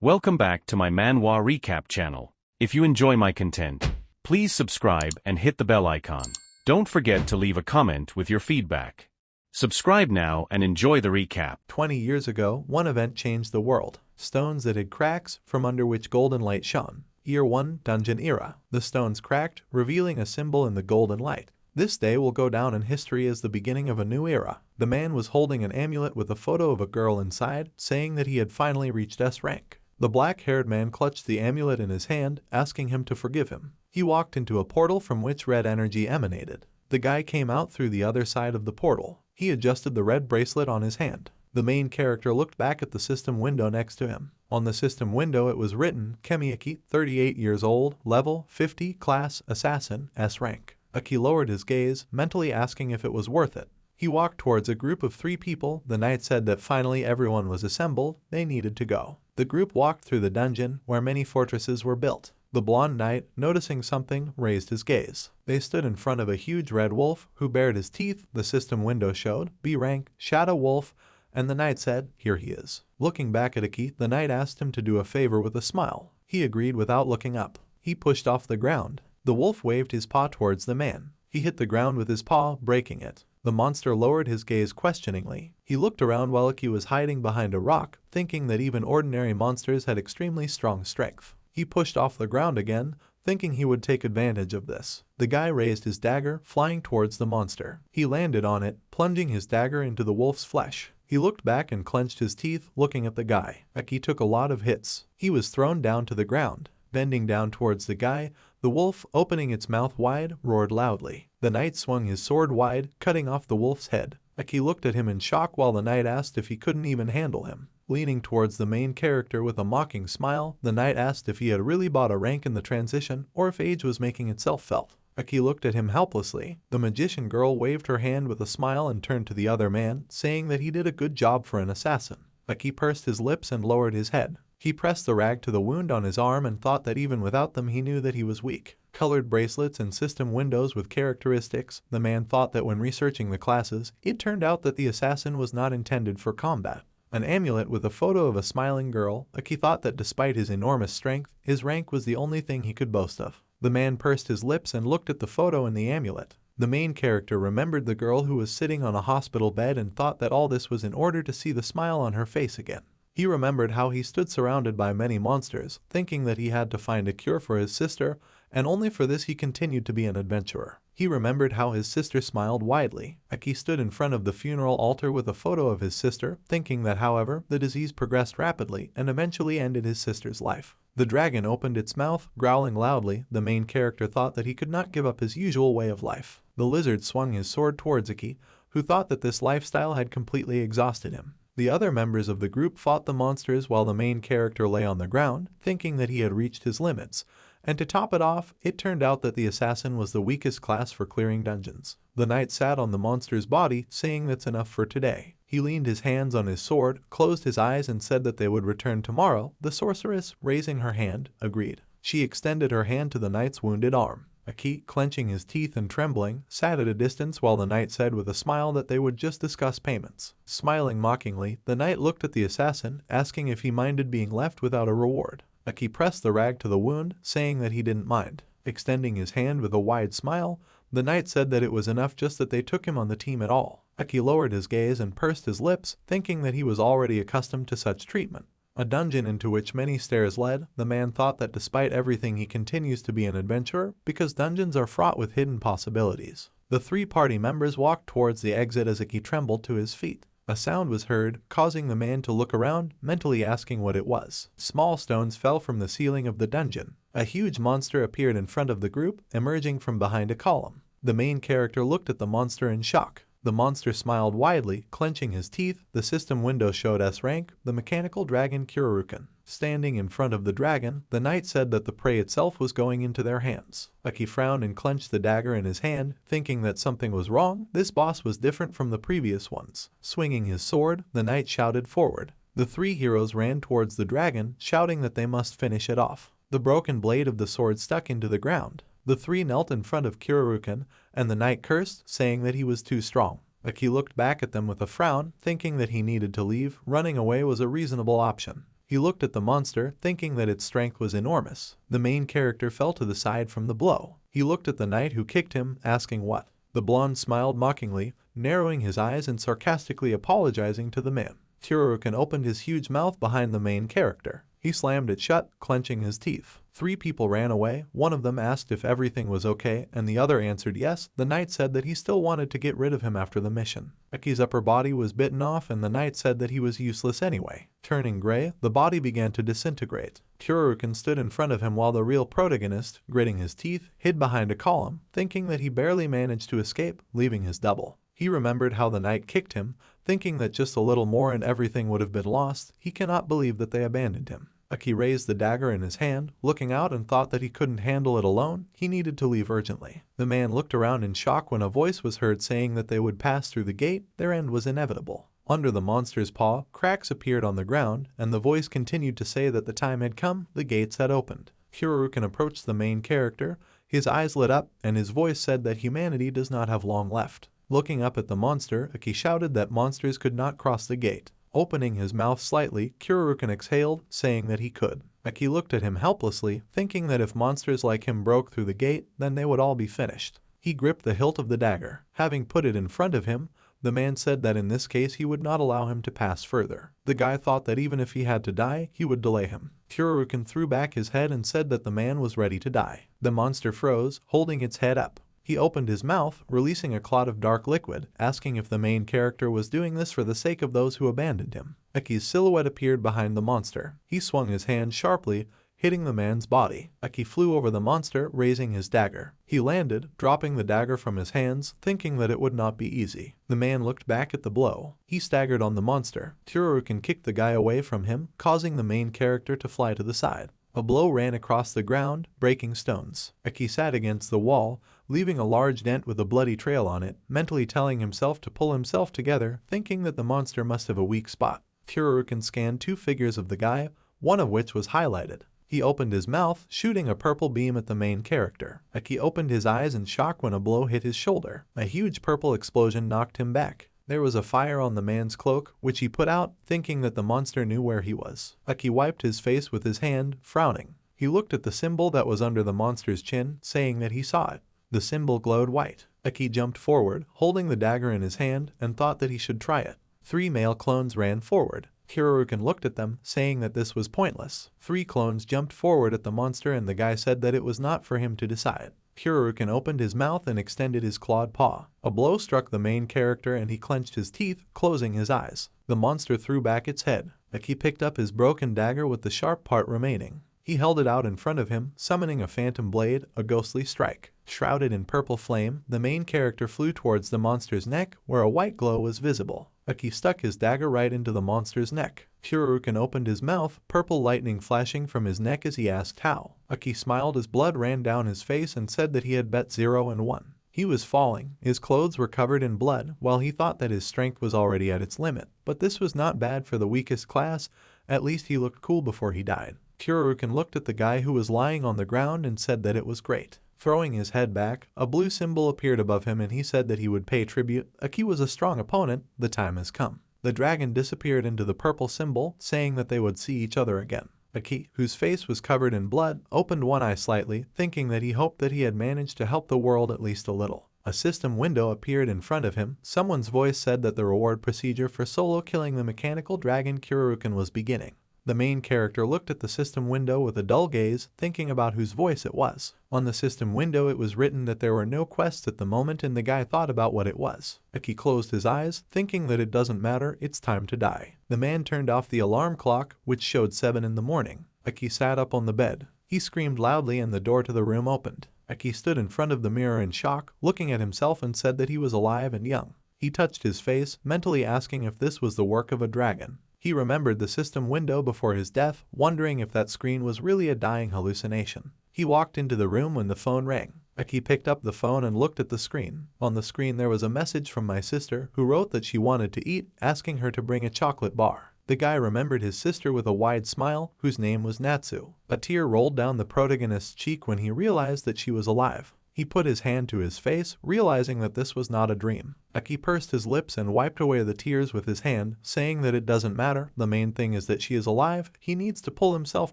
Welcome back to my Manhwa recap channel. If you enjoy my content, please subscribe and hit the bell icon. Don't forget to leave a comment with your feedback. Subscribe now and enjoy the recap. 20 years ago, one event changed the world. Stones that had cracks from under which golden light shone. Year 1, Dungeon Era. The stones cracked, revealing a symbol in the golden light. This day will go down in history as the beginning of a new era. The man was holding an amulet with a photo of a girl inside, saying that he had finally reached S rank. The black-haired man clutched the amulet in his hand, asking him to forgive him. He walked into a portal from which red energy emanated. The guy came out through the other side of the portal. He adjusted the red bracelet on his hand. The main character looked back at the system window next to him. On the system window it was written, Kemiaki, 38 years old, level 50, class, assassin, S rank. Aki lowered his gaze, mentally asking if it was worth it. He walked towards a group of 3 people. The knight said that finally everyone was assembled, they needed to go. The group walked through the dungeon, where many fortresses were built. The blonde knight, noticing something, raised his gaze. They stood in front of a huge red wolf, who bared his teeth. The system window showed, B rank, Shadow Wolf, and the knight said, here he is. Looking back at Aki, the knight asked him to do a favor with a smile. He agreed without looking up. He pushed off the ground. The wolf waved his paw towards the man. He hit the ground with his paw, breaking it. The monster lowered his gaze questioningly. He looked around while Aki was hiding behind a rock, thinking that even ordinary monsters had extremely strong strength. He pushed off the ground again, thinking he would take advantage of this. The guy raised his dagger, flying towards the monster. He landed on it, plunging his dagger into the wolf's flesh. He looked back and clenched his teeth, looking at the guy. Aki took a lot of hits. He was thrown down to the ground. Bending down towards the guy, the wolf, opening its mouth wide, roared loudly. The knight swung his sword wide, cutting off the wolf's head. Aki looked at him in shock while the knight asked if he couldn't even handle him. Leaning towards the main character with a mocking smile, the knight asked if he had really bought a rank in the transition or if age was making itself felt. Aki looked at him helplessly. The magician girl waved her hand with a smile and turned to the other man, saying that he did a good job for an assassin. Aki pursed his lips and lowered his head. He pressed the rag to the wound on his arm and thought that even without them he knew that he was weak. Colored bracelets and system windows with characteristics. The man thought that when researching the classes, it turned out that the assassin was not intended for combat. An amulet with a photo of a smiling girl. Aki thought that despite his enormous strength, his rank was the only thing he could boast of. The man pursed his lips and looked at the photo in the amulet. The main character remembered the girl who was sitting on a hospital bed and thought that all this was in order to see the smile on her face again. He remembered how he stood surrounded by many monsters, thinking that he had to find a cure for his sister, and only for this he continued to be an adventurer. He remembered how his sister smiled widely. Aki stood in front of the funeral altar with a photo of his sister, thinking that however, the disease progressed rapidly and eventually ended his sister's life. The dragon opened its mouth, growling loudly. The main character thought that he could not give up his usual way of life. The lizard swung his sword towards Aki, who thought that this lifestyle had completely exhausted him. The other members of the group fought the monsters while the main character lay on the ground, thinking that he had reached his limits. And to top it off, it turned out that the assassin was the weakest class for clearing dungeons. The knight sat on the monster's body, saying that's enough for today. He leaned his hands on his sword, closed his eyes and said that they would return tomorrow. The sorceress, raising her hand, agreed. She extended her hand to the knight's wounded arm. Aki, clenching his teeth and trembling, sat at a distance while the knight said with a smile that they would just discuss payments. Smiling mockingly, the knight looked at the assassin, asking if he minded being left without a reward. Aki pressed the rag to the wound, saying that he didn't mind. Extending his hand with a wide smile, the knight said that it was enough just that they took him on the team at all. Aki lowered his gaze and pursed his lips, thinking that he was already accustomed to such treatment. A dungeon into which many stairs led. The man thought that despite everything he continues to be an adventurer, because dungeons are fraught with hidden possibilities. The 3 party members walked towards the exit as Aki trembled to his feet. A sound was heard, causing the man to look around, mentally asking what it was. Small stones fell from the ceiling of the dungeon. A huge monster appeared in front of the group, emerging from behind a column. The main character looked at the monster in shock. The monster smiled widely, clenching his teeth. The system window showed S rank, the mechanical dragon Kururuken. Standing in front of the dragon, the knight said that the prey itself was going into their hands. Aki frowned and clenched the dagger in his hand, thinking that something was wrong. This boss was different from the previous ones. Swinging his sword, the knight shouted forward. The 3 heroes ran towards the dragon, shouting that they must finish it off. The broken blade of the sword stuck into the ground. The 3 knelt in front of Kururuken, and the knight cursed, saying that he was too strong. Aki looked back at them with a frown, thinking that he needed to leave. Running away was a reasonable option. He looked at the monster, thinking that its strength was enormous. The main character fell to the side from the blow. He looked at the knight who kicked him, asking what. The blonde smiled mockingly, narrowing his eyes and sarcastically apologizing to the man. Tsuruken opened his huge mouth behind the main character. He slammed it shut, clenching his teeth. 3 people ran away. One of them asked if everything was okay, and the other answered yes. The knight said that he still wanted to get rid of him after the mission. Aki's upper body was bitten off, and the knight said that he was useless anyway. Turning gray, the body began to disintegrate. Tsuruken stood in front of him while the real protagonist, gritting his teeth, hid behind a column, thinking that he barely managed to escape, leaving his double. He remembered how the knight kicked him, thinking that just a little more and everything would have been lost. He cannot believe that they abandoned him. Aki raised the dagger in his hand, looking out, and thought that he couldn't handle it alone. He needed to leave urgently. The man looked around in shock when a voice was heard saying that they would pass through the gate. Their end was inevitable. Under the monster's paw, cracks appeared on the ground, and the voice continued to say that the time had come, the gates had opened. Tsuruken approached the main character. His eyes lit up, and his voice said that humanity does not have long left. Looking up at the monster, Aki shouted that monsters could not cross the gate. Opening his mouth slightly, Tsuruken exhaled, saying that he could. Aki looked at him helplessly, thinking that if monsters like him broke through the gate, then they would all be finished. He gripped the hilt of the dagger. Having put it in front of him, the man said that in this case he would not allow him to pass further. The guy thought that even if he had to die, he would delay him. Tsuruken threw back his head and said that the man was ready to die. The monster froze, holding its head up. He opened his mouth, releasing a clot of dark liquid, asking if the main character was doing this for the sake of those who abandoned him. Aki's silhouette appeared behind the monster. He swung his hand sharply, hitting the man's body. Aki flew over the monster, raising his dagger. He landed, dropping the dagger from his hands, thinking that it would not be easy. The man looked back at the blow. He staggered on the monster. Tsuruken kicked the guy away from him, causing the main character to fly to the side. A blow ran across the ground, breaking stones. Aki sat against the wall, leaving a large dent with a bloody trail on it, mentally telling himself to pull himself together, thinking that the monster must have a weak spot. Tsuruken scanned 2 figures of the guy, one of which was highlighted. He opened his mouth, shooting a purple beam at the main character. Aki opened his eyes in shock when a blow hit his shoulder. A huge purple explosion knocked him back. There was a fire on the man's cloak, which he put out, thinking that the monster knew where he was. Aki wiped his face with his hand, frowning. He looked at the symbol that was under the monster's chin, saying that he saw it. The symbol glowed white. Aki jumped forward, holding the dagger in his hand, and thought that he should try it. 3 male clones ran forward. Tsuruken looked at them, saying that this was pointless. 3 clones jumped forward at the monster, and the guy said that it was not for him to decide. Tsuruken opened his mouth and extended his clawed paw. A blow struck the main character and he clenched his teeth, closing his eyes. The monster threw back its head. Aki picked up his broken dagger with the sharp part remaining. He held it out in front of him, summoning a phantom blade, a ghostly strike. Shrouded in purple flame, the main character flew towards the monster's neck, where a white glow was visible. Aki stuck his dagger right into the monster's neck. Tsuruken opened his mouth, purple lightning flashing from his neck as he asked how. Aki smiled as blood ran down his face and said that he had bet 0 and 1. He was falling. His clothes were covered in blood, while he thought that his strength was already at its limit. But this was not bad for the weakest class. At least he looked cool before he died. Tsuruken looked at the guy who was lying on the ground and said that it was great. Throwing his head back, a blue symbol appeared above him and he said that he would pay tribute. Aki was a strong opponent. The time has come. The dragon disappeared into the purple symbol, saying that they would see each other again. Aki, whose face was covered in blood, opened one eye slightly, thinking that he hoped that he had managed to help the world at least a little. A system window appeared in front of him. Someone's voice said that the reward procedure for solo killing the mechanical dragon Tsuruken was beginning. The main character looked at the system window with a dull gaze, thinking about whose voice it was. On the system window it was written that there were no quests at the moment, and the guy thought about what it was. Aki closed his eyes, thinking that it doesn't matter, it's time to die. The man turned off the alarm clock, which showed 7 in the morning. Aki sat up on the bed. He screamed loudly and the door to the room opened. Aki stood in front of the mirror in shock, looking at himself, and said that he was alive and young. He touched his face, mentally asking if this was the work of a dragon. He remembered the system window before his death, wondering if that screen was really a dying hallucination. He walked into the room when the phone rang. Aki picked up the phone and looked at the screen. On the screen there was a message from my sister, who wrote that she wanted to eat, asking her to bring a chocolate bar. The guy remembered his sister with a wide smile, whose name was Natsu. A tear rolled down the protagonist's cheek when he realized that she was alive. He put his hand to his face, realizing that this was not a dream. Aki pursed his lips and wiped away the tears with his hand, saying that it doesn't matter, the main thing is that she is alive, he needs to pull himself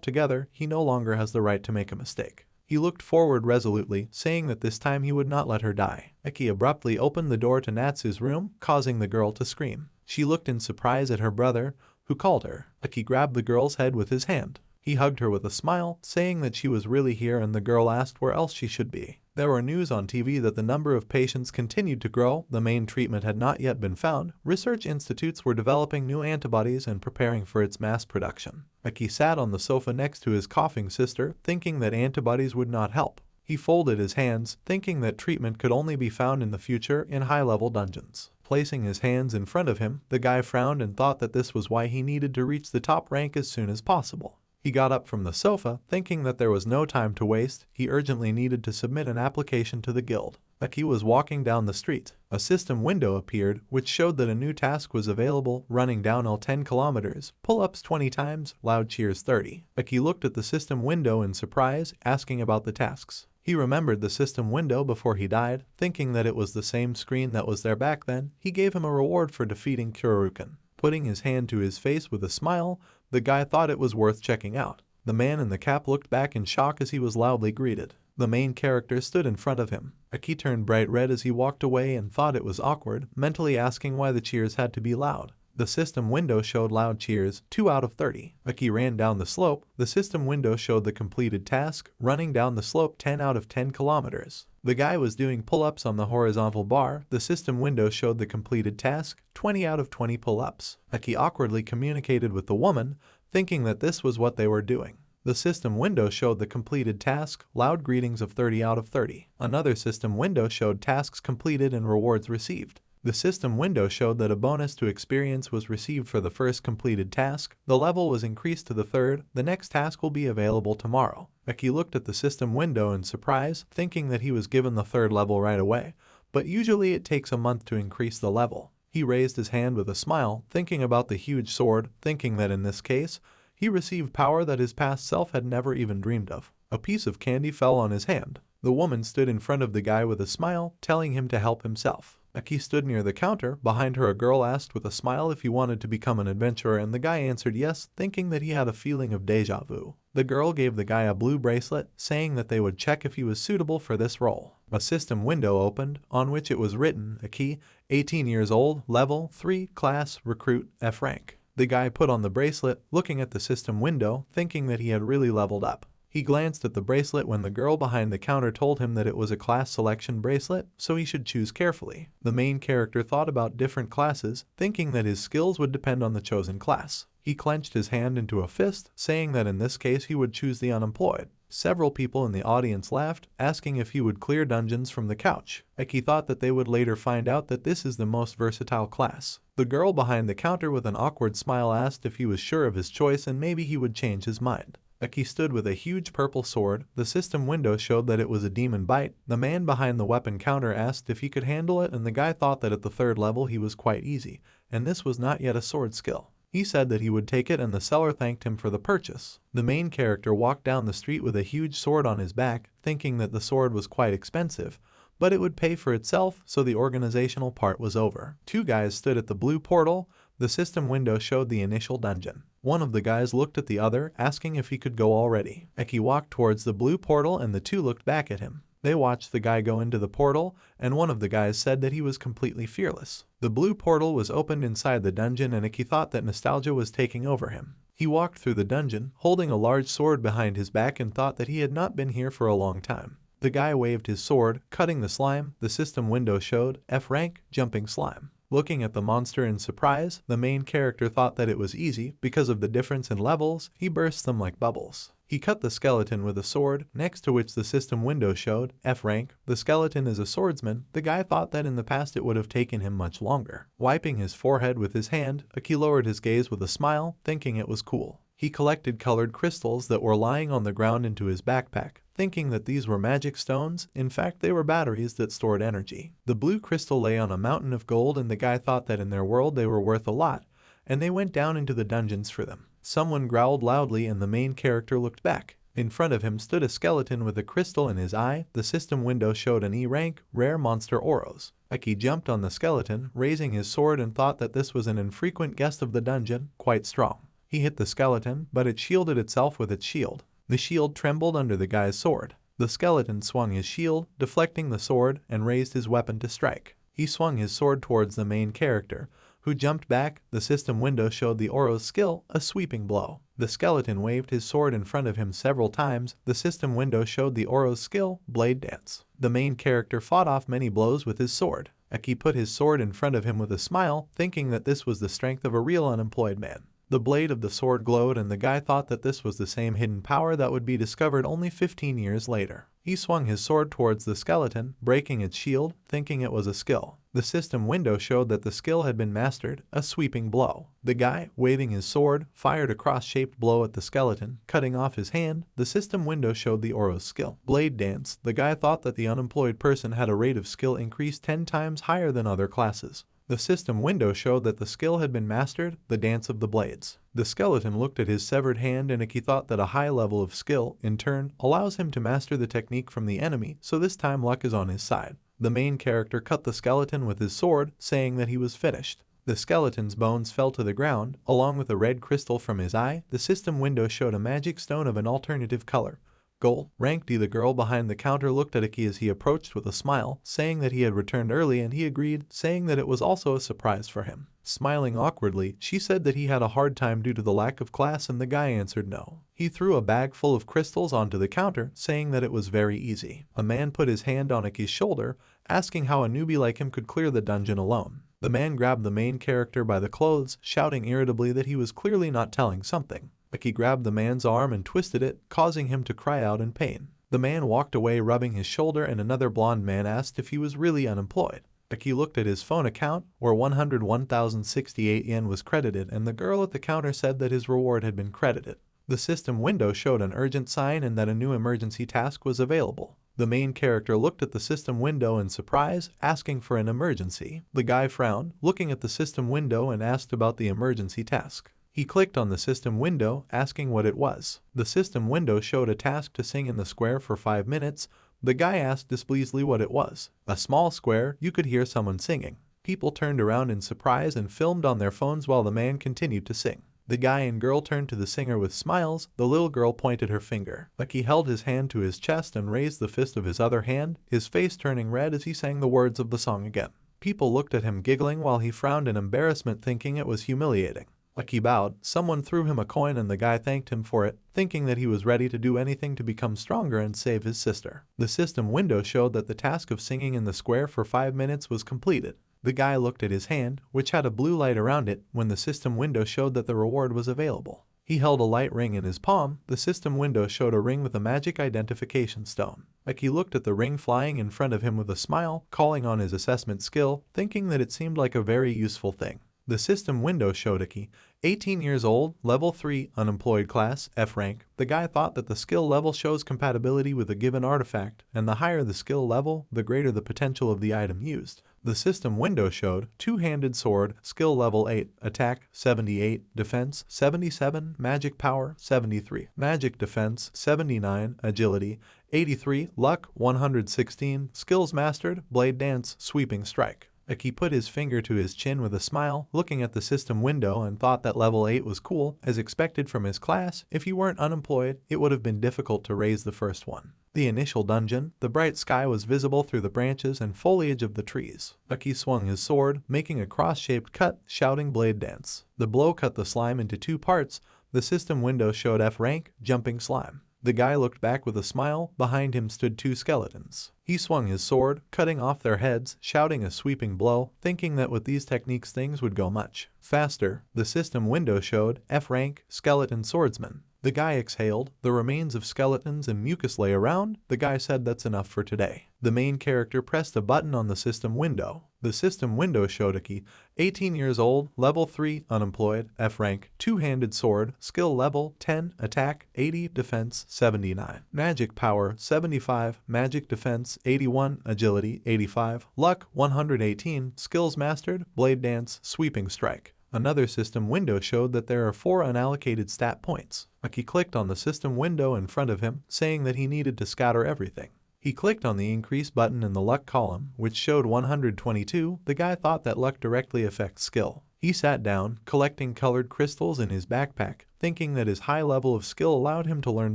together, he no longer has the right to make a mistake. He looked forward resolutely, saying that this time he would not let her die. Aki abruptly opened the door to Natsu's room, causing the girl to scream. She looked in surprise at her brother, who called her. Aki grabbed the girl's head with his hand. He hugged her with a smile, saying that she was really here, and the girl asked where else she should be. There were news on TV that the number of patients continued to grow, the main treatment had not yet been found, research institutes were developing new antibodies and preparing for its mass production. Aki sat on the sofa next to his coughing sister, thinking that antibodies would not help. He folded his hands, thinking that treatment could only be found in the future in high-level dungeons. Placing his hands in front of him, the guy frowned and thought that this was why he needed to reach the top rank as soon as possible. He got up from the sofa, thinking that there was no time to waste, he urgently needed to submit an application to the guild. Aki was walking down the street. A system window appeared, which showed that a new task was available, running downhill 10 kilometers, pull-ups 20 times, loud cheers 30. Aki looked at the system window in surprise, asking about the tasks. He remembered the system window before he died, thinking that it was the same screen that was there back then. He gave him a reward for defeating Kyoryuken. Putting his hand to his face with a smile, the guy thought it was worth checking out. The man in the cap looked back in shock as he was loudly greeted. The main character stood in front of him. Aki turned bright red as he walked away and thought it was awkward, mentally asking why the cheers had to be loud. The system window showed loud cheers, 2 out of 30. Aki ran down the slope. The system window showed the completed task, running down the slope 10 out of 10 kilometers. The guy was doing pull-ups on the horizontal bar. The system window showed the completed task, 20 out of 20 pull-ups. Aki awkwardly communicated with the woman, thinking that this was what they were doing. The system window showed the completed task, loud greetings of 30 out of 30. Another system window showed tasks completed and rewards received. The system window showed that a bonus to experience was received for the first completed task. The level was increased to the third. The next task will be available tomorrow. Aki looked at the system window in surprise, thinking that he was given the third level right away, but usually it takes a month to increase the level. He raised his hand with a smile, thinking about the huge sword, thinking that in this case, he received power that his past self had never even dreamed of. A piece of candy fell on his hand. The woman stood in front of the guy with a smile, telling him to help himself. Aki stood near the counter. Behind her, a girl asked with a smile if he wanted to become an adventurer, and the guy answered yes, thinking that he had a feeling of deja vu. The girl gave the guy a blue bracelet, saying that they would check if he was suitable for this role. A system window opened, on which it was written, Aki, 18 years old, level 3, class, recruit, F rank. The guy put on the bracelet, looking at the system window, thinking that he had really leveled up. He glanced at the bracelet when the girl behind the counter told him that it was a class selection bracelet, so he should choose carefully. The main character thought about different classes, thinking that his skills would depend on the chosen class. He clenched his hand into a fist, saying that in this case he would choose the unemployed. Several people in the audience laughed, asking if he would clear dungeons from the couch. Aki thought that they would later find out that this is the most versatile class. The girl behind the counter with an awkward smile asked if he was sure of his choice and maybe he would change his mind. Aki stood with a huge purple sword. The system window showed that it was a demon bite. The man behind the weapon counter asked if he could handle it, and the guy thought that at the third level he was quite easy, and this was not yet a sword skill. He said that he would take it and the seller thanked him for the purchase. The main character walked down the street with a huge sword on his back, thinking that the sword was quite expensive, but it would pay for itself, so the organizational part was over. Two guys stood at the blue portal. The system window showed the initial dungeon. One of the guys looked at the other, asking if he could go already. Aki walked towards the blue portal and the two looked back at him. They watched the guy go into the portal, and one of the guys said that he was completely fearless. The blue portal was opened inside the dungeon, and Aki thought that nostalgia was taking over him. He walked through the dungeon, holding a large sword behind his back, and thought that he had not been here for a long time. The guy waved his sword, cutting the slime. The system window showed F rank, jumping slime. Looking at the monster in surprise, the main character thought that it was easy. Because of the difference in levels, he burst them like bubbles. He cut the skeleton with a sword, next to which the system window showed F rank. The skeleton is a swordsman. The guy thought that in the past it would have taken him much longer. Wiping his forehead with his hand, Aki lowered his gaze with a smile, thinking it was cool. He collected colored crystals that were lying on the ground into his backpack, thinking that these were magic stones. In fact, they were batteries that stored energy. The blue crystal lay on a mountain of gold, and the guy thought that in their world they were worth a lot, and they went down into the dungeons for them. Someone growled loudly and the main character looked back. In front of him stood a skeleton with a crystal in his eye. The system window showed an E-rank, rare monster Oros. Aki jumped on the skeleton, raising his sword, and thought that this was an infrequent guest of the dungeon, quite strong. He hit the skeleton, but it shielded itself with its shield. The shield trembled under the guy's sword. The skeleton swung his shield, deflecting the sword, and raised his weapon to strike. He swung his sword towards the main character, who jumped back. The system window showed the Oros skill, a sweeping blow. The skeleton waved his sword in front of him several times. The system window showed the Oros skill, Blade Dance. The main character fought off many blows with his sword. Aki put his sword in front of him with a smile, thinking that this was the strength of a real unemployed man. The blade of the sword glowed, and the guy thought that this was the same hidden power that would be discovered only 15 years later. He swung his sword towards the skeleton, breaking its shield, thinking it was a skill. The system window showed that the skill had been mastered, a sweeping blow. The guy, waving his sword, fired a cross-shaped blow at the skeleton, cutting off his hand. The system window showed the Oros skill, Blade Dance. The guy thought that the unemployed person had a rate of skill increase 10 times higher than other classes. The system window showed that the skill had been mastered, the Dance of the Blades. The skeleton looked at his severed hand, and Aki thought that a high level of skill, in turn, allows him to master the technique from the enemy, so this time luck is on his side. The main character cut the skeleton with his sword, saying that he was finished. The skeleton's bones fell to the ground, along with a red crystal from his eye. The system window showed a magic stone of an alternative color. Goal. Ranked. The girl behind the counter looked at Aki as he approached with a smile, saying that he had returned early, and he agreed, saying that it was also a surprise for him. Smiling awkwardly, she said that he had a hard time due to the lack of class, and the guy answered no. He threw a bag full of crystals onto the counter, saying that it was very easy. A man put his hand on Aki's shoulder, asking how a newbie like him could clear the dungeon alone. The man grabbed the main character by the clothes, shouting irritably that he was clearly not telling something. Aki grabbed the man's arm and twisted it, causing him to cry out in pain. The man walked away rubbing his shoulder, and another blonde man asked if he was really unemployed. Aki looked at his phone account, where 101,068 yen was credited, and the girl at the counter said that his reward had been credited. The system window showed an urgent sign and that a new emergency task was available. The main character looked at the system window in surprise, asking for an emergency. The guy frowned, looking at the system window, and asked about the emergency task. He clicked on the system window, asking what it was. The system window showed a task to sing in the square for 5 minutes. The guy asked displeasedly what it was. A small square, you could hear someone singing. People turned around in surprise and filmed on their phones while the man continued to sing. The guy and girl turned to the singer with smiles. The little girl pointed her finger. He held his hand to his chest and raised the fist of his other hand, his face turning red as he sang the words of the song again. People looked at him giggling while he frowned in embarrassment, thinking it was humiliating. He bowed. Someone threw him a coin, and the guy thanked him for it, thinking that he was ready to do anything to become stronger and save his sister. The system window showed that the task of singing in the square for 5 minutes was completed. The guy looked at his hand, which had a blue light around it, when the system window showed that the reward was available. He held a light ring in his palm. The system window showed a ring with a magic identification stone. Aki looked at the ring flying in front of him with a smile, calling on his assessment skill, thinking that it seemed like a very useful thing. The system window showed Aki, 18 years old, level 3, unemployed class, F rank. The guy thought that the skill level shows compatibility with a given artifact, and the higher the skill level, the greater the potential of the item used. The system window showed two-handed sword, skill level 8, attack 78, defense 77, magic power 73, magic defense 79, agility 83, luck 116, skills mastered, blade dance, sweeping strike. Aki put his finger to his chin with a smile, looking at the system window, and thought that level 8 was cool, as expected from his class. If you weren't unemployed, it would have been difficult to raise the first one. The initial dungeon, the bright sky was visible through the branches and foliage of the trees. Aki swung his sword, making a cross-shaped cut, shouting blade dance. The blow cut the slime into 2 parts. The system window showed F rank, jumping slime. The guy looked back with a smile. Behind him stood 2 skeletons. He swung his sword, cutting off their heads, shouting a sweeping blow, thinking that with these techniques things would go much faster. The system window showed F rank, skeleton swordsman. The guy exhaled. The remains of skeletons and mucus lay around. The guy said that's enough for today. The main character pressed a button on the system window. The system window showed Aki, 18 years old, level 3, unemployed, F rank, two-handed sword, skill level 10, attack 80, defense 79, magic power 75, magic defense 81, agility 85, luck 118, skills mastered, blade dance, sweeping strike. Another system window showed that there are 4 unallocated stat points. Aki clicked on the system window in front of him, saying that he needed to scatter everything. He clicked on the increase button in the luck column, which showed 122. The guy thought that luck directly affects skill. He sat down, collecting colored crystals in his backpack, thinking that his high level of skill allowed him to learn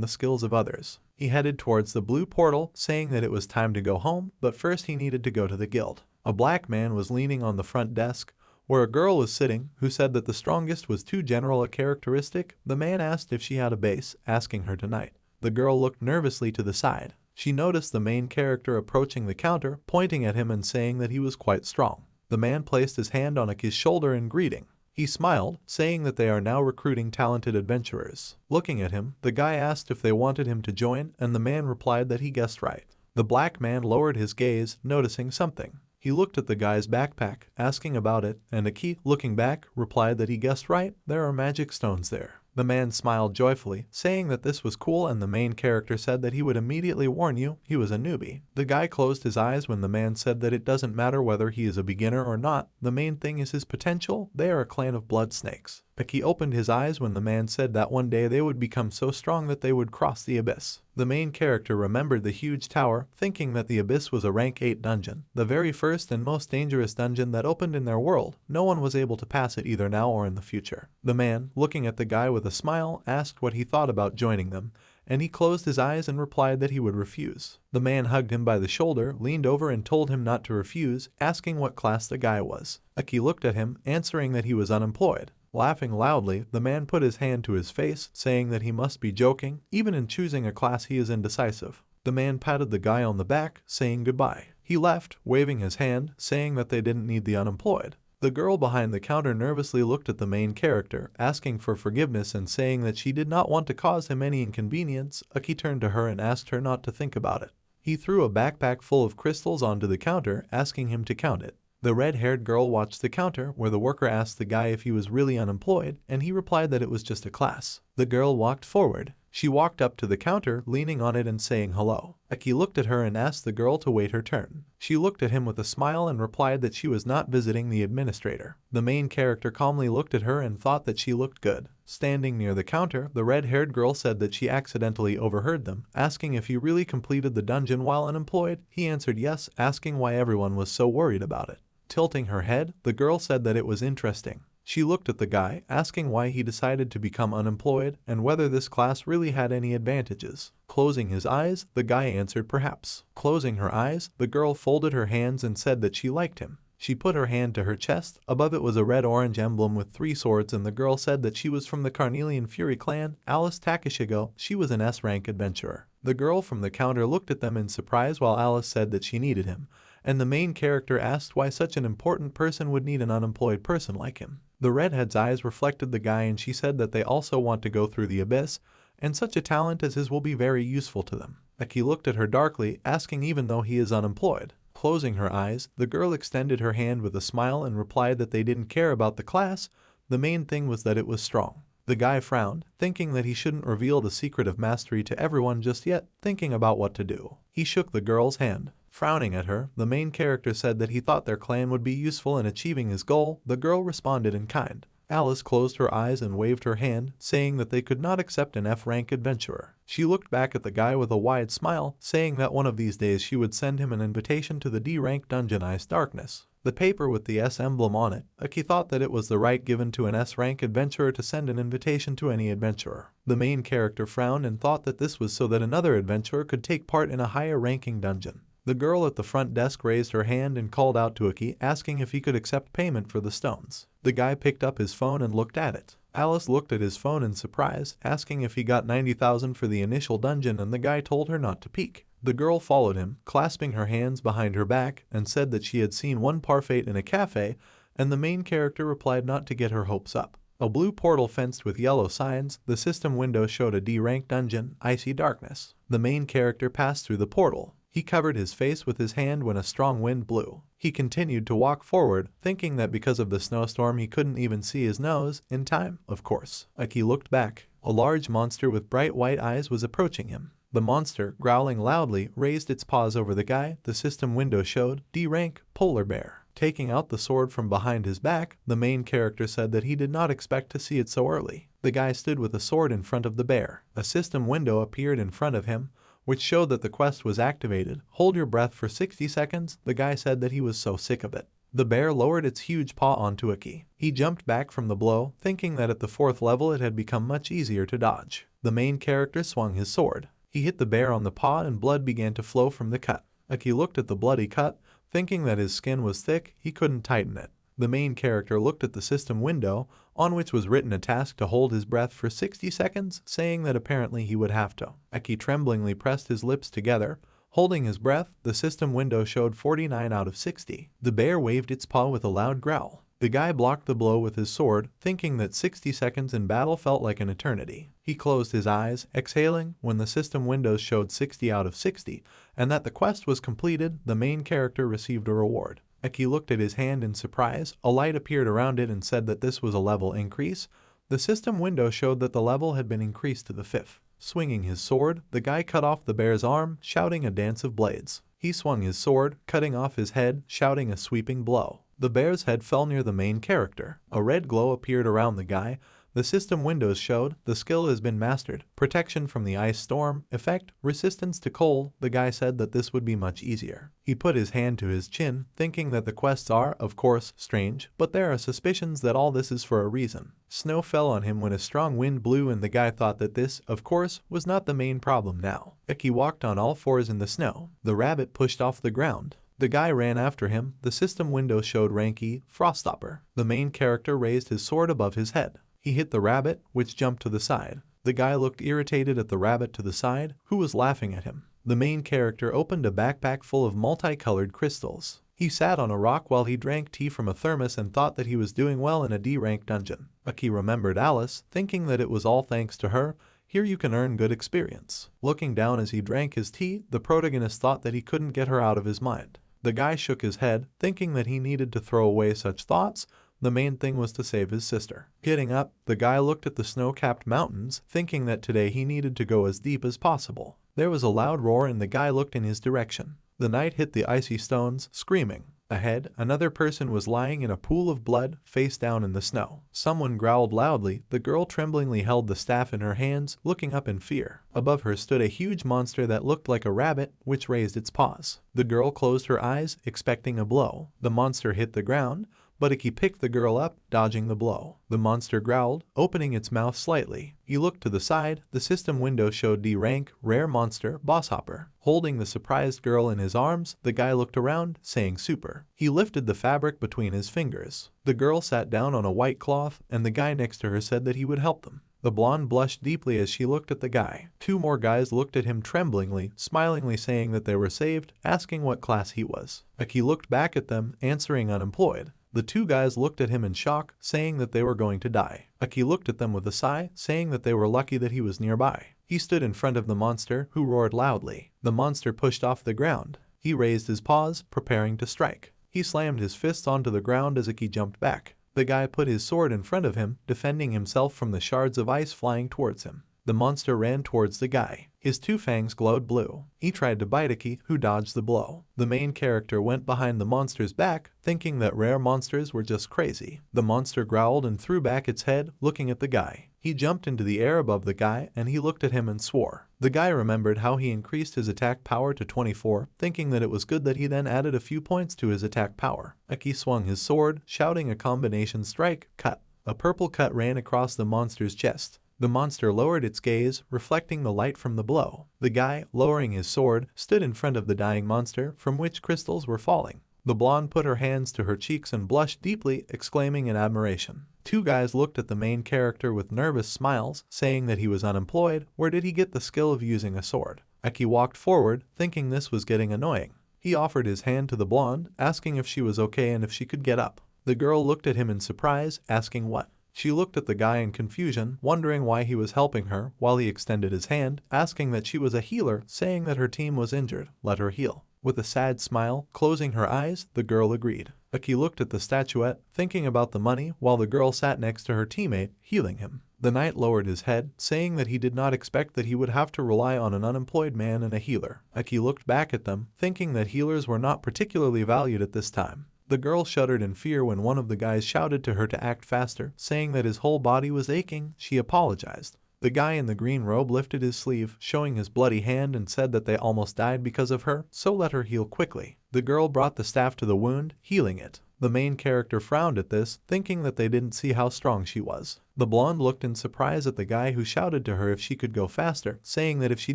the skills of others. He headed towards the blue portal, saying that it was time to go home, but first he needed to go to the guild. A black man was leaning on the front desk, where a girl was sitting, who said that the strongest was too general a characteristic. The man asked if she had a base, asking her tonight. The girl looked nervously to the side. She noticed the main character approaching the counter, pointing at him and saying that he was quite strong. The man placed his hand on Aki's shoulder in greeting. He smiled, saying that they are now recruiting talented adventurers. Looking at him, the guy asked if they wanted him to join, and the man replied that he guessed right. The black man lowered his gaze, noticing something. He looked at the guy's backpack, asking about it, and Aki, looking back, replied that he guessed right, there are magic stones there. The man smiled joyfully, saying that this was cool, and the main character said that he would immediately warn you he was a newbie. The guy closed his eyes when the man said that it doesn't matter whether he is a beginner or not, the main thing is his potential. They are a clan of blood snakes. Aki opened his eyes when the man said that one day they would become so strong that they would cross the abyss. The main character remembered the huge tower, thinking that the abyss was a rank 8 dungeon, the very first and most dangerous dungeon that opened in their world. No one was able to pass it either now or in the future. The man, looking at the guy with a smile, asked what he thought about joining them, and he closed his eyes and replied that he would refuse. The man hugged him by the shoulder, leaned over and told him not to refuse, asking what class the guy was. Aki looked at him, answering that he was unemployed. Laughing loudly, the man put his hand to his face, saying that he must be joking. Even in choosing a class he is indecisive. The man patted the guy on the back, saying goodbye. He left, waving his hand, saying that they didn't need the unemployed. The girl behind the counter nervously looked at the main character, asking for forgiveness and saying that she did not want to cause him any inconvenience. Aki turned to her and asked her not to think about it. He threw a backpack full of crystals onto the counter, asking him to count it. The red-haired girl watched the counter, where the worker asked the guy if he was really unemployed, and he replied that it was just a class. The girl walked forward. She walked up to the counter, leaning on it and saying hello. Aki looked at her and asked the girl to wait her turn. She looked at him with a smile and replied that she was not visiting the administrator. The main character calmly looked at her and thought that she looked good. Standing near the counter, the red-haired girl said that she accidentally overheard them, asking if he really completed the dungeon while unemployed. He answered yes, asking why everyone was so worried about it. Tilting her head, the girl said that it was interesting. She looked at the guy, asking why he decided to become unemployed and whether this class really had any advantages. Closing his eyes, the guy answered perhaps. Closing her eyes, the girl folded her hands and said that she liked him. She put her hand to her chest. Above it was a red-orange emblem with 3 swords, and the girl said that she was from the Carnelian Fury clan. Alice Takashigo, she was an S-rank adventurer. The girl from the counter looked at them in surprise while Alice said that she needed him, and the main character asked why such an important person would need an unemployed person like him. The redhead's eyes reflected the guy and she said that they also want to go through the abyss, and such a talent as his will be very useful to them. Aki looked at her darkly, asking even though he is unemployed. Closing her eyes, the girl extended her hand with a smile and replied that they didn't care about the class, the main thing was that it was strong. The guy frowned, thinking that he shouldn't reveal the secret of mastery to everyone just yet, thinking about what to do. He shook the girl's hand. Frowning at her, the main character said that he thought their clan would be useful in achieving his goal. The girl responded in kind. Alice closed her eyes and waved her hand, saying that they could not accept an F-rank adventurer. She looked back at the guy with a wide smile, saying that one of these days she would send him an invitation to the D-rank dungeon Ice Darkness. The paper with the S emblem on it, Aki thought that it was the right given to an S-rank adventurer to send an invitation to any adventurer. The main character frowned and thought that this was so that another adventurer could take part in a higher ranking dungeon. The girl at the front desk raised her hand and called out to Aki, asking if he could accept payment for the stones. The guy picked up his phone and looked at it. Alice looked at his phone in surprise, asking if he got 90,000 for the initial dungeon, and the guy told her not to peek. The girl followed him, clasping her hands behind her back, and said that she had seen one parfait in a cafe, and the main character replied not to get her hopes up. A blue portal fenced with yellow signs, the system window showed a D-rank dungeon, Icy Darkness. The main character passed through the portal. He covered his face with his hand when a strong wind blew. He continued to walk forward, thinking that because of the snowstorm he couldn't even see his nose. In time, of course. Aki looked back. A large monster with bright white eyes was approaching him. The monster, growling loudly, raised its paws over the guy. The system window showed D-rank Polar Bear. Taking out the sword from behind his back, the main character said that he did not expect to see it so early. The guy stood with a sword in front of the bear. A system window appeared in front of him, which showed that the quest was activated. Hold your breath for 60 seconds, the guy said that he was so sick of it. The bear lowered its huge paw onto Aki. He jumped back from the blow, thinking that at the 4th level it had become much easier to dodge. The main character swung his sword. He hit the bear on the paw and blood began to flow from the cut. Aki looked at the bloody cut, thinking that his skin was thick, he couldn't tighten it. The main character looked at the system window, on which was written a task to hold his breath for 60 seconds, saying that apparently he would have to. Aki tremblingly pressed his lips together. Holding his breath, the system window showed 49 out of 60. The bear waved its paw with a loud growl. The guy blocked the blow with his sword, thinking that 60 seconds in battle felt like an eternity. He closed his eyes, exhaling, when the system windows showed 60 out of 60, and that the quest was completed. The main character received a reward. Aki looked at his hand in surprise. A light appeared around it and said that this was a level increase. The system window showed that the level had been increased to the 5th. Swinging his sword, the guy cut off the bear's arm, shouting a dance of blades. He swung his sword, cutting off his head, shouting a sweeping blow. The bear's head fell near the main character. A red glow appeared around the guy. The system windows showed the skill has been mastered. Protection from the ice storm, effect, resistance to cold. The guy said that this would be much easier. He put his hand to his chin, thinking that the quests are, of course, strange, but there are suspicions that all this is for a reason. Snow fell on him when a strong wind blew and the guy thought that this, of course, was not the main problem now. Aki walked on all fours in the snow. The rabbit pushed off the ground. The guy ran after him. The system window showed rank E, Froststopper. The main character raised his sword above his head. He hit the rabbit, which jumped to the side. The guy looked irritated at the rabbit to the side, who was laughing at him. The main character opened a backpack full of multicolored crystals. He sat on a rock while he drank tea from a thermos and thought that he was doing well in a D-rank dungeon. Aki remembered Alice, thinking that it was all thanks to her. Here you can earn good experience. Looking down as he drank his tea, the protagonist thought that he couldn't get her out of his mind. The guy shook his head, thinking that he needed to throw away such thoughts. The main thing was to save his sister. Getting up, the guy looked at the snow-capped mountains, thinking that today he needed to go as deep as possible. There was a loud roar and the guy looked in his direction. The knight hit the icy stones, screaming. Ahead, another person was lying in a pool of blood, face down in the snow. Someone growled loudly. The girl tremblingly held the staff in her hands, looking up in fear. Above her stood a huge monster that looked like a rabbit, which raised its paws. The girl closed her eyes, expecting a blow. The monster hit the ground, but Aki picked the girl up, dodging the blow. The monster growled, opening its mouth slightly. He looked to the side. The system window showed D rank, rare monster, boss hopper. Holding the surprised girl in his arms, the guy looked around, saying super. He lifted the fabric between his fingers. The girl sat down on a white cloth, and the guy next to her said that he would help them. The blonde blushed deeply as she looked at the guy. Two more guys looked at him tremblingly, smilingly saying that they were saved, asking what class he was. Aki looked back at them, answering unemployed. The two guys looked at him in shock, saying that they were going to die. Aki looked at them with a sigh, saying that they were lucky that he was nearby. He stood in front of the monster, who roared loudly. The monster pushed off the ground. He raised his paws, preparing to strike. He slammed his fists onto the ground as Aki jumped back. The guy put his sword in front of him, defending himself from the shards of ice flying towards him. The monster ran towards the guy. His two fangs glowed blue. He tried to bite Aki, who dodged the blow. The main character went behind the monster's back, thinking that rare monsters were just crazy. The monster growled and threw back its head, looking at the guy. He jumped into the air above the guy, and he looked at him and swore. The guy remembered how he increased his attack power to 24, thinking that it was good that he then added a few points to his attack power. Aki swung his sword, shouting a combination strike, cut. A purple cut ran across the monster's chest. The monster lowered its gaze, reflecting the light from the blow. The guy, lowering his sword, stood in front of the dying monster, from which crystals were falling. The blonde put her hands to her cheeks and blushed deeply, exclaiming in admiration. Two guys looked at the main character with nervous smiles, saying that he was unemployed. Where did he get the skill of using a sword? Aki walked forward, thinking this was getting annoying. He offered his hand to the blonde, asking if she was okay and if she could get up. The girl looked at him in surprise, asking what. She looked at the guy in confusion, wondering why he was helping her, while he extended his hand, asking that she was a healer, saying that her team was injured. Let her heal. With a sad smile, closing her eyes, the girl agreed. Aki looked at the statuette, thinking about the money, while the girl sat next to her teammate, healing him. The knight lowered his head, saying that he did not expect that he would have to rely on an unemployed man and a healer. Aki looked back at them, thinking that healers were not particularly valued at this time. The girl shuddered in fear when one of the guys shouted to her to act faster, saying that his whole body was aching. She apologized. The guy in the green robe lifted his sleeve, showing his bloody hand, and said that they almost died because of her, so let her heal quickly. The girl brought the staff to the wound, healing it. The main character frowned at this, thinking that they didn't see how strong she was. The blonde looked in surprise at the guy who shouted to her if she could go faster, saying that if she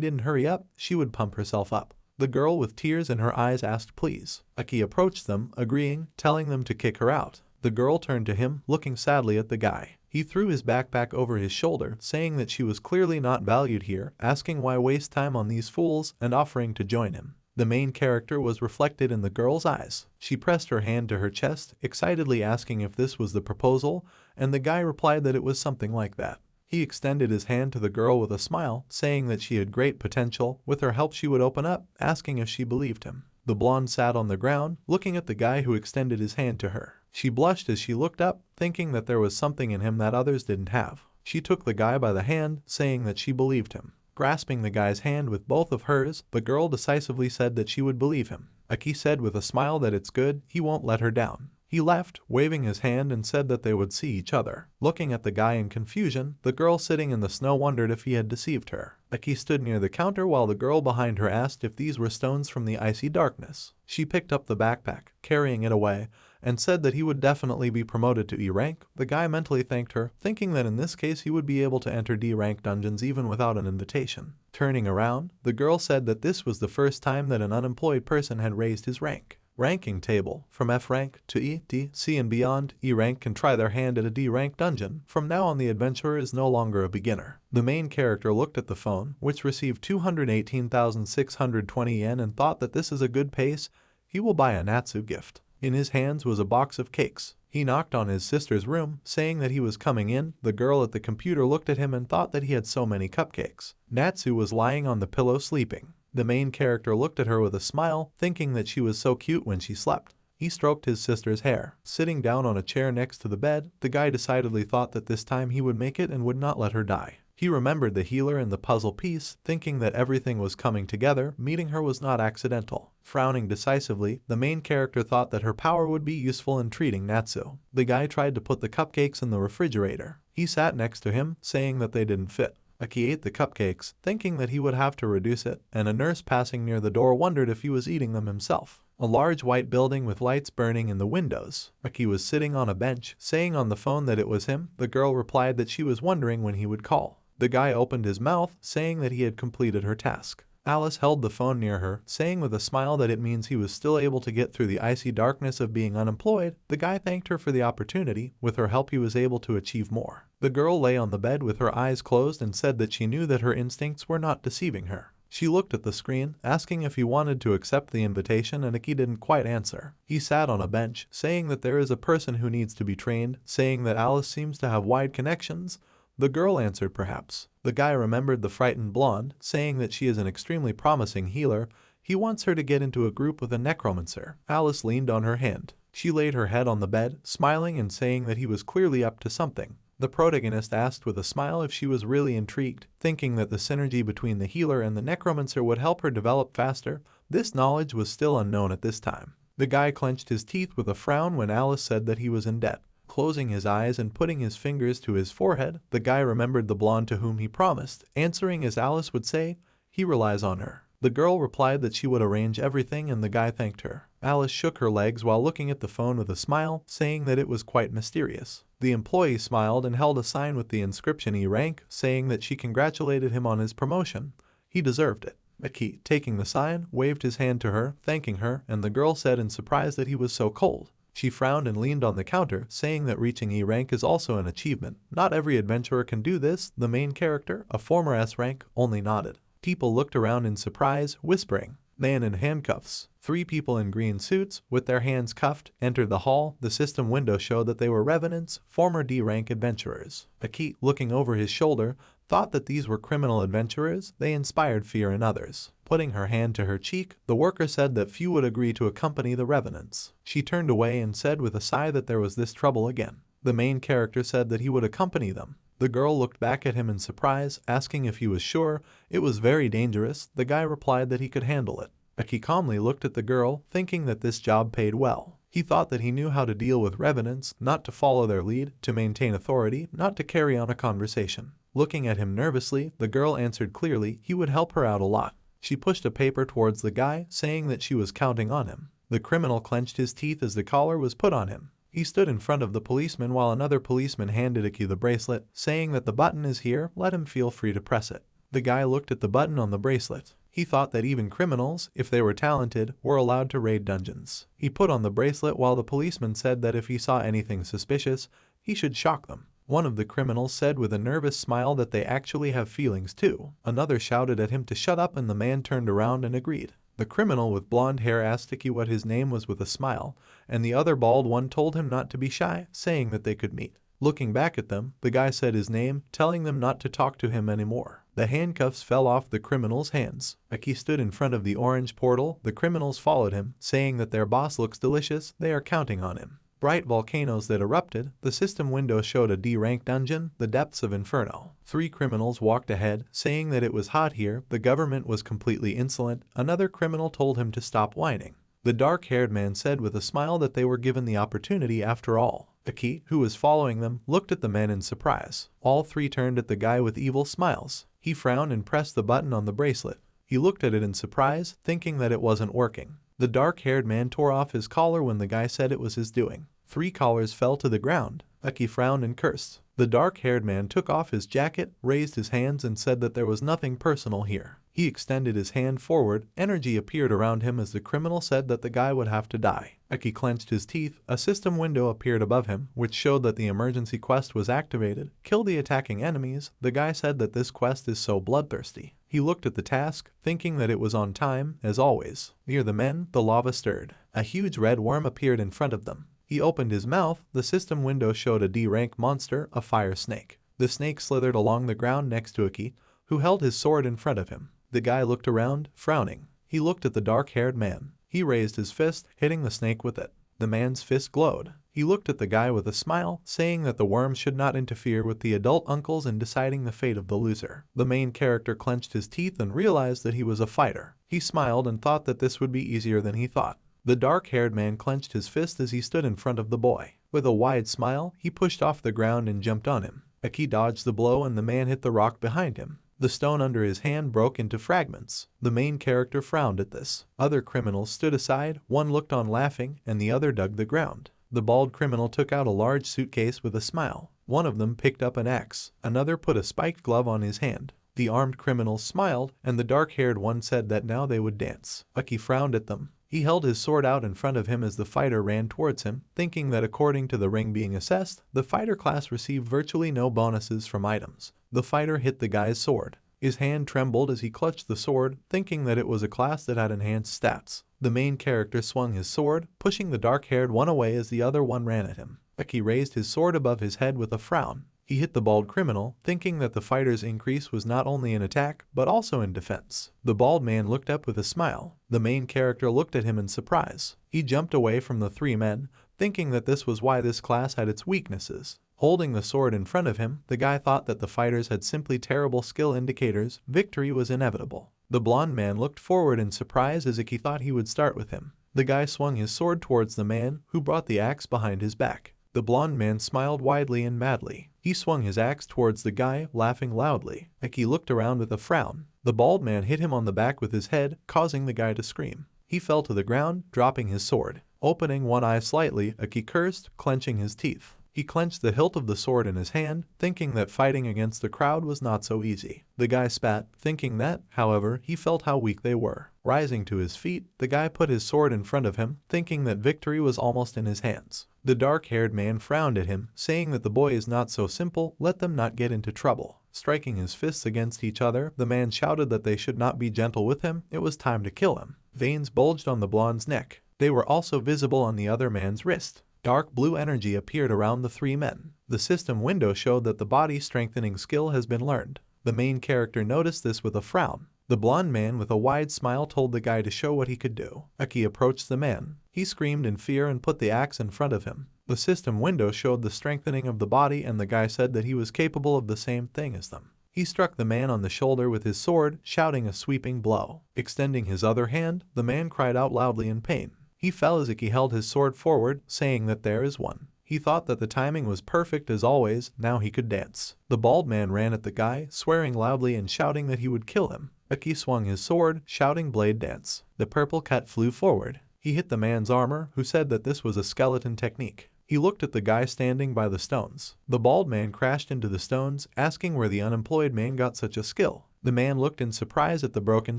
didn't hurry up, she would pump herself up. The girl with tears in her eyes asked please. Aki approached them, agreeing, telling them to kick her out. The girl turned to him, looking sadly at the guy. He threw his backpack over his shoulder, saying that she was clearly not valued here, asking why waste time on these fools, and offering to join him. The main character was reflected in the girl's eyes. She pressed her hand to her chest, excitedly asking if this was the proposal, and the guy replied that it was something like that. He extended his hand to the girl with a smile, saying that she had great potential. With her help she would open up, asking if she believed him. The blonde sat on the ground, looking at the guy who extended his hand to her. She blushed as she looked up, thinking that there was something in him that others didn't have. She took the guy by the hand, saying that she believed him. Grasping the guy's hand with both of hers, the girl decisively said that she would believe him. Aki said with a smile that it's good, he won't let her down. He left, waving his hand, and said that they would see each other. Looking at the guy in confusion, the girl sitting in the snow wondered if he had deceived her. Aki stood near the counter while the girl behind her asked if these were stones from the icy darkness. She picked up the backpack, carrying it away, and said that he would definitely be promoted to E rank. The guy mentally thanked her, thinking that in this case he would be able to enter D rank dungeons even without an invitation. Turning around, the girl said that this was the first time that an unemployed person had raised his rank. Ranking table. From F rank to E, D, C and beyond, E rank can try their hand at a D rank dungeon. From now on the adventurer is no longer a beginner. The main character looked at the phone, which received 218,620 yen, and thought that this is a good pace. He will buy a Natsu gift. In his hands was a box of cakes. He knocked on his sister's room, saying that he was coming in. The girl at the computer looked at him and thought that he had so many cupcakes. Natsu was lying on the pillow sleeping. The main character looked at her with a smile, thinking that she was so cute when she slept. He stroked his sister's hair. Sitting down on a chair next to the bed, the guy decidedly thought that this time he would make it and would not let her die. He remembered the healer and the puzzle piece, thinking that everything was coming together. Meeting her was not accidental. Frowning decisively, the main character thought that her power would be useful in treating Natsu. The guy tried to put the cupcakes in the refrigerator. He sat next to him, saying that they didn't fit. Aki ate the cupcakes, thinking that he would have to reduce it, and a nurse passing near the door wondered if he was eating them himself. A large white building with lights burning in the windows. Aki was sitting on a bench, saying on the phone that it was him. The girl replied that she was wondering when he would call. The guy opened his mouth, saying that he had completed her task. Alice held the phone near her, saying with a smile that it means he was still able to get through the icy darkness of being unemployed. The guy thanked her for the opportunity. With her help he was able to achieve more. The girl lay on the bed with her eyes closed and said that she knew that her instincts were not deceiving her. She looked at the screen, asking if he wanted to accept the invitation, and Aki didn't quite answer. He sat on a bench, saying that there is a person who needs to be trained, saying that Alice seems to have wide connections. The girl answered perhaps. The guy remembered the frightened blonde, saying that she is an extremely promising healer. He wants her to get into a group with a Necromancer. Alice leaned on her hand. She laid her head on the bed, smiling and saying that he was clearly up to something. The protagonist asked with a smile if she was really intrigued, thinking that the synergy between the healer and the Necromancer would help her develop faster. This knowledge was still unknown at this time. The guy clenched his teeth with a frown when Alice said that he was in debt. Closing his eyes and putting his fingers to his forehead, the guy remembered the blonde to whom he promised, answering as Alice would say, he relies on her. The girl replied that she would arrange everything, and the guy thanked her. Alice shook her legs while looking at the phone with a smile, saying that it was quite mysterious. The employee smiled and held a sign with the inscription E rank, saying that she congratulated him on his promotion. He deserved it. Aki, taking the sign, waved his hand to her, thanking her, and the girl said in surprise that he was so cold. She frowned and leaned on the counter, saying that reaching E rank is also an achievement. Not every adventurer can do this. The main character, a former S rank, only nodded. People looked around in surprise, whispering. Man in handcuffs. 3 people in green suits, with their hands cuffed, entered the hall. The system window showed that they were revenants, former D rank adventurers. Aki, looking over his shoulder, thought that these were criminal adventurers. They inspired fear in others. Putting her hand to her cheek, the worker said that few would agree to accompany the revenants. She turned away and said with a sigh that there was this trouble again. The main character said that he would accompany them. The girl looked back at him in surprise, asking if he was sure. It was very dangerous. The guy replied that he could handle it. Aki calmly looked at the girl, thinking that this job paid well. He thought that he knew how to deal with revenants, not to follow their lead, to maintain authority, not to carry on a conversation. Looking at him nervously, the girl answered clearly he would help her out a lot. She pushed a paper towards the guy, saying that she was counting on him. The criminal clenched his teeth as the collar was put on him. He stood in front of the policeman while another policeman handed Iki the bracelet, saying that the button is here, let him feel free to press it. The guy looked at the button on the bracelet. He thought that even criminals, if they were talented, were allowed to raid dungeons. He put on the bracelet while the policeman said that if he saw anything suspicious, he should shock them. One of the criminals said with a nervous smile that they actually have feelings too. Another shouted at him to shut up and the man turned around and agreed. The criminal with blonde hair asked Iki what his name was with a smile, and the other bald one told him not to be shy, saying that they could meet. Looking back at them, the guy said his name, telling them not to talk to him anymore. The handcuffs fell off the criminal's hands. Iki stood in front of the orange portal. The criminals followed him, saying that their boss looks delicious, they are counting on him. Bright volcanoes that erupted. The system window showed a D-ranked dungeon, the depths of Inferno. 3 criminals walked ahead, saying that it was hot here, the government was completely insolent. Another criminal told him to stop whining. The dark-haired man said with a smile that they were given the opportunity after all. Iki, who was following them, looked at the men in surprise. All 3 turned at the guy with evil smiles. He frowned and pressed the button on the bracelet. He looked at it in surprise, thinking that it wasn't working. The dark-haired man tore off his collar when the guy said it was his doing. 3 collars fell to the ground. Iki frowned and cursed. The dark-haired man took off his jacket, raised his hands and said that there was nothing personal here. He extended his hand forward. Energy appeared around him as the criminal said that the guy would have to die. Iki clenched his teeth. A system window appeared above him, which showed that the emergency quest was activated. Kill the attacking enemies. The guy said that this quest is so bloodthirsty. He looked at the task, thinking that it was on time, as always. Near the men, the lava stirred. A huge red worm appeared in front of them. He opened his mouth. The system window showed a D-rank monster, a fire snake. The snake slithered along the ground next to Iki, who held his sword in front of him. The guy looked around, frowning. He looked at the dark-haired man. He raised his fist, hitting the snake with it. The man's fist glowed. He looked at the guy with a smile, saying that the worm should not interfere with the adult uncles in deciding the fate of the loser. The main character clenched his teeth and realized that he was a fighter. He smiled and thought that this would be easier than he thought. The dark-haired man clenched his fist as he stood in front of the boy. With a wide smile, he pushed off the ground and jumped on him. Iki dodged the blow and the man hit the rock behind him. The stone under his hand broke into fragments. The main character frowned at this. Other criminals stood aside. One looked on laughing, and the other dug the ground. The bald criminal took out a large suitcase with a smile. One of them picked up an axe. Another put a spiked glove on his hand. The armed criminals smiled, and the dark-haired one said that now they would dance. Iki frowned at them. He held his sword out in front of him as the fighter ran towards him, thinking that according to the ring being assessed, the fighter class received virtually no bonuses from items. The fighter hit the guy's sword. His hand trembled as he clutched the sword, thinking that it was a class that had enhanced stats. The main character swung his sword, pushing the dark-haired one away as the other one ran at him. Iki raised his sword above his head with a frown. He hit the bald criminal, thinking that the fighter's increase was not only in attack, but also in defense. The bald man looked up with a smile. The main character looked at him in surprise. He jumped away from the 3 men, thinking that this was why this class had its weaknesses. Holding the sword in front of him, the guy thought that the fighters had simply terrible skill indicators. Victory was inevitable. The blonde man looked forward in surprise as Iki thought he would start with him. The guy swung his sword towards the man, who brought the axe behind his back. The blonde man smiled widely and madly. He swung his axe towards the guy, laughing loudly. Iki looked around with a frown. The bald man hit him on the back with his head, causing the guy to scream. He fell to the ground, dropping his sword. Opening one eye slightly, Iki cursed, clenching his teeth. He clenched the hilt of the sword in his hand, thinking that fighting against the crowd was not so easy. The guy spat, thinking that, however, he felt how weak they were. Rising to his feet, the guy put his sword in front of him, thinking that victory was almost in his hands. The dark-haired man frowned at him, saying that the boy is not so simple, let them not get into trouble. Striking his fists against each other, the man shouted that they should not be gentle with him, it was time to kill him. Veins bulged on the blonde's neck. They were also visible on the other man's wrist. Dark blue energy appeared around the 3 men. The system window showed that the body strengthening skill has been learned. The main character noticed this with a frown. The blonde man with a wide smile told the guy to show what he could do. Iki approached the man. He screamed in fear and put the axe in front of him. The system window showed the strengthening of the body and the guy said that he was capable of the same thing as them. He struck the man on the shoulder with his sword, shouting a sweeping blow. Extending his other hand, the man cried out loudly in pain. He fell as Iki held his sword forward, saying that there is one. He thought that the timing was perfect as always, now he could dance. The bald man ran at the guy, swearing loudly and shouting that he would kill him. Iki swung his sword, shouting blade dance. The purple cat flew forward. He hit the man's armor, who said that this was a skeleton technique. He looked at the guy standing by the stones. The bald man crashed into the stones, asking where the unemployed man got such a skill. The man looked in surprise at the broken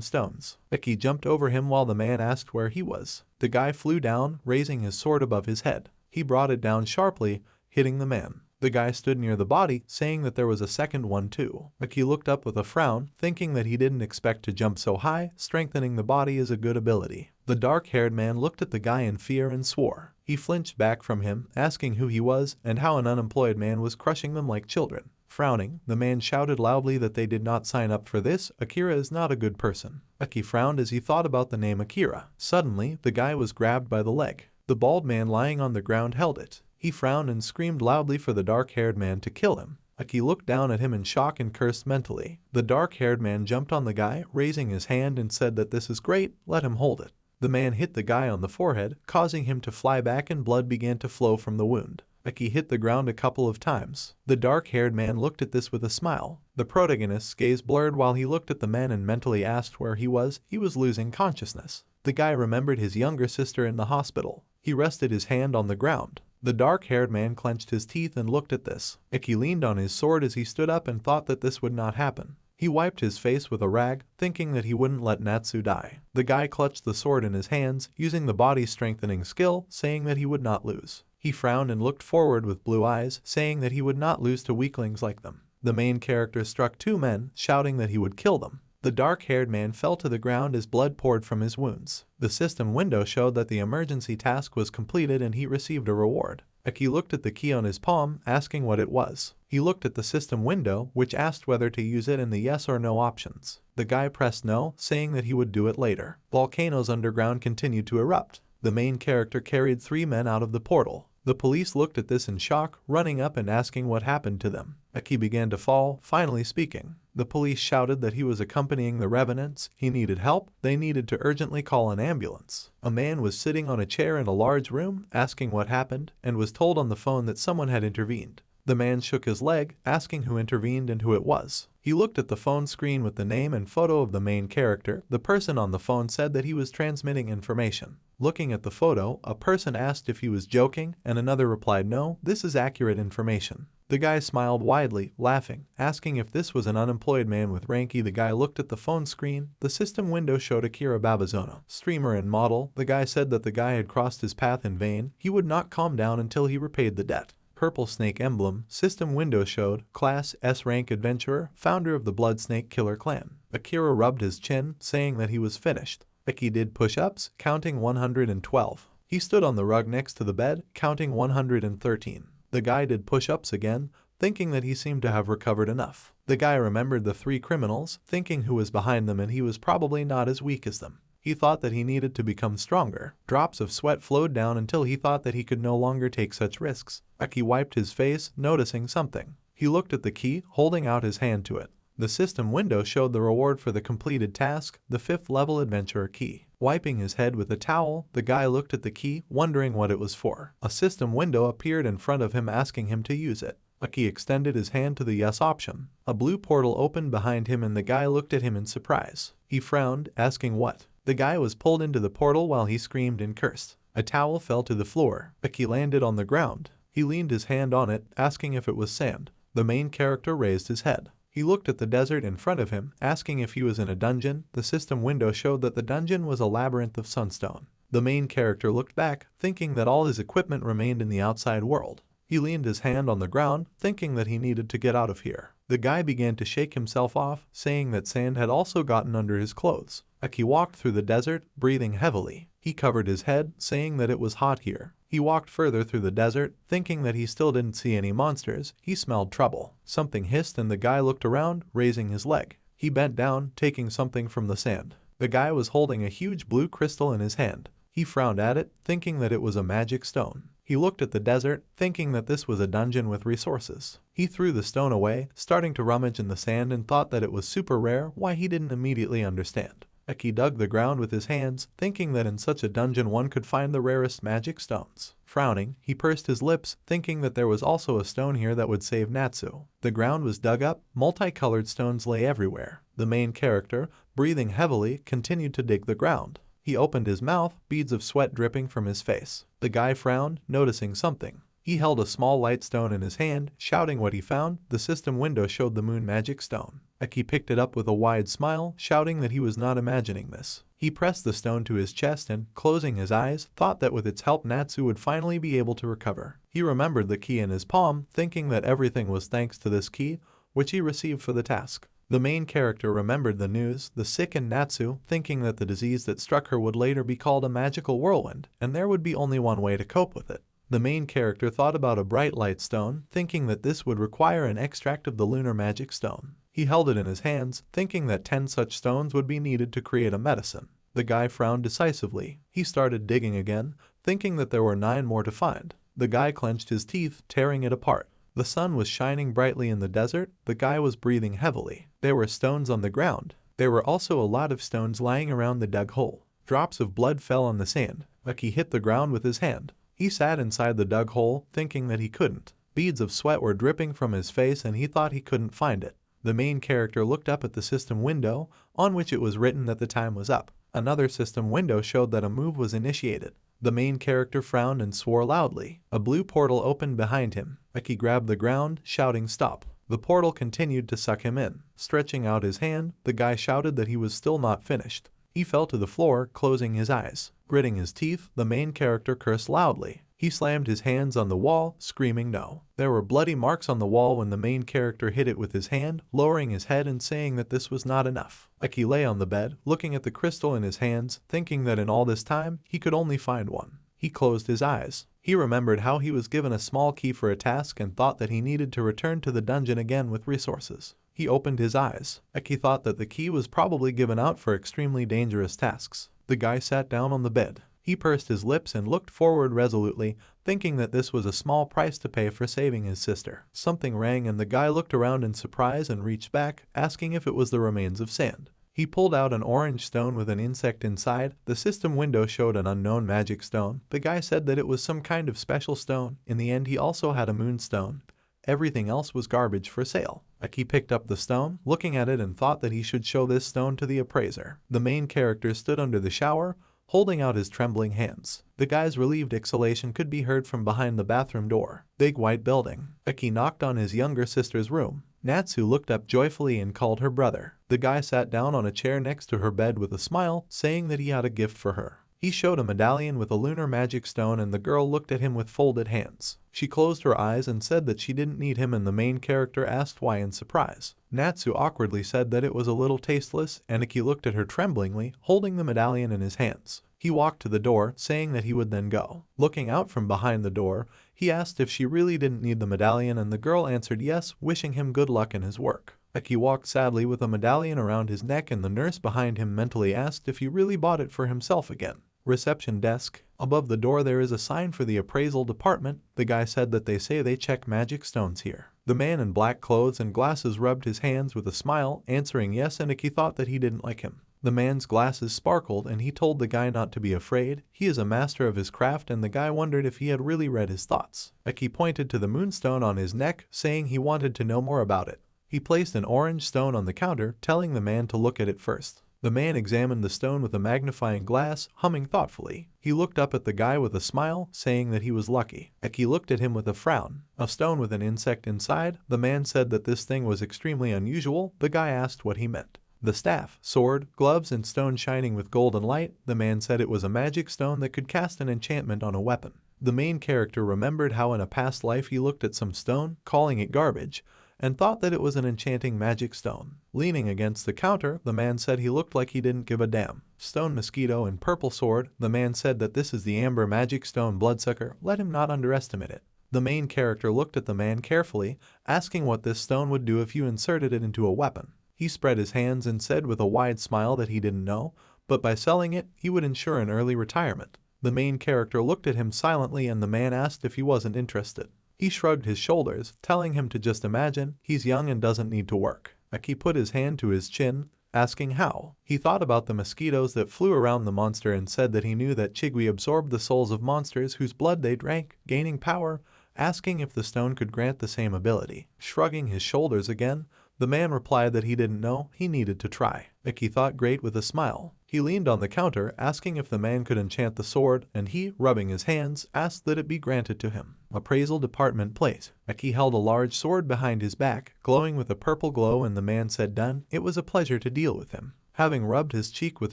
stones. Iki jumped over him while the man asked where he was. The guy flew down, raising his sword above his head. He brought it down sharply, hitting the man. The guy stood near the body, saying that there was a second one too. Iki looked up with a frown, thinking that he didn't expect to jump so high. Strengthening the body is a good ability. The dark-haired man looked at the guy in fear and swore. He flinched back from him, asking who he was and how an unemployed man was crushing them like children. Frowning, the man shouted loudly that they did not sign up for this. Akira is not a good person. Iki frowned as he thought about the name Akira. Suddenly, the guy was grabbed by the leg. The bald man lying on the ground held it. He frowned and screamed loudly for the dark-haired man to kill him. Iki looked down at him in shock and cursed mentally. The dark-haired man jumped on the guy, raising his hand and said that this is great, let him hold it. The man hit the guy on the forehead, causing him to fly back and blood began to flow from the wound. Iki hit the ground a couple of times. The dark-haired man looked at this with a smile. The protagonist's gaze blurred while he looked at the man and mentally asked where he was. He was losing consciousness. The guy remembered his younger sister in the hospital. He rested his hand on the ground. The dark-haired man clenched his teeth and looked at this. Iki leaned on his sword as he stood up and thought that this would not happen. He wiped his face with a rag, thinking that he wouldn't let Natsu die. The guy clutched the sword in his hands, using the body-strengthening skill, saying that he would not lose. He frowned and looked forward with blue eyes, saying that he would not lose to weaklings like them. The main character struck two men, shouting that he would kill them. The dark-haired man fell to the ground as blood poured from his wounds. The system window showed that the emergency task was completed and he received a reward. Iki looked at the key on his palm, asking what it was. He looked at the system window, which asked whether to use it in the yes or no options. The guy pressed no, saying that he would do it later. Volcanoes underground continued to erupt. The main character carried 3 men out of the portal. The police looked at this in shock, running up and asking what happened to them. Iki began to fall, finally speaking. The police shouted that he was accompanying the revenants. He needed help. They needed to urgently call an ambulance. A man was sitting on a chair in a large room, asking what happened, and was told on the phone that someone had intervened. The man shook his leg, asking who intervened and who it was. He looked at the phone screen with the name and photo of the main character. The person on the phone said that he was transmitting information. Looking at the photo, a person asked if he was joking, and another replied, "No, this is accurate information." The guy smiled widely, laughing, asking if this was an unemployed man with Ranky. The guy looked at the phone screen. The system window showed Akira Babazono, streamer and model. The guy said that the guy had crossed his path in vain. He would not calm down until he repaid the debt. Purple snake emblem. System window showed Class S rank adventurer, founder of the Blood Snake Killer clan. Akira rubbed his chin, saying that he was finished. Iki did push-ups, counting 112. He stood on the rug next to the bed, counting 113. The guy did push-ups again, thinking that he seemed to have recovered enough. The guy remembered the 3 criminals, thinking who was behind them, and he was probably not as weak as them. He thought that he needed to become stronger. Drops of sweat flowed down until he thought that he could no longer take such risks. Iki wiped his face, noticing something. He looked at the key, holding out his hand to it. The system window showed the reward for the completed task, the 5th level adventurer key. Wiping his head with a towel, the guy looked at the key, wondering what it was for. A system window appeared in front of him, asking him to use it. Iki extended his hand to the yes option. A blue portal opened behind him and the guy looked at him in surprise. He frowned, asking what. The guy was pulled into the portal while he screamed and cursed. A towel fell to the floor. Iki landed on the ground. He leaned his hand on it, asking if it was sand. The main character raised his head. He looked at the desert in front of him, asking if he was in a dungeon. The system window showed that the dungeon was a labyrinth of sunstone. The main character looked back, thinking that all his equipment remained in the outside world. He leaned his hand on the ground, thinking that he needed to get out of here. The guy began to shake himself off, saying that sand had also gotten under his clothes. Iki walked through the desert, breathing heavily. He covered his head, saying that it was hot here. He walked further through the desert, thinking that he still didn't see any monsters. He smelled trouble. Something hissed and the guy looked around, raising his leg. He bent down, taking something from the sand. The guy was holding a huge blue crystal in his hand. He frowned at it, thinking that it was a magic stone. He looked at the desert, thinking that this was a dungeon with resources. He threw the stone away, starting to rummage in the sand, and thought that it was super rare. Why, he didn't immediately understand. Eki dug the ground with his hands, thinking that in such a dungeon one could find the rarest magic stones. Frowning, he pursed his lips, thinking that there was also a stone here that would save Natsu. The ground was dug up, multicolored stones lay everywhere. The main character, breathing heavily, continued to dig the ground. He opened his mouth, beads of sweat dripping from his face. The guy frowned, noticing something. He held a small light stone in his hand, shouting what he found. The system window showed the moon magic stone. Eki picked it up with a wide smile, shouting that he was not imagining this. He pressed the stone to his chest and, closing his eyes, thought that with its help Natsu would finally be able to recover. He remembered the key in his palm, thinking that everything was thanks to this key, which he received for the task. The main character remembered the news, the sickened Natsu, thinking that the disease that struck her would later be called a magical whirlwind, and there would be only one way to cope with it. The main character thought about a bright light stone, thinking that this would require an extract of the lunar magic stone. He held it in his hands, thinking that 10 such stones would be needed to create a medicine. The guy frowned decisively. He started digging again, thinking that there were 9 more to find. The guy clenched his teeth, tearing it apart. The sun was shining brightly in the desert. The guy was breathing heavily. There were stones on the ground. There were also a lot of stones lying around the dug hole. Drops of blood fell on the sand. Eki hit the ground with his hand. He sat inside the dug hole, thinking that he couldn't. Beads of sweat were dripping from his face and he thought he couldn't find it. The main character looked up at the system window, on which it was written that the time was up. Another system window showed that a move was initiated. The main character frowned and swore loudly. A blue portal opened behind him. Eki grabbed the ground, shouting stop. The portal continued to suck him in. Stretching out his hand, the guy shouted that he was still not finished. He fell to the floor, closing his eyes. Gritting his teeth, the main character cursed loudly. He slammed his hands on the wall, screaming no. There were bloody marks on the wall when the main character hit it with his hand, lowering his head and saying that this was not enough. Eki lay on the bed, looking at the crystal in his hands, thinking that in all this time, he could only find one. He closed his eyes. He remembered how he was given a small key for a task and thought that he needed to return to the dungeon again with resources. He opened his eyes. Eki thought that the key was probably given out for extremely dangerous tasks. The guy sat down on the bed. He pursed his lips and looked forward resolutely, thinking that this was a small price to pay for saving his sister. Something rang and the guy looked around in surprise and reached back, asking if it was the remains of sand. He pulled out an orange stone with an insect inside. The system window showed an unknown magic stone. The guy said that it was some kind of special stone. In the end, he also had a moonstone. Everything else was garbage for sale. Eki picked up the stone, looking at it and thought that he should show this stone to the appraiser. The main character stood under the shower, holding out his trembling hands. The guy's relieved exhalation could be heard from behind the bathroom door. Big white building. Eki knocked on his younger sister's room. Natsu looked up joyfully and called her brother. The guy sat down on a chair next to her bed with a smile, saying that he had a gift for her. He showed a medallion with a lunar magic stone and the girl looked at him with folded hands. She closed her eyes and said that she didn't need him and the main character asked why in surprise. Natsu awkwardly said that it was a little tasteless and Eki looked at her tremblingly, holding the medallion in his hands. He walked to the door, saying that he would then go. Looking out from behind the door, he asked if she really didn't need the medallion and the girl answered yes, wishing him good luck in his work. Eki walked sadly with a medallion around his neck and the nurse behind him mentally asked if he really bought it for himself again. Reception desk. Above the door there is a sign for the appraisal department. The guy said that they say they check magic stones here. The man in black clothes and glasses rubbed his hands with a smile, answering yes, and Eki thought that he didn't like him. The man's glasses sparkled and he told the guy not to be afraid. He is a master of his craft and the guy wondered if he had really read his thoughts. Eki pointed to the moonstone on his neck, saying he wanted to know more about it. He placed an orange stone on the counter, telling the man to look at it first. The man examined the stone with a magnifying glass, humming thoughtfully. He looked up at the guy with a smile, saying that he was lucky. Eki looked at him with a frown. A stone with an insect inside. The man said that this thing was extremely unusual. The guy asked what he meant. The staff, sword, gloves, and stone shining with golden light. The man said it was a magic stone that could cast an enchantment on a weapon. The main character remembered how in a past life he looked at some stone, calling it garbage, and thought that it was an enchanting magic stone. Leaning against the counter, the man said he looked like he didn't give a damn. Stone mosquito and purple sword. The man said that this is the amber magic stone bloodsucker. Let him not underestimate it. The main character looked at the man carefully, asking what this stone would do if you inserted it into a weapon. He spread his hands and said with a wide smile that he didn't know, but by selling it, he would ensure an early retirement. The main character looked at him silently and the man asked if he wasn't interested. He shrugged his shoulders, telling him to just imagine, he's young and doesn't need to work. Eki put his hand to his chin, asking how. He thought about the mosquitoes that flew around the monster and said that he knew that Chigui absorbed the souls of monsters whose blood they drank, gaining power, asking if the stone could grant the same ability. Shrugging his shoulders again, the man replied that he didn't know, he needed to try. Iki thought great with a smile. He leaned on the counter, asking if the man could enchant the sword, and he, rubbing his hands, asked that it be granted to him. Appraisal department plate. Iki held a large sword behind his back, glowing with a purple glow, and the man said done. It was a pleasure to deal with him. Having rubbed his cheek with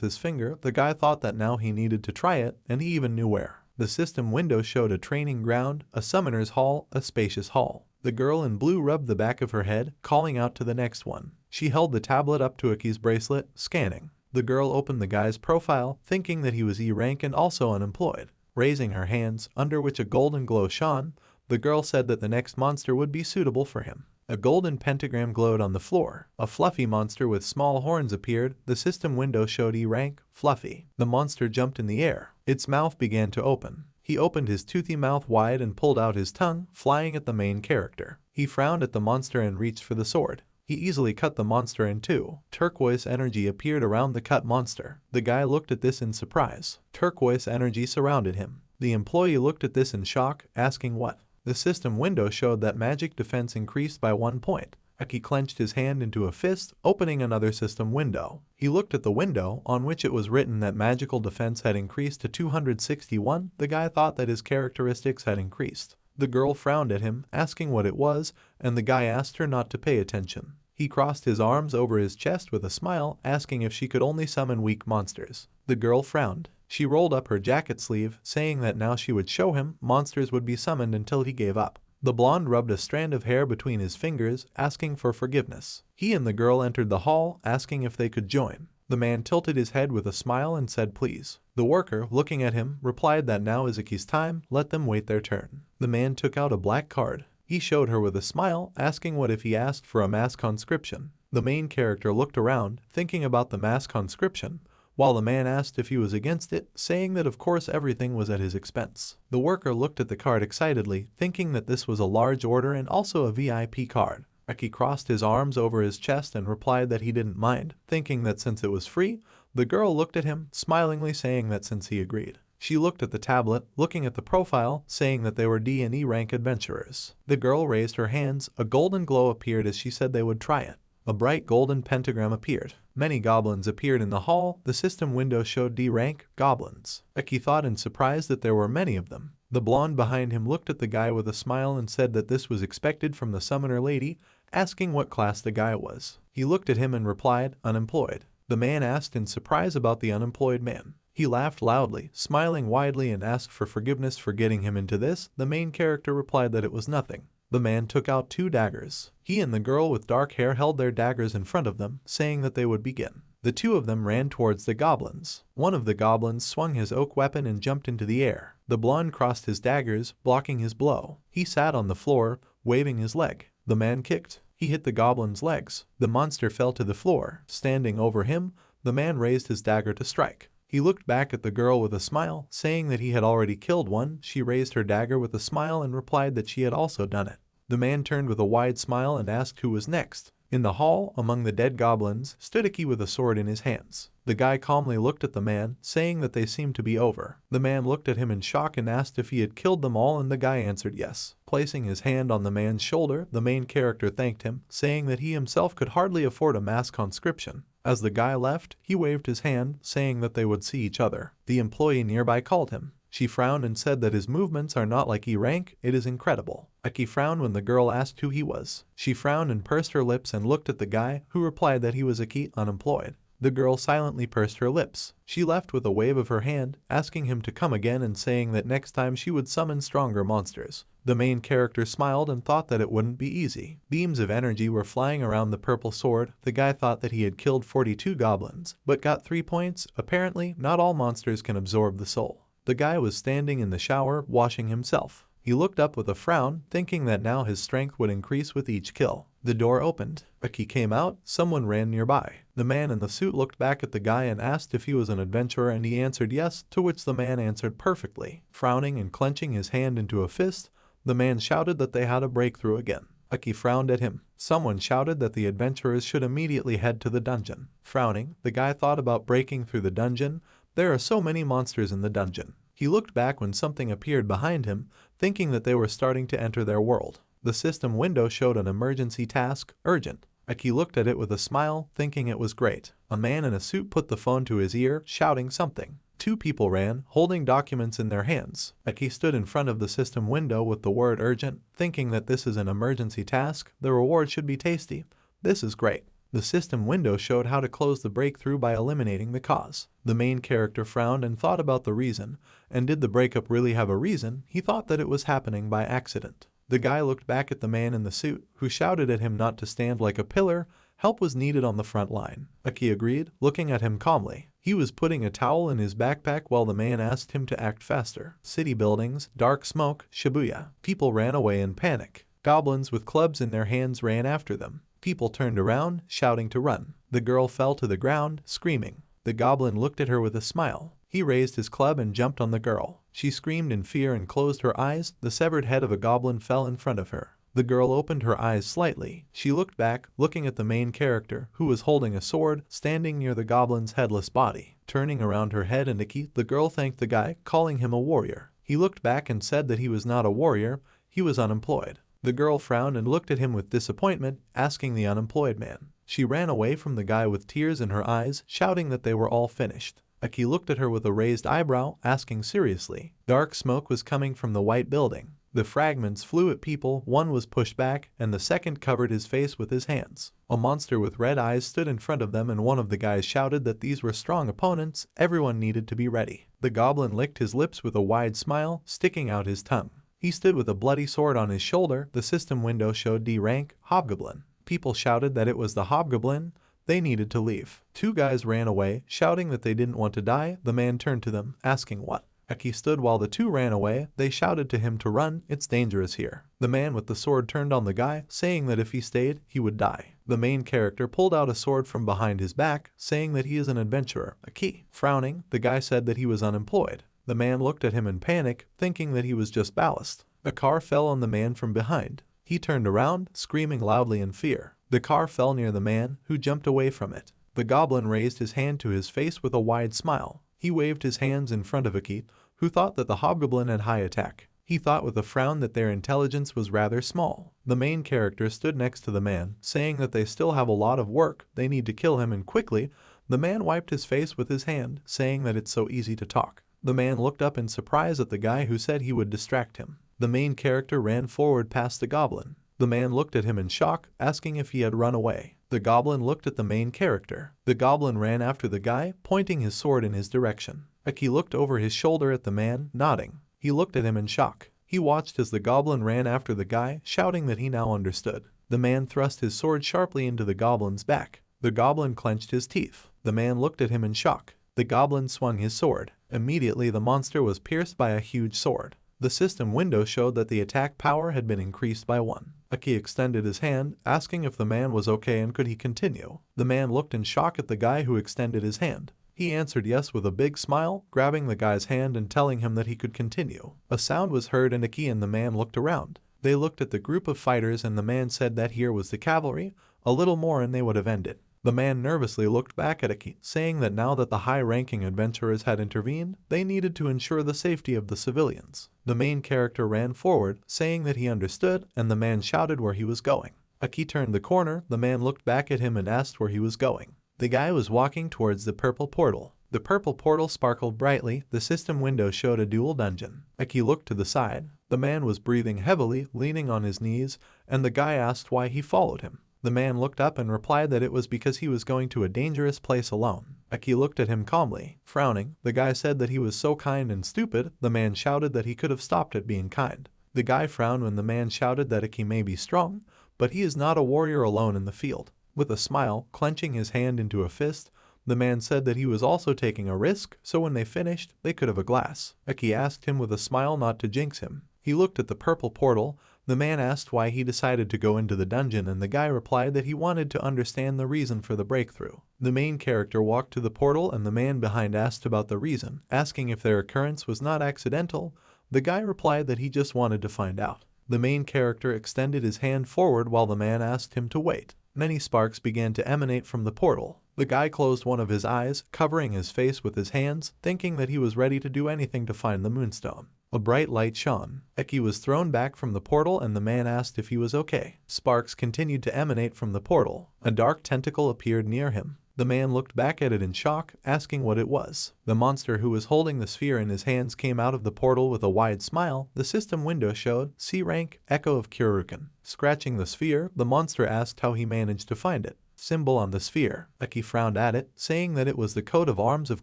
his finger, the guy thought that now he needed to try it, and he even knew where. The system window showed a training ground, a summoner's hall, a spacious hall. The girl in blue rubbed the back of her head, calling out to the next one. She held the tablet up to Iki's bracelet, scanning. The girl opened the guy's profile, thinking that he was E-rank and also unemployed. Raising her hands, under which a golden glow shone, the girl said that the next monster would be suitable for him. A golden pentagram glowed on the floor. A fluffy monster with small horns appeared. The system window showed E-rank, fluffy. The monster jumped in the air. Its mouth began to open. He opened his toothy mouth wide and pulled out his tongue, flying at the main character. He frowned at the monster and reached for the sword. He easily cut the monster in two. Turquoise energy appeared around the cut monster. The guy looked at this in surprise. Turquoise energy surrounded him. The employee looked at this in shock, asking what. The system window showed that magic defense increased by 1 point. Iki clenched his hand into a fist, opening another system window. He looked at the window, on which it was written that magical defense had increased to 261. The guy thought that his characteristics had increased. The girl frowned at him, asking what it was, and the guy asked her not to pay attention. He crossed his arms over his chest with a smile, asking if she could only summon weak monsters. The girl frowned. She rolled up her jacket sleeve, saying that now she would show him monsters would be summoned until he gave up. The blonde rubbed a strand of hair between his fingers, asking for forgiveness. He and the girl entered the hall, asking if they could join. The man tilted his head with a smile and said please. The worker, looking at him, replied that now is Iki's time, let them wait their turn. The man took out a black card. He showed her with a smile, asking what if he asked for a mass conscription. The main character looked around, thinking about the mass conscription, while the man asked if he was against it, saying that of course everything was at his expense. The worker looked at the card excitedly, thinking that this was a large order and also a VIP card. Iki crossed his arms over his chest and replied that he didn't mind, thinking that since it was free. The girl looked at him, smilingly saying that since he agreed. She looked at the tablet, looking at the profile, saying that they were D and E rank adventurers. The girl raised her hands. A golden glow appeared as she said they would try it. A bright golden pentagram appeared. Many goblins appeared in the hall. The system window showed D rank goblins. Iki thought in surprise that there were many of them. The blonde behind him looked at the guy with a smile and said that this was expected from the summoner lady, asking what class the guy was. He looked at him and replied, unemployed. The man asked in surprise about the unemployed man. He laughed loudly, smiling widely, and asked for forgiveness for getting him into this. The main character replied that it was nothing. The man took out 2 daggers. He and the girl with dark hair held their daggers in front of them, saying that they would begin. The 2 of them ran towards the goblins. One of the goblins swung his oak weapon and jumped into the air. The blonde crossed his daggers, blocking his blow. He sat on the floor, waving his leg. The man kicked. He hit the goblin's legs. The monster fell to the floor. Standing over him, the man raised his dagger to strike. He looked back at the girl with a smile, saying that he had already killed one. She raised her dagger with a smile and replied that she had also done it. The man turned with a wide smile and asked who was next. In the hall, among the dead goblins, stood Iki with a sword in his hands. The guy calmly looked at the man, saying that they seemed to be over. The man looked at him in shock and asked if he had killed them all, and the guy answered yes. Placing his hand on the man's shoulder, the main character thanked him, saying that he himself could hardly afford a mass conscription. As the guy left, he waved his hand, saying that they would see each other. The employee nearby called him. She frowned and said that his movements are not like E-rank, it is incredible. Iki frowned when the girl asked who he was. She frowned and pursed her lips and looked at the guy, who replied that he was Iki, unemployed. The girl silently pursed her lips. She left with a wave of her hand, asking him to come again and saying that next time she would summon stronger monsters. The main character smiled and thought that it wouldn't be easy. Beams of energy were flying around the purple sword. The guy thought that he had killed 42 goblins, but got 3 points. Apparently, not all monsters can absorb the soul. The guy was standing in the shower, washing himself. He looked up with a frown, thinking that now his strength would increase with each kill. The door opened. Iki came out. Someone ran nearby. The man in the suit looked back at the guy and asked if he was an adventurer, and he answered yes, to which the man answered perfectly. Frowning and clenching his hand into a fist, the man shouted that they had a breakthrough again. Aki frowned at him. Someone shouted that the adventurers should immediately head to the dungeon. Frowning, the guy thought about breaking through the dungeon. There are so many monsters in the dungeon. He looked back when something appeared behind him, thinking that they were starting to enter their world. The system window showed an emergency task, urgent. Aki looked at it with a smile, thinking it was great. A man in a suit put the phone to his ear, shouting something. Two people ran, holding documents in their hands. Aki stood in front of the system window with the word urgent, thinking that this is an emergency task, the reward should be tasty. This is great. The system window showed how to close the breakthrough by eliminating the cause. The main character frowned and thought about the reason, and did the breakup really have a reason? He thought that it was happening by accident. The guy looked back at the man in the suit, who shouted at him not to stand like a pillar. Help was needed on the front line. Aki agreed, looking at him calmly. He was putting a towel in his backpack while the man asked him to act faster. City buildings, dark smoke, Shibuya. People ran away in panic. Goblins with clubs in their hands ran after them. People turned around, shouting to run. The girl fell to the ground, screaming. The goblin looked at her with a smile. He raised his club and jumped on the girl. She screamed in fear and closed her eyes. The severed head of a goblin fell in front of her. The girl opened her eyes slightly. She looked back, looking at the main character, who was holding a sword, standing near the goblin's headless body. Turning around her head and Aki, the girl thanked the guy, calling him a warrior. He looked back and said that he was not a warrior, he was unemployed. The girl frowned and looked at him with disappointment, asking the unemployed man. She ran away from the guy with tears in her eyes, shouting that they were all finished. Aki looked at her with a raised eyebrow, asking seriously. Dark smoke was coming from the white building. The fragments flew at people, one was pushed back, and the second covered his face with his hands. A monster with red eyes stood in front of them and one of the guys shouted that these were strong opponents, everyone needed to be ready. The goblin licked his lips with a wide smile, sticking out his tongue. He stood with a bloody sword on his shoulder. The system window showed D rank, Hobgoblin. People shouted that it was the Hobgoblin. They needed to leave. Two guys ran away, shouting that they didn't want to die. The man turned to them, asking what. Aki stood while the two ran away. They shouted to him to run, it's dangerous here. The man with the sword turned on the guy, saying that if he stayed, he would die. The main character pulled out a sword from behind his back, saying that he is an adventurer, Aki. Frowning, the guy said that he was unemployed. The man looked at him in panic, thinking that he was just ballast. A car fell on the man from behind. He turned around, screaming loudly in fear. The car fell near the man, who jumped away from it. The goblin raised his hand to his face with a wide smile. He waved his hands in front of Aki, who thought that the Hobgoblin had high attack. He thought with a frown that their intelligence was rather small. The main character stood next to the man, saying that they still have a lot of work, they need to kill him and quickly. The man wiped his face with his hand, saying that it's so easy to talk. The man looked up in surprise at the guy who said he would distract him. The main character ran forward past the goblin. The man looked at him in shock, asking if he had run away. The goblin looked at the main character. The goblin ran after the guy, pointing his sword in his direction. Aki looked over his shoulder at the man, nodding. He looked at him in shock. He watched as the goblin ran after the guy, shouting that he now understood. The man thrust his sword sharply into the goblin's back. The goblin clenched his teeth. The man looked at him in shock. The goblin swung his sword. Immediately the monster was pierced by a huge sword. The system window showed that the attack power had been increased by 1. Aki extended his hand, asking if the man was okay and could he continue. The man looked in shock at the guy who extended his hand. He answered yes with a big smile, grabbing the guy's hand and telling him that he could continue. A sound was heard and Aki and the man looked around. They looked at the group of fighters and the man said that here was the cavalry, a little more and they would have ended. The man nervously looked back at Aki, saying that now that the high-ranking adventurers had intervened, they needed to ensure the safety of the civilians. The main character ran forward, saying that he understood, and the man shouted where he was going. Aki turned the corner, the man looked back at him and asked where he was going. The guy was walking towards the purple portal. The purple portal sparkled brightly, the system window showed a dual dungeon. Aki looked to the side. The man was breathing heavily, leaning on his knees, and the guy asked why he followed him. The man looked up and replied that it was because he was going to a dangerous place alone. Aki looked at him calmly. Frowning, the guy said that he was so kind and stupid. The man shouted that he could have stopped at being kind. The guy frowned when the man shouted that Aki may be strong, but he is not a warrior alone in the field. With a smile, clenching his hand into a fist, the man said that he was also taking a risk, so when they finished, they could have a glass. Aki asked him with a smile not to jinx him. He looked at the purple portal. The man asked why he decided to go into the dungeon and the guy replied that he wanted to understand the reason for the breakthrough. The main character walked to the portal and the man behind asked about the reason, asking if their occurrence was not accidental. The guy replied that he just wanted to find out. The main character extended his hand forward while the man asked him to wait. Many sparks began to emanate from the portal. The guy closed one of his eyes, covering his face with his hands, thinking that he was ready to do anything to find the moonstone. A bright light shone. Eki was thrown back from the portal and the man asked if he was okay. Sparks continued to emanate from the portal. A dark tentacle appeared near him. The man looked back at it in shock, asking what it was. The monster who was holding the sphere in his hands came out of the portal with a wide smile. The system window showed C rank, Echo of Kyoryuken. Scratching the sphere, the monster asked how he managed to find it. Symbol on the sphere. Eki frowned at it, saying that it was the coat of arms of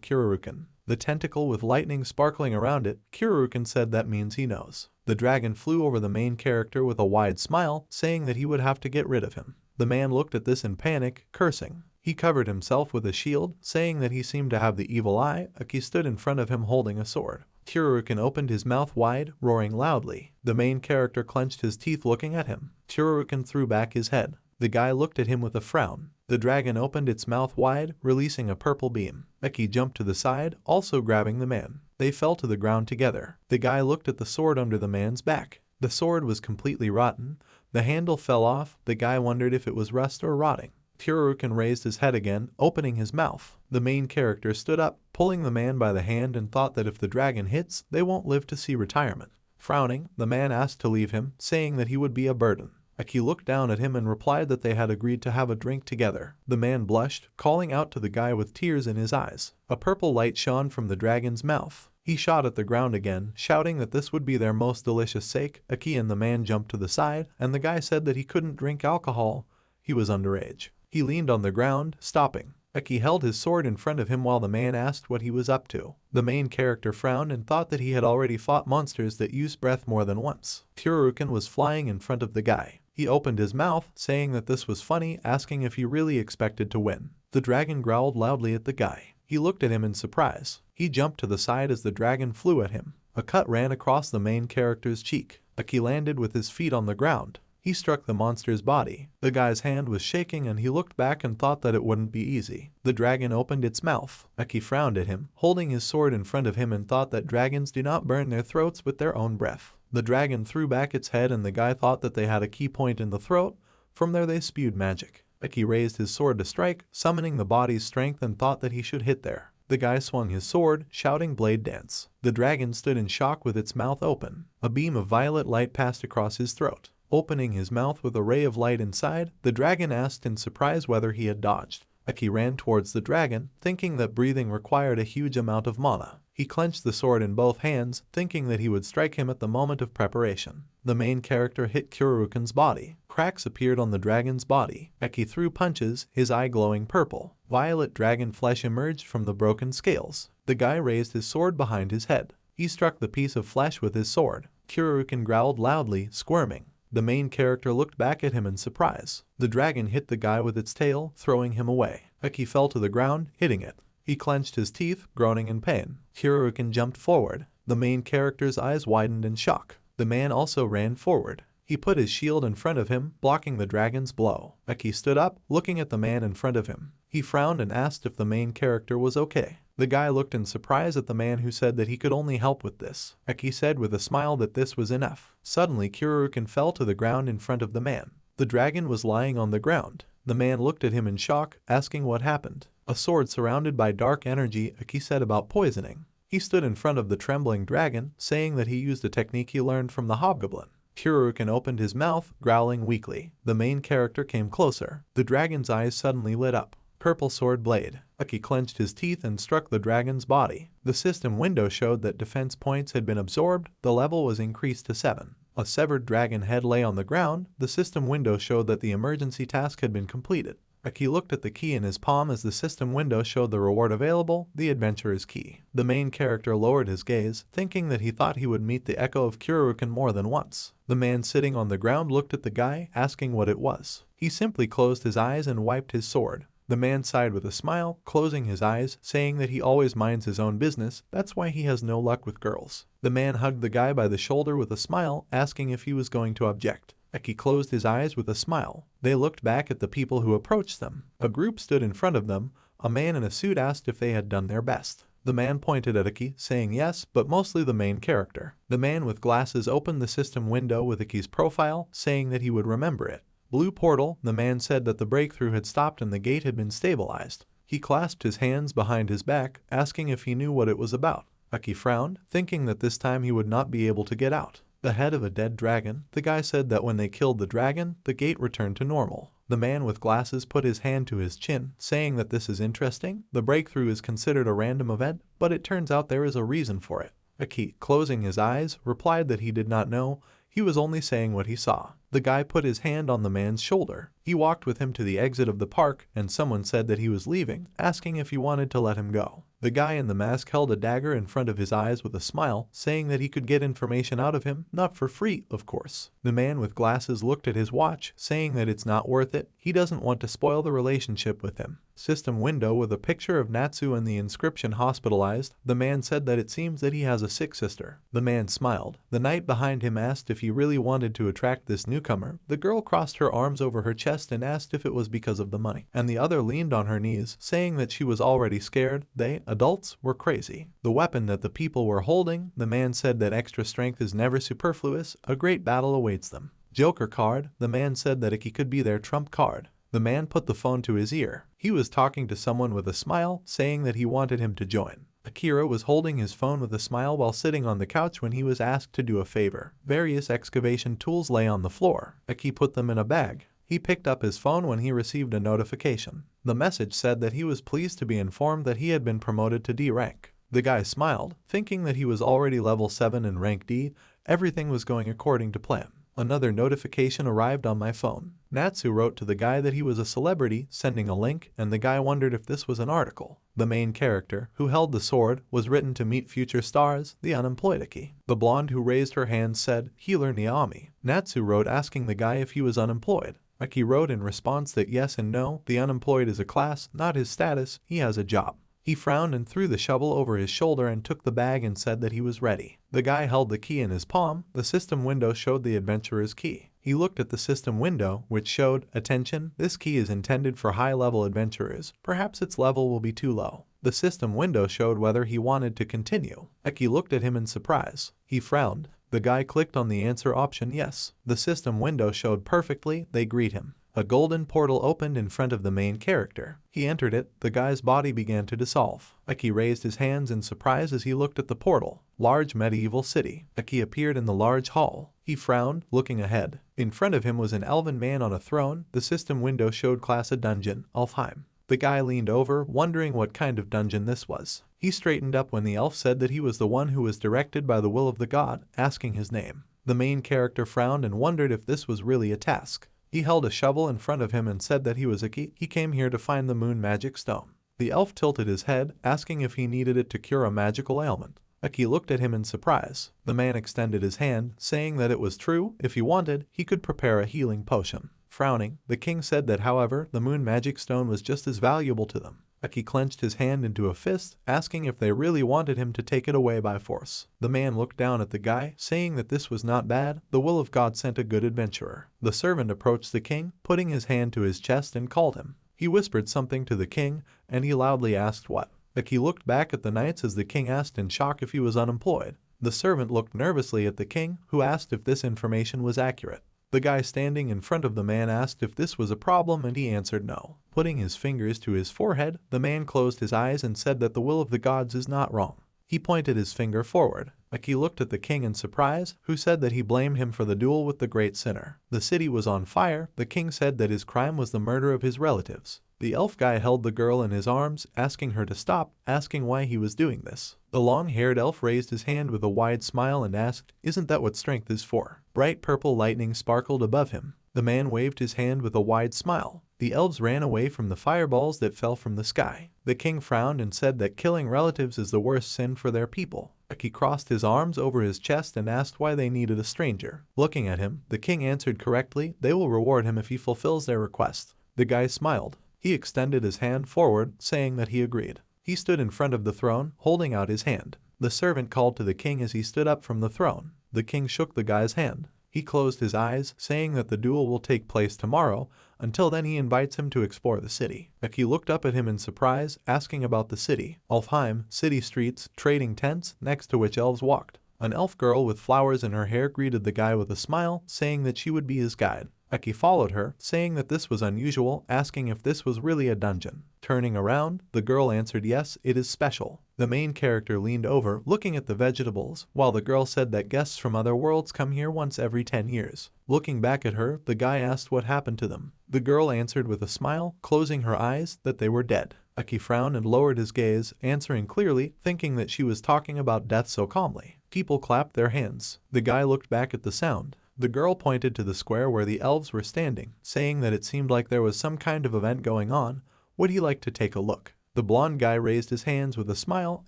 Kyoryuken. The tentacle with lightning sparkling around it, Kyoryuken said that means he knows. The dragon flew over the main character with a wide smile, saying that he would have to get rid of him. The man looked at this in panic, cursing. He covered himself with a shield, saying that he seemed to have the evil eye. Eki stood in front of him holding a sword. Kyoryuken opened his mouth wide, roaring loudly. The main character clenched his teeth looking at him. Kyoryuken threw back his head. The guy looked at him with a frown. The dragon opened its mouth wide, releasing a purple beam. Eki jumped to the side, also grabbing the man. They fell to the ground together. The guy looked at the sword under the man's back. The sword was completely rotten. The handle fell off. The guy wondered if it was rust or rotting. Kyoryuken raised his head again, opening his mouth. The main character stood up, pulling the man by the hand and thought that if the dragon hits, they won't live to see retirement. Frowning, the man asked to leave him, saying that he would be a burden. Eki looked down at him and replied that they had agreed to have a drink together. The man blushed, calling out to the guy with tears in his eyes. A purple light shone from the dragon's mouth. He shot at the ground again, shouting that this would be their most delicious steak. Eki and the man jumped to the side, and the guy said that he couldn't drink alcohol. He was underage. He leaned on the ground, stopping. Eki held his sword in front of him while the man asked what he was up to. The main character frowned and thought that he had already fought monsters that used breath more than once. Kyoryuken was flying in front of the guy. He opened his mouth, saying that this was funny, asking if he really expected to win. The dragon growled loudly at the guy. He looked at him in surprise. He jumped to the side as the dragon flew at him. A cut ran across the main character's cheek. Eki landed with his feet on the ground. He struck the monster's body. The guy's hand was shaking and he looked back and thought that it wouldn't be easy. The dragon opened its mouth. Eki frowned at him, holding his sword in front of him and thought that dragons do not burn their throats with their own breath. The dragon threw back its head and the guy thought that they had a key point in the throat. From there they spewed magic. Eki raised his sword to strike, summoning the body's strength and thought that he should hit there. The guy swung his sword, shouting blade dance. The dragon stood in shock with its mouth open. A beam of violet light passed across his throat. Opening his mouth with a ray of light inside, the dragon asked in surprise whether he had dodged. Eki ran towards the dragon, thinking that breathing required a huge amount of mana. He clenched the sword in both hands, thinking that he would strike him at the moment of preparation. The main character hit Kyoryuken's body. Cracks appeared on the dragon's body. Eki threw punches, his eye glowing purple. Violet dragon flesh emerged from the broken scales. The guy raised his sword behind his head. He struck the piece of flesh with his sword. Kyoryuken growled loudly, squirming. The main character looked back at him in surprise. The dragon hit the guy with its tail, throwing him away. Eki fell to the ground, hitting it. He clenched his teeth, groaning in pain. Kyoryuken jumped forward. The main character's eyes widened in shock. The man also ran forward. He put his shield in front of him, blocking the dragon's blow. Eki stood up, looking at the man in front of him. He frowned and asked if the main character was okay. The guy looked in surprise at the man who said that he could only help with this. Eki said with a smile that this was enough. Suddenly Kyoryuken fell to the ground in front of the man. The dragon was lying on the ground. The man looked at him in shock, asking what happened. A sword surrounded by dark energy, Eki said about poisoning. He stood in front of the trembling dragon, saying that he used a technique he learned from the hobgoblin. Kyoryuken opened his mouth, growling weakly. The main character came closer. The dragon's eyes suddenly lit up. Purple sword blade. Eki clenched his teeth and struck the dragon's body. The system window showed that defense points had been absorbed. The level was increased to 7. A severed dragon head lay on the ground. The system window showed that the emergency task had been completed. Eki looked at the key in his palm as the system window showed the reward available, the adventurer's key. The main character lowered his gaze, thinking that he thought he would meet the echo of Kyoryuken more than once. The man sitting on the ground looked at the guy, asking what it was. He simply closed his eyes and wiped his sword. The man sighed with a smile, closing his eyes, saying that he always minds his own business, that's why he has no luck with girls. The man hugged the guy by the shoulder with a smile, asking if he was going to object. Eki closed his eyes with a smile. They looked back at the people who approached them. A group stood in front of them. A man in a suit asked if they had done their best. The man pointed at Aki, saying yes, but mostly the main character. The man with glasses opened the system window with Aki's profile, saying that he would remember it. Blue portal, the man said that the breakthrough had stopped and the gate had been stabilized. He clasped his hands behind his back, asking if he knew what it was about. Aki frowned, thinking that this time he would not be able to get out. The head of a dead dragon, the guy said that when they killed the dragon, the gate returned to normal. The man with glasses put his hand to his chin, saying that this is interesting. The breakthrough is considered a random event, but it turns out there is a reason for it. Aki, closing his eyes, replied that he did not know. He was only saying what he saw. The guy put his hand on the man's shoulder. He walked with him to the exit of the park, and someone said that he was leaving, asking if he wanted to let him go. The guy in the mask held a dagger in front of his eyes with a smile, saying that he could get information out of him, not for free, of course. The man with glasses looked at his watch, saying that it's not worth it. He doesn't want to spoil the relationship with him. System window with a picture of Natsu and the inscription hospitalized. The man said that it seems that he has a sick sister. The man smiled. The knight behind him asked if he really wanted to attract this newcomer. The girl crossed her arms over her chest and asked if it was because of the money. And the other leaned on her knees, saying that she was already scared. They, adults, were crazy. The weapon that the people were holding, the man said that extra strength is never superfluous. A great battle awaits them. Joker card, the man said that Iki could be their trump card. The man put the phone to his ear. He was talking to someone with a smile, saying that he wanted him to join. Akira was holding his phone with a smile while sitting on the couch when he was asked to do a favor. Various excavation tools lay on the floor. Aki put them in a bag. He picked up his phone when he received a notification. The message said that he was pleased to be informed that he had been promoted to D rank. The guy smiled, thinking that he was already level 7 in rank D. Everything was going according to plan. Another notification arrived on my phone. Natsu wrote to the guy that he was a celebrity, sending a link, and the guy wondered if this was an article. The main character, who held the sword, was written to meet future stars, the unemployed Iki. The blonde who raised her hand said, "Healer Naomi." Natsu wrote asking the guy if he was unemployed. Aki wrote in response that yes and no, the unemployed is a class, not his status, he has a job. He frowned and threw the shovel over his shoulder and took the bag and said that he was ready. The guy held the key in his palm. The system window showed the adventurer's key. He looked at the system window, which showed, "Attention, this key is intended for high-level adventurers. Perhaps its level will be too low." The system window showed whether he wanted to continue. Aki looked at him in surprise. He frowned. The guy clicked on the answer option yes. The system window showed perfectly. They greet him. A golden portal opened in front of the main character. He entered it. The guy's body began to dissolve. Aki raised his hands in surprise as he looked at the portal. Large medieval city. Aki appeared in the large hall. He frowned, looking ahead. In front of him was an elven man on a throne. The system window showed class a dungeon, Alfheim. The guy leaned over, wondering what kind of dungeon this was. He straightened up when the elf said that he was the one who was directed by the will of the god, asking his name. The main character frowned and wondered if this was really a task. He held a shovel in front of him and said that he was Iki. He came here to find the moon magic stone. The elf tilted his head, asking if he needed it to cure a magical ailment. Aki looked at him in surprise. The man extended his hand, saying that it was true. If he wanted, he could prepare a healing potion. Frowning, the king said that however, the moon magic stone was just as valuable to them. Aki clenched his hand into a fist, asking if they really wanted him to take it away by force. The man looked down at the guy, saying that this was not bad. The will of God sent a good adventurer. The servant approached the king, putting his hand to his chest and called him. He whispered something to the king, and he loudly asked what. Aki looked back at the knights as the king asked in shock if he was unemployed. The servant looked nervously at the king, who asked if this information was accurate. The guy standing in front of the man asked if this was a problem and he answered no. Putting his fingers to his forehead, the man closed his eyes and said that the will of the gods is not wrong. He pointed his finger forward. Aki looked at the king in surprise, who said that he blamed him for the duel with the great sinner. The city was on fire. The king said that his crime was the murder of his relatives. The elf guy held the girl in his arms, asking her to stop, asking why he was doing this. The long-haired elf raised his hand with a wide smile and asked, "Isn't that what strength is for?" Bright purple lightning sparkled above him. The man waved his hand with a wide smile. The elves ran away from the fireballs that fell from the sky. The king frowned and said that killing relatives is the worst sin for their people. Aki crossed his arms over his chest and asked why they needed a stranger. Looking at him, the king answered correctly, they will reward him if he fulfills their request. The guy smiled. He extended his hand forward, saying that he agreed. He stood in front of the throne, holding out his hand. The servant called to the king as he stood up from the throne. The king shook the guy's hand. He closed his eyes, saying that the duel will take place tomorrow. Until then he invites him to explore the city. Aki looked up at him in surprise, asking about the city. Alfheim, city streets, trading tents, next to which elves walked. An elf girl with flowers in her hair greeted the guy with a smile, saying that she would be his guide. Aki followed her, saying that this was unusual, asking if this was really a dungeon. Turning around, the girl answered yes, it is special. The main character leaned over, looking at the vegetables, while the girl said that guests from other worlds come here once every 10 years. Looking back at her, the guy asked what happened to them. The girl answered with a smile, closing her eyes, that they were dead. Aki frowned and lowered his gaze, answering clearly, thinking that she was talking about death so calmly. People clapped their hands. The guy looked back at the sound. The girl pointed to the square where the elves were standing, saying that it seemed like there was some kind of event going on. Would he like to take a look? The blonde guy raised his hands with a smile,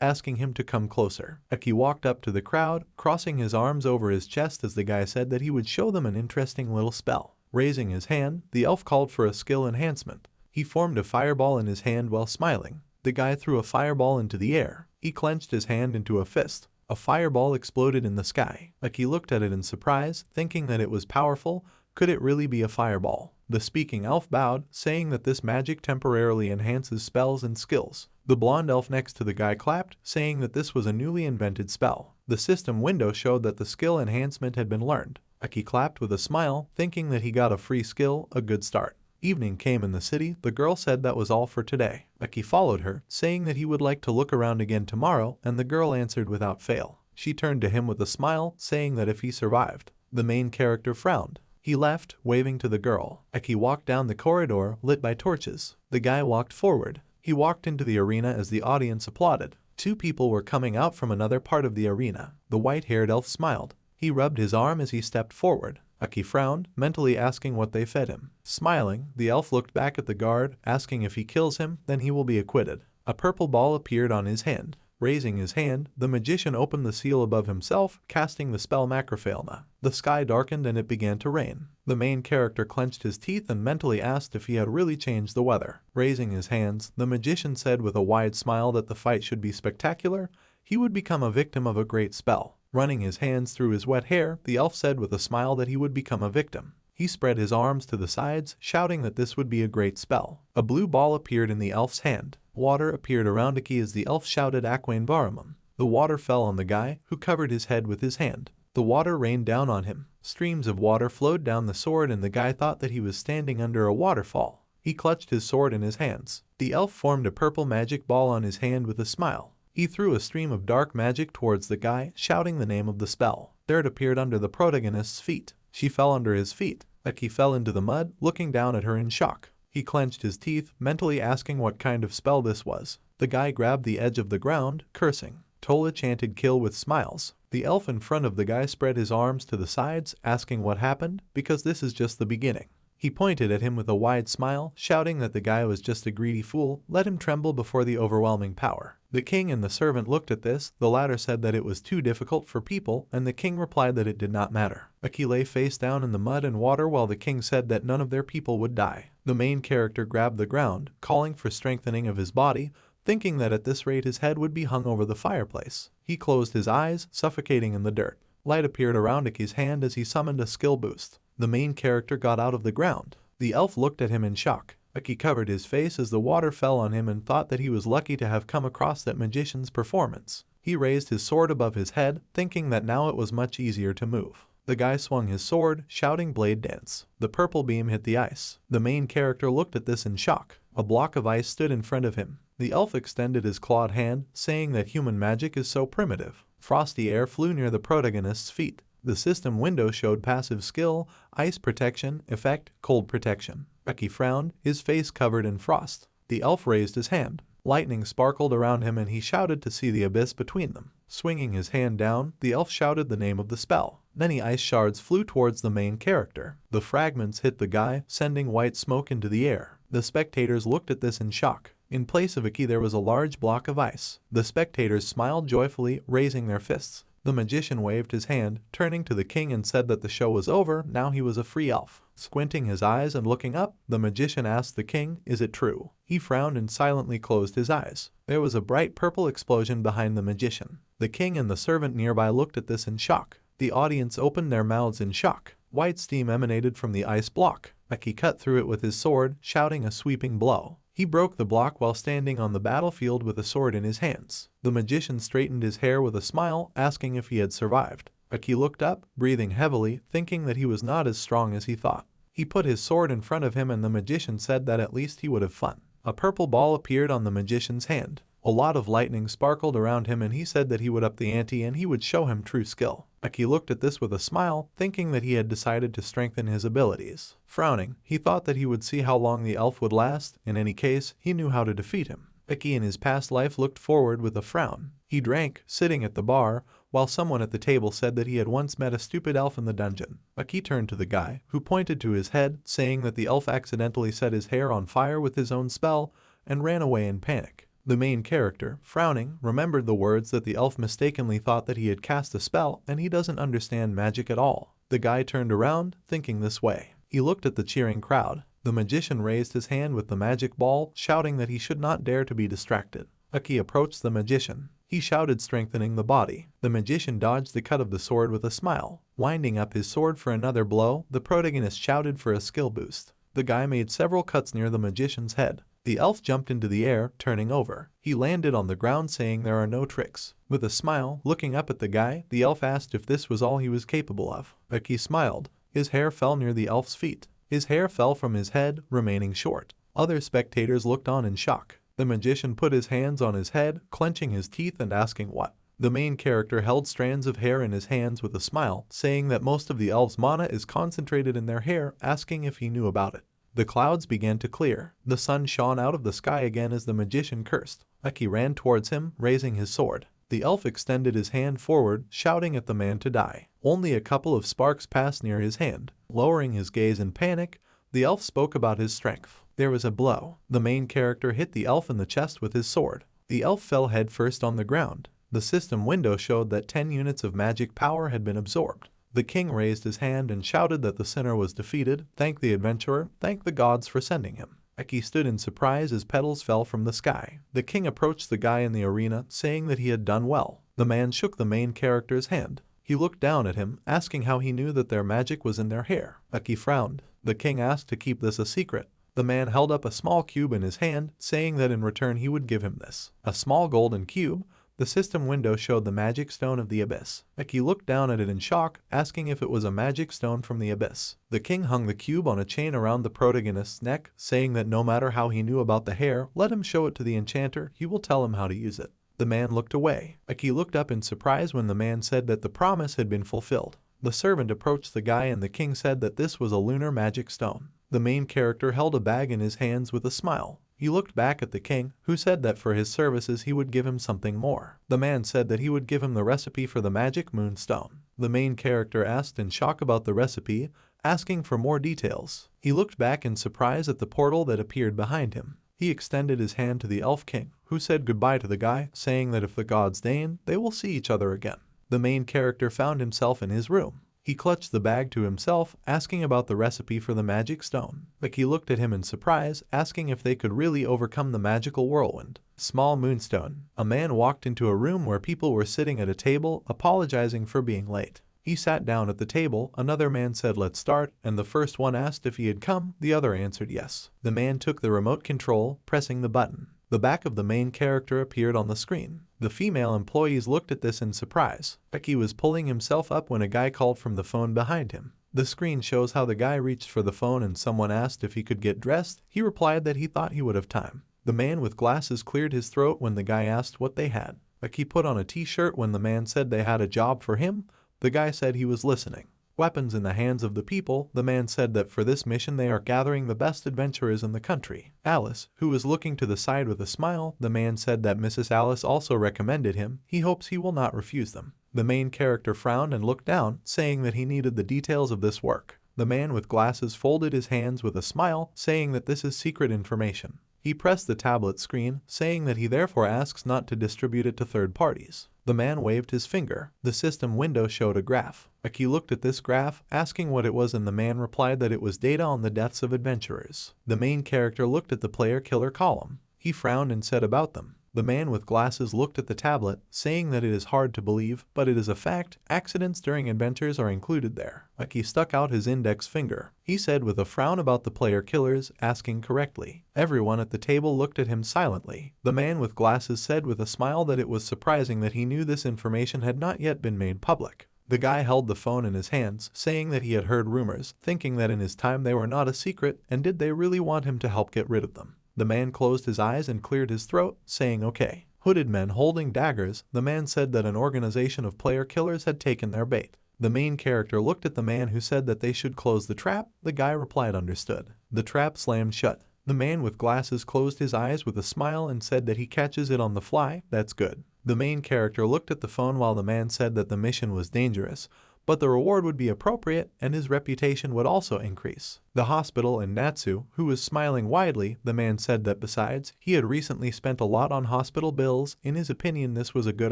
asking him to come closer. Aki walked up to the crowd, crossing his arms over his chest as the guy said that he would show them an interesting little spell. Raising his hand, the elf called for a skill enhancement. He formed a fireball in his hand while smiling. The guy threw a fireball into the air. He clenched his hand into a fist. A fireball exploded in the sky. Aki looked at it in surprise, thinking that it was powerful. Could it really be a fireball? The speaking elf bowed, saying that this magic temporarily enhances spells and skills. The blonde elf next to the guy clapped, saying that this was a newly invented spell. The system window showed that the skill enhancement had been learned. Aki clapped with a smile, thinking that he got a free skill, a good start. Evening came in the city. The girl said that was all for today. Aki followed her, saying that he would like to look around again tomorrow, and the girl answered without fail. She turned to him with a smile, saying that if he survived. The main character frowned. He left, waving to the girl. Aki walked down the corridor, lit by torches. The guy walked forward. He walked into the arena as the audience applauded. Two people were coming out from another part of the arena. The white-haired elf smiled. He rubbed his arm as he stepped forward. Aki frowned, mentally asking what they fed him. Smiling, the elf looked back at the guard, asking if he kills him, then he will be acquitted. A purple ball appeared on his hand. Raising his hand, the magician opened the seal above himself, casting the spell Macrophalma. The sky darkened and it began to rain. The main character clenched his teeth and mentally asked if he had really changed the weather. Raising his hands, the magician said with a wide smile that the fight should be spectacular. He would become a victim of a great spell. Running his hands through his wet hair, the elf said with a smile that he would become a victim. He spread his arms to the sides, shouting that this would be a great spell. A blue ball appeared in the elf's hand. Water appeared around Aki as the elf shouted Aquain Varamum. The water fell on the guy, who covered his head with his hand. The water rained down on him. Streams of water flowed down the sword and the guy thought that he was standing under a waterfall. He clutched his sword in his hands. The elf formed a purple magic ball on his hand with a smile. He threw a stream of dark magic towards the guy, shouting the name of the spell. There it appeared under the protagonist's feet. She fell under his feet. Aki fell into the mud, looking down at her in shock. He clenched his teeth, mentally asking what kind of spell this was. The guy grabbed the edge of the ground, cursing. Tola chanted kill with smiles. The elf in front of the guy spread his arms to the sides, asking what happened, because this is just the beginning. He pointed at him with a wide smile, shouting that the guy was just a greedy fool. Let him tremble before the overwhelming power. The king and the servant looked at this. The latter said that it was too difficult for people, and the king replied that it did not matter. Aki lay face down in the mud and water while the king said that none of their people would die. The main character grabbed the ground, calling for strengthening of his body, thinking that at this rate his head would be hung over the fireplace. He closed his eyes, suffocating in the dirt. Light appeared around Aki's hand as he summoned a skill boost. The main character got out of the ground. The elf looked at him in shock. Aki covered his face as the water fell on him and thought that he was lucky to have come across that magician's performance. He raised his sword above his head, thinking that now it was much easier to move. The guy swung his sword, shouting blade dance. The purple beam hit the ice. The main character looked at this in shock. A block of ice stood in front of him. The elf extended his clawed hand, saying that human magic is so primitive. Frosty air flew near the protagonist's feet. The system window showed passive skill, ice protection, effect, cold protection. Aki frowned, his face covered in frost. The elf raised his hand. Lightning sparkled around him and he shouted to see the abyss between them. Swinging his hand down, the elf shouted the name of the spell. Many ice shards flew towards the main character. The fragments hit the guy, sending white smoke into the air. The spectators looked at this in shock. In place of Aki there was a large block of ice. The spectators smiled joyfully, raising their fists. The magician waved his hand, turning to the king and said that the show was over, now he was a free elf. Squinting his eyes and looking up, the magician asked the king, "Is it true?" He frowned and silently closed his eyes. There was a bright purple explosion behind the magician. The king and the servant nearby looked at this in shock. The audience opened their mouths in shock. White steam emanated from the ice block. Aki cut through it with his sword, shouting a sweeping blow. He broke the block while standing on the battlefield with a sword in his hands. The magician straightened his hair with a smile, asking if he had survived. Aki looked up, breathing heavily, thinking that he was not as strong as he thought. He put his sword in front of him and the magician said that at least he would have fun. A purple ball appeared on the magician's hand. A lot of lightning sparkled around him and he said that he would up the ante and he would show him true skill. Aki looked at this with a smile, thinking that he had decided to strengthen his abilities. Frowning, he thought that he would see how long the elf would last. In any case, he knew how to defeat him. Aki in his past life looked forward with a frown. He drank, sitting at the bar, while someone at the table said that he had once met a stupid elf in the dungeon. Aki turned to the guy, who pointed to his head, saying that the elf accidentally set his hair on fire with his own spell, and ran away in panic. The main character, frowning, remembered the words that the elf mistakenly thought that he had cast a spell and he doesn't understand magic at all. The guy turned around, thinking this way. He looked at the cheering crowd. The magician raised his hand with the magic ball, shouting that he should not dare to be distracted. Aki approached the magician. He shouted, strengthening the body. The magician dodged the cut of the sword with a smile. Winding up his sword for another blow, the protagonist shouted for a skill boost. The guy made several cuts near the magician's head. The elf jumped into the air, turning over. He landed on the ground saying there are no tricks. With a smile, looking up at the guy, the elf asked if this was all he was capable of. Aki smiled. His hair fell near the elf's feet. His hair fell from his head, remaining short. Other spectators looked on in shock. The magician put his hands on his head, clenching his teeth and asking what. The main character held strands of hair in his hands with a smile, saying that most of the elf's mana is concentrated in their hair, asking if he knew about it. The clouds began to clear. The sun shone out of the sky again as the magician cursed. Aki ran towards him, raising his sword. The elf extended his hand forward, shouting at the man to die. Only a couple of sparks passed near his hand. Lowering his gaze in panic, the elf spoke about his strength. There was a blow. The main character hit the elf in the chest with his sword. The elf fell headfirst on the ground. The system window showed that 10 units of magic power had been absorbed. The king raised his hand and shouted that the sinner was defeated. Thank the adventurer, thank the gods for sending him. Aki stood in surprise as petals fell from the sky. The king approached the guy in the arena, saying that he had done well. The man shook the main character's hand. He looked down at him, asking how he knew that their magic was in their hair. Aki frowned. The king asked to keep this a secret. The man held up a small cube in his hand, saying that in return he would give him this. A small golden cube. The system window showed the magic stone of the abyss. Aki looked down at it in shock, asking if it was a magic stone from the abyss. The king hung the cube on a chain around the protagonist's neck, saying that no matter how he knew about the hair, let him show it to the enchanter, he will tell him how to use it. The man looked away. Aki looked up in surprise when the man said that the promise had been fulfilled. The servant approached the guy and the king said that this was a lunar magic stone. The main character held a bag in his hands with a smile. He looked back at the king, who said that for his services he would give him something more. The man said that he would give him the recipe for the magic moonstone. The main character asked in shock about the recipe, asking for more details. He looked back in surprise at the portal that appeared behind him. He extended his hand to the elf king, who said goodbye to the guy, saying that if the gods deign, they will see each other again. The main character found himself in his room. He clutched the bag to himself, asking about the recipe for the magic stone. Aki looked at him in surprise, asking if they could really overcome the magical whirlwind. Small moonstone. A man walked into a room where people were sitting at a table, apologizing for being late. He sat down at the table, another man said let's start, and the first one asked if he had come, the other answered yes. The man took the remote control, pressing the button. The back of the main character appeared on the screen. The female employees looked at this in surprise. Aki was pulling himself up when a guy called from the phone behind him. The screen shows how the guy reached for the phone and someone asked if he could get dressed. He replied that he thought he would have time. The man with glasses cleared his throat when the guy asked what they had. Aki put on a t-shirt when the man said they had a job for him. The guy said he was listening. Weapons in the hands of the people, the man said that for this mission they are gathering the best adventurers in the country. Alice, who was looking to the side with a smile, the man said that Mrs. Alice also recommended him. He hopes he will not refuse them. The main character frowned and looked down, saying that he needed the details of this work. The man with glasses folded his hands with a smile, saying that this is secret information. He pressed the tablet screen, saying that he therefore asks not to distribute it to third parties. The man waved his finger. The system window showed a graph. Aki looked at this graph, asking what it was, and the man replied that it was data on the deaths of adventurers. The main character looked at the player killer column. He frowned and said about them. The man with glasses looked at the tablet, saying that it is hard to believe, but it is a fact. Accidents during adventures are included there. Aki stuck out his index finger. He said with a frown about the player killers, asking correctly. Everyone at the table looked at him silently. The man with glasses said with a smile that it was surprising that he knew this information had not yet been made public. The guy held the phone in his hands, saying that he had heard rumors, thinking that in his time they were not a secret, and did they really want him to help get rid of them? The man closed his eyes and cleared his throat, saying okay. Hooded men holding daggers, the man said that an organization of player killers had taken their bait. The main character looked at the man who said that they should close the trap. The guy replied understood. The trap slammed shut. The man with glasses closed his eyes with a smile and said that he catches it on the fly. That's good. The main character looked at the phone while the man said that the mission was dangerous, but the reward would be appropriate and his reputation would also increase. The hospital and Natsu, who was smiling widely, the man said that besides, he had recently spent a lot on hospital bills. In his opinion, this was a good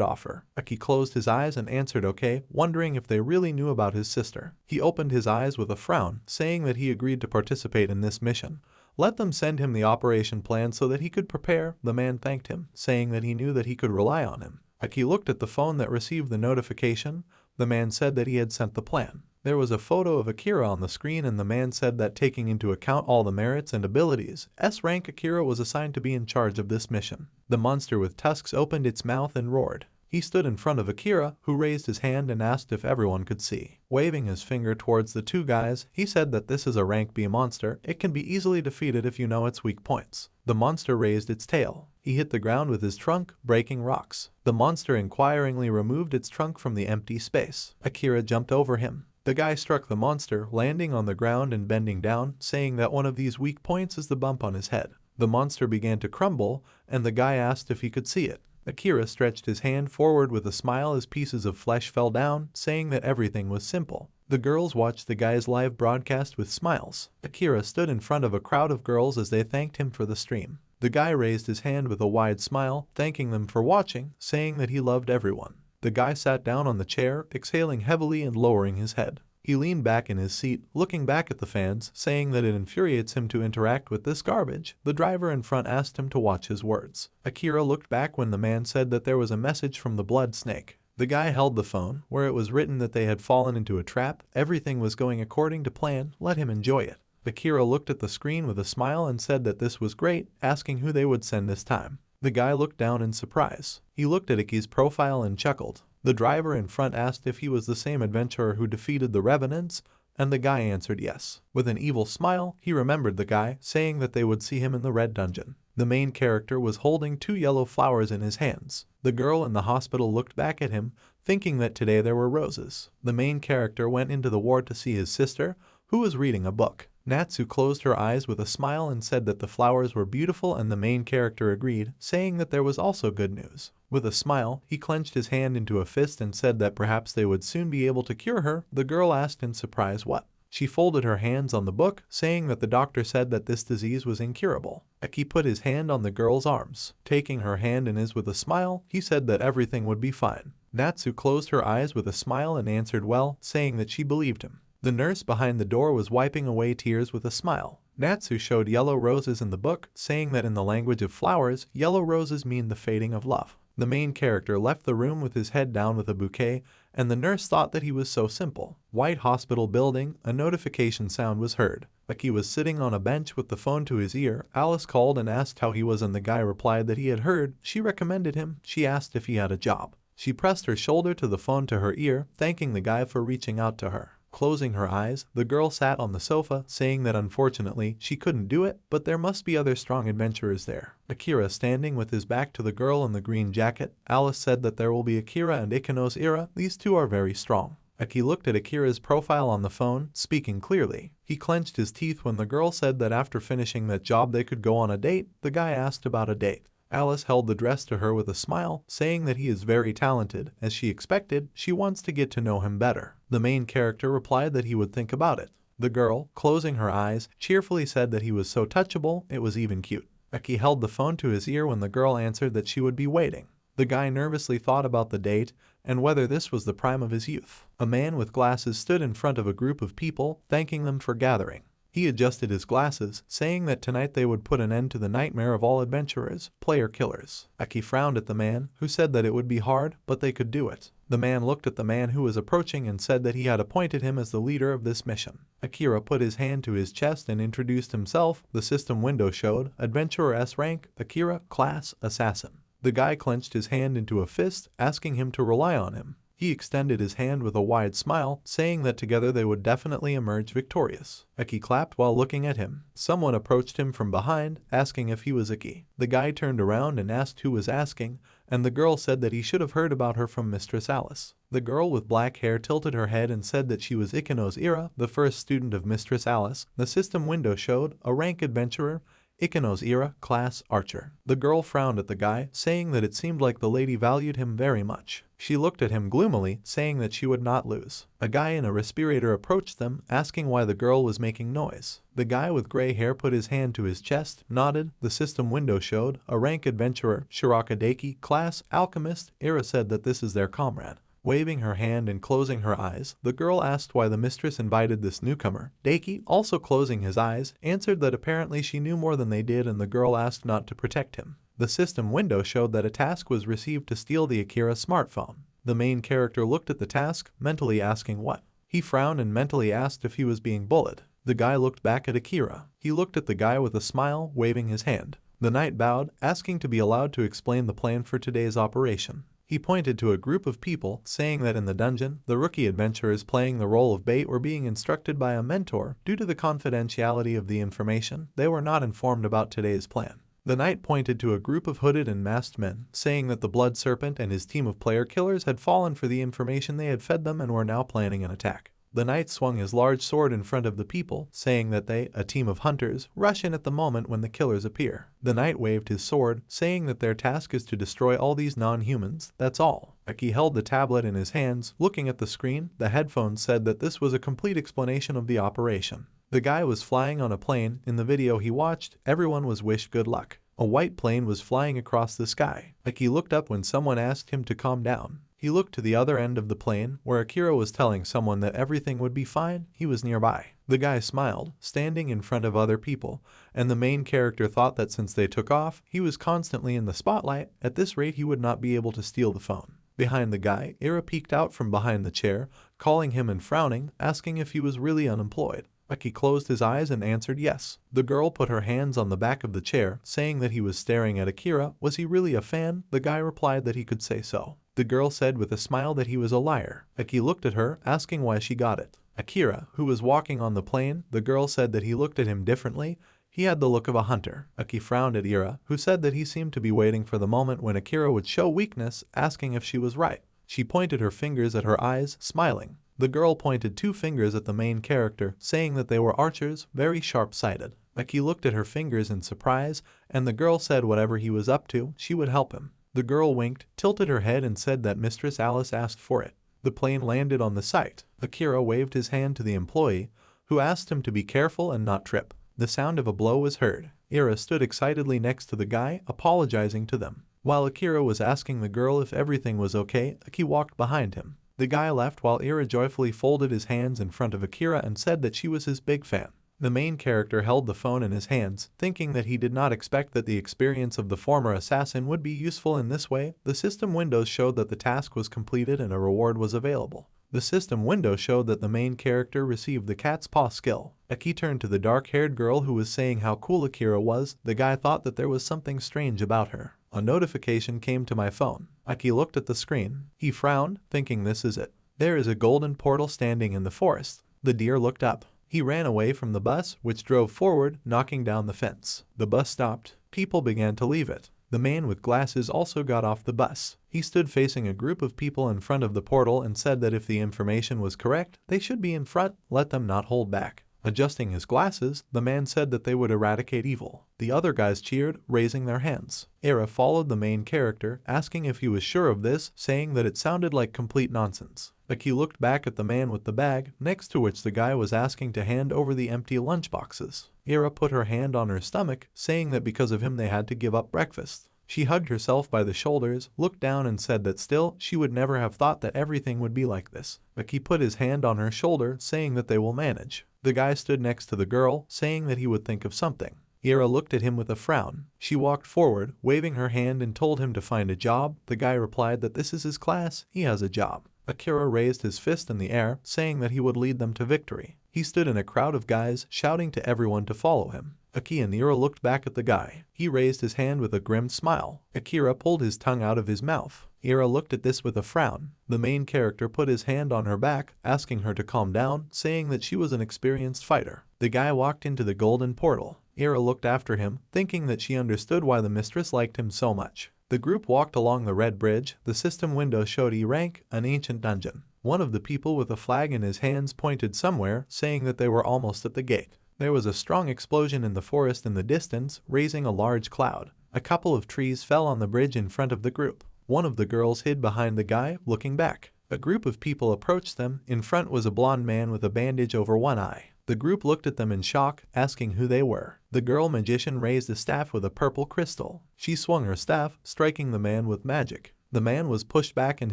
offer. Aki closed his eyes and answered okay, wondering if they really knew about his sister. He opened his eyes with a frown, saying that he agreed to participate in this mission. Let them send him the operation plan so that he could prepare. The man thanked him, saying that he knew that he could rely on him. Aki looked at the phone that received the notification. The man said that he had sent the plan. There was a photo of Akira on the screen and the man said that taking into account all the merits and abilities, S-rank Akira was assigned to be in charge of this mission. The monster with tusks opened its mouth and roared. He stood in front of Akira, who raised his hand and asked if everyone could see. Waving his finger towards the two guys, he said that this is a rank B monster. It can be easily defeated if you know its weak points. The monster raised its tail. He hit the ground with his trunk, breaking rocks. The monster inquiringly removed its trunk from the empty space. Akira jumped over him. The guy struck the monster, landing on the ground and bending down, saying that one of these weak points is the bump on his head. The monster began to crumble, and the guy asked if he could see it. Akira stretched his hand forward with a smile as pieces of flesh fell down, saying that everything was simple. The girls watched the guy's live broadcast with smiles. Akira stood in front of a crowd of girls as they thanked him for the stream. The guy raised his hand with a wide smile, thanking them for watching, saying that he loved everyone. The guy sat down on the chair, exhaling heavily and lowering his head. He leaned back in his seat, looking back at the fans, saying that it infuriates him to interact with this garbage. The driver in front asked him to watch his words. Akira looked back when the man said that there was a message from the blood snake. The guy held the phone, where it was written that they had fallen into a trap. Everything was going according to plan. Let him enjoy it. Akira looked at the screen with a smile and said that this was great, asking who they would send this time. The guy looked down in surprise. He looked at Iki's profile and chuckled. The driver in front asked if he was the same adventurer who defeated the Revenants, and the guy answered yes. With an evil smile, he remembered the guy, saying that they would see him in the red dungeon. The main character was holding 2 yellow flowers in his hands. The girl in the hospital looked back at him, thinking that today there were roses. The main character went into the ward to see his sister, who was reading a book. Natsu closed her eyes with a smile and said that the flowers were beautiful, and the main character agreed, saying that there was also good news. With a smile, he clenched his hand into a fist and said that perhaps they would soon be able to cure her. The girl asked in surprise what. She folded her hands on the book, saying that the doctor said that this disease was incurable. Aki put his hand on the girl's arms. Taking her hand in his with a smile, he said that everything would be fine. Natsu closed her eyes with a smile and answered well, saying that she believed him. The nurse behind the door was wiping away tears with a smile. Natsu showed yellow roses in the book, saying that in the language of flowers, yellow roses mean the fading of love. The main character left the room with his head down with a bouquet, and the nurse thought that he was so simple. White hospital building, a notification sound was heard. Aki was sitting on a bench with the phone to his ear. Alice called and asked how he was, and the guy replied that he had heard. She recommended him. She asked if he had a job. She pressed her shoulder to the phone to her ear, thanking the guy for reaching out to her. Closing her eyes, the girl sat on the sofa, saying that unfortunately she couldn't do it, but there must be other strong adventurers there. Akira standing with his back to the girl in the green jacket. Alice said that there will be Akira and Ikano's Ira. These two are very strong. Aki looked at Akira's profile on the phone, speaking clearly. He clenched his teeth when the girl said that after finishing that job they could go on a date. The guy asked about a date. Alice held the dress to her with a smile, saying that he is very talented. As she expected, she wants to get to know him better. The main character replied that he would think about it. The girl, closing her eyes, cheerfully said that he was so touchable, it was even cute. Aki held the phone to his ear when the girl answered that she would be waiting. The guy nervously thought about the date and whether this was the prime of his youth. A man with glasses stood in front of a group of people, thanking them for gathering. He adjusted his glasses, saying that tonight they would put an end to the nightmare of all adventurers, player killers. Aki frowned at the man, who said that it would be hard, but they could do it. The man looked at the man who was approaching and said that he had appointed him as the leader of this mission. Akira put his hand to his chest and introduced himself. The system window showed, Adventurer S rank, Akira, class, assassin. The guy clenched his hand into a fist, asking him to rely on him. He extended his hand with a wide smile, saying that together they would definitely emerge victorious. Aki clapped while looking at him. Someone approached him from behind, asking if he was Aki. The guy turned around and asked who was asking, and the girl said that he should have heard about her from Mistress Alice. The girl with black hair tilted her head and said that she was Ikeno's Ira, the first student of Mistress Alice. The system window showed, a rank adventurer, Ikeno's Ira, class, archer. The girl frowned at the guy, saying that it seemed like the lady valued him very much. She looked at him gloomily, saying that she would not lose. A guy in a respirator approached them, asking why the girl was making noise. The guy with gray hair put his hand to his chest, nodded. The system window showed, a rank adventurer, Shiraka Deki, class, alchemist. Ira said that this is their comrade. Waving her hand and closing her eyes, the girl asked why the mistress invited this newcomer. Deki, also closing his eyes, answered that apparently she knew more than they did, and the girl asked not to protect him. The system window showed that a task was received to steal the Akira smartphone. The main character looked at the task, mentally asking what. He frowned and mentally asked if he was being bullied. The guy looked back at Akira. He looked at the guy with a smile, waving his hand. The knight bowed, asking to be allowed to explain the plan for today's operation. He pointed to a group of people, saying that in the dungeon, the rookie adventurers playing the role of bait were being instructed by a mentor. Due to the confidentiality of the information, they were not informed about today's plan. The knight pointed to a group of hooded and masked men, saying that the Blood Serpent and his team of player killers had fallen for the information they had fed them and were now planning an attack. The knight swung his large sword in front of the people, saying that they, a team of hunters, rush in at the moment when the killers appear. The knight waved his sword, saying that their task is to destroy all these non-humans, that's all. Aki held the tablet in his hands, looking at the screen. The headphones said that this was a complete explanation of the operation. The guy was flying on a plane. In the video he watched, everyone was wished good luck. A white plane was flying across the sky. Aki looked up when someone asked him to calm down. He looked to the other end of the plane, where Akira was telling someone that everything would be fine. He was nearby. The guy smiled, standing in front of other people, and the main character thought that since they took off, he was constantly in the spotlight. At this rate, he would not be able to steal the phone. Behind the guy, Ira peeked out from behind the chair, calling him and frowning, asking if he was really unemployed. Aki closed his eyes and answered yes. The girl put her hands on the back of the chair, saying that he was staring at Akira. Was he really a fan? The guy replied that he could say so. The girl said with a smile that he was a liar. Aki looked at her, asking why she got it. Akira, who was walking on the plane, the girl said that he looked at him differently. He had the look of a hunter. Aki frowned at Ira, who said that he seemed to be waiting for the moment when Akira would show weakness, asking if she was right. She pointed her fingers at her eyes, smiling. The girl pointed 2 fingers at the main character, saying that they were archers, very sharp-sighted. Aki looked at her fingers in surprise, and the girl said whatever he was up to, she would help him. The girl winked, tilted her head and said that Mistress Alice asked for it. The plane landed on the site. Akira waved his hand to the employee, who asked him to be careful and not trip. The sound of a blow was heard. Ira stood excitedly next to the guy, apologizing to them. While Akira was asking the girl if everything was okay, Aki walked behind him. The guy left while Ira joyfully folded his hands in front of Akira and said that she was his big fan. The main character held the phone in his hands, thinking that he did not expect that the experience of the former assassin would be useful in this way. The system windows showed that the task was completed and a reward was available. The system window showed that the main character received the cat's paw skill. Aki turned to the dark-haired girl who was saying how cool Akira was. The guy thought that there was something strange about her. A notification came to my phone. Aki looked at the screen. He frowned, thinking this is it. There is a golden portal standing in the forest. The deer looked up. He ran away from the bus, which drove forward, knocking down the fence. The bus stopped. People began to leave it. The man with glasses also got off the bus. He stood facing a group of people in front of the portal and said that if the information was correct, they should be in front, let them not hold back. Adjusting his glasses, the man said that they would eradicate evil. The other guys cheered, raising their hands. Ira followed the main character, asking if he was sure of this, saying that it sounded like complete nonsense. Aki looked back at the man with the bag, next to which the guy was asking to hand over the empty lunchboxes. Ira put her hand on her stomach, saying that because of him they had to give up breakfast. She hugged herself by the shoulders, looked down and said that still she would never have thought that everything would be like this. Aki put his hand on her shoulder, saying that they will manage. The guy stood next to the girl, saying that he would think of something. Ira looked at him with a frown. She walked forward, waving her hand and told him to find a job. The guy replied that this is his class, he has a job. Akira raised his fist in the air, saying that he would lead them to victory. He stood in a crowd of guys, shouting to everyone to follow him. Aki and Ira looked back at the guy. He raised his hand with a grim smile. Akira pulled his tongue out of his mouth. Ira looked at this with a frown. The main character put his hand on her back, asking her to calm down, saying that she was an experienced fighter. The guy walked into the golden portal. Ira looked after him, thinking that she understood why the mistress liked him so much. The group walked along the red bridge. The system window showed E-rank, an ancient dungeon. One of the people with a flag in his hands pointed somewhere, saying that they were almost at the gate. There was a strong explosion in the forest in the distance, raising a large cloud. A couple of trees fell on the bridge in front of the group. One of the girls hid behind the guy, looking back. A group of people approached them. In front was a blonde man with a bandage over one eye. The group looked at them in shock, asking who they were. The girl magician raised a staff with a purple crystal. She swung her staff, striking the man with magic. The man was pushed back and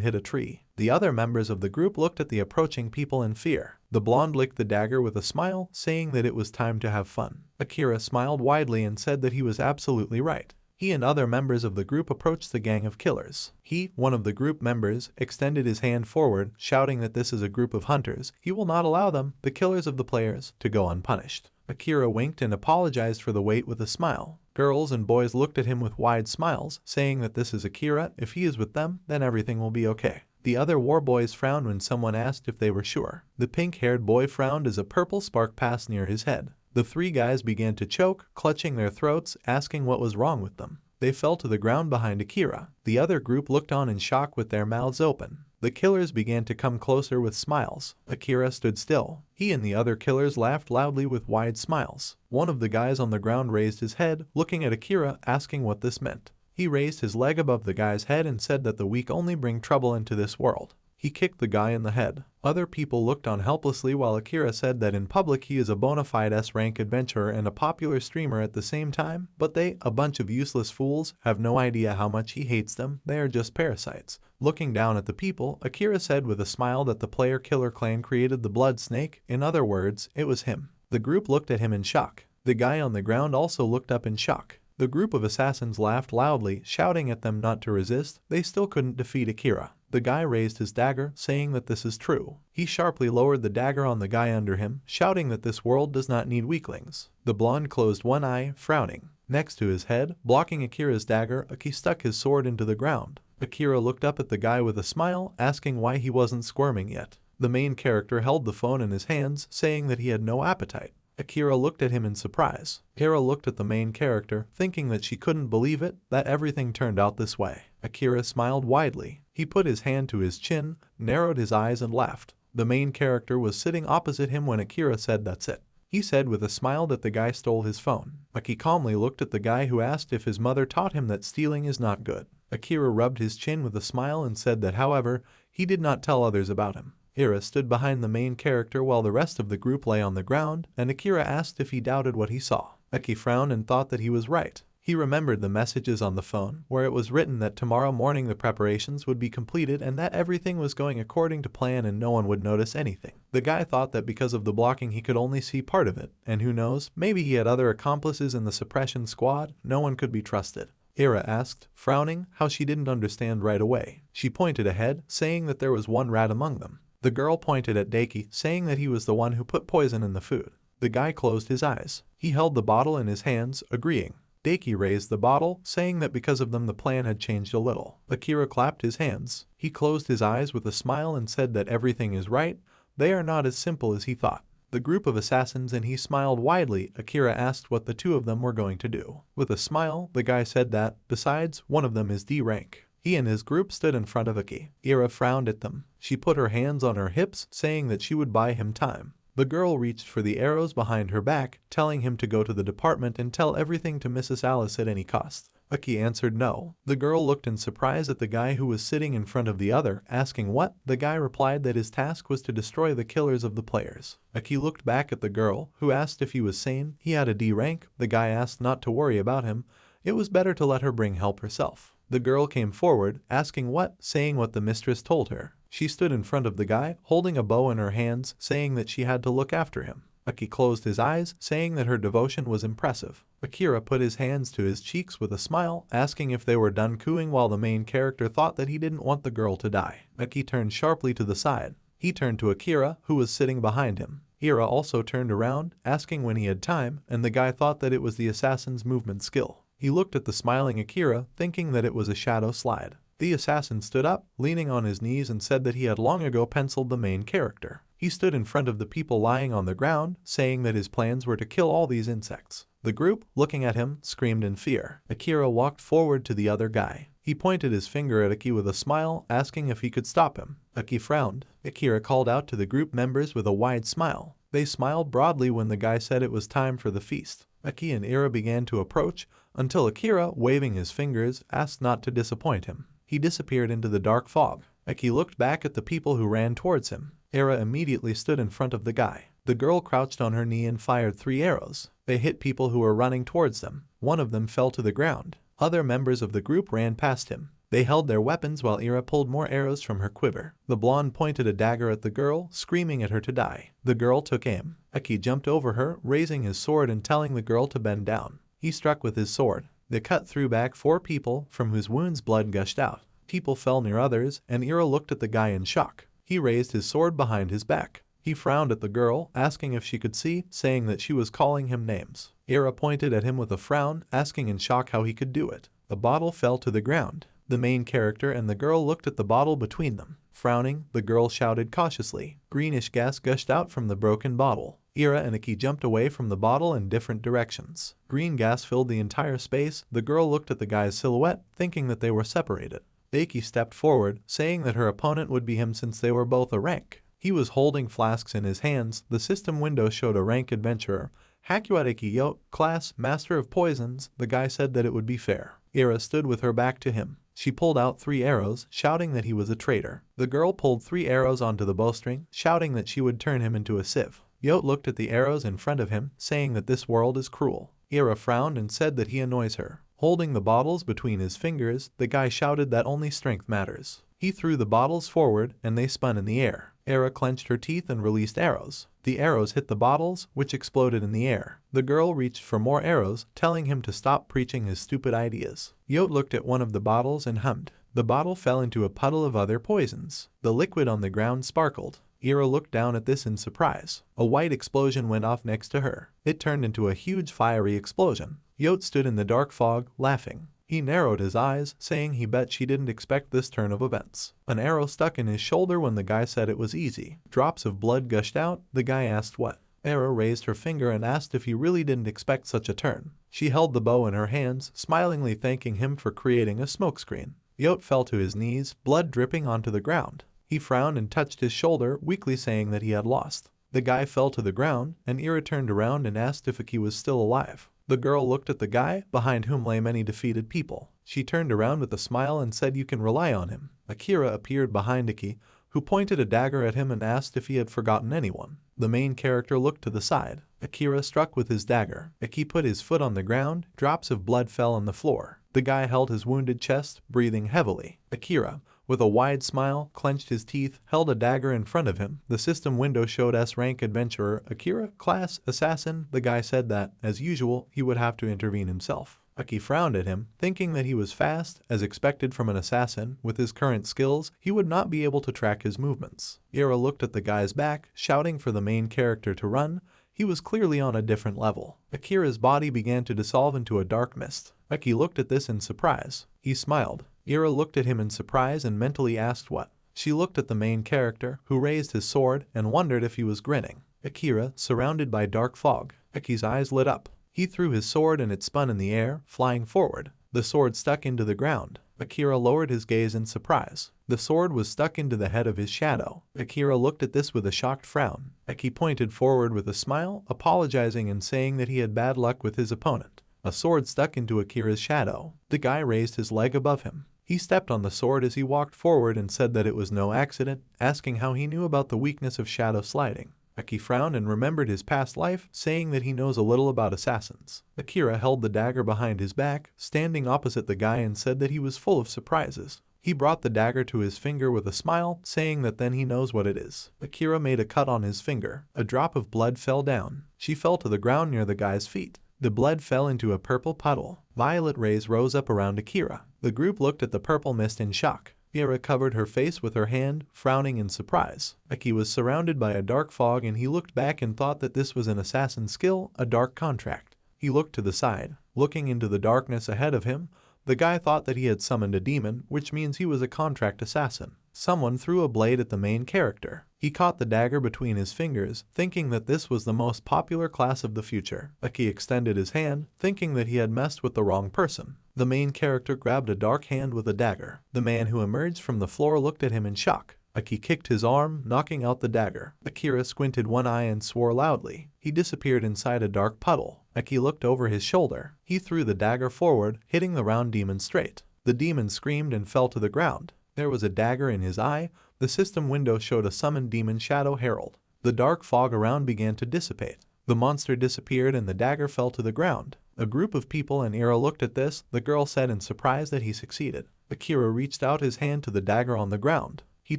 hit a tree. The other members of the group looked at the approaching people in fear. The blonde licked the dagger with a smile, saying that it was time to have fun. Akira smiled widely and said that he was absolutely right. He and other members of the group approached the gang of killers. He, one of the group members, extended his hand forward, shouting that this is a group of hunters. He will not allow them, the killers of the players, to go unpunished. Akira winked and apologized for the wait with a smile. Girls and boys looked at him with wide smiles, saying that this is Akira. If he is with them, then everything will be okay. The other war boys frowned when someone asked if they were sure. The pink-haired boy frowned as a purple spark passed near his head. The three guys began to choke, clutching their throats, asking what was wrong with them. They fell to the ground behind Akira. The other group looked on in shock with their mouths open. The killers began to come closer with smiles. Akira stood still. He and the other killers laughed loudly with wide smiles. One of the guys on the ground raised his head, looking at Akira, asking what this meant. He raised his leg above the guy's head and said that the weak only bring trouble into this world. He kicked the guy in the head. Other people looked on helplessly while Akira said that in public he is a bona fide S-rank adventurer and a popular streamer at the same time, but they, a bunch of useless fools, have no idea how much he hates them. They are just parasites. Looking down at the people, Akira said with a smile that the player killer clan created the blood snake. In other words, it was him. The group looked at him in shock. The guy on the ground also looked up in shock. The group of assassins laughed loudly, shouting at them not to resist. They still couldn't defeat Akira. The guy raised his dagger, saying that this is true. He sharply lowered the dagger on the guy under him, shouting that this world does not need weaklings. The blonde closed one eye, frowning. Next to his head, blocking Akira's dagger, Aki stuck his sword into the ground. Akira looked up at the guy with a smile, asking why he wasn't squirming yet. The main character held the phone in his hands, saying that he had no appetite. Akira looked at him in surprise. Akira looked at the main character, thinking that she couldn't believe it, that everything turned out this way. Akira smiled widely. He put his hand to his chin, narrowed his eyes and laughed. The main character was sitting opposite him when Akira said that's it. He said with a smile that the guy stole his phone. Aki calmly looked at the guy who asked if his mother taught him that stealing is not good. Akira rubbed his chin with a smile and said that however, he did not tell others about him. Ira stood behind the main character while the rest of the group lay on the ground, and Akira asked if he doubted what he saw. Aki frowned and thought that he was right. He remembered the messages on the phone, where it was written that tomorrow morning the preparations would be completed and that everything was going according to plan and no one would notice anything. The guy thought that because of the blocking he could only see part of it, and who knows, maybe he had other accomplices in the suppression squad. No one could be trusted. Ira asked, frowning, how she didn't understand right away. She pointed ahead, saying that there was one rat among them. The girl pointed at Daiki, saying that he was the one who put poison in the food. The guy closed his eyes. He held the bottle in his hands, agreeing. Daiki raised the bottle, saying that because of them the plan had changed a little. Akira clapped his hands. He closed his eyes with a smile and said that everything is right. They are not as simple as he thought. The group of assassins and he smiled widely. Akira asked what the two of them were going to do. With a smile, the guy said that, besides, one of them is D-rank. He and his group stood in front of Aki. Ira frowned at them. She put her hands on her hips, saying that she would buy him time. The girl reached for the arrows behind her back, telling him to go to the department and tell everything to Mrs. Alice at any cost. Aki answered no. The girl looked in surprise at the guy who was sitting in front of the other, asking what. The guy replied that his task was to destroy the killers of the players. Aki looked back at the girl, who asked if he was sane. He had a D rank. The guy asked not to worry about him. It was better to let her bring help herself. The girl came forward, asking what, saying what the mistress told her. She stood in front of the guy, holding a bow in her hands, saying that she had to look after him. Aki closed his eyes, saying that her devotion was impressive. Akira put his hands to his cheeks with a smile, asking if they were done cooing, while the main character thought that he didn't want the girl to die. Aki turned sharply to the side. He turned to Akira, who was sitting behind him. Akira also turned around, asking when he had time, and the guy thought that it was the assassin's movement skill. He looked at the smiling Akira, thinking that it was a shadow slide. The assassin stood up, leaning on his knees, and said that he had long ago penciled the main character. He stood in front of the people lying on the ground, saying that his plans were to kill all these insects. The group, looking at him, screamed in fear. Akira walked forward to the other guy. He pointed his finger at Aki with a smile, asking if he could stop him. Aki frowned. Akira called out to the group members with a wide smile. They smiled broadly when the guy said it was time for the feast. Aki and Ira began to approach, until Akira, waving his fingers, asked not to disappoint him. He disappeared into the dark fog. Aki looked back at the people who ran towards him. Ira immediately stood in front of the guy. The girl crouched on her knee and fired 3 arrows. They hit people who were running towards them. One of them fell to the ground. Other members of the group ran past him. They held their weapons while Ira pulled more arrows from her quiver. The blonde pointed a dagger at the girl, screaming at her to die. The girl took aim. Aki jumped over her, raising his sword and telling the girl to bend down. He struck with his sword. The cut threw back 4 people, from whose wounds blood gushed out. People fell near others, and Ira looked at the guy in shock. He raised his sword behind his back. He frowned at the girl, asking if she could see, saying that she was calling him names. Ira pointed at him with a frown, asking in shock how he could do it. The bottle fell to the ground. The main character and the girl looked at the bottle between them. Frowning, the girl shouted cautiously. Greenish gas gushed out from the broken bottle. Ira and Aki jumped away from the bottle in different directions. Green gas filled the entire space. The girl looked at the guy's silhouette, thinking that they were separated. Aki stepped forward, saying that her opponent would be him since they were both a rank. He was holding flasks in his hands. The system window showed a rank adventurer. Hakuateki Yote, class, Master of Poisons. The guy said that it would be fair. Ira stood with her back to him. She pulled out 3 arrows, shouting that he was a traitor. The girl pulled 3 arrows onto the bowstring, shouting that she would turn him into a sieve. Yote looked at the arrows in front of him, saying that this world is cruel. Ira frowned and said that he annoys her. Holding the bottles between his fingers, the guy shouted that only strength matters. He threw the bottles forward, and they spun in the air. Ira clenched her teeth and released arrows. The arrows hit the bottles, which exploded in the air. The girl reached for more arrows, telling him to stop preaching his stupid ideas. Yote looked at one of the bottles and hummed. The bottle fell into a puddle of other poisons. The liquid on the ground sparkled. Ira looked down at this in surprise. A white explosion went off next to her. It turned into a huge fiery explosion. Yote stood in the dark fog, laughing. He narrowed his eyes, saying he bet she didn't expect this turn of events. An arrow stuck in his shoulder when the guy said it was easy. Drops of blood gushed out. The guy asked what. Ira raised her finger and asked if he really didn't expect such a turn. She held the bow in her hands, smilingly thanking him for creating a smokescreen. Yote fell to his knees, blood dripping onto the ground. He frowned and touched his shoulder, weakly saying that he had lost. The guy fell to the ground, and Ira turned around and asked if Aki was still alive. The girl looked at the guy, behind whom lay many defeated people. She turned around with a smile and said you can rely on him. Akira appeared behind Aki, who pointed a dagger at him and asked if he had forgotten anyone. The main character looked to the side. Akira struck with his dagger. Aki put his foot on the ground. Drops of blood fell on the floor. The guy held his wounded chest, breathing heavily. Akira, with a wide smile, clenched his teeth, held a dagger in front of him. The system window showed S-Rank Adventurer, Akira, class, Assassin. The guy said that, as usual, he would have to intervene himself. Aki frowned at him, thinking that he was fast, as expected from an assassin. With his current skills, he would not be able to track his movements. Ira looked at the guy's back, shouting for the main character to run. He was clearly on a different level. Akira's body began to dissolve into a dark mist. Aki looked at this in surprise. He smiled. Ira looked at him in surprise and mentally asked what. She looked at the main character, who raised his sword, and wondered if he was grinning. Akira, surrounded by dark fog. Aki's eyes lit up. He threw his sword and it spun in the air, flying forward. The sword stuck into the ground. Akira lowered his gaze in surprise. The sword was stuck into the head of his shadow. Akira looked at this with a shocked frown. Aki pointed forward with a smile, apologizing and saying that he had bad luck with his opponent. A sword stuck into Akira's shadow. The guy raised his leg above him. He stepped on the sword as he walked forward and said that it was no accident, asking how he knew about the weakness of shadow sliding. Aki frowned and remembered his past life, saying that he knows a little about assassins. Akira held the dagger behind his back, standing opposite the guy, and said that he was full of surprises. He brought the dagger to his finger with a smile, saying that then he knows what it is. Akira made a cut on his finger. A drop of blood fell down. She fell to the ground near the guy's feet. The blood fell into a purple puddle. Violet rays rose up around Akira. The group looked at the purple mist in shock. Akira covered her face with her hand, frowning in surprise. Aki was surrounded by a dark fog, and he looked back and thought that this was an assassin's skill, a dark contract. He looked to the side. Looking into the darkness ahead of him, the guy thought that he had summoned a demon, which means he was a contract assassin. Someone threw a blade at the main character. He caught the dagger between his fingers, thinking that this was the most popular class of the future. Aki extended his hand, thinking that he had messed with the wrong person. The main character grabbed a dark hand with a dagger. The man who emerged from the floor looked at him in shock. Aki kicked his arm, knocking out the dagger. Akira squinted one eye and swore loudly. He disappeared inside a dark puddle. Aki looked over his shoulder. He threw the dagger forward, hitting the round demon straight. The demon screamed and fell to the ground. There was a dagger in his eye. The system window showed a summoned demon Shadow Herald. The dark fog around began to dissipate. The monster disappeared and the dagger fell to the ground. A group of people and Ira looked at this. The girl said in surprise that he succeeded. Akira reached out his hand to the dagger on the ground. He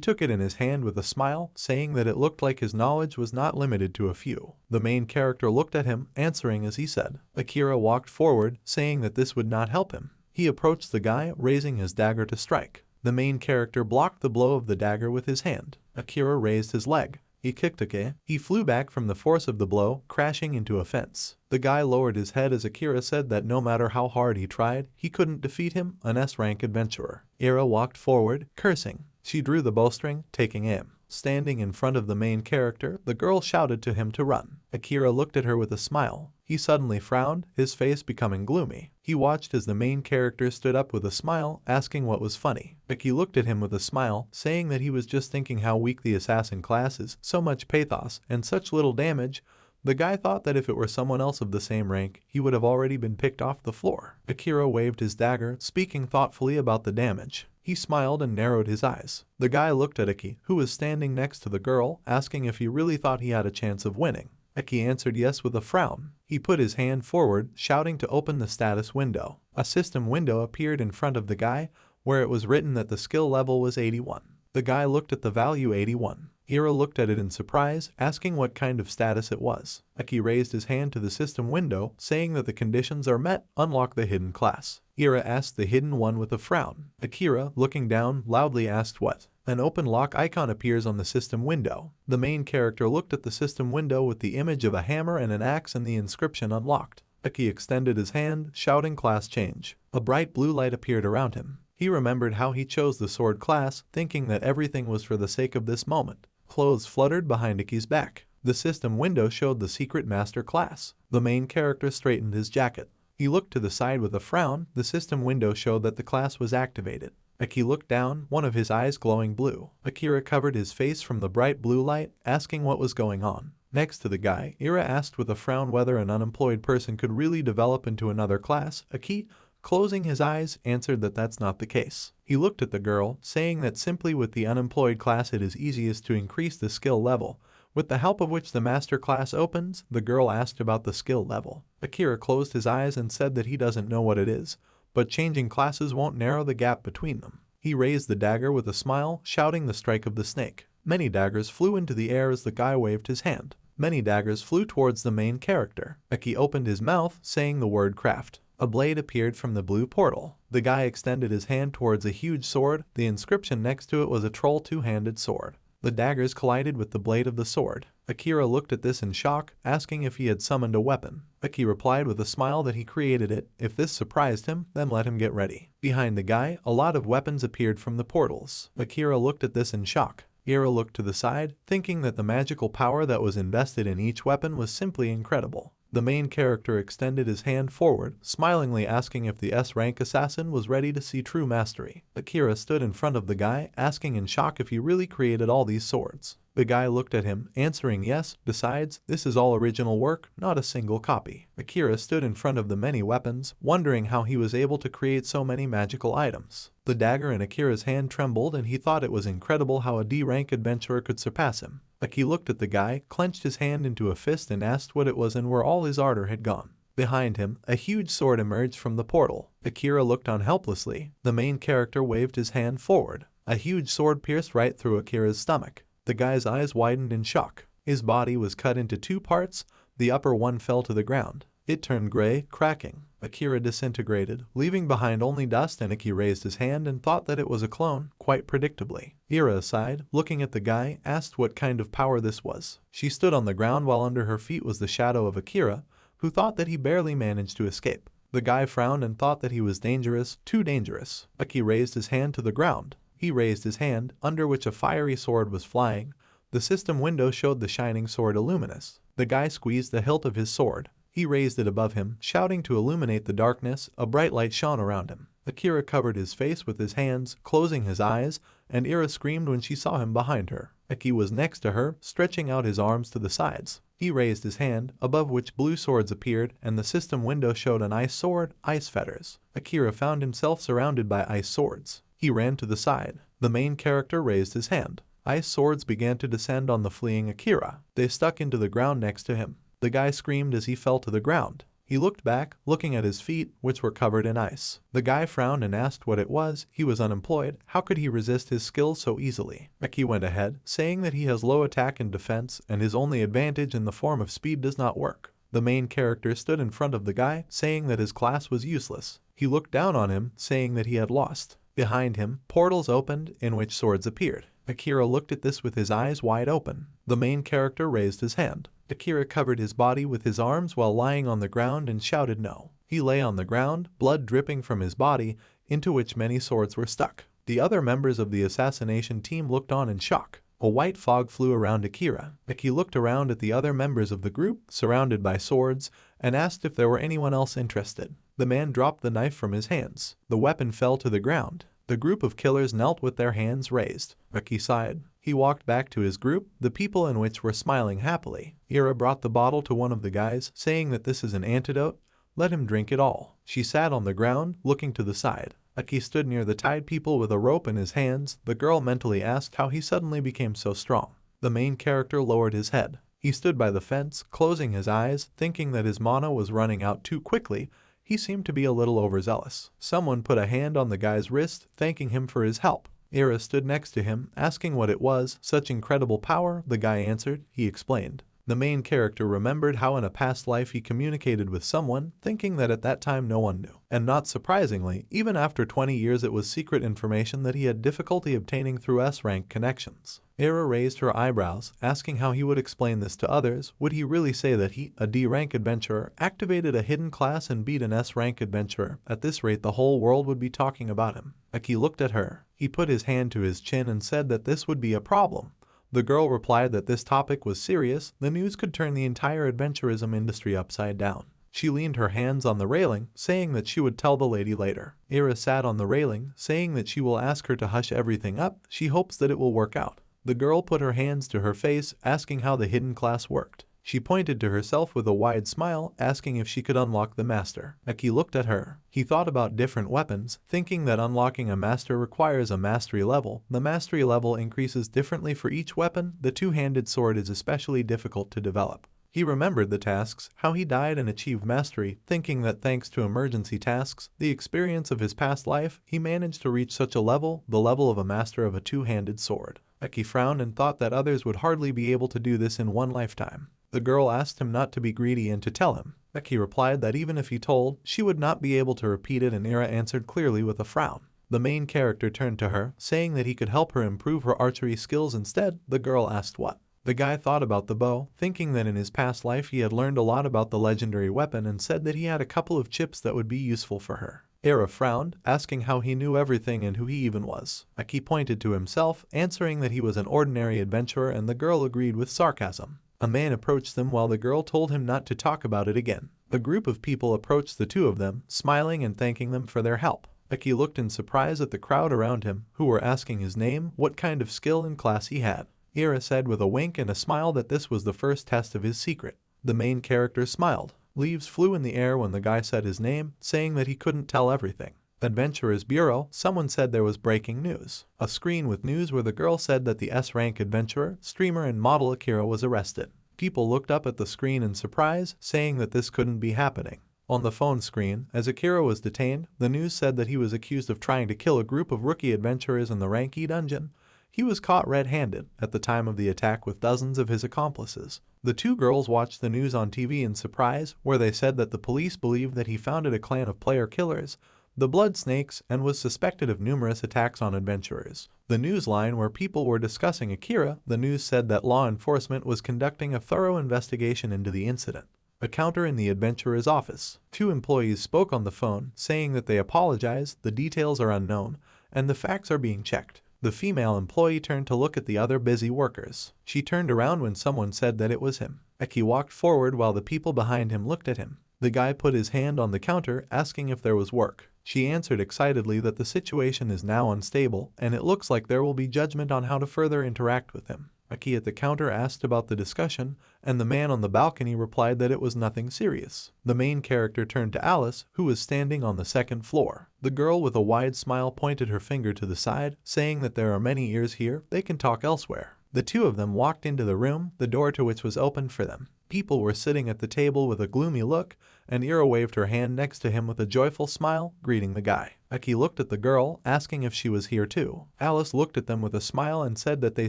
took it in his hand with a smile, saying that it looked like his knowledge was not limited to a few. The main character looked at him, answering as he said. Akira walked forward, saying that this would not help him. He approached the guy, raising his dagger to strike. The main character blocked the blow of the dagger with his hand. Akira raised his leg. He kicked Ake. He flew back from the force of the blow, crashing into a fence. The guy lowered his head as Akira said that no matter how hard he tried, he couldn't defeat him, an S-rank adventurer. Ira walked forward, cursing. She drew the bowstring, taking aim. Standing in front of the main character, the girl shouted to him to run. Akira looked at her with a smile. He suddenly frowned, his face becoming gloomy. He watched as the main character stood up with a smile, asking what was funny. Aki looked at him with a smile, saying that he was just thinking how weak the assassin class is, so much pathos, and such little damage. The guy thought that if it were someone else of the same rank, he would have already been picked off the floor. Akira waved his dagger, speaking thoughtfully about the damage. He smiled and narrowed his eyes. The guy looked at Aki, who was standing next to the girl, asking if he really thought he had a chance of winning. Aki answered yes with a frown. He put his hand forward, shouting to open the status window. A system window appeared in front of the guy, where it was written that the skill level was 81. The guy looked at the value 81. Ira looked at it in surprise, asking what kind of status it was. Aki raised his hand to the system window, saying that the conditions are met, unlock the hidden class. Ira asked the hidden one with a frown. Akira, looking down, loudly asked what. An open lock icon appears on the system window. The main character looked at the system window with the image of a hammer and an axe and the inscription unlocked. Aki extended his hand, shouting class change. A bright blue light appeared around him. He remembered how he chose the sword class, thinking that everything was for the sake of this moment. Clothes fluttered behind Aki's back. The system window showed the secret master class. The main character straightened his jacket. He looked to the side with a frown. The system window showed that the class was activated. Aki looked down, one of his eyes glowing blue. Akira covered his face from the bright blue light, asking what was going on. Next to the guy, Ira asked with a frown whether an unemployed person could really develop into another class. Aki, closing his eyes, answered that that's not the case. He looked at the girl, saying that simply with the unemployed class it is easiest to increase the skill level, with the help of which the master class opens. The girl asked about the skill level. Akira closed his eyes and said that he doesn't know what it is, but changing classes won't narrow the gap between them. He raised the dagger with a smile, shouting the strike of the snake. Many daggers flew into the air as the guy waved his hand. Many daggers flew towards the main character. Aki opened his mouth, saying the word craft. A blade appeared from the blue portal. The guy extended his hand towards a huge sword. The inscription next to it was a troll two-handed sword. The daggers collided with the blade of the sword. Akira looked at this in shock, asking if he had summoned a weapon. Aki replied with a smile that he created it. If this surprised him, then let him get ready. Behind the guy, a lot of weapons appeared from the portals. Akira looked at this in shock. Ira looked to the side, thinking that the magical power that was invested in each weapon was simply incredible. The main character extended his hand forward, smilingly asking if the S-rank assassin was ready to see true mastery. Akira stood in front of the guy, asking in shock if he really created all these swords. The guy looked at him, answering yes. Besides, this is all original work, not a single copy. Akira stood in front of the many weapons, wondering how he was able to create so many magical items. The dagger in Akira's hand trembled and he thought it was incredible how a D-rank adventurer could surpass him. Aki looked at the guy, clenched his hand into a fist and asked what it was and where all his ardor had gone. Behind him, a huge sword emerged from the portal. Akira looked on helplessly. The main character waved his hand forward. A huge sword pierced right through Akira's stomach. The guy's eyes widened in shock. His body was cut into two parts. The upper one fell to the ground. It turned gray, cracking. Akira disintegrated, leaving behind only dust, and Aki raised his hand and thought that it was a clone, quite predictably. Ira aside, looking at the guy, asked what kind of power this was. She stood on the ground while under her feet was the shadow of Akira, who thought that he barely managed to escape. The guy frowned and thought that he was dangerous, too dangerous. Aki raised his hand to the ground. He raised his hand, under which a fiery sword was flying. The system window showed the shining sword illuminous. The guy squeezed the hilt of his sword. He raised it above him, shouting to illuminate the darkness. A bright light shone around him. Akira covered his face with his hands, closing his eyes, and Ira screamed when she saw him behind her. Aki was next to her, stretching out his arms to the sides. He raised his hand, above which blue swords appeared, and the system window showed an ice sword, ice fetters. Akira found himself surrounded by ice swords. He ran to the side. The main character raised his hand. Ice swords began to descend on the fleeing Akira. They stuck into the ground next to him. The guy screamed as he fell to the ground. He looked back, looking at his feet, which were covered in ice. The guy frowned and asked what it was. He was unemployed. How could he resist his skills so easily? Aki went ahead, saying that he has low attack and defense, and his only advantage in the form of speed does not work. The main character stood in front of the guy, saying that his class was useless. He looked down on him, saying that he had lost. Behind him, portals opened, in which swords appeared. Akira looked at this with his eyes wide open. The main character raised his hand. Akira covered his body with his arms while lying on the ground and shouted no. He lay on the ground, blood dripping from his body, into which many swords were stuck. The other members of the assassination team looked on in shock. A white fog flew around Akira. Aki looked around at the other members of the group, surrounded by swords, and asked if there were anyone else interested. The man dropped the knife from his hands. The weapon fell to the ground. The group of killers knelt with their hands raised. Aki sighed. He walked back to his group, the people in which were smiling happily. Ira brought the bottle to one of the guys, saying that this is an antidote. Let him drink it all. She sat on the ground, looking to the side. Aki stood near the tied people with a rope in his hands. The girl mentally asked how he suddenly became so strong. The main character lowered his head. He stood by the fence, closing his eyes, thinking that his mana was running out too quickly. He seemed to be a little overzealous. Someone put a hand on the guy's wrist, thanking him for his help. Ira stood next to him, asking what it was. Such incredible power, the guy answered. He explained. The main character remembered how in a past life he communicated with someone, thinking that at that time no one knew. And not surprisingly, even after 20 years it was secret information that he had difficulty obtaining through S-rank connections. Ira raised her eyebrows, asking how he would explain this to others. Would he really say that he, a D-rank adventurer, activated a hidden class and beat an S-rank adventurer? At this rate the whole world would be talking about him. Aki looked at her. He put his hand to his chin and said that this would be a problem. The girl replied that this topic was serious. The news could turn the entire adventurism industry upside down. She leaned her hands on the railing, saying that she would tell the lady later. Ira sat on the railing, saying that she will ask her to hush everything up. She hopes that it will work out. The girl put her hands to her face, asking how the hidden class worked. She pointed to herself with a wide smile, asking if she could unlock the master. Aki looked at her. He thought about different weapons, thinking that unlocking a master requires a mastery level. The mastery level increases differently for each weapon. The two-handed sword is especially difficult to develop. He remembered the tasks, how he died and achieved mastery, thinking that thanks to emergency tasks, the experience of his past life, he managed to reach such a level, the level of a master of a two-handed sword. Aki frowned and thought that others would hardly be able to do this in one lifetime. The girl asked him not to be greedy and to tell him. Aki replied that even if he told, she would not be able to repeat it, and Ira answered clearly with a frown. The main character turned to her, saying that he could help her improve her archery skills instead. The girl asked what. The guy thought about the bow, thinking that in his past life he had learned a lot about the legendary weapon, and said that he had a couple of chips that would be useful for her. Ira frowned, asking how he knew everything and who he even was. Aki pointed to himself, answering that he was an ordinary adventurer, and the girl agreed with sarcasm. A man approached them while the girl told him not to talk about it again. A group of people approached the two of them, smiling and thanking them for their help. Aki looked in surprise at the crowd around him, who were asking his name, what kind of skill and class he had. Ira said with a wink and a smile that this was the first test of his secret. The main character smiled. Leaves flew in the air when the guy said his name, saying that he couldn't tell everything. Adventurers Bureau, someone said there was breaking news. A screen with news where the girl said that the S-rank adventurer, streamer and model Akira was arrested. People looked up at the screen in surprise, saying that this couldn't be happening. On the phone screen, as Akira was detained, the news said that he was accused of trying to kill a group of rookie adventurers in the Rank E dungeon. He was caught red-handed at the time of the attack with dozens of his accomplices. The two girls watched the news on TV in surprise, where they said that the police believed that he founded a clan of player killers, the Blood Snakes, and was suspected of numerous attacks on adventurers. The news line where people were discussing Akira, the news said that law enforcement was conducting a thorough investigation into the incident. A counter in the adventurer's office. Two employees spoke on the phone, saying that they apologize, the details are unknown, and the facts are being checked. The female employee turned to look at the other busy workers. She turned around when someone said that it was him. Eki walked forward while the people behind him looked at him. The guy put his hand on the counter, asking if there was work. She answered excitedly that the situation is now unstable, and it looks like there will be judgment on how to further interact with him. Aki at the counter asked about the discussion, and the man on the balcony replied that it was nothing serious. The main character turned to Alice, who was standing on the second floor. The girl with a wide smile pointed her finger to the side, saying that there are many ears here, they can talk elsewhere. The two of them walked into the room, the door to which was opened for them. People were sitting at the table with a gloomy look, and Ira waved her hand next to him with a joyful smile, greeting the guy. Aki looked at the girl, asking if she was here too. Alice looked at them with a smile and said that they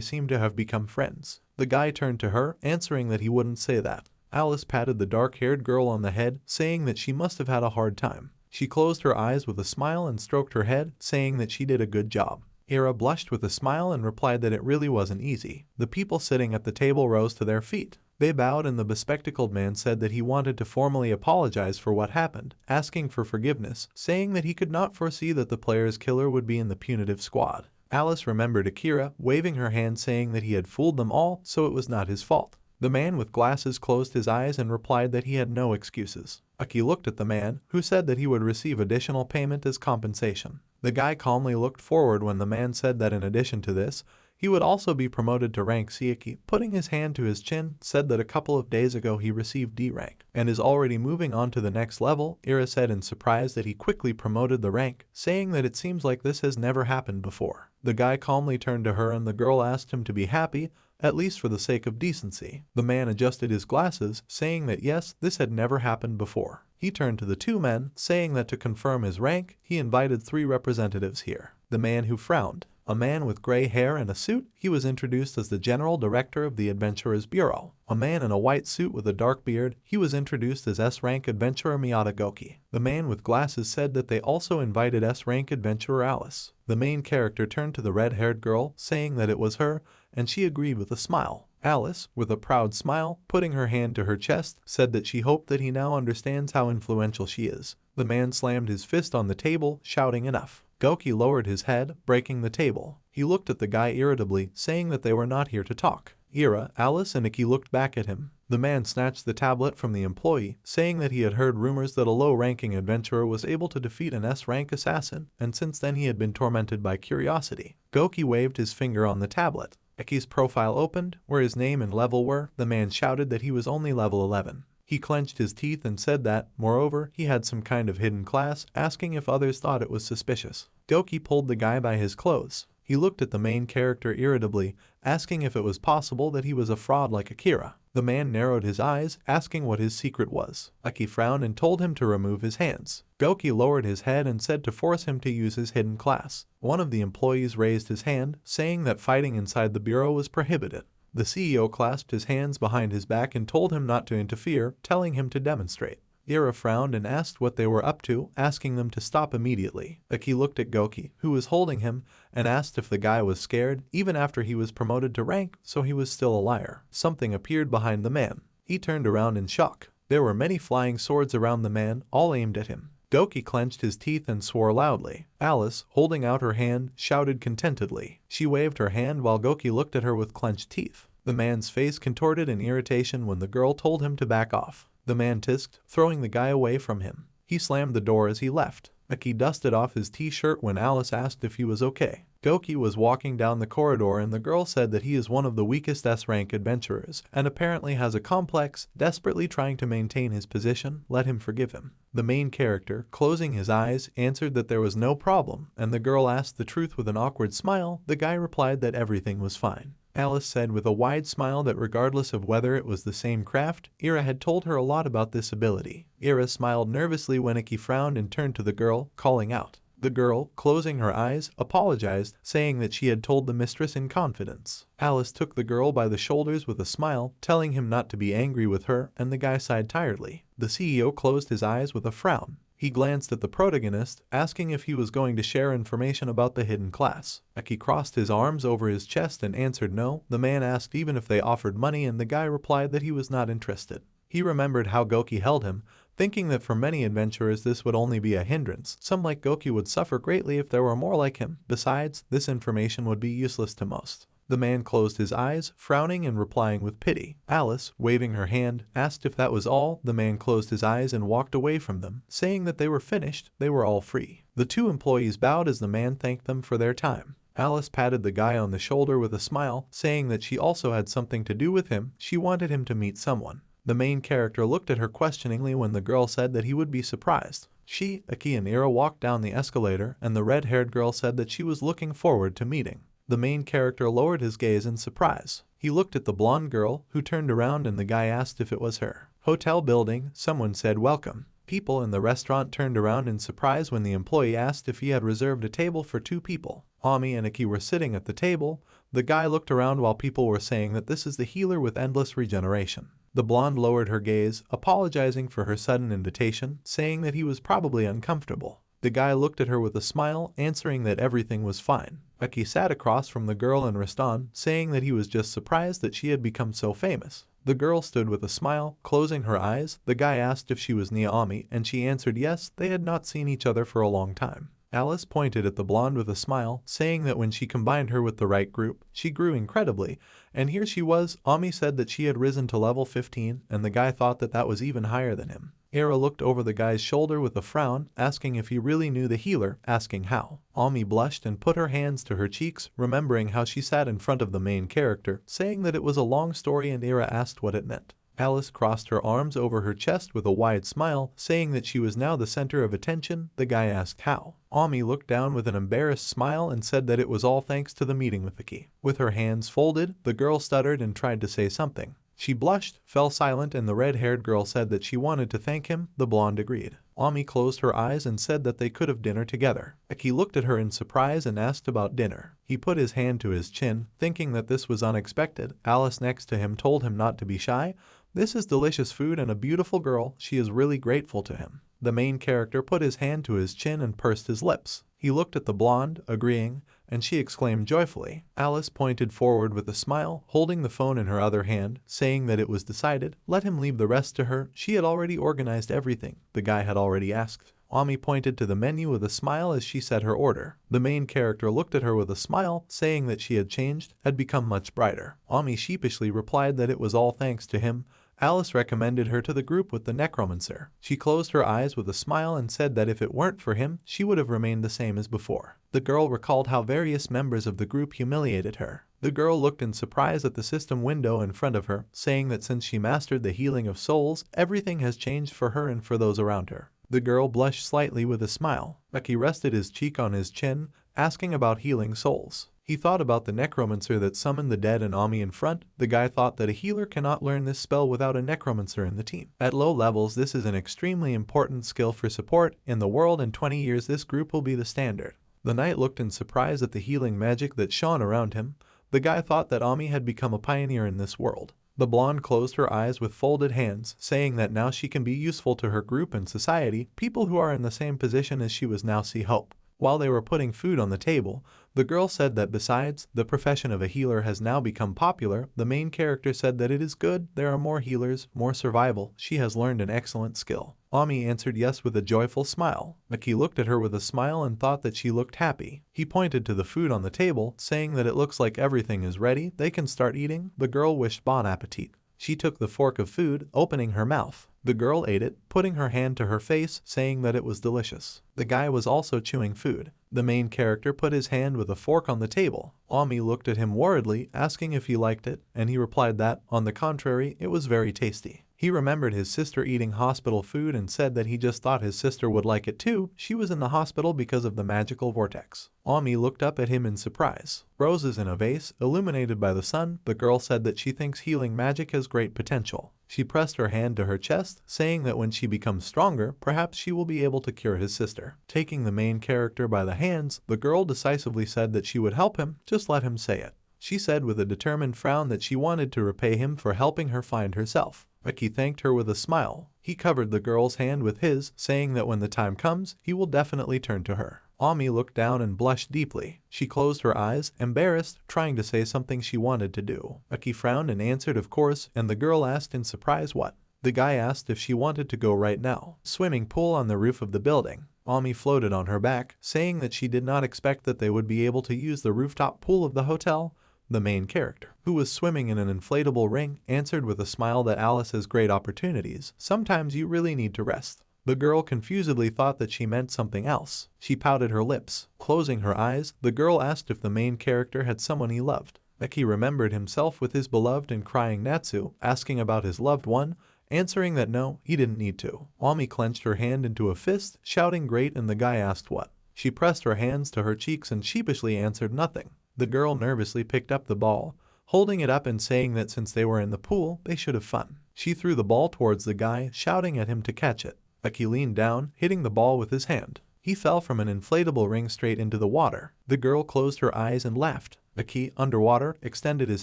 seemed to have become friends. The guy turned to her, answering that he wouldn't say that. Alice patted the dark-haired girl on the head, saying that she must have had a hard time. She closed her eyes with a smile and stroked her head, saying that she did a good job. Ira blushed with a smile and replied that it really wasn't easy. The people sitting at the table rose to their feet. They bowed, and the bespectacled man said that he wanted to formally apologize for what happened, asking for forgiveness, saying that he could not foresee that the player's killer would be in the punitive squad. Alice remembered Akira, waving her hand saying that he had fooled them all, so it was not his fault. The man with glasses closed his eyes and replied that he had no excuses. Aki looked at the man, who said that he would receive additional payment as compensation. The guy calmly looked forward when the man said that in addition to this, he would also be promoted to rank C. Aki, putting his hand to his chin, said that a couple of days ago he received D rank, and is already moving on to the next level. Ira said in surprise that he quickly promoted the rank, saying that it seems like this has never happened before. The guy calmly turned to her and the girl asked him to be happy, at least for the sake of decency. The man adjusted his glasses, saying that yes, this had never happened before. He turned to the two men, saying that to confirm his rank, he invited 3 representatives here. The man who frowned, a man with gray hair and a suit, he was introduced as the General Director of the Adventurers Bureau. A man in a white suit with a dark beard, he was introduced as S-rank adventurer Miyata Goki. The man with glasses said that they also invited S-rank adventurer Alice. The main character turned to the red-haired girl, saying that it was her, and she agreed with a smile. Alice, with a proud smile, putting her hand to her chest, said that she hoped that he now understands how influential she is. The man slammed his fist on the table, shouting enough. Goki lowered his head, breaking the table. He looked at the guy irritably, saying that they were not here to talk. Ira, Alice, and Iki looked back at him. The man snatched the tablet from the employee, saying that he had heard rumors that a low-ranking adventurer was able to defeat an S-rank assassin, and since then he had been tormented by curiosity. Goki waved his finger on the tablet. Iki's profile opened, where his name and level were. The man shouted that he was only level 11. He clenched his teeth and said that, moreover, he had some kind of hidden class, asking if others thought it was suspicious. Goki pulled the guy by his clothes. He looked at the main character irritably, asking if it was possible that he was a fraud like Akira. The man narrowed his eyes, asking what his secret was. Aki frowned and told him to remove his hands. Goki lowered his head and said to force him to use his hidden class. One of the employees raised his hand, saying that fighting inside the bureau was prohibited. The CEO clasped his hands behind his back and told him not to interfere, telling him to demonstrate. Ira frowned and asked what they were up to, asking them to stop immediately. Aki looked at Goki, who was holding him, and asked if the guy was scared, even after he was promoted to rank, so he was still a liar. Something appeared behind the man. He turned around in shock. There were many flying swords around the man, all aimed at him. Goki clenched his teeth and swore loudly. Alice, holding out her hand, shouted contentedly. She waved her hand while Goki looked at her with clenched teeth. The man's face contorted in irritation when the girl told him to back off. The man tisked, throwing the guy away from him. He slammed the door as he left. Aki dusted off his t-shirt when Alice asked if he was okay. Goki was walking down the corridor and the girl said that he is one of the weakest S-rank adventurers and apparently has a complex, desperately trying to maintain his position. Let him forgive him. The main character, closing his eyes, answered that there was no problem, and the girl asked the truth with an awkward smile. The guy replied that everything was fine. Alice said with a wide smile that regardless of whether it was the same craft, Ira had told her a lot about this ability. Ira smiled nervously when Iki frowned and turned to the girl, calling out. The girl, closing her eyes, apologized, saying that she had told the mistress in confidence. Alice took the girl by the shoulders with a smile, telling him not to be angry with her, and the guy sighed tiredly. The CEO closed his eyes with a frown. He glanced at the protagonist, asking if he was going to share information about the hidden class. Aki crossed his arms over his chest and answered no. The man asked even if they offered money and the guy replied that he was not interested. He remembered how Goki held him, thinking that for many adventurers this would only be a hindrance. Some like Goki would suffer greatly if there were more like him. Besides, this information would be useless to most. The man closed his eyes, frowning and replying with pity. Alice, waving her hand, asked if that was all. The man closed his eyes and walked away from them, saying that they were finished, they were all free. The two employees bowed as the man thanked them for their time. Alice patted the guy on the shoulder with a smile, saying that she also had something to do with him. She wanted him to meet someone. The main character looked at her questioningly when the girl said that he would be surprised. She, Aki and Ira walked down the escalator and the red-haired girl said that she was looking forward to meeting. The main character lowered his gaze in surprise. He looked at the blonde girl, who turned around and the guy asked if it was her. Hotel building, someone said welcome. People in the restaurant turned around in surprise when the employee asked if he had reserved a table for 2 people. Ami and Aki were sitting at the table. The guy looked around while people were saying that this is the healer with endless regeneration. The blonde lowered her gaze, apologizing for her sudden invitation, saying that he was probably uncomfortable. The guy looked at her with a smile, answering that everything was fine. Aki sat across from the girl and Rastan, saying that he was just surprised that she had become so famous. The girl stood with a smile, closing her eyes. The guy asked if she was Naomi, and she answered yes. They had not seen each other for a long time. Alice pointed at the blonde with a smile, saying that when she combined her with the right group, she grew incredibly, and here she was. Ami said that she had risen to level 15, and the guy thought that that was even higher than him. Ira looked over the guy's shoulder with a frown, asking if he really knew the healer, asking how. Ami blushed and put her hands to her cheeks, remembering how she sat in front of the main character, saying that it was a long story, and Ira asked what it meant. Alice crossed her arms over her chest with a wide smile, saying that she was now the center of attention. The guy asked how. Ami looked down with an embarrassed smile and said that it was all thanks to the meeting with Iki. With her hands folded, the girl stuttered and tried to say something. She blushed, fell silent, and the red-haired girl said that she wanted to thank him. The blonde agreed. Ami closed her eyes and said that they could have dinner together. Aki looked at her in surprise and asked about dinner. He put his hand to his chin, thinking that this was unexpected. Alice next to him told him not to be shy. This is delicious food and a beautiful girl. She is really grateful to him. The main character put his hand to his chin and pursed his lips. He looked at the blonde, agreeing, and she exclaimed joyfully. Alice pointed forward with a smile, holding the phone in her other hand, saying that it was decided. Let him leave the rest to her. She had already organized everything. The guy had already asked. Ami pointed to the menu with a smile as she said her order. The main character looked at her with a smile, saying that she had changed, had become much brighter. Ami sheepishly replied that it was all thanks to him. Alice recommended her to the group with the Necromancer. She closed her eyes with a smile and said that if it weren't for him, she would have remained the same as before. The girl recalled how various members of the group humiliated her. The girl looked in surprise at the system window in front of her, saying that since she mastered the healing of souls, everything has changed for her and for those around her. The girl blushed slightly with a smile. Aki rested his cheek on his chin, asking about healing souls. He thought about the necromancer that summoned the dead and Ami in front. The guy thought that a healer cannot learn this spell without a necromancer in the team. At low levels, this is an extremely important skill for support. In the world, in 20 years, this group will be the standard. The knight looked in surprise at the healing magic that shone around him. The guy thought that Ami had become a pioneer in this world. The blonde closed her eyes with folded hands, saying that now she can be useful to her group and society. People who are in the same position as she was now see hope. While they were putting food on the table, the girl said that besides, the profession of a healer has now become popular. The main character said that it is good, there are more healers, more survival, she has learned an excellent skill. Ami answered yes with a joyful smile. Maki looked at her with a smile and thought that she looked happy. He pointed to the food on the table, saying that it looks like everything is ready, they can start eating. The girl wished bon appetit. She took the fork of food, opening her mouth. The girl ate it, putting her hand to her face, saying that it was delicious. The guy was also chewing food. The main character put his hand with a fork on the table. Ami looked at him worriedly, asking if he liked it, and he replied that, on the contrary, it was very tasty. He remembered his sister eating hospital food and said that he just thought his sister would like it too. She was in the hospital because of the magical vortex. Ami looked up at him in surprise. Roses in a vase, illuminated by the sun, the girl said that she thinks healing magic has great potential. She pressed her hand to her chest, saying that when she becomes stronger, perhaps she will be able to cure his sister. Taking the main character by the hands, the girl decisively said that she would help him, just let him say it. She said with a determined frown that she wanted to repay him for helping her find herself. Ricky thanked her with a smile. He covered the girl's hand with his, saying that when the time comes, he will definitely turn to her. Ami looked down and blushed deeply. She closed her eyes, embarrassed, trying to say something she wanted to do. Ricky frowned and answered of course, and the girl asked in surprise what. The guy asked if she wanted to go right now. Swimming pool on the roof of the building. Ami floated on her back, saying that she did not expect that they would be able to use the rooftop pool of the hotel. The main character, who was swimming in an inflatable ring, answered with a smile that Alice has great opportunities. Sometimes you really need to rest. The girl confusedly thought that she meant something else. She pouted her lips. Closing her eyes, the girl asked if the main character had someone he loved. Eki remembered himself with his beloved and crying Natsu, asking about his loved one, answering that no, he didn't need to. Ami clenched her hand into a fist, shouting great, and the guy asked what. She pressed her hands to her cheeks and sheepishly answered nothing. The girl nervously picked up the ball, holding it up and saying that since they were in the pool, they should have fun. She threw the ball towards the guy, shouting at him to catch it. Aki leaned down, hitting the ball with his hand. He fell from an inflatable ring straight into the water. The girl closed her eyes and laughed. Aki, underwater, extended his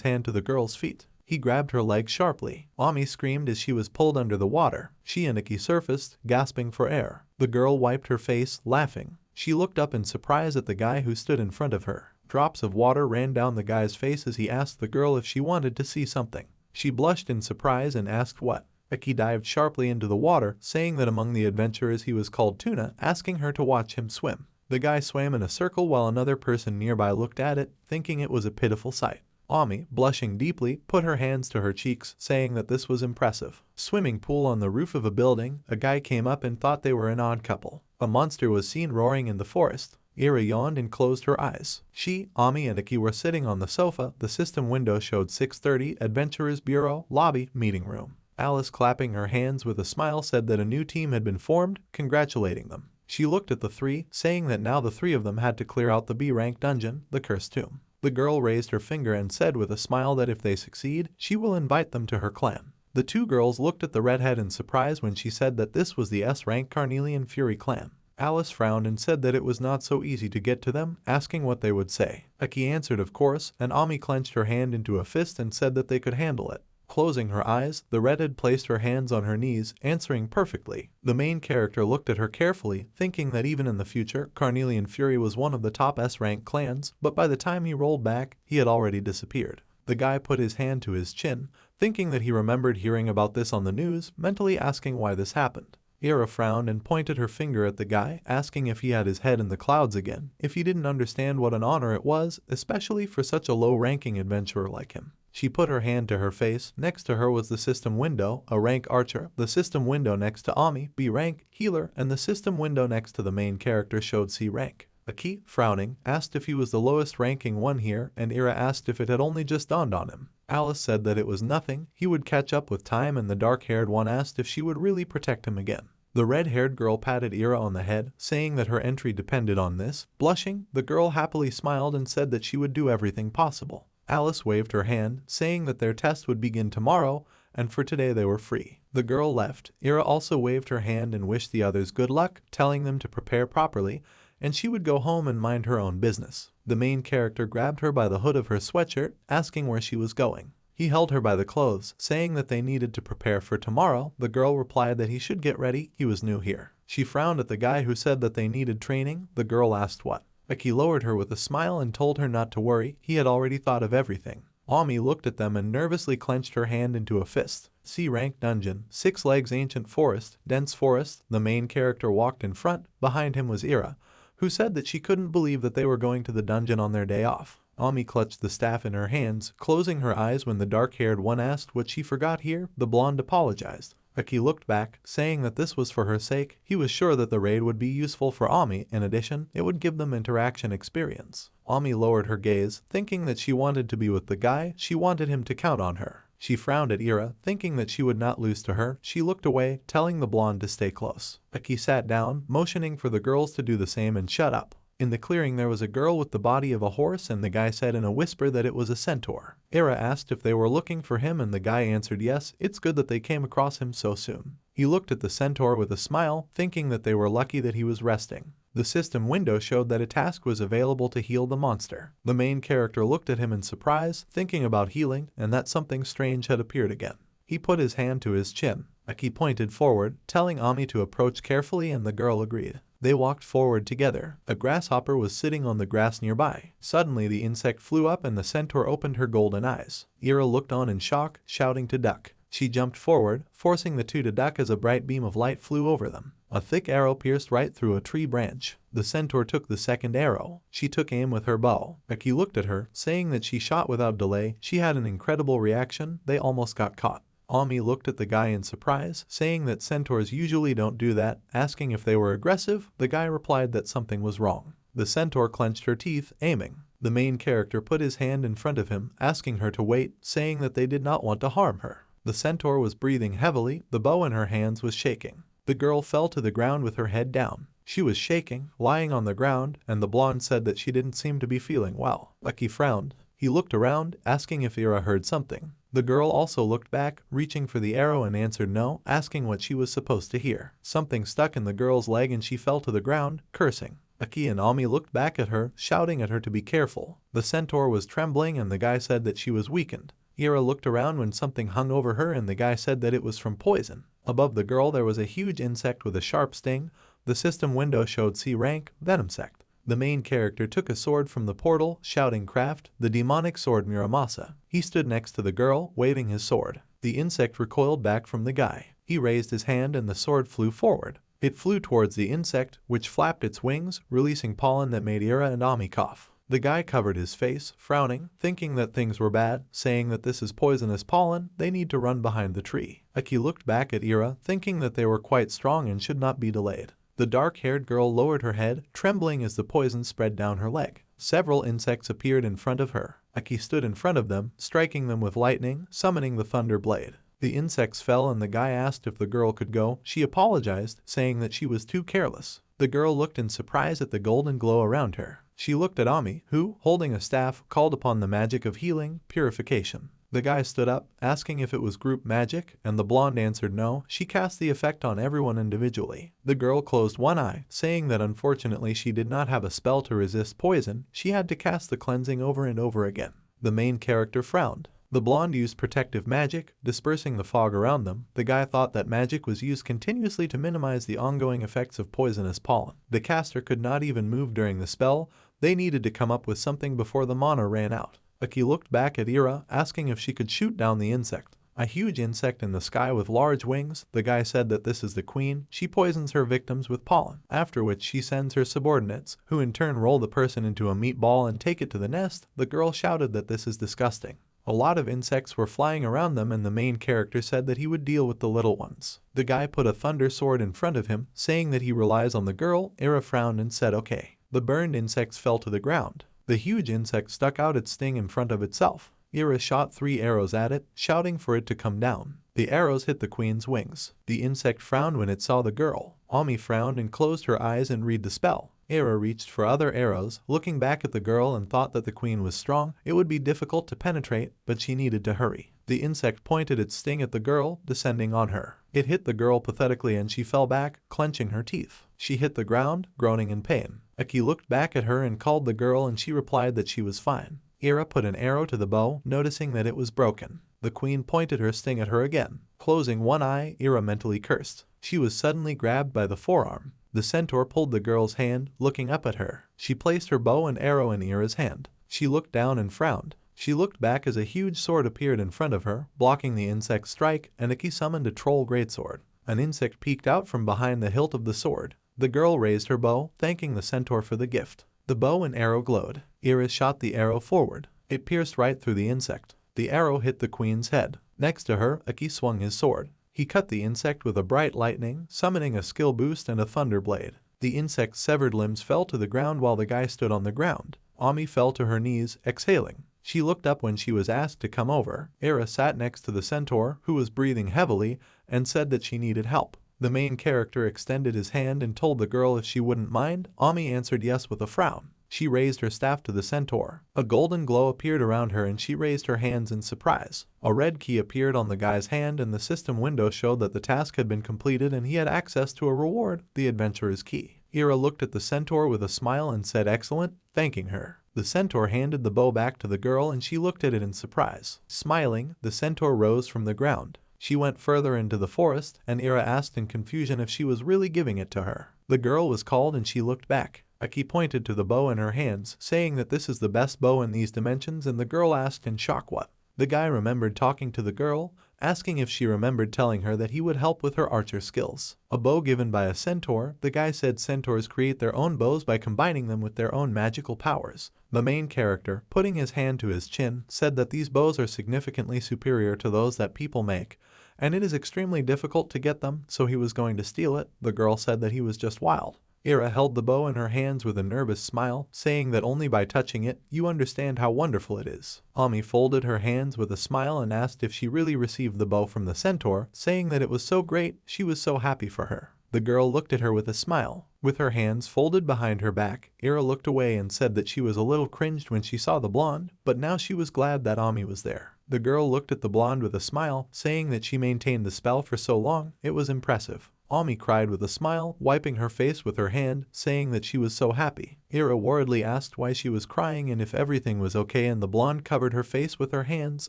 hand to the girl's feet. He grabbed her leg sharply. Ami screamed as she was pulled under the water. She and Aki surfaced, gasping for air. The girl wiped her face, laughing. She looked up in surprise at the guy who stood in front of her. Drops of water ran down the guy's face as he asked the girl if she wanted to see something. She blushed in surprise and asked what. Eki dived sharply into the water, saying that among the adventurers he was called Tuna, asking her to watch him swim. The guy swam in a circle while another person nearby looked at it, thinking it was a pitiful sight. Ami, blushing deeply, put her hands to her cheeks, saying that this was impressive. Swimming pool on the roof of a building, a guy came up and thought they were an odd couple. A monster was seen roaring in the forest. Ira yawned and closed her eyes. She, Ami, and Iki were sitting on the sofa. The system window showed 6:30, Adventurers Bureau, Lobby, Meeting Room. Alice, clapping her hands with a smile, said that a new team had been formed, congratulating them. She looked at the three, saying that now the three of them had to clear out the B-rank dungeon, the Cursed Tomb. The girl raised her finger and said with a smile that if they succeed, she will invite them to her clan. The two girls looked at the redhead in surprise when she said that this was the S-rank Carnelian Fury clan. Alice frowned and said that it was not so easy to get to them, asking what they would say. Aki answered of course, and Ami clenched her hand into a fist and said that they could handle it. Closing her eyes, the redhead placed her hands on her knees, answering perfectly. The main character looked at her carefully, thinking that even in the future, Carnelian Fury was one of the top S-rank clans, but by the time he rolled back, he had already disappeared. The guy put his hand to his chin, thinking that he remembered hearing about this on the news, mentally asking why this happened. Ira frowned and pointed her finger at the guy, asking if he had his head in the clouds again, if he didn't understand what an honor it was, especially for such a low-ranking adventurer like him. She put her hand to her face. Next to her was the system window, a rank archer. The system window next to Ami, B rank, healer, and the system window next to the main character showed C rank. Aki, frowning, asked if he was the lowest ranking one here, and Ira asked if it had only just dawned on him. Alice said that it was nothing, he would catch up with time, and the dark-haired one asked if she would really protect him again. The red-haired girl patted Ira on the head, saying that her entry depended on this. Blushing, the girl happily smiled and said that she would do everything possible. Alice waved her hand, saying that their test would begin tomorrow, and for today they were free. The girl left. Ira also waved her hand and wished the others good luck, telling them to prepare properly, and she would go home and mind her own business. The main character grabbed her by the hood of her sweatshirt, asking where she was going. He held her by the clothes, saying that they needed to prepare for tomorrow. The girl replied that he should get ready, he was new here. She frowned at the guy who said that they needed training. The girl asked what. Aki lowered her with a smile and told her not to worry, he had already thought of everything. Ami looked at them and nervously clenched her hand into a fist. C-rank dungeon, 6 legs ancient forest, dense forest. The main character walked in front, behind him was Ira, who said that she couldn't believe that they were going to the dungeon on their day off. Ami clutched the staff in her hands, closing her eyes when the dark-haired one asked what she forgot here. The blonde apologized. Aki looked back, saying that this was for her sake. He was sure that the raid would be useful for Ami. In addition, it would give them interaction experience. Ami lowered her gaze, thinking that she wanted to be with the guy. She wanted him to count on her. She frowned at Ira, thinking that she would not lose to her. She looked away, telling the blonde to stay close. Aki sat down, motioning for the girls to do the same and shut up. In the clearing there was a girl with the body of a horse, and the guy said in a whisper that it was a centaur. Ira asked if they were looking for him, and the guy answered yes. It's good that they came across him so soon. He looked at the centaur with a smile, thinking that they were lucky that he was resting. The system window showed that a task was available to heal the monster. The main character looked at him in surprise, thinking about healing, and that something strange had appeared again. He put his hand to his chin. Aki pointed forward, telling Ami to approach carefully, and the girl agreed. They walked forward together. A grasshopper was sitting on the grass nearby. Suddenly the insect flew up and the centaur opened her golden eyes. Ira looked on in shock, shouting to duck. She jumped forward, forcing the two to duck as a bright beam of light flew over them. A thick arrow pierced right through a tree branch. The centaur took the second arrow. She took aim with her bow. Aki looked at her, saying that she shot without delay. She had an incredible reaction. They almost got caught. Ami looked at the guy in surprise, saying that centaurs usually don't do that. Asking if they were aggressive, the guy replied that something was wrong. The centaur clenched her teeth, aiming. The main character put his hand in front of him, asking her to wait, saying that they did not want to harm her. The centaur was breathing heavily. The bow in her hands was shaking. The girl fell to the ground with her head down. She was shaking, lying on the ground, and the blonde said that she didn't seem to be feeling well. Aki frowned. He looked around, asking if Ira heard something. The girl also looked back, reaching for the arrow, and answered no, asking what she was supposed to hear. Something stuck in the girl's leg and she fell to the ground, cursing. Aki and Ami looked back at her, shouting at her to be careful. The centaur was trembling and the guy said that she was weakened. Ira looked around when something hung over her and the guy said that it was from poison. Above the girl there was a huge insect with a sharp sting. The system window showed C rank, Venomsect. The main character took a sword from the portal, shouting craft, the demonic sword Muramasa. He stood next to the girl, waving his sword. The insect recoiled back from the guy. He raised his hand and the sword flew forward. It flew towards the insect, which flapped its wings, releasing pollen that made Ira and Ami cough. The guy covered his face, frowning, thinking that things were bad, saying that this is poisonous pollen, they need to run behind the tree. Aki looked back at Ira, thinking that they were quite strong and should not be delayed. The dark-haired girl lowered her head, trembling as the poison spread down her leg. Several insects appeared in front of her. Aki stood in front of them, striking them with lightning, summoning the thunder blade. The insects fell and the guy asked if the girl could go. She apologized, saying that she was too careless. The girl looked in surprise at the golden glow around her. She looked at Ami, who, holding a staff, called upon the magic of healing, purification. The guy stood up, asking if it was group magic, and the blonde answered no. She cast the effect on everyone individually. The girl closed one eye, saying that unfortunately she did not have a spell to resist poison. She had to cast the cleansing over and over again. The main character frowned. The blonde used protective magic, dispersing the fog around them. The guy thought that magic was used continuously to minimize the ongoing effects of poisonous pollen. The caster could not even move during the spell. They needed to come up with something before the mana ran out. Aki looked back at Ira, asking if she could shoot down the insect. A huge insect in the sky with large wings. The guy said that this is the queen. She poisons her victims with pollen, after which she sends her subordinates, who in turn roll the person into a meatball and take it to the nest. The girl shouted that this is disgusting. A lot of insects were flying around them and the main character said that he would deal with the little ones. The guy put a thunder sword in front of him, saying that he relies on the girl. Ira frowned and said okay. The burned insects fell to the ground. The huge insect stuck out its sting in front of itself. Ira shot 3 arrows at it, shouting for it to come down. The arrows hit the queen's wings. The insect frowned when it saw the girl. Ami frowned and closed her eyes and read the spell. Ira reached for other arrows, looking back at the girl and thought that the queen was strong. It would be difficult to penetrate, but she needed to hurry. The insect pointed its sting at the girl, descending on her. It hit the girl pathetically and she fell back, clenching her teeth. She hit the ground, groaning in pain. Aki looked back at her and called the girl and she replied that she was fine. Ira put an arrow to the bow, noticing that it was broken. The queen pointed her sting at her again. Closing one eye, Ira mentally cursed. She was suddenly grabbed by the forearm. The centaur pulled the girl's hand, looking up at her. She placed her bow and arrow in Ira's hand. She looked down and frowned. She looked back as a huge sword appeared in front of her, blocking the insect's strike, and Aki summoned a troll greatsword. An insect peeked out from behind the hilt of the sword. The girl raised her bow, thanking the centaur for the gift. The bow and arrow glowed. Ira shot the arrow forward. It pierced right through the insect. The arrow hit the queen's head. Next to her, Aki swung his sword. He cut the insect with a bright lightning, summoning a skill boost and a thunder blade. The insect's severed limbs fell to the ground while the guy stood on the ground. Ami fell to her knees, exhaling. She looked up when she was asked to come over. Era sat next to the centaur, who was breathing heavily, and said that she needed help. The main character extended his hand and told the girl if she wouldn't mind. Ami answered yes with a frown. She raised her staff to the centaur. A golden glow appeared around her and she raised her hands in surprise. A red key appeared on the guy's hand and the system window showed that the task had been completed and he had access to a reward, the adventurer's key. Ira looked at the centaur with a smile and said excellent, thanking her. The centaur handed the bow back to the girl and she looked at it in surprise. Smiling, the centaur rose from the ground. She went further into the forest, and Ira asked in confusion if she was really giving it to her. The girl was called and she looked back. Aki pointed to the bow in her hands, saying that this is the best bow in these dimensions, and the girl asked in shock what. The guy remembered talking to the girl, asking if she remembered telling her that he would help with her archer skills. A bow given by a centaur, the guy said centaurs create their own bows by combining them with their own magical powers. The main character, putting his hand to his chin, said that these bows are significantly superior to those that people make, and it is extremely difficult to get them, so he was going to steal it. The girl said that he was just wild. Ira held the bow in her hands with a nervous smile, saying that only by touching it, you understand how wonderful it is. Ami folded her hands with a smile and asked if she really received the bow from the centaur, saying that it was so great, she was so happy for her. The girl looked at her with a smile. With her hands folded behind her back, Ira looked away and said that she was a little cringed when she saw the blonde, but now she was glad that Ami was there. The girl looked at the blonde with a smile, saying that she maintained the spell for so long, it was impressive. Ami cried with a smile, wiping her face with her hand, saying that she was so happy. Ira worriedly asked why she was crying and if everything was okay, and the blonde covered her face with her hands,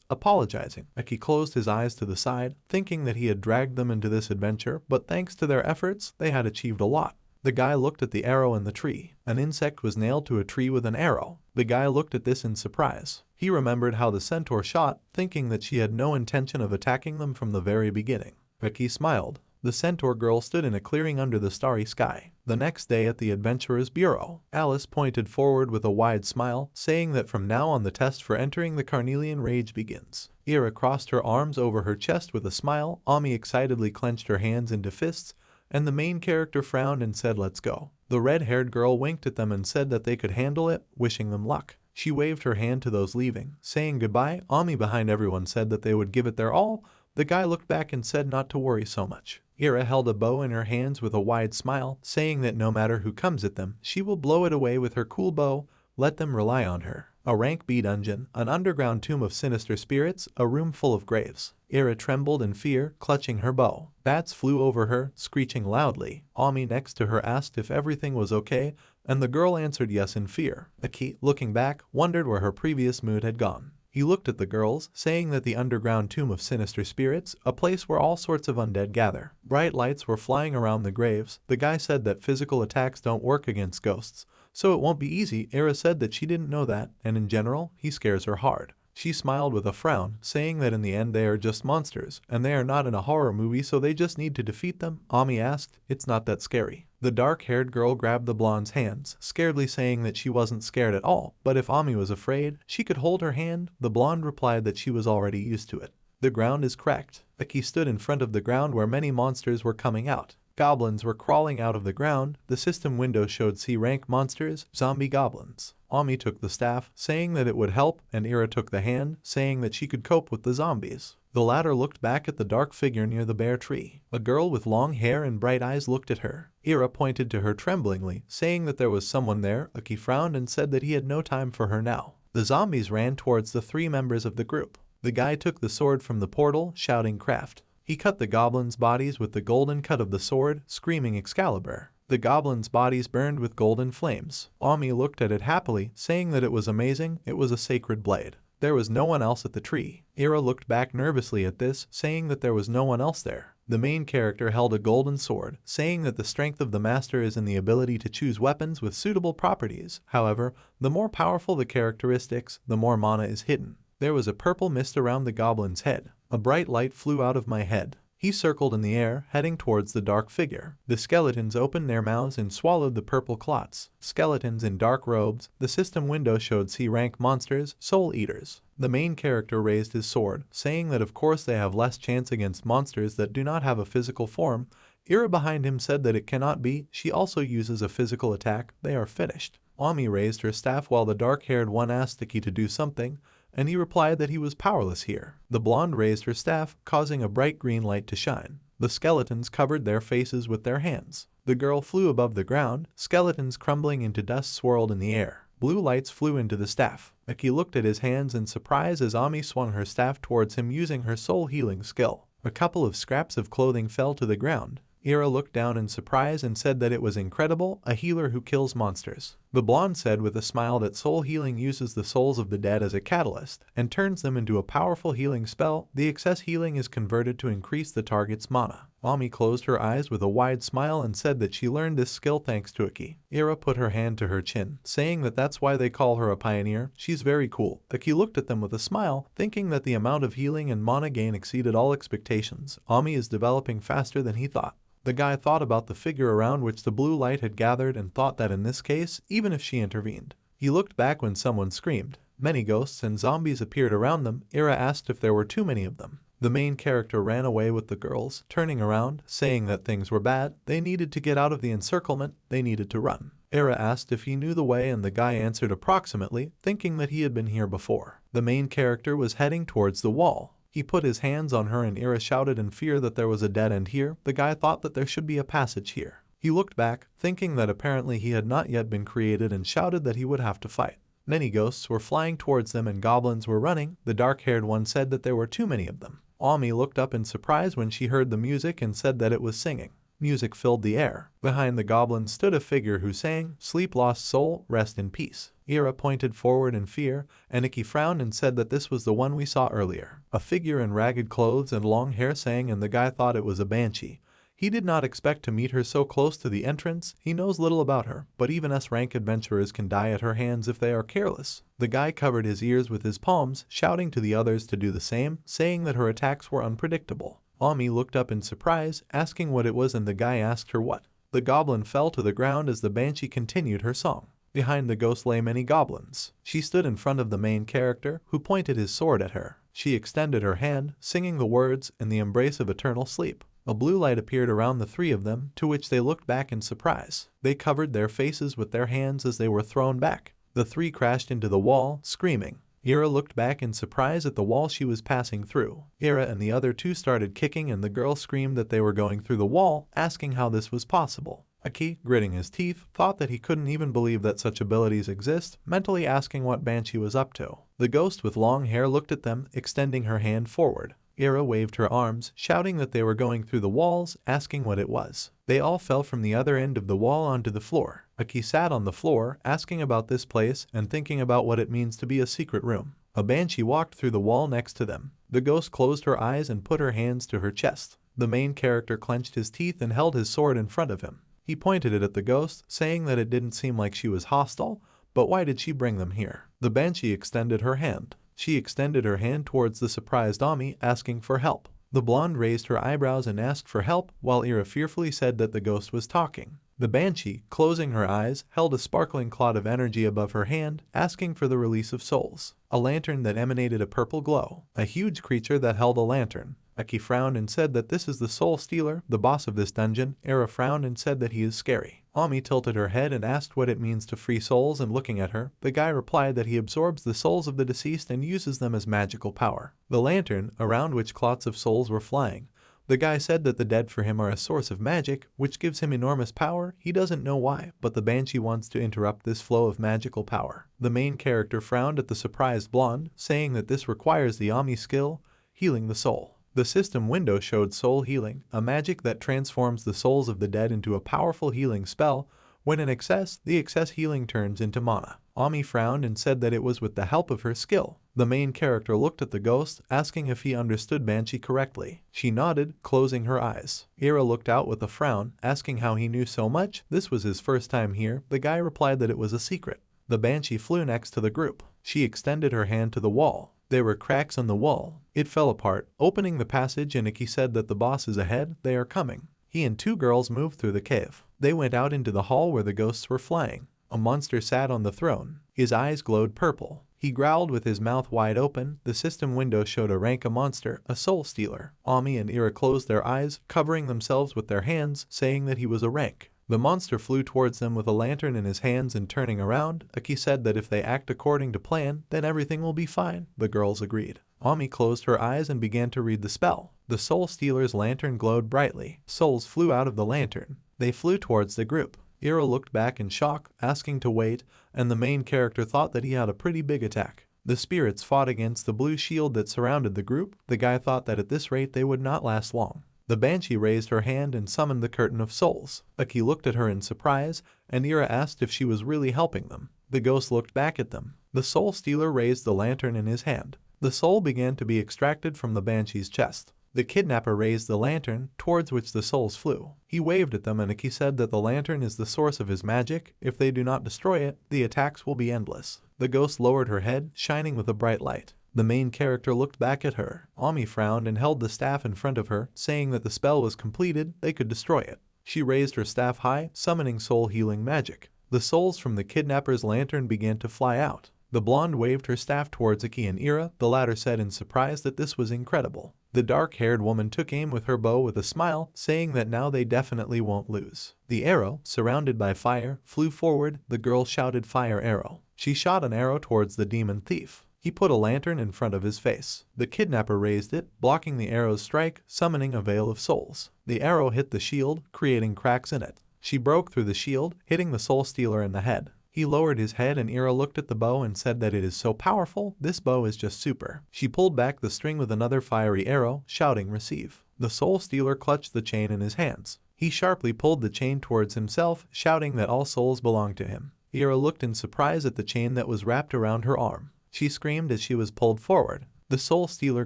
apologizing. Aki closed his eyes to the side, thinking that he had dragged them into this adventure, but thanks to their efforts, they had achieved a lot. The guy looked at the arrow in the tree. An insect was nailed to a tree with an arrow. The guy looked at this in surprise. He remembered how the centaur shot, thinking that she had no intention of attacking them from the very beginning. Aki smiled. The centaur girl stood in a clearing under the starry sky. The next day at the adventurer's bureau, Alice pointed forward with a wide smile, saying that from now on the test for entering the Carnelian Rage begins. Ira crossed her arms over her chest with a smile. Ami excitedly clenched her hands into fists, and the main character frowned and said let's go. The red-haired girl winked at them and said that they could handle it, wishing them luck. She waved her hand to those leaving, saying goodbye. Ami behind everyone said that they would give it their all. The guy looked back and said not to worry so much. Ira held a bow in her hands with a wide smile, saying that no matter who comes at them, she will blow it away with her cool bow. Let them rely on her. A rank B dungeon, an underground tomb of sinister spirits, a room full of graves. Ira trembled in fear, clutching her bow. Bats flew over her, screeching loudly. Ami next to her asked if everything was okay, and the girl answered yes in fear. Aki, looking back, wondered where her previous mood had gone. He looked at the girls, saying that the underground tomb of sinister spirits, a place where all sorts of undead gather. Bright lights were flying around the graves. The guy said that physical attacks don't work against ghosts, so it won't be easy. Ira said that she didn't know that, and in general, he scares her hard. She smiled with a frown, saying that in the end they are just monsters, and they are not in a horror movie, so they just need to defeat them. Ami asked, it's not that scary. The dark-haired girl grabbed the blonde's hands, scaredly saying that she wasn't scared at all, but if Ami was afraid, she could hold her hand. The blonde replied that she was already used to it. The ground is cracked. Aki stood in front of the ground where many monsters were coming out. Goblins were crawling out of the ground. The system window showed C-rank monsters, zombie goblins. Ami took the staff, saying that it would help, and Ira took the hand, saying that she could cope with the zombies. The latter looked back at the dark figure near the bare tree. A girl with long hair and bright eyes looked at her. Ira pointed to her tremblingly, saying that there was someone there. Aki frowned and said that he had no time for her now. The zombies ran towards the three members of the group. The guy took the sword from the portal, shouting craft. He cut the goblins' bodies with the golden cut of the sword, screaming Excalibur. The goblins' bodies burned with golden flames. Ami looked at it happily, saying that it was amazing. It was a sacred blade. There was no one else at the tree. Ira looked back nervously at this, saying that there was no one else there. The main character held a golden sword, saying that the strength of the master is in the ability to choose weapons with suitable properties. However, the more powerful the characteristics, the more mana is hidden. There was a purple mist around the goblin's head. A bright light flew out of my head. He circled in the air, heading towards the dark figure. The skeletons opened their mouths and swallowed the purple clots. Skeletons in dark robes. The system window showed C-rank monsters, soul eaters. The main character raised his sword, saying that of course they have less chance against monsters that do not have a physical form. Ira behind him said that it cannot be. She also uses a physical attack. They are finished. Ami raised her staff while the dark-haired one asked Iki to do something, and he replied that he was powerless here. The blonde raised her staff, causing a bright green light to shine. The skeletons covered their faces with their hands. The girl flew above the ground. Skeletons crumbling into dust swirled in the air. Blue lights flew into the staff. Iki looked at his hands in surprise as Ami swung her staff towards him using her soul healing skill. A couple of scraps of clothing fell to the ground. Ira looked down in surprise and said that it was incredible, a healer who kills monsters. The blonde said with a smile that soul healing uses the souls of the dead as a catalyst and turns them into a powerful healing spell. The excess healing is converted to increase the target's mana. Ami closed her eyes with a wide smile and said that she learned this skill thanks to Iki. Ira put her hand to her chin, saying that that's why they call her a pioneer. She's very cool. Iki looked at them with a smile, thinking that the amount of healing and mana gain exceeded all expectations. Ami is developing faster than he thought. The guy thought about the figure around which the blue light had gathered and thought that in this case, even if she intervened. He looked back when someone screamed. Many ghosts and zombies appeared around them. Ira asked if there were too many of them. The main character ran away with the girls, turning around, saying that things were bad. They needed to get out of the encirclement. They needed to run. Ira asked if he knew the way and the guy answered approximately, thinking that he had been here before. The main character was heading towards the wall. He put his hands on her and Ira shouted in fear that there was a dead end here. The guy thought that there should be a passage here. He looked back, thinking that apparently he had not yet been created and shouted that he would have to fight. Many ghosts were flying towards them and goblins were running. The dark-haired one said that there were too many of them. Ami looked up in surprise when she heard the music and said that it was singing. Music filled the air. Behind the goblin stood a figure who sang, "Sleep lost soul, rest in peace." Ira pointed forward in fear, and Iki frowned and said that this was the one we saw earlier. A figure in ragged clothes and long hair sang and the guy thought it was a banshee. He did not expect to meet her so close to the entrance. He knows little about her, but even S-rank adventurers can die at her hands if they are careless. The guy covered his ears with his palms, shouting to the others to do the same, saying that her attacks were unpredictable. Ami looked up in surprise, asking what it was and the guy asked her what. The goblin fell to the ground as the banshee continued her song. Behind the ghost lay many goblins. She stood in front of the main character, who pointed his sword at her. She extended her hand, singing the words, "In the embrace of eternal sleep." A blue light appeared around the three of them, to which they looked back in surprise. They covered their faces with their hands as they were thrown back. The three crashed into the wall, screaming. Ira looked back in surprise at the wall she was passing through. Ira and the other two started kicking and the girl screamed that they were going through the wall, asking how this was possible. Iki, gritting his teeth, thought that he couldn't even believe that such abilities exist, mentally asking what Banshee was up to. The ghost with long hair looked at them, extending her hand forward. Ira waved her arms, shouting that they were going through the walls, asking what it was. They all fell from the other end of the wall onto the floor. Iki sat on the floor, asking about this place and thinking about what it means to be a secret room. A banshee walked through the wall next to them. The ghost closed her eyes and put her hands to her chest. The main character clenched his teeth and held his sword in front of him. He pointed it at the ghost, saying that it didn't seem like she was hostile, but why did she bring them here? The banshee extended her hand. She extended her hand towards the surprised Ami, asking for help. The blonde raised her eyebrows and asked for help, while Ira fearfully said that the ghost was talking. The banshee, closing her eyes, held a sparkling cloud of energy above her hand, asking for the release of souls. A lantern that emanated a purple glow. A huge creature that held a lantern. Iki frowned and said that this is the soul stealer, the boss of this dungeon. Ira frowned and said that he is scary. Ami tilted her head and asked what it means to free souls, and looking at her, the guy replied that he absorbs the souls of the deceased and uses them as magical power. The lantern, around which clots of souls were flying. The guy said that the dead for him are a source of magic, which gives him enormous power. He doesn't know why, but the banshee wants to interrupt this flow of magical power. The main character frowned at the surprised blonde, saying that this requires the Ami skill, healing the soul. The system window showed soul healing, a magic that transforms the souls of the dead into a powerful healing spell. When in excess, the excess healing turns into mana. Ami frowned and said that it was with the help of her skill. The main character looked at the ghost, asking if he understood Banshee correctly. She nodded, closing her eyes. Ira looked out with a frown, asking how he knew so much. This was his first time here. The guy replied that it was a secret. The Banshee flew next to the group. She extended her hand to the wall. There were cracks in the wall. It fell apart, opening the passage, and Iki said that the boss is ahead, they are coming. He and two girls moved through the cave. They went out into the hall where the ghosts were flying. A monster sat on the throne. His eyes glowed purple. He growled with his mouth wide open. The system window showed a rank monster, a soul stealer. Ami and Ira closed their eyes, covering themselves with their hands, saying that he was a rank. The monster flew towards them with a lantern in his hands, and turning around, Aki said that if they act according to plan, then everything will be fine. The girls agreed. Ami closed her eyes and began to read the spell. The soul stealer's lantern glowed brightly. Souls flew out of the lantern. They flew towards the group. Ira looked back in shock, asking to wait, and the main character thought that he had a pretty big attack. The spirits fought against the blue shield that surrounded the group. The guy thought that at this rate they would not last long. The banshee raised her hand and summoned the curtain of souls. Aki looked at her in surprise, and Ira asked if she was really helping them. The ghost looked back at them. The soul stealer raised the lantern in his hand. The soul began to be extracted from the banshee's chest. The kidnapper raised the lantern, towards which the souls flew. He waved at them, and Aki said that the lantern is the source of his magic. If they do not destroy it, the attacks will be endless. The ghost lowered her head, shining with a bright light. The main character looked back at her. Ami frowned and held the staff in front of her, saying that the spell was completed, they could destroy it. She raised her staff high, summoning soul healing magic. The souls from the kidnapper's lantern began to fly out. The blonde waved her staff towards Aki and Ira. The latter said in surprise that this was incredible. The dark-haired woman took aim with her bow with a smile, saying that now they definitely won't lose. The arrow, surrounded by fire, flew forward. The girl shouted, "Fire arrow." She shot an arrow towards the demon thief. He put a lantern in front of his face. The kidnapper raised it, blocking the arrow's strike, summoning a veil of souls. The arrow hit the shield, creating cracks in it. She broke through the shield, hitting the soul stealer in the head. He lowered his head, and Ira looked at the bow and said that it is so powerful, this bow is just super. She pulled back the string with another fiery arrow, shouting, "Receive." The soul stealer clutched the chain in his hands. He sharply pulled the chain towards himself, shouting that all souls belong to him. Ira looked in surprise at the chain that was wrapped around her arm. She screamed as she was pulled forward. The soul stealer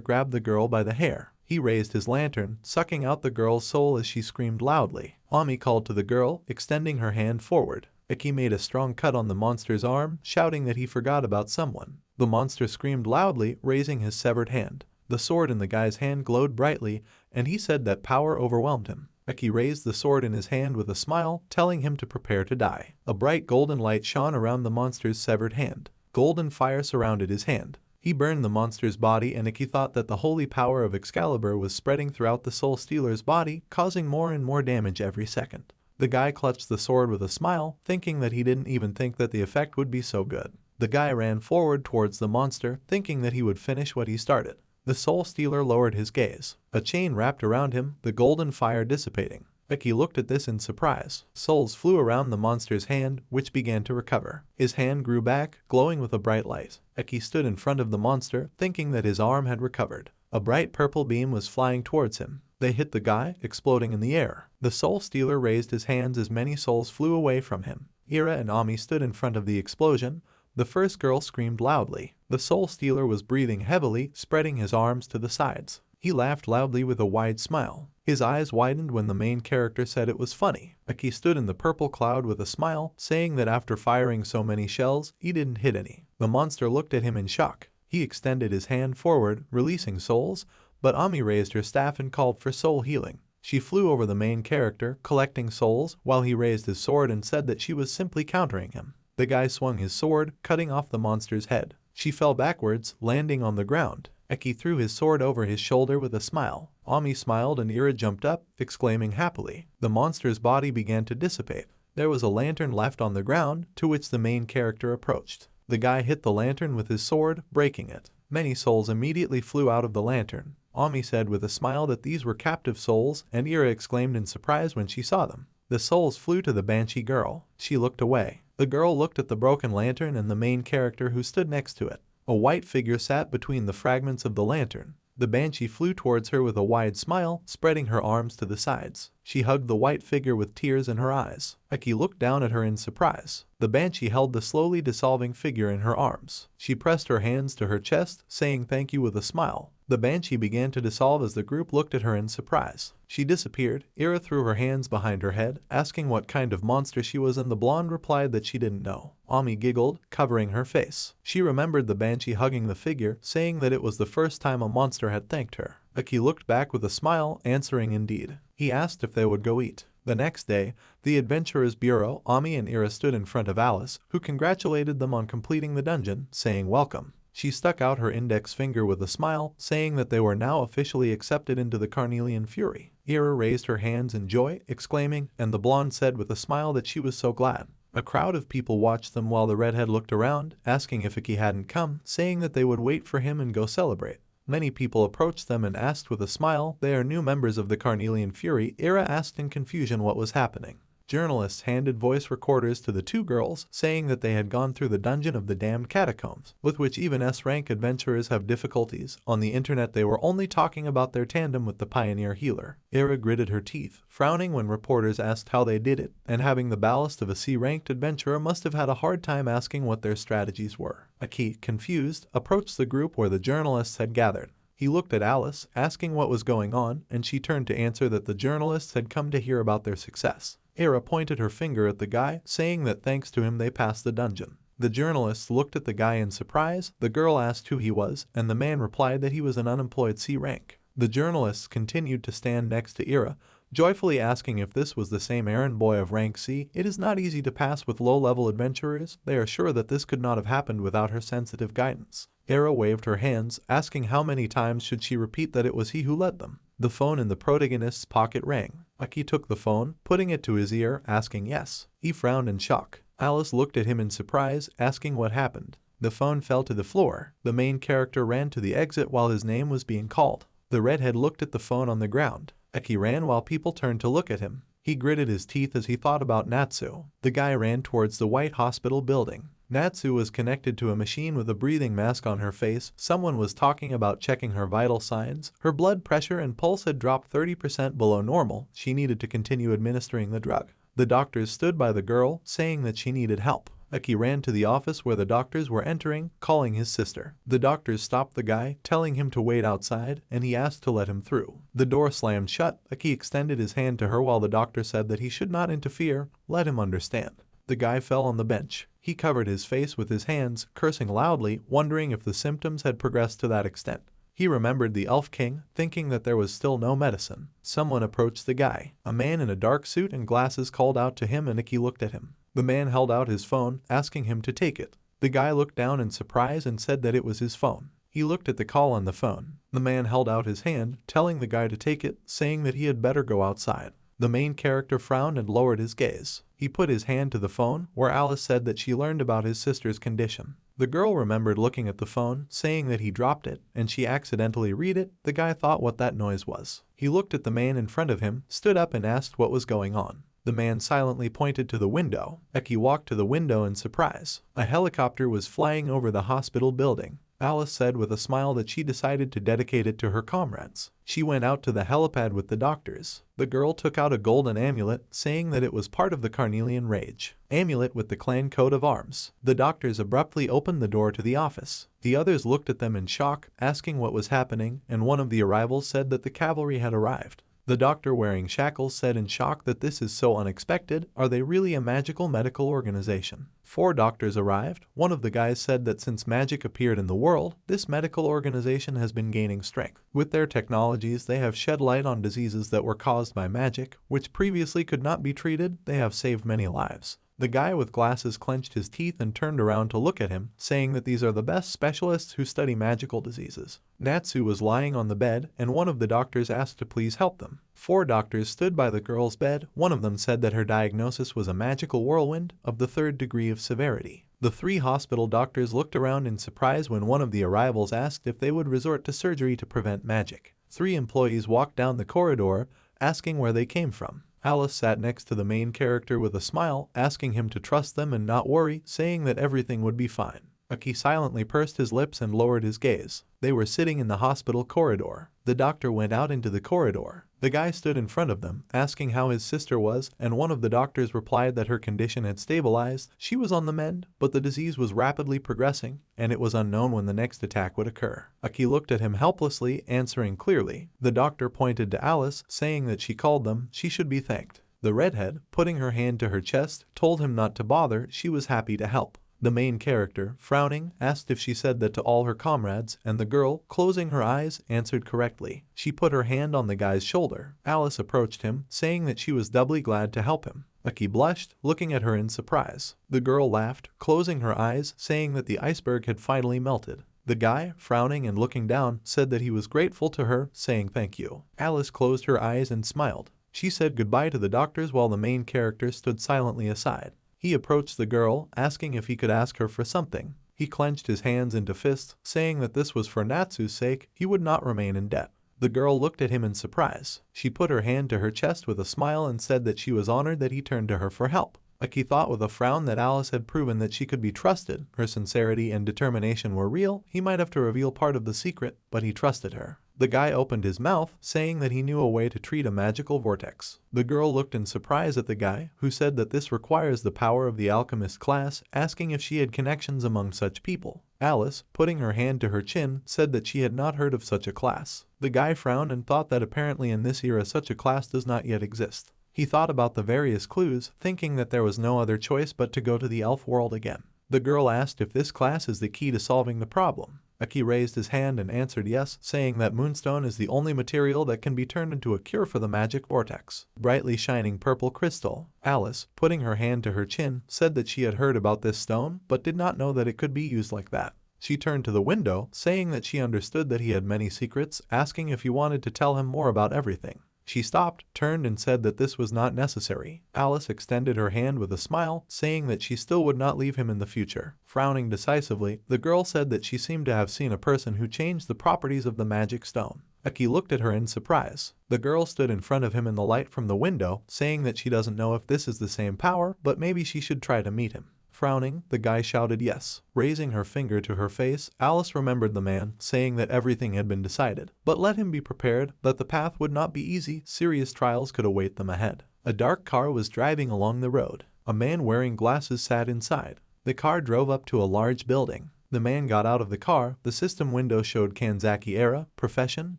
grabbed the girl by the hair. He raised his lantern, sucking out the girl's soul as she screamed loudly. Ami called to the girl, extending her hand forward. Aki made a strong cut on the monster's arm, shouting that he forgot about someone. The monster screamed loudly, raising his severed hand. The sword in the guy's hand glowed brightly, and he said that power overwhelmed him. Aki raised the sword in his hand with a smile, telling him to prepare to die. A bright golden light shone around the monster's severed hand. Golden fire surrounded his hand. He burned the monster's body, and Iki thought that the holy power of Excalibur was spreading throughout the soul stealer's body, causing more and more damage every second. The guy clutched the sword with a smile, thinking that he didn't even think that the effect would be so good. The guy ran forward towards the monster, thinking that he would finish what he started. The soul stealer lowered his gaze. A chain wrapped around him, the golden fire dissipating. Iki looked at this in surprise. Souls flew around the monster's hand, which began to recover. His hand grew back, glowing with a bright light. Iki stood in front of the monster, thinking that his arm had recovered. A bright purple beam was flying towards him. They hit the guy, exploding in the air. The soul stealer raised his hands as many souls flew away from him. Ira and Ami stood in front of the explosion. The first girl screamed loudly. The soul stealer was breathing heavily, spreading his arms to the sides. He laughed loudly with a wide smile. His eyes widened when the main character said it was funny. Aki stood in the purple cloud with a smile, saying that after firing so many shells, he didn't hit any. The monster looked at him in shock. He extended his hand forward, releasing souls, but Ami raised her staff and called for soul healing. She flew over the main character, collecting souls, while he raised his sword and said that she was simply countering him. The guy swung his sword, cutting off the monster's head. She fell backwards, landing on the ground. Eki threw his sword over his shoulder with a smile. Ami smiled and Ira jumped up, exclaiming happily. The monster's body began to dissipate. There was a lantern left on the ground, to which the main character approached. The guy hit the lantern with his sword, breaking it. Many souls immediately flew out of the lantern. Ami said with a smile that these were captive souls, and Ira exclaimed in surprise when she saw them. The souls flew to the banshee girl. She looked away. The girl looked at the broken lantern and the main character who stood next to it. A white figure sat between the fragments of the lantern. The banshee flew towards her with a wide smile, spreading her arms to the sides. She hugged the white figure with tears in her eyes. Eki looked down at her in surprise. The banshee held the slowly dissolving figure in her arms. She pressed her hands to her chest, saying thank you with a smile. The banshee began to dissolve as the group looked at her in surprise. She disappeared. Ira threw her hands behind her head, asking what kind of monster she was, and the blonde replied that she didn't know. Ami giggled, covering her face. She remembered the banshee hugging the figure, saying that it was the first time a monster had thanked her. Aki looked back with a smile, answering indeed. He asked if they would go eat. The next day, the Adventurers Bureau, Ami and Ira stood in front of Alice, who congratulated them on completing the dungeon, saying welcome. She stuck out her index finger with a smile, saying that they were now officially accepted into the Carnelian Fury. Ira raised her hands in joy, exclaiming, and the blonde said with a smile that she was so glad. A crowd of people watched them while the redhead looked around, asking if Iki hadn't come, saying that they would wait for him and go celebrate. Many people approached them and asked with a smile, they are new members of the Carnelian Fury. Ira asked in confusion what was happening. Journalists handed voice recorders to the two girls, saying that they had gone through the dungeon of the damned catacombs, with which even S-rank adventurers have difficulties. On the internet they were only talking about their tandem with the pioneer healer. Ira gritted her teeth, frowning when reporters asked how they did it, and having the ballast of a C-ranked adventurer must have had a hard time asking what their strategies were. Aki, confused, approached the group where the journalists had gathered. He looked at Alice, asking what was going on, and she turned to answer that the journalists had come to hear about their success. Ira pointed her finger at the guy, saying that thanks to him they passed the dungeon. The journalists looked at the guy in surprise. The girl asked who he was, and the man replied that he was an unemployed C-rank. The journalists continued to stand next to Ira, joyfully asking if this was the same errand boy of rank C. It is not easy to pass with low-level adventurers. They are sure that this could not have happened without her sensitive guidance. Ira waved her hands, asking how many times should she repeat that it was he who led them. The phone in the protagonist's pocket rang. Aki took the phone, putting it to his ear, asking yes. He frowned in shock. Alice looked at him in surprise, asking what happened. The phone fell to the floor. The main character ran to the exit while his name was being called. The redhead looked at the phone on the ground. Aki ran while people turned to look at him. He gritted his teeth as he thought about Natsu. The guy ran towards the White Hospital building. Natsu was connected to a machine with a breathing mask on her face. Someone was talking about checking her vital signs. Her blood pressure and pulse had dropped 30% below normal. She needed to continue administering the drug. The doctors stood by the girl, saying that she needed help. Aki ran to the office where the doctors were entering, calling his sister. The doctors stopped the guy, telling him to wait outside, and he asked to let him through. The door slammed shut. Aki extended his hand to her while the doctor said that he should not interfere. Let him understand. The guy fell on the bench. He covered his face with his hands, cursing loudly, wondering if the symptoms had progressed to that extent. He remembered the Elf King, thinking that there was still no medicine. Someone approached the guy. A man in a dark suit and glasses called out to him, and Aki looked at him. The man held out his phone, asking him to take it. The guy looked down in surprise and said that it was his phone. He looked at the call on the phone. The man held out his hand, telling the guy to take it, saying that he had better go outside. The main character frowned and lowered his gaze. He put his hand to the phone, where Alice said that she learned about his sister's condition. The girl remembered looking at the phone, saying that he dropped it, and she accidentally read it. The guy thought what that noise was. He looked at the man in front of him, stood up and asked what was going on. The man silently pointed to the window. Aki walked to the window in surprise. A helicopter was flying over the hospital building. Alice said with a smile that she decided to dedicate it to her comrades. She went out to the helipad with the doctors. The girl took out a golden amulet, saying that it was part of the Carnelian Rage. Amulet with the clan coat of arms. The doctors abruptly opened the door to the office. The others looked at them in shock, asking what was happening, and one of the arrivals said that the cavalry had arrived. The doctor wearing shackles said in shock that this is so unexpected. Are they really a magical medical organization? 4 doctors arrived. One of the guys said that since magic appeared in the world, this medical organization has been gaining strength. With their technologies, they have shed light on diseases that were caused by magic, which previously could not be treated. They have saved many lives. The guy with glasses clenched his teeth and turned around to look at him, saying that these are the best specialists who study magical diseases. Natsu was lying on the bed, and one of the doctors asked to please help them. 4 doctors stood by the girl's bed. One of them said that her diagnosis was a magical whirlwind of the 3rd degree of severity. The 3 hospital doctors looked around in surprise when one of the arrivals asked if they would resort to surgery to prevent magic. 3 employees walked down the corridor, asking where they came from. Alice sat next to the main character with a smile, asking him to trust them and not worry, saying that everything would be fine. Aki silently pursed his lips and lowered his gaze. They were sitting in the hospital corridor. The doctor went out into the corridor. The guy stood in front of them, asking how his sister was, and one of the doctors replied that her condition had stabilized, she was on the mend, but the disease was rapidly progressing, and it was unknown when the next attack would occur. Aki looked at him helplessly, answering clearly. The doctor pointed to Alice, saying that she called them, she should be thanked. The redhead, putting her hand to her chest, told him not to bother, she was happy to help. The main character, frowning, asked if she said that to all her comrades, and the girl, closing her eyes, answered correctly. She put her hand on the guy's shoulder. Alice approached him, saying that she was doubly glad to help him. Aki blushed, looking at her in surprise. The girl laughed, closing her eyes, saying that the iceberg had finally melted. The guy, frowning and looking down, said that he was grateful to her, saying thank you. Alice closed her eyes and smiled. She said goodbye to the doctors while the main character stood silently aside. He approached the girl, asking if he could ask her for something. He clenched his hands into fists, saying that this was for Natsu's sake, he would not remain in debt. The girl looked at him in surprise. She put her hand to her chest with a smile and said that she was honored that he turned to her for help. Aki thought with a frown that Alice had proven that she could be trusted. Her sincerity and determination were real. He might have to reveal part of the secret, but he trusted her. The guy opened his mouth, saying that he knew a way to treat a magical vortex. The girl looked in surprise at the guy, who said that this requires the power of the alchemist class, asking if she had connections among such people. Alice, putting her hand to her chin, said that she had not heard of such a class. The guy frowned and thought that apparently in this era such a class does not yet exist. He thought about the various clues, thinking that there was no other choice but to go to the elf world again. The girl asked if this class is the key to solving the problem. Aki raised his hand and answered yes, saying that moonstone is the only material that can be turned into a cure for the magic vortex. Brightly shining purple crystal. Alice, putting her hand to her chin, said that she had heard about this stone, but did not know that it could be used like that. She turned to the window, saying that she understood that he had many secrets, asking if he wanted to tell him more about everything. She stopped, turned and said that this was not necessary. Alice extended her hand with a smile, saying that she still would not leave him in the future. Frowning decisively, the girl said that she seemed to have seen a person who changed the properties of the magic stone. Aki looked at her in surprise. The girl stood in front of him in the light from the window, saying that she doesn't know if this is the same power, but maybe she should try to meet him. Frowning, the guy shouted yes. Raising her finger to her face, Alice remembered the man, saying that everything had been decided. But let him be prepared, that the path would not be easy, serious trials could await them ahead. A dark car was driving along the road. A man wearing glasses sat inside. The car drove up to a large building. The man got out of the car. The system window showed Kanzaki Era, profession,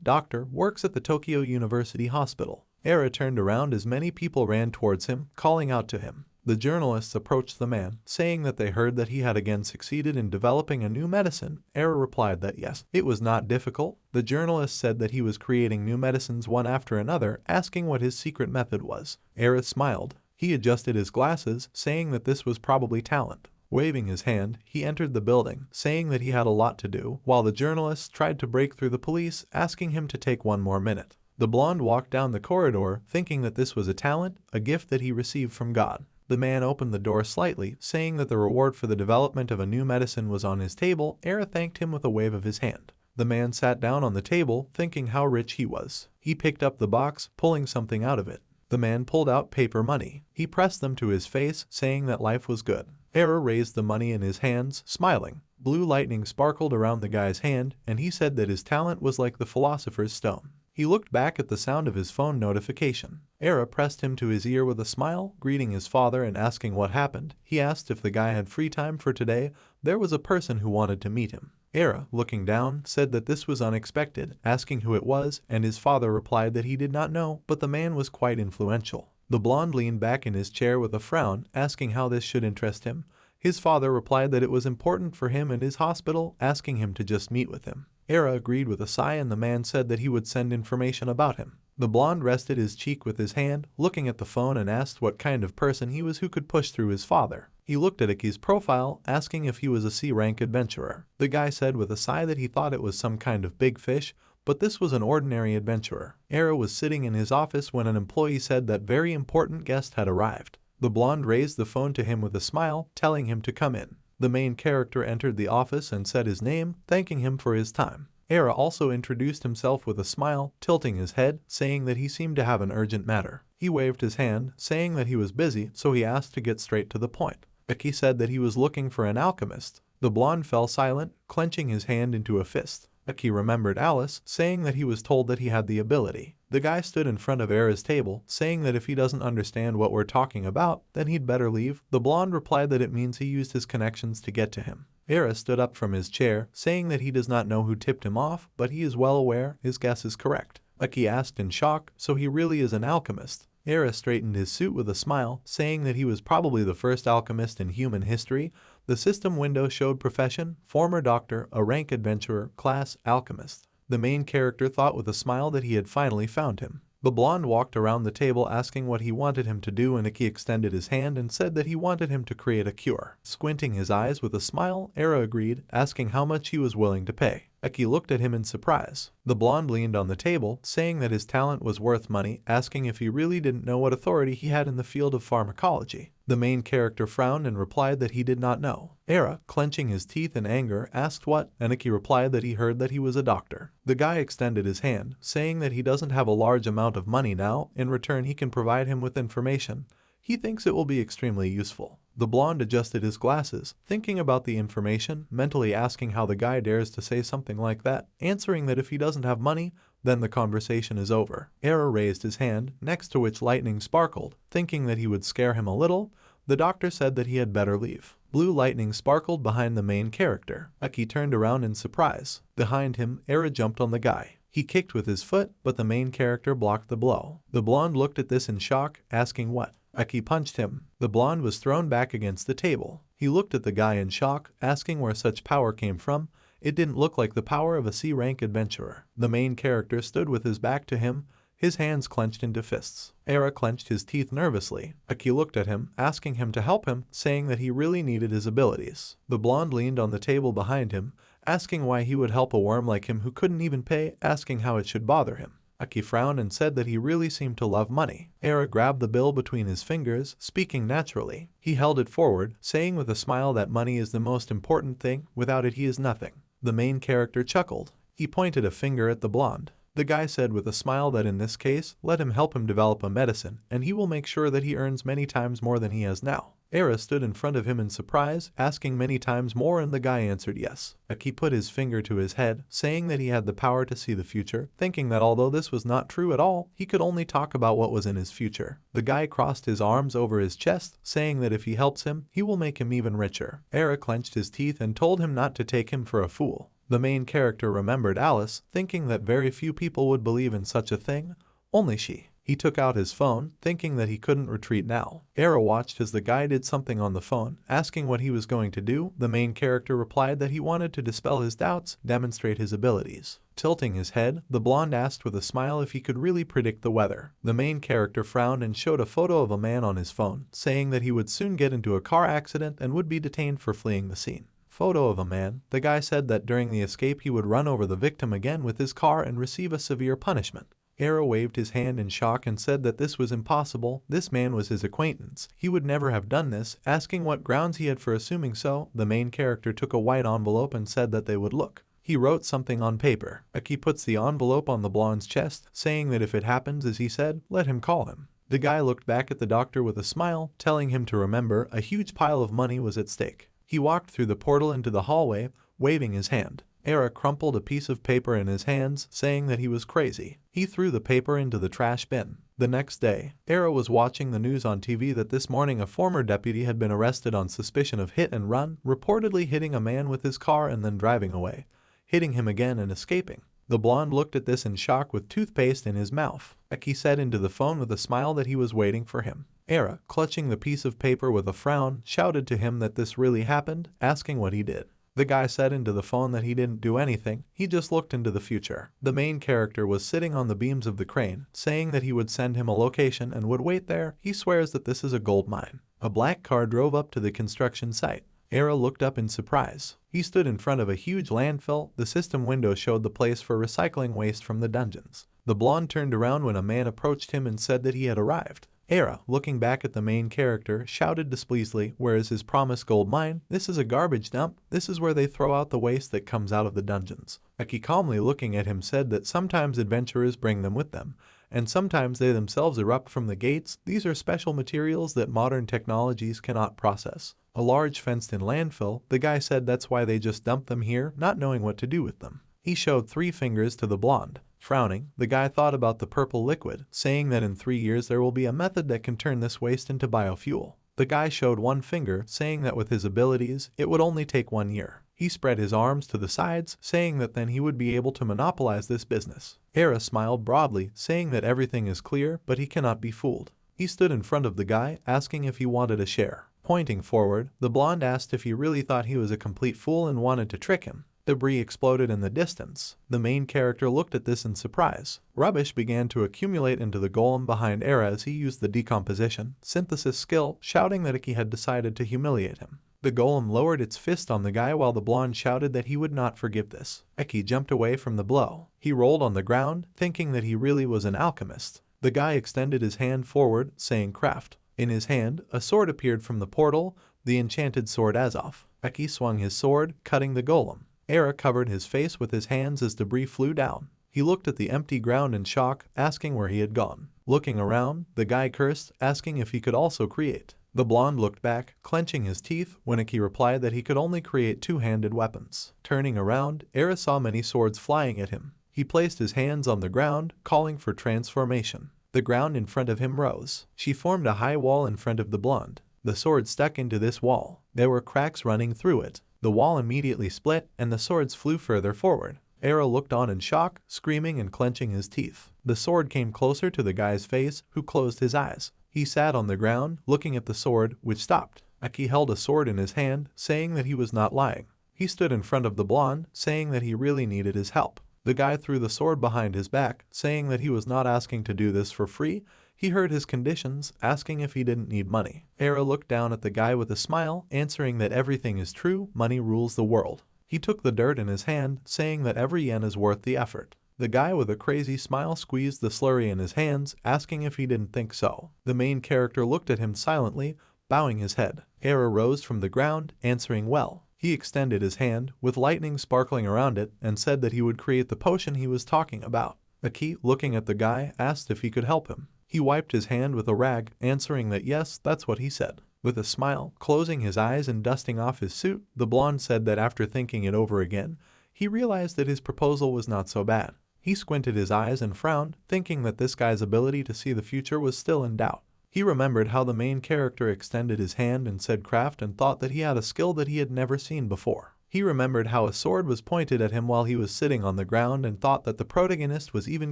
doctor, works at the Tokyo University Hospital. Era turned around as many people ran towards him, calling out to him. The journalists approached the man, saying that they heard that he had again succeeded in developing a new medicine. Era replied that yes, it was not difficult. The journalists said that he was creating new medicines one after another, asking what his secret method was. Era smiled. He adjusted his glasses, saying that this was probably talent. Waving his hand, he entered the building, saying that he had a lot to do, while the journalists tried to break through the police, asking him to take one more minute. The blonde walked down the corridor, thinking that this was a talent, a gift that he received from God. The man opened the door slightly, saying that the reward for the development of a new medicine was on his table. Era thanked him with a wave of his hand. The man sat down on the table, thinking how rich he was. He picked up the box, pulling something out of it. The man pulled out paper money. He pressed them to his face, saying that life was good. Era raised the money in his hands, smiling. Blue lightning sparkled around the guy's hand, and he said that his talent was like the philosopher's stone. He looked back at the sound of his phone notification. Era pressed him to his ear with a smile, greeting his father and asking what happened. He asked if the guy had free time for today. There was a person who wanted to meet him. Era, looking down, said that this was unexpected, asking who it was, and his father replied that he did not know, but the man was quite influential. The blonde leaned back in his chair with a frown, asking how this should interest him. His father replied that it was important for him and his hospital, asking him to just meet with him. Era agreed with a sigh, and the man said that he would send information about him. The blonde rested his cheek with his hand, looking at the phone, and asked what kind of person he was who could push through his father. He looked at Aki's profile, asking if he was a C-rank adventurer. The guy said with a sigh that he thought it was some kind of big fish, but this was an ordinary adventurer. Era was sitting in his office when an employee said that very important guest had arrived. The blonde raised the phone to him with a smile, telling him to come in. The main character entered the office and said his name, thanking him for his time. Era also introduced himself with a smile, tilting his head, saying that he seemed to have an urgent matter. He waved his hand, saying that he was busy, so he asked to get straight to the point. Aki said that he was looking for an alchemist. The blonde fell silent, clenching his hand into a fist. Aki remembered Alice, saying that he was told that he had the ability. The guy stood in front of Era's table, saying that if he doesn't understand what we're talking about, then he'd better leave. The blonde replied that it means he used his connections to get to him. Era stood up from his chair, saying that he does not know who tipped him off, but he is well aware his guess is correct. Aki asked in shock, so he really is an alchemist? Era straightened his suit with a smile, saying that he was probably the first alchemist in human history. The system window showed profession, former doctor, a rank adventurer, class, alchemist. The main character thought with a smile that he had finally found him. The blonde walked around the table asking what he wanted him to do, and Aki extended his hand and said that he wanted him to create a cure. Squinting his eyes with a smile, Era agreed, asking how much he was willing to pay. Aki looked at him in surprise. The blonde leaned on the table, saying that his talent was worth money, asking if he really didn't know what authority he had in the field of pharmacology. The main character frowned and replied that he did not know. Era, clenching his teeth in anger, asked what, and Aki replied that he heard that he was a doctor. The guy extended his hand, saying that he doesn't have a large amount of money now. In return, he can provide him with information. He thinks it will be extremely useful. The blonde adjusted his glasses, thinking about the information, mentally asking how the guy dares to say something like that, answering that if he doesn't have money, then the conversation is over. Era raised his hand, next to which lightning sparkled, thinking that he would scare him a little. The doctor said that he had better leave. Blue lightning sparkled behind the main character. Aki turned around in surprise. Behind him, Era jumped on the guy. He kicked with his foot, but the main character blocked the blow. The blonde looked at this in shock, asking what. Aki punched him. The blonde was thrown back against the table. He looked at the guy in shock, asking where such power came from. It didn't look like the power of a C-rank adventurer. The main character stood with his back to him, his hands clenched into fists. Era clenched his teeth nervously. Aki looked at him, asking him to help him, saying that he really needed his abilities. The blonde leaned on the table behind him, asking why he would help a worm like him who couldn't even pay, asking how it should bother him. Aki frowned and said that he really seemed to love money. Era grabbed the bill between his fingers, speaking naturally. He held it forward, saying with a smile that money is the most important thing, without it he is nothing. The main character chuckled. He pointed a finger at the blonde. The guy said with a smile that in this case, let him help him develop a medicine, and he will make sure that he earns many times more than he has now. Era stood in front of him in surprise, asking many times more, and the guy answered yes. Aki put his finger to his head, saying that he had the power to see the future, thinking that although this was not true at all, he could only talk about what was in his future. The guy crossed his arms over his chest, saying that if he helps him, he will make him even richer. Era clenched his teeth and told him not to take him for a fool. The main character remembered Alice, thinking that very few people would believe in such a thing, only she. He took out his phone, thinking that he couldn't retreat now. Era watched as the guy did something on the phone, asking what he was going to do. The main character replied that he wanted to dispel his doubts, demonstrate his abilities. Tilting his head, the blonde asked with a smile if he could really predict the weather. The main character frowned and showed a photo of a man on his phone, saying that he would soon get into a car accident and would be detained for fleeing the scene. Photo of a man. The guy said that during the escape he would run over the victim again with his car and receive a severe punishment. Era waved his hand in shock and said that this was impossible. This man was his acquaintance. He would never have done this, asking what grounds he had for assuming so. The main character took a white envelope and said that they would look. He wrote something on paper. Aki puts the envelope on the blonde's chest, saying that if it happens as he said, let him call him. The guy looked back at the doctor with a smile, telling him to remember a huge pile of money was at stake. He walked through the portal into the hallway, waving his hand. Era crumpled a piece of paper in his hands, saying that he was crazy. He threw the paper into the trash bin. The next day, Era was watching the news on TV that this morning a former deputy had been arrested on suspicion of hit and run, reportedly hitting a man with his car and then driving away, hitting him again and escaping. The blonde looked at this in shock with toothpaste in his mouth. Aki said into the phone with a smile that he was waiting for him. Era, clutching the piece of paper with a frown, shouted to him that this really happened, asking what he did. The guy said into the phone that he didn't do anything, he just looked into the future. The main character was sitting on the beams of the crane, saying that he would send him a location and would wait there. He swears that this is a gold mine. A black car drove up to the construction site. Era looked up in surprise. He stood in front of a huge landfill. The system window showed the place for recycling waste from the dungeons. The blonde turned around when a man approached him and said that he had arrived. Era, looking back at the main character, shouted displeasedly, "Where is his promised gold mine? This is a garbage dump. This is where they throw out the waste that comes out of the dungeons." Aki, calmly looking at him, said that sometimes adventurers bring them with them, and sometimes they themselves erupt from the gates. These are special materials that modern technologies cannot process. A large fenced-in landfill. The guy said that's why they just dump them here, not knowing what to do with them. He showed 3 fingers to the blonde. Frowning, the guy thought about the purple liquid, saying that in 3 years there will be a method that can turn this waste into biofuel. The guy showed 1 finger, saying that with his abilities, it would only take 1 year. He spread his arms to the sides, saying that then he would be able to monopolize this business. Era smiled broadly, saying that everything is clear, but he cannot be fooled. He stood in front of the guy, asking if he wanted a share. Pointing forward, the blonde asked if he really thought he was a complete fool and wanted to trick him. Debris exploded in the distance. The main character looked at this in surprise. Rubbish began to accumulate into the golem behind Era as he used the decomposition synthesis skill, shouting that Iki had decided to humiliate him. The golem lowered its fist on the guy while the blonde shouted that he would not forgive this. Iki jumped away from the blow. He rolled on the ground, thinking that he really was an alchemist. The guy extended his hand forward, saying craft. In his hand, a sword appeared from the portal, the enchanted sword Azov. Iki swung his sword, cutting the golem. Era covered his face with his hands as debris flew down. He looked at the empty ground in shock, asking where he had gone. Looking around, the guy cursed, asking if he could also create. The blonde looked back, clenching his teeth, when Iki replied that he could only create 2-handed weapons. Turning around, Era saw many swords flying at him. He placed his hands on the ground, calling for transformation. The ground in front of him rose. She formed a high wall in front of the blonde. The sword stuck into this wall. There were cracks running through it. The wall immediately split, and the swords flew further forward. Era looked on in shock, screaming and clenching his teeth. The sword came closer to the guy's face, who closed his eyes. He sat on the ground, looking at the sword, which stopped. Iki held a sword in his hand, saying that he was not lying. He stood in front of the blonde, saying that he really needed his help. The guy threw the sword behind his back, saying that he was not asking to do this for free. He heard his conditions, asking if he didn't need money. Era looked down at the guy with a smile, answering that everything is true, money rules the world. He took the dirt in his hand, saying that every yen is worth the effort. The guy with a crazy smile squeezed the slurry in his hands, asking if he didn't think so. The main character looked at him silently, bowing his head. Era rose from the ground, answering well. He extended his hand, with lightning sparkling around it, and said that he would create the potion he was talking about. Iki, looking at the guy, asked if he could help him. He wiped his hand with a rag, answering that yes, that's what he said. With a smile, closing his eyes and dusting off his suit, the blonde said that after thinking it over again, he realized that his proposal was not so bad. He squinted his eyes and frowned, thinking that this guy's ability to see the future was still in doubt. He remembered how the main character extended his hand and said craft and thought that he had a skill that he had never seen before. He remembered how a sword was pointed at him while he was sitting on the ground and thought that the protagonist was even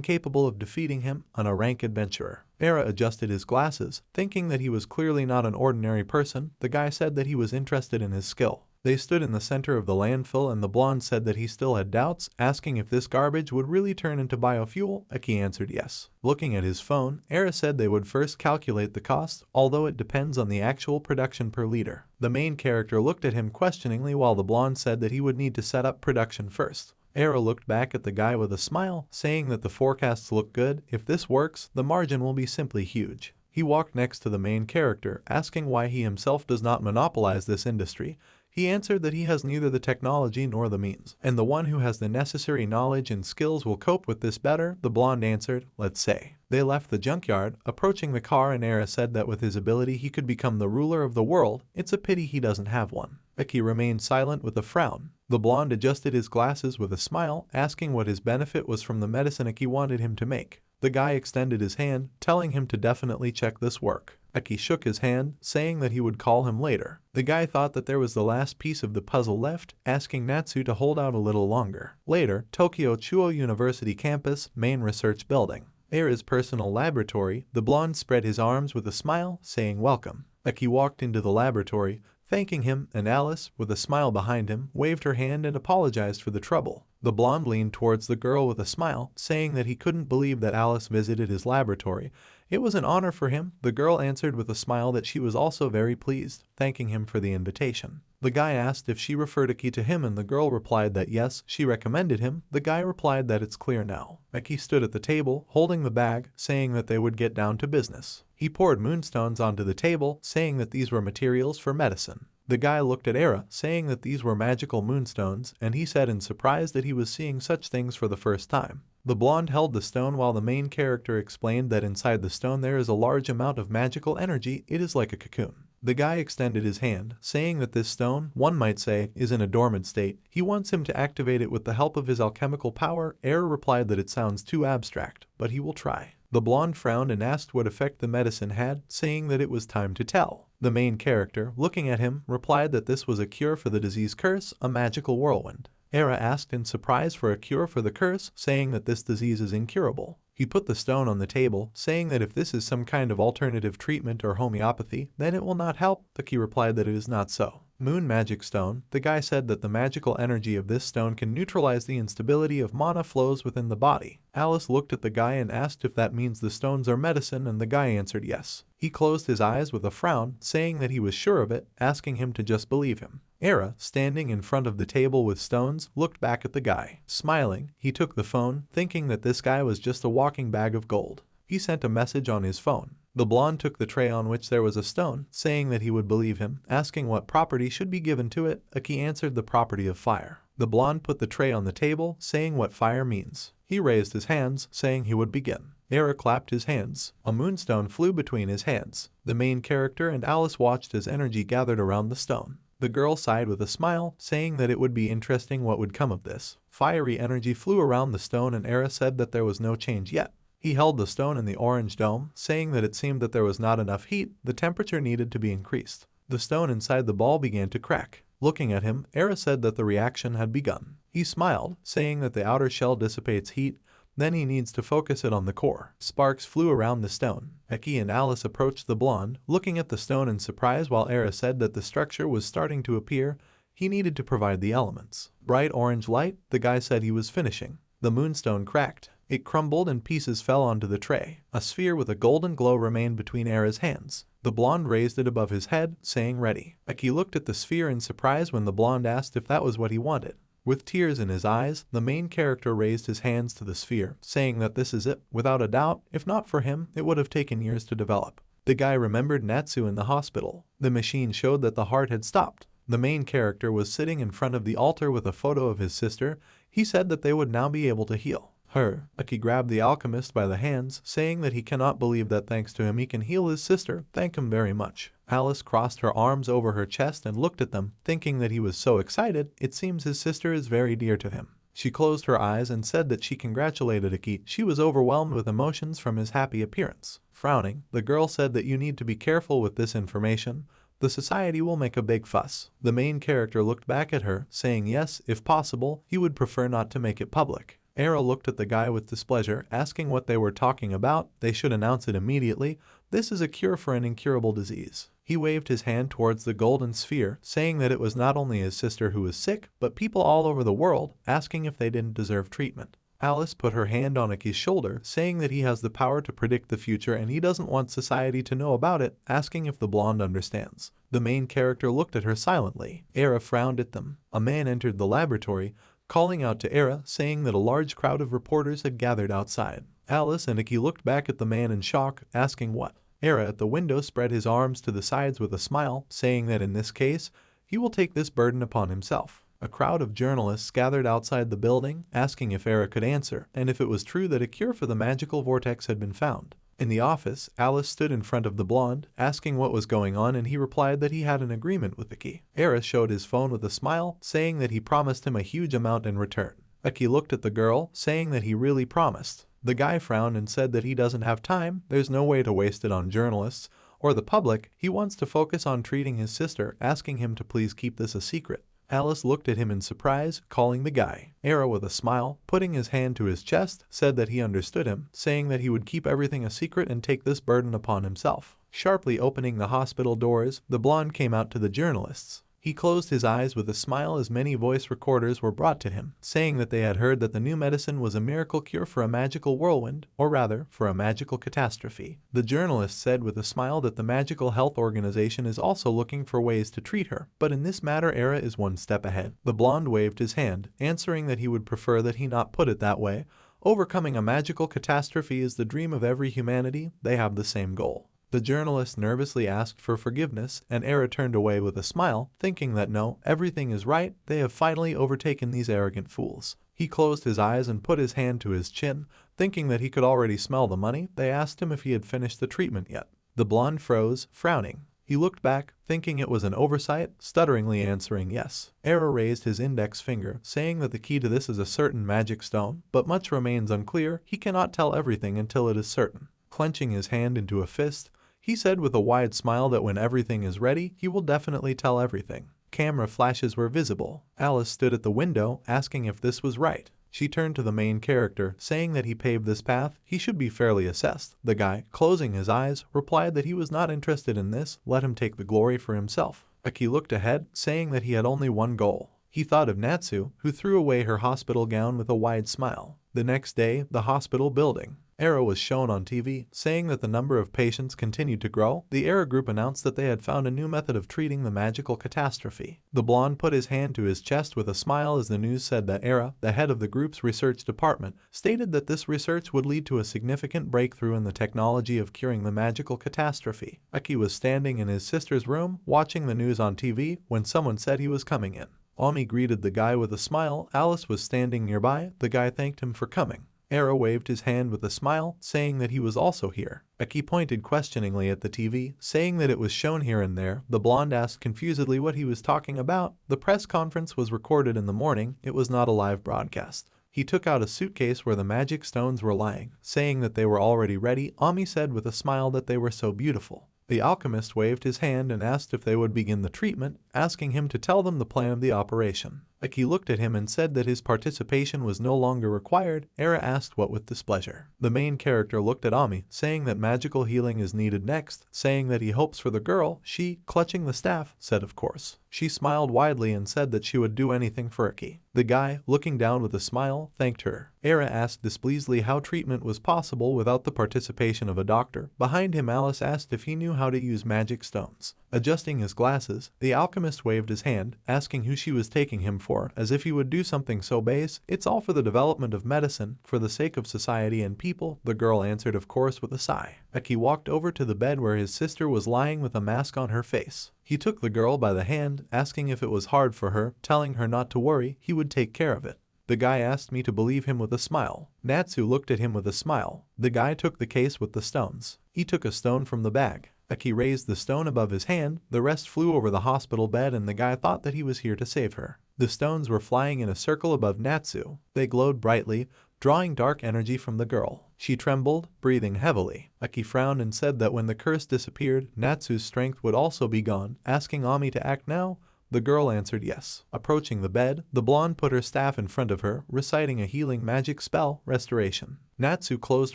capable of defeating him on a rank adventurer. Era adjusted his glasses, thinking that he was clearly not an ordinary person. The guy said that he was interested in his skill. They stood in the center of the landfill and the blonde said that he still had doubts, asking if this garbage would really turn into biofuel. Iki answered yes. Looking at his phone, Era said they would first calculate the cost, although it depends on the actual production per liter. The main character looked at him questioningly while the blonde said that he would need to set up production first. Era looked back at the guy with a smile, saying that the forecasts look good. If this works, the margin will be simply huge. He walked next to the main character, asking why he himself does not monopolize this industry. He answered that he has neither the technology nor the means, and the one who has the necessary knowledge and skills will cope with this better. The blonde answered, let's say. They left the junkyard, approaching the car, and Era said that with his ability he could become the ruler of the world. It's a pity he doesn't have one. Iki remained silent with a frown. The blonde adjusted his glasses with a smile, asking what his benefit was from the medicine Iki wanted him to make. The guy extended his hand, telling him to definitely check this work. Iki shook his hand, saying that he would call him later. The guy thought that there was the last piece of the puzzle left, asking Natsu to hold out a little longer. Later, Tokyo Chuo University campus, main research building. Era's personal laboratory. The blonde spread his arms with a smile, saying welcome. Iki walked into the laboratory, thanking him, and Alice, with a smile behind him, waved her hand and apologized for the trouble. The blonde leaned towards the girl with a smile, saying that he couldn't believe that Alice visited his laboratory. It was an honor for him. The girl answered with a smile that she was also very pleased, thanking him for the invitation. The guy asked if she referred Iki to him and the girl replied that yes, she recommended him. The guy replied that it's clear now. Iki stood at the table, holding the bag, saying that they would get down to business. He poured moonstones onto the table, saying that these were materials for medicine. The guy looked at Era, saying that these were magical moonstones, and he said in surprise that he was seeing such things for the first time. The blonde held the stone while the main character explained that inside the stone there is a large amount of magical energy. It is like a cocoon. The guy extended his hand, saying that this stone, one might say, is in a dormant state. He wants him to activate it with the help of his alchemical power. Era replied that it sounds too abstract, but he will try. The blonde frowned and asked what effect the medicine had, saying that it was time to tell. The main character, looking at him, replied that this was a cure for the disease curse, a magical whirlwind. Era asked in surprise for a cure for the curse, saying that this disease is incurable. He put the stone on the table, saying that if this is some kind of alternative treatment or homeopathy, then it will not help. The key replied that it is not so. Moon magic stone. The guy said that the magical energy of this stone can neutralize the instability of mana flows within the body. Alice looked at the guy and asked if that means the stones are medicine, and the guy answered yes. He closed his eyes with a frown, saying that he was sure of it, asking him to just believe him. Era, standing in front of the table with stones, looked back at the guy. Smiling, he took the phone, thinking that this guy was just a walking bag of gold. He sent a message on his phone. The blonde took the tray on which there was a stone, saying that he would believe him, asking what property should be given to it. Aki answered the property of fire. The blonde put the tray on the table, saying what fire means. He raised his hands, saying he would begin. Era clapped his hands. A moonstone flew between his hands. The main character and Alice watched as energy gathered around the stone. The girl sighed with a smile, saying that it would be interesting what would come of this. Fiery energy flew around the stone, and Era said that there was no change yet. He held the stone in the orange dome, saying that it seemed that there was not enough heat, the temperature needed to be increased. The stone inside the ball began to crack. Looking at him, Era said that the reaction had begun. He smiled, saying that the outer shell dissipates heat, then he needs to focus it on the core. Sparks flew around the stone. Eki and Alice approached the blonde, looking at the stone in surprise while Era said that the structure was starting to appear. He needed to provide the elements. Bright orange light, the guy said he was finishing. The moonstone cracked. It crumbled and pieces fell onto the tray. A sphere with a golden glow remained between Era's hands. The blonde raised it above his head, saying ready. Eki looked at the sphere in surprise when the blonde asked if that was what he wanted. With tears in his eyes, the main character raised his hands to the sphere, saying that this is it. Without a doubt, if not for him, it would have taken years to develop. The guy remembered Natsu in the hospital. The machine showed that the heart had stopped. The main character was sitting in front of the altar with a photo of his sister. He said that they would now be able to heal her. Aki grabbed the alchemist by the hands, saying that he cannot believe that thanks to him he can heal his sister. Thank him very much. Alice crossed her arms over her chest and looked at them, thinking that he was so excited. It seems his sister is very dear to him. She closed her eyes and said that she congratulated Aki. She was overwhelmed with emotions from his happy appearance. Frowning, the girl said that you need to be careful with this information. The society will make a big fuss. The main character looked back at her, saying yes, if possible, he would prefer not to make it public. Era looked at the guy with displeasure, asking what they were talking about. They should announce it immediately. This is a cure for an incurable disease. He waved his hand towards the golden sphere, saying that it was not only his sister who was sick, but people all over the world, asking if they didn't deserve treatment. Alice put her hand on Aki's shoulder, saying that he has the power to predict the future and he doesn't want society to know about it, asking if the blonde understands. The main character looked at her silently. Era frowned at them. A man entered the laboratory, calling out to Era, saying that a large crowd of reporters had gathered outside. Alice and Aki looked back at the man in shock, asking what. Era at the window spread his arms to the sides with a smile, saying that in this case, he will take this burden upon himself. A crowd of journalists gathered outside the building, asking if Era could answer, and if it was true that a cure for the magical vortex had been found. In the office, Alice stood in front of the blonde, asking what was going on, and he replied that he had an agreement with Aki. Era showed his phone with a smile, saying that he promised him a huge amount in return. Aki looked at the girl, saying that he really promised. The guy frowned and said that he doesn't have time, there's no way to waste it on journalists or the public. He wants to focus on treating his sister, asking him to please keep this a secret. Alice looked at him in surprise, calling the guy. Era, with a smile, putting his hand to his chest, said that he understood him, saying that he would keep everything a secret and take this burden upon himself. Sharply opening the hospital doors, the blonde came out to the journalists. He closed his eyes with a smile as many voice recorders were brought to him, saying that they had heard that the new medicine was a miracle cure for a magical whirlwind, or rather, for a magical catastrophe. The journalist said with a smile that the Magical Health Organization is also looking for ways to treat her, but in this matter Era is one step ahead. The blonde waved his hand, answering that he would prefer that he not put it that way. Overcoming a magical catastrophe is the dream of every humanity. They have the same goal. The journalist nervously asked for forgiveness, and Era turned away with a smile, thinking that no, everything is right, they have finally overtaken these arrogant fools. He closed his eyes and put his hand to his chin, thinking that he could already smell the money. They asked him if he had finished the treatment yet. The blonde froze, frowning. He looked back, thinking it was an oversight, stutteringly answering yes. Era raised his index finger, saying that the key to this is a certain magic stone, but much remains unclear. He cannot tell everything until it is certain. Clenching his hand into a fist, he said with a wide smile that when everything is ready, he will definitely tell everything. Camera flashes were visible. Alice stood at the window, asking if this was right. She turned to the main character, saying that he paved this path, he should be fairly assessed. The guy, closing his eyes, replied that he was not interested in this, let him take the glory for himself. Aki looked ahead, saying that he had only one goal. He thought of Natsu, who threw away her hospital gown with a wide smile. The next day, the hospital building. Era was shown on TV, saying that the number of patients continued to grow. The Era group announced that they had found a new method of treating the magical catastrophe. The blonde put his hand to his chest with a smile as the news said that Era, the head of the group's research department, stated that this research would lead to a significant breakthrough in the technology of curing the magical catastrophe. Aki was standing in his sister's room, watching the news on TV, when someone said he was coming in. Ami greeted the guy with a smile. Alice was standing nearby. The guy thanked him for coming. Era waved his hand with a smile, saying that he was also here. Aki pointed questioningly at the TV, saying that it was shown here and there. The blonde asked confusedly what he was talking about. The press conference was recorded in the morning. It was not a live broadcast. He took out a suitcase where the magic stones were lying, saying that they were already ready. Ami said with a smile that they were so beautiful. The alchemist waved his hand and asked if they would begin the treatment, asking him to tell them the plan of the operation. Aki looked at him and said that his participation was no longer required. Era asked what with displeasure. The main character looked at Ami, saying that magical healing is needed next, saying that he hopes for the girl. She, clutching the staff, said of course. She smiled widely and said that she would do anything for Aki. The guy, looking down with a smile, thanked her. Era asked displeasedly how treatment was possible without the participation of a doctor. Behind him, Alice asked if he knew how to use magic stones. Adjusting his glasses, the alchemist waved his hand, asking who she was taking him for, as if he would do something so base. It's all for the development of medicine, for the sake of society and people, the girl answered of course with a sigh. Aki walked over to the bed where his sister was lying with a mask on her face. He took the girl by the hand, asking if it was hard for her, telling her not to worry, he would take care of it. The guy asked me to believe him with a smile. Natsu looked at him with a smile. The guy took the case with the stones. He took a stone from the bag. Aki raised the stone above his hand, the rest flew over the hospital bed and the guy thought that he was here to save her. The stones were flying in a circle above Natsu. They glowed brightly, drawing dark energy from the girl. She trembled, breathing heavily. Aki frowned and said that when the curse disappeared, Natsu's strength would also be gone, asking Ami to act now. The girl answered yes. Approaching the bed, the blonde put her staff in front of her, reciting a healing magic spell, restoration. Natsu closed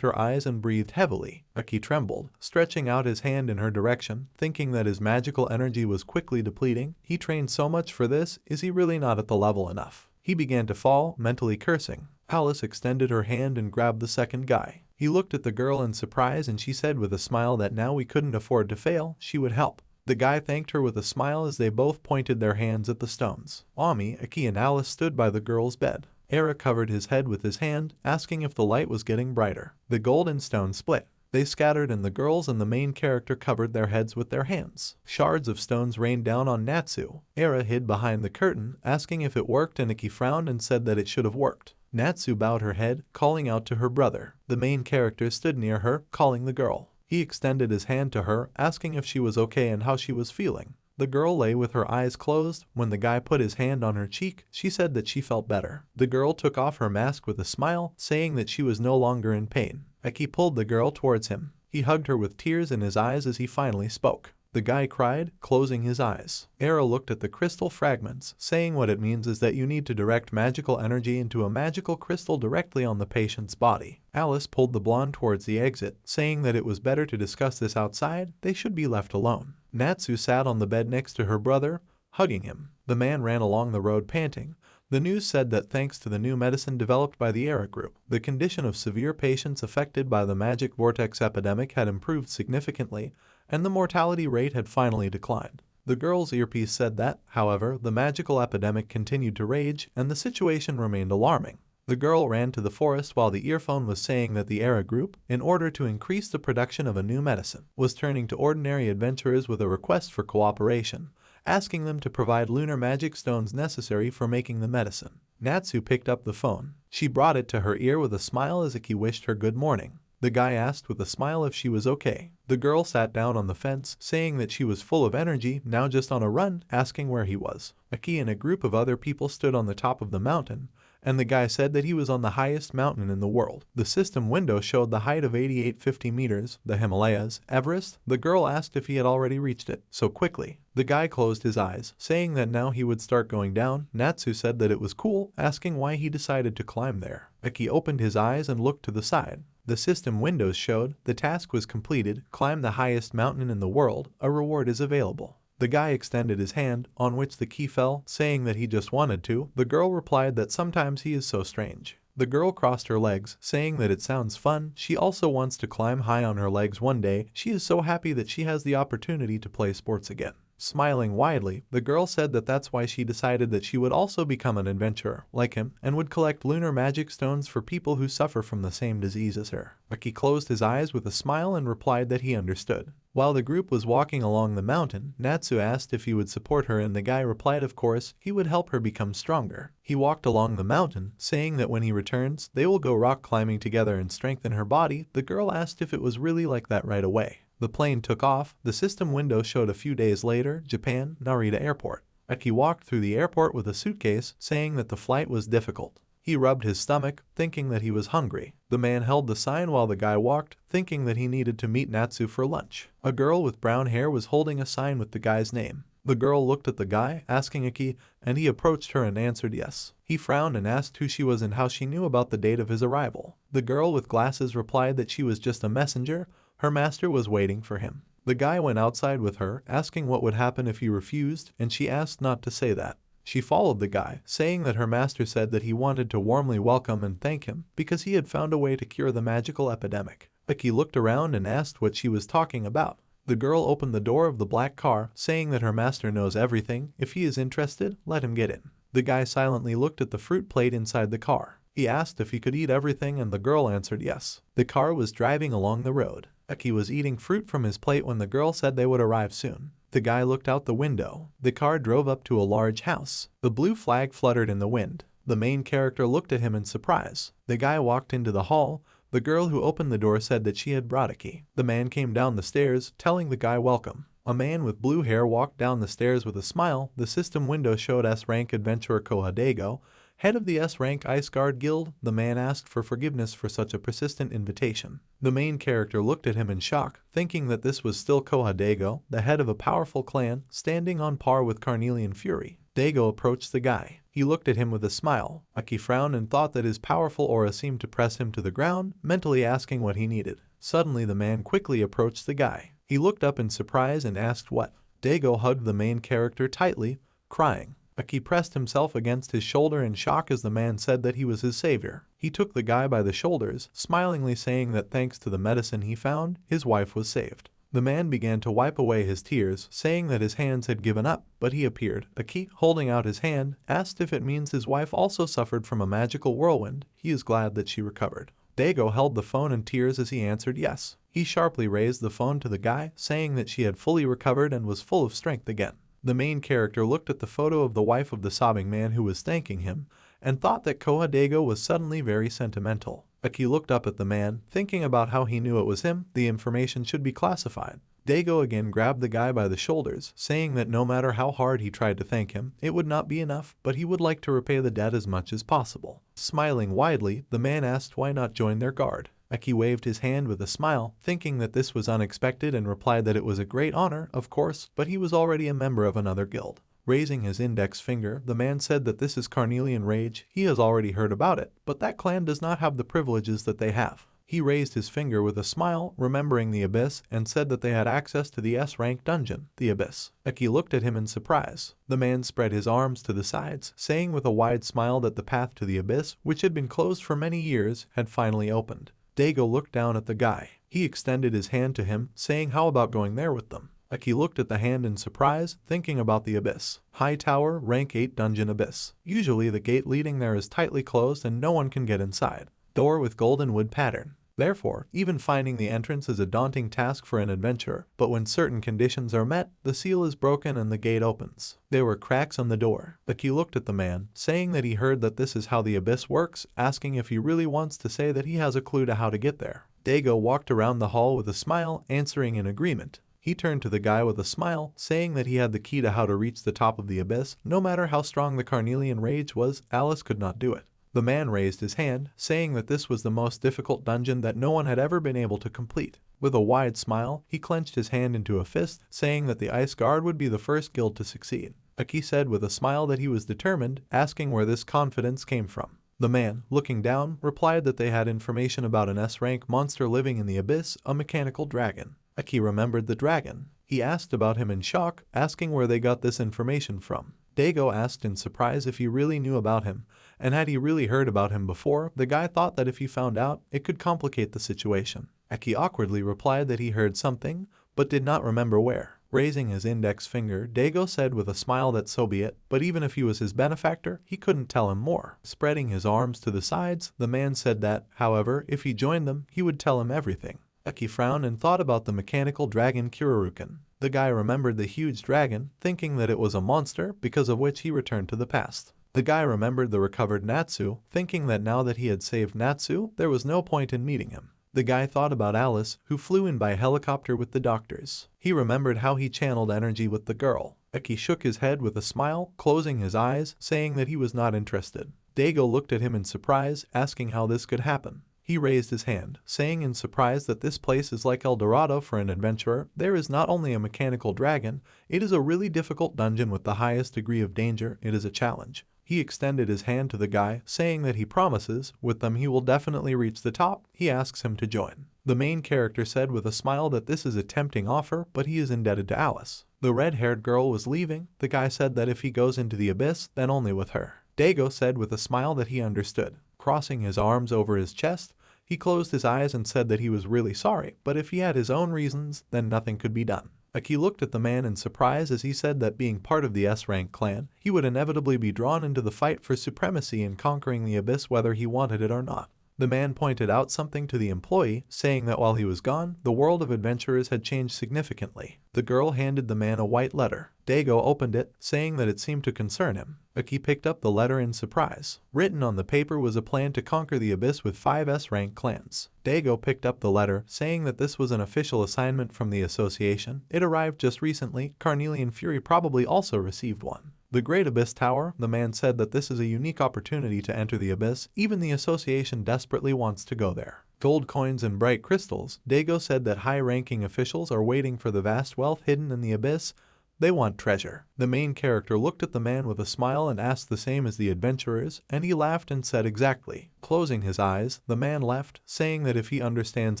her eyes and breathed heavily. Aki trembled, stretching out his hand in her direction, thinking that his magical energy was quickly depleting. He trained so much for this, is he really not at the level enough? He began to fall, mentally cursing. Alice extended her hand and grabbed the second guy. He looked at the girl in surprise and she said with a smile that now we couldn't afford to fail, she would help. The guy thanked her with a smile as they both pointed their hands at the stones. Ami, Aki and Alice stood by the girl's bed. Era covered his head with his hand, asking if the light was getting brighter. The golden stones split. They scattered and the girls and the main character covered their heads with their hands. Shards of stones rained down on Natsu. Era hid behind the curtain, asking if it worked and Aki frowned and said that it should have worked. Natsu bowed her head, calling out to her brother. The main character stood near her, calling the girl. He extended his hand to her, asking if she was okay and how she was feeling. The girl lay with her eyes closed. When the guy put his hand on her cheek, she said that she felt better. The girl took off her mask with a smile, saying that she was no longer in pain. Aki pulled the girl towards him. He hugged her with tears in his eyes as he finally spoke. The guy cried, closing his eyes. Era looked at the crystal fragments, saying what it means is that you need to direct magical energy into a magical crystal directly on the patient's body. Alice pulled the blonde towards the exit, saying that it was better to discuss this outside, they should be left alone. Natsu sat on the bed next to her brother, hugging him. The man ran along the road panting. The news said that thanks to the new medicine developed by the Era group, the condition of severe patients affected by the magic vortex epidemic had improved significantly, and the mortality rate had finally declined. The girl's earpiece said that, however, the magical epidemic continued to rage, and the situation remained alarming. The girl ran to the forest while the earphone was saying that the Era group, in order to increase the production of a new medicine, was turning to ordinary adventurers with a request for cooperation, asking them to provide lunar magic stones necessary for making the medicine. Natsu picked up the phone. She brought it to her ear with a smile as Aki wished her good morning. The guy asked with a smile if she was okay. The girl sat down on the fence, saying that she was full of energy, now just on a run, asking where he was. Aki and a group of other people stood on the top of the mountain, and the guy said that he was on the highest mountain in the world. The system window showed the height of 8850 meters, the Himalayas, Everest. The girl asked if he had already reached it so quickly. The guy closed his eyes, saying that now he would start going down. Natsu said that it was cool, asking why he decided to climb there. Aki opened his eyes and looked to the side. The system windows showed the task was completed, climb the highest mountain in the world, a reward is available. The guy extended his hand, on which the key fell, saying that he just wanted to. The girl replied that sometimes he is so strange. The girl crossed her legs, saying that it sounds fun. She also wants to climb high on her legs one day. She is so happy that she has the opportunity to play sports again. Smiling widely, the girl said that that's why she decided that she would also become an adventurer, like him, and would collect lunar magic stones for people who suffer from the same disease as her. Aki closed his eyes with a smile and replied that he understood. While the group was walking along the mountain, Natsu asked if he would support her and the guy replied of course, he would help her become stronger. He walked along the mountain, saying that when he returns, they will go rock climbing together and strengthen her body. The girl asked if it was really like that right away. The plane took off. The system window showed a few days later, Japan, Narita Airport. Aki walked through the airport with a suitcase, saying that the flight was difficult. He rubbed his stomach, thinking that he was hungry. The man held the sign while the guy walked, thinking that he needed to meet Natsu for lunch. A girl with brown hair was holding a sign with the guy's name. The girl looked at the guy, asking Aki, and he approached her and answered yes. He frowned and asked who she was and how she knew about the date of his arrival. The girl with glasses replied that she was just a messenger. Her master was waiting for him. The guy went outside with her, asking what would happen if he refused, and she asked not to say that. She followed the guy, saying that her master said that he wanted to warmly welcome and thank him because he had found a way to cure the magical epidemic. Aki looked around and asked what she was talking about. The girl opened the door of the black car, saying that her master knows everything. If he is interested, let him get in. The guy silently looked at the fruit plate inside the car. He asked if he could eat everything and the girl answered yes. The car was driving along the road. Aki was eating fruit from his plate when the girl said they would arrive soon. The guy looked out the window. The car drove up to a large house. The blue flag fluttered in the wind. The main character looked at him in surprise. The guy walked into the hall. The girl who opened the door said that she had brought Aki. The man came down the stairs, telling the guy welcome. A man with blue hair walked down the stairs with a smile. The system window showed S-Rank adventurer Kohadego, head of the S-Rank Ice Guard Guild. The man asked for forgiveness for such a persistent invitation. The main character looked at him in shock, thinking that this was still Kohadego, the head of a powerful clan, standing on par with Carnelian Fury. Dago approached the guy. He looked at him with a smile. Aki frowned and thought that his powerful aura seemed to press him to the ground, mentally asking what he needed. Suddenly the man quickly approached the guy. He looked up in surprise and asked what. Dago hugged the main character tightly, crying. Aki pressed himself against his shoulder in shock as the man said that he was his savior. He took the guy by the shoulders, smilingly saying that thanks to the medicine he found, his wife was saved. The man began to wipe away his tears, saying that his hands had given up, but he appeared. Aki, holding out his hand, asked if it means his wife also suffered from a magical whirlwind. He is glad that she recovered. Dago held the phone in tears as he answered yes. He sharply raised the phone to the guy, saying that she had fully recovered and was full of strength again. The main character looked at the photo of the wife of the sobbing man who was thanking him, and thought that Kohadego was suddenly very sentimental. Aki looked up at the man, thinking about how he knew it was him. The information should be classified. Dago again grabbed the guy by the shoulders, saying that no matter how hard he tried to thank him, it would not be enough, but he would like to repay the debt as much as possible. Smiling widely, the man asked why not join their guard. Aki waved his hand with a smile, thinking that this was unexpected and replied that it was a great honor, of course, but he was already a member of another guild. Raising his index finger, the man said that this is Carnelian Rage. He has already heard about it, but that clan does not have the privileges that they have. He raised his finger with a smile, remembering the Abyss, and said that they had access to the S-Rank dungeon, the Abyss. Aki looked at him in surprise. The man spread his arms to the sides, saying with a wide smile that the path to the Abyss, which had been closed for many years, had finally opened. Dago looked down at the guy. He extended his hand to him, saying how about going there with them. Aki looked at the hand in surprise, thinking about the Abyss. High Tower, Rank 8 Dungeon Abyss. Usually the gate leading there is tightly closed and no one can get inside. Door with golden wood pattern. Therefore, even finding the entrance is a daunting task for an adventurer, but when certain conditions are met, the seal is broken and the gate opens. There were cracks on the door. Aki looked at the man, saying that he heard that this is how the Abyss works, asking if he really wants to say that he has a clue to how to get there. Dago walked around the hall with a smile, answering in agreement. He turned to the guy with a smile, saying that he had the key to how to reach the top of the abyss. No matter how strong the carnelian rage was, Alice could not do it. The man raised his hand, saying that this was the most difficult dungeon that no one had ever been able to complete. With a wide smile, he clenched his hand into a fist, saying that the Ice Guard would be the first guild to succeed. Aki said with a smile that he was determined, asking where this confidence came from. The man, looking down, replied that they had information about an S-rank monster living in the abyss, a mechanical dragon. Aki remembered the dragon. He asked about him in shock, asking where they got this information from. Dago asked in surprise if he really knew about him, and had he really heard about him before. The guy thought that if he found out, it could complicate the situation. Aki awkwardly replied that he heard something, but did not remember where. Raising his index finger, Dago said with a smile that so be it, but even if he was his benefactor, he couldn't tell him more. Spreading his arms to the sides, the man said that, however, if he joined them, he would tell him everything. Aki frowned and thought about the mechanical dragon Kiruruken. The guy remembered the huge dragon, thinking that it was a monster, because of which he returned to the past. The guy remembered the recovered Natsu, thinking that now that he had saved Natsu, there was no point in meeting him. The guy thought about Alice, who flew in by helicopter with the doctors. He remembered how he channeled energy with the girl. Aki shook his head with a smile, closing his eyes, saying that he was not interested. Dago looked at him in surprise, asking how this could happen. He raised his hand, saying in surprise that this place is like El Dorado for an adventurer. There is not only a mechanical dragon, it is a really difficult dungeon with the highest degree of danger. It is a challenge. He extended his hand to the guy, saying that he promises, with them he will definitely reach the top. He asks him to join. The main character said with a smile that this is a tempting offer, but he is indebted to Alice. The red-haired girl was leaving. The guy said that if he goes into the abyss, then only with her. Dago said with a smile that he understood. Crossing his arms over his chest, he closed his eyes and said that he was really sorry, but if he had his own reasons, then nothing could be done. Aki looked at the man in surprise as he said that being part of the S-rank clan, he would inevitably be drawn into the fight for supremacy in conquering the abyss whether he wanted it or not. The man pointed out something to the employee, saying that while he was gone, the world of adventurers had changed significantly. The girl handed the man a white letter. Dago opened it, saying that it seemed to concern him. Aki picked up the letter in surprise. Written on the paper was a plan to conquer the abyss with 5 S-rank clans. Dago picked up the letter, saying that this was an official assignment from the association. It arrived just recently. Carnelian Fury probably also received one. The Great Abyss Tower, the man said that this is a unique opportunity to enter the abyss. Even the association desperately wants to go there. Gold coins and bright crystals. Dago said that high-ranking officials are waiting for the vast wealth hidden in the abyss. They want treasure. The main character looked at the man with a smile and asked the same as the adventurers, and he laughed and said exactly. Closing his eyes, the man left, saying that if he understands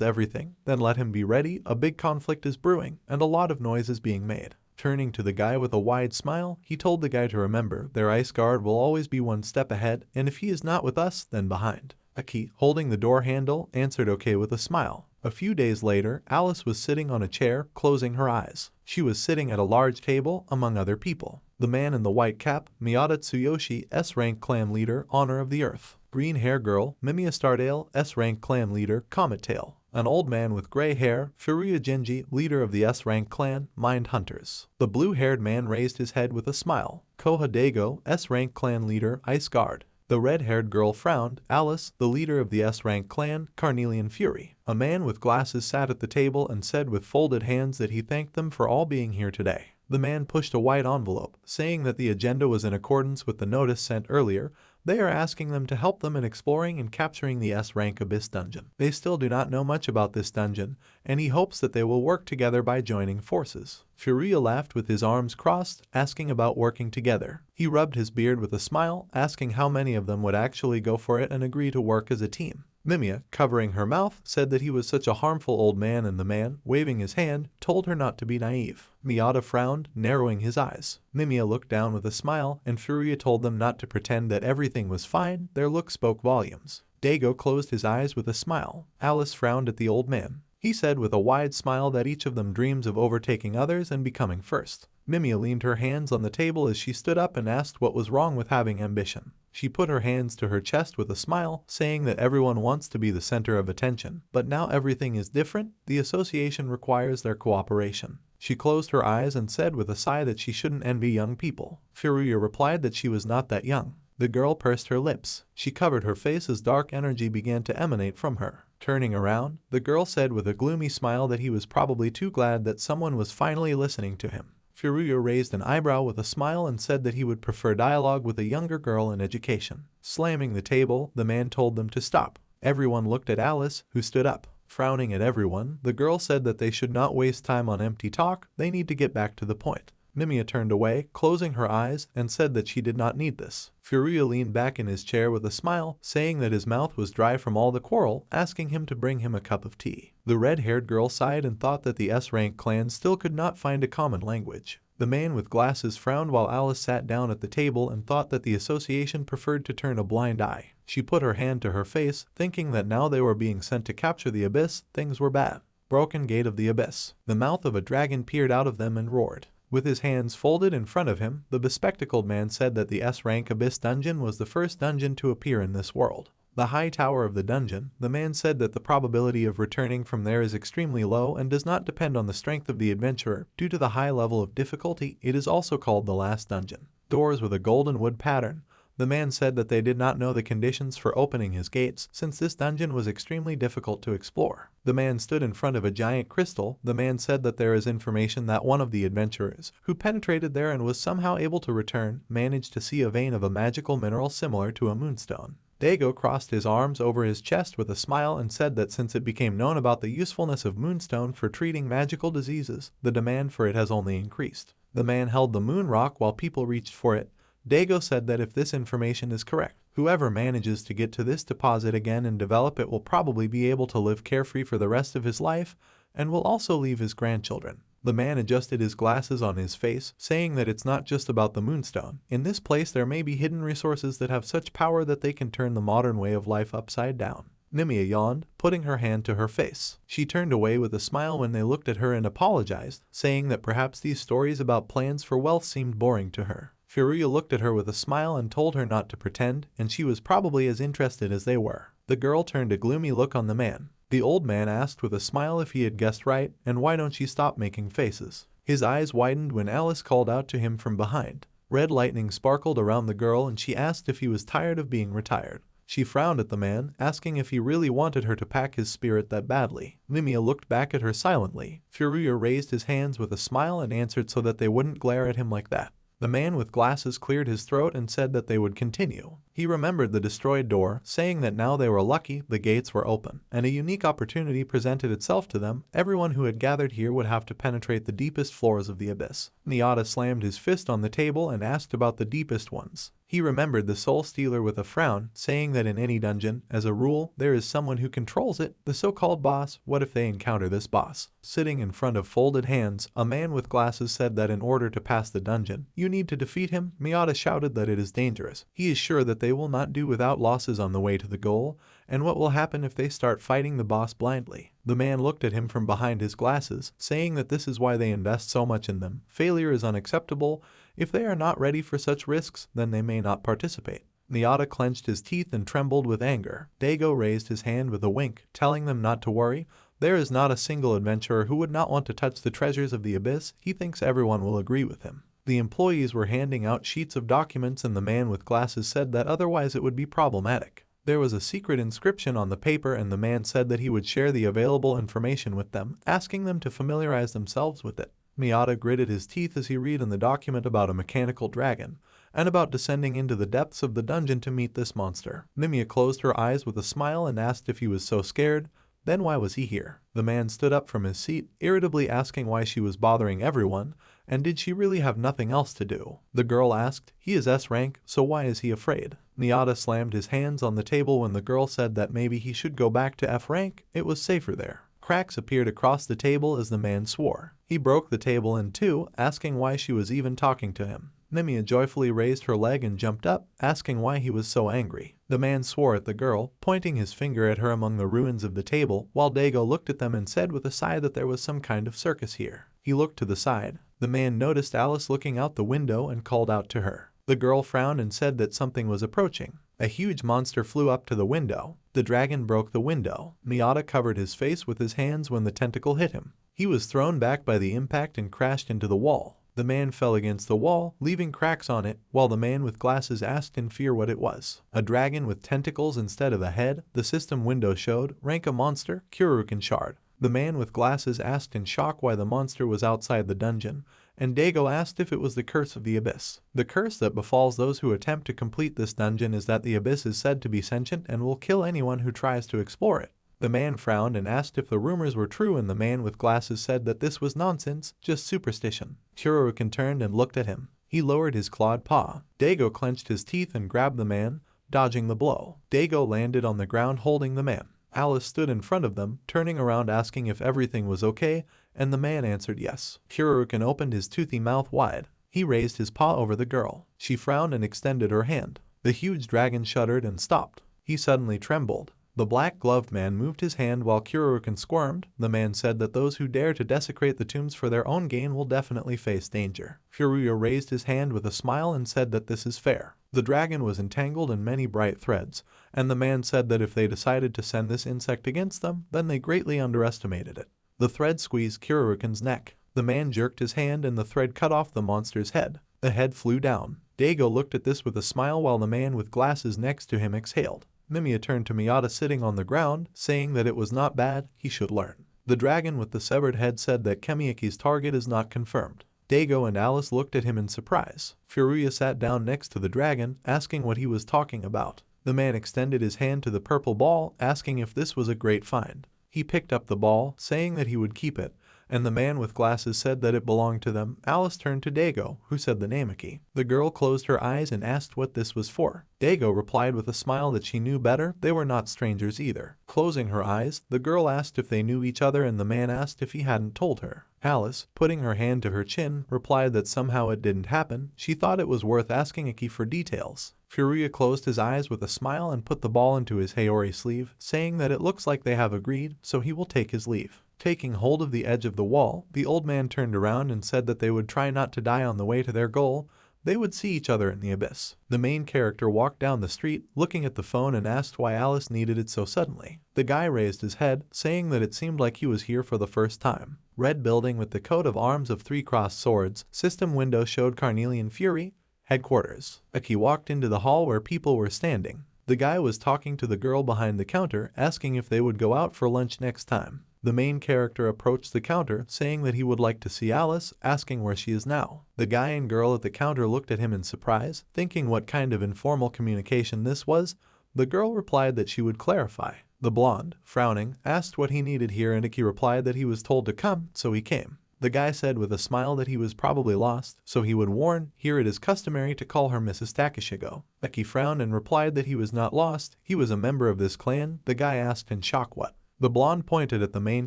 everything, then let him be ready. A big conflict is brewing, and a lot of noise is being made. Turning to the guy with a wide smile, he told the guy to remember, their ice guard will always be one step ahead, and if he is not with us, then behind. Aki, holding the door handle, answered okay with a smile. A few days later, Alice was sitting on a chair, closing her eyes. She was sitting at a large table, among other people. The man in the white cap, Miyata Tsuyoshi, S-rank clan leader, Honor of the Earth. Green hair girl, Mimiya Stardale, S-rank clan leader, Comet Tail. An old man with gray hair, Furuya Genji, leader of the S-rank clan, Mind Hunters. The blue-haired man raised his head with a smile. Koha Dago, S-rank clan leader, Ice Guard. The red-haired girl frowned. Alice, the leader of the S-rank clan, Carnelian Fury. A man with glasses sat at the table and said with folded hands that he thanked them for all being here today. The man pushed a white envelope, saying that the agenda was in accordance with the notice sent earlier. They are asking them to help them in exploring and capturing the S-rank Abyss dungeon. They still do not know much about this dungeon, and he hopes that they will work together by joining forces. Furuya laughed with his arms crossed, asking about working together. He rubbed his beard with a smile, asking how many of them would actually go for it and agree to work as a team. Mimiya, covering her mouth, said that he was such a harmful old man, and the man, waving his hand, told her not to be naive. Miyata frowned, narrowing his eyes. Mimiya looked down with a smile, and Furuya told them not to pretend that everything was fine. Their look spoke volumes. Dago closed his eyes with a smile. Alice frowned at the old man. He said with a wide smile that each of them dreams of overtaking others and becoming first. Mimiya leaned her hands on the table as she stood up and asked what was wrong with having ambition. She put her hands to her chest with a smile, saying that everyone wants to be the center of attention, but now everything is different. The association requires their cooperation. She closed her eyes and said with a sigh that she shouldn't envy young people. Furuya replied that she was not that young. The girl pursed her lips. She covered her face as dark energy began to emanate from her. Turning around, the girl said with a gloomy smile that he was probably too glad that someone was finally listening to him. Furuya raised an eyebrow with a smile and said that he would prefer dialogue with a younger girl in education. Slamming the table, the man told them to stop. Everyone looked at Alice, who stood up. Frowning at everyone, the girl said that they should not waste time on empty talk, they need to get back to the point. Nimiya turned away, closing her eyes, and said that she did not need this. Furuya leaned back in his chair with a smile, saying that his mouth was dry from all the quarrel, asking him to bring him a cup of tea. The red-haired girl sighed and thought that the S-rank clan still could not find a common language. The man with glasses frowned while Alice sat down at the table and thought that the association preferred to turn a blind eye. She put her hand to her face, thinking that now they were being sent to capture the abyss, things were bad. Broken gate of the abyss. The mouth of a dragon peered out of them and roared. With his hands folded in front of him, the bespectacled man said that the S-rank Abyss dungeon was the first dungeon to appear in this world. The high tower of the dungeon, the man said that the probability of returning from there is extremely low and does not depend on the strength of the adventurer. Due to the high level of difficulty, it is also called the last dungeon. Doors with a golden wood pattern. The man said that they did not know the conditions for opening his gates, since this dungeon was extremely difficult to explore. The man stood in front of a giant crystal. The man said that there is information that one of the adventurers, who penetrated there and was somehow able to return, managed to see a vein of a magical mineral similar to a moonstone. Dago crossed his arms over his chest with a smile and said that since it became known about the usefulness of moonstone for treating magical diseases, the demand for it has only increased. The man held the moon rock while people reached for it. Dago said that if this information is correct, whoever manages to get to this deposit again and develop it will probably be able to live carefree for the rest of his life and will also leave his grandchildren. The man adjusted his glasses on his face, saying that it's not just about the moonstone. In this place there may be hidden resources that have such power that they can turn the modern way of life upside down. Nimiya yawned, putting her hand to her face. She turned away with a smile when they looked at her and apologized, saying that perhaps these stories about plans for wealth seemed boring to her. Furuya looked at her with a smile and told her not to pretend, and she was probably as interested as they were. The girl turned a gloomy look on the man. The old man asked with a smile if he had guessed right, and why don't you stop making faces? His eyes widened when Alice called out to him from behind. Red lightning sparkled around the girl and she asked if he was tired of being retired. She frowned at the man, asking if he really wanted her to pack his spirit that badly. Nimiya looked back at her silently. Furuya raised his hands with a smile and answered so that they wouldn't glare at him like that. The man with glasses cleared his throat and said that they would continue. He remembered the destroyed door, saying that now they were lucky the gates were open, and a unique opportunity presented itself to them. Everyone who had gathered here would have to penetrate the deepest floors of the abyss. Niyata slammed his fist on the table and asked about the deepest ones. He remembered the Soul Stealer with a frown, saying that in any dungeon, as a rule, there is someone who controls it, the so-called boss. What if they encounter this boss? Sitting in front of folded hands, a man with glasses said that in order to pass the dungeon, you need to defeat him. Miyata shouted that it is dangerous. He is sure that they will not do without losses on the way to the goal, and what will happen if they start fighting the boss blindly? The man looked at him from behind his glasses, saying that this is why they invest so much in them. Failure is unacceptable. If they are not ready for such risks, then they may not participate. Niyata clenched his teeth and trembled with anger. Dago raised his hand with a wink, telling them not to worry. There is not a single adventurer who would not want to touch the treasures of the abyss. He thinks everyone will agree with him. The employees were handing out sheets of documents and the man with glasses said that otherwise it would be problematic. There was a secret inscription on the paper and the man said that he would share the available information with them, asking them to familiarize themselves with it. Miyata gritted his teeth as he read in the document about a mechanical dragon, and about descending into the depths of the dungeon to meet this monster. Nimiya closed her eyes with a smile and asked if he was so scared. Then why was he here? The man stood up from his seat, irritably asking why she was bothering everyone, and did she really have nothing else to do? The girl asked, he is S-rank, so why is he afraid? Niyata slammed his hands on the table when the girl said that maybe he should go back to F-rank, it was safer there. Cracks appeared across the table as the man swore. He broke the table in two, asking why she was even talking to him. Nimiya joyfully raised her leg and jumped up, asking why he was so angry. The man swore at the girl, pointing his finger at her among the ruins of the table, while Dago looked at them and said with a sigh that there was some kind of circus here. He looked to the side. The man noticed Alice looking out the window and called out to her. The girl frowned and said that something was approaching. A huge monster flew up to the window. The dragon broke the window. Miyata covered his face with his hands when the tentacle hit him. He was thrown back by the impact and crashed into the wall. The man fell against the wall, leaving cracks on it, while the man with glasses asked in fear what it was. A dragon with tentacles instead of a head, the system window showed, rank a monster, Kuruken shard. The man with glasses asked in shock why the monster was outside the dungeon, and Dago asked if it was the curse of the abyss. The curse that befalls those who attempt to complete this dungeon is that the abyss is said to be sentient and will kill anyone who tries to explore it. The man frowned and asked if the rumors were true, and the man with glasses said that this was nonsense, just superstition. Kuruken turned and looked at him. He lowered his clawed paw. Dago clenched his teeth and grabbed the man, dodging the blow. Dago landed on the ground holding the man. Alice stood in front of them, turning around asking if everything was okay, and the man answered yes. Kuruken opened his toothy mouth wide. He raised his paw over the girl. She frowned and extended her hand. The huge dragon shuddered and stopped. He suddenly trembled. The black-gloved man moved his hand while Kuruken squirmed. The man said that those who dare to desecrate the tombs for their own gain will definitely face danger. Furuya raised his hand with a smile and said that this is fair. The dragon was entangled in many bright threads, and the man said that if they decided to send this insect against them, then they greatly underestimated it. The thread squeezed Kuruken's neck. The man jerked his hand and the thread cut off the monster's head. The head flew down. Dago looked at this with a smile while the man with glasses next to him exhaled. Mimiya turned to Miyata sitting on the ground, saying that it was not bad, he should learn. The dragon with the severed head said that Kemiyaki's target is not confirmed. Dago and Alice looked at him in surprise. Furuya sat down next to the dragon, asking what he was talking about. The man extended his hand to the purple ball, asking if this was a great find. He picked up the ball, saying that he would keep it, and the man with glasses said that it belonged to them. Alice turned to Dago, who said the Namaki. The girl closed her eyes and asked what this was for. Dago replied with a smile that she knew better, they were not strangers either. Closing her eyes, the girl asked if they knew each other and the man asked if he hadn't told her. Alice, putting her hand to her chin, replied that somehow it didn't happen. She thought it was worth asking Iki for details. Furuya closed his eyes with a smile and put the ball into his Haori sleeve, saying that it looks like they have agreed, so he will take his leave. Taking hold of the edge of the wall, the old man turned around and said that they would try not to die on the way to their goal. They would see each other in the abyss. The main character walked down the street, looking at the phone and asked why Alice needed it so suddenly. The guy raised his head, saying that it seemed like he was here for the first time. Red building with the coat of arms of 3 crossed swords, system window showed Carnelian Fury, headquarters. Aki walked into the hall where people were standing. The guy was talking to the girl behind the counter, asking if they would go out for lunch next time. The main character approached the counter, saying that he would like to see Alice, asking where she is now. The guy and girl at the counter looked at him in surprise, thinking what kind of informal communication this was. The girl replied that she would clarify. The blonde, frowning, asked what he needed here and Iki replied that he was told to come, so he came. The guy said with a smile that he was probably lost, so he would warn, here it is customary to call her Mrs. Takashigo. Iki frowned and replied that he was not lost, he was a member of this clan. The guy asked in shock what. The blonde pointed at the main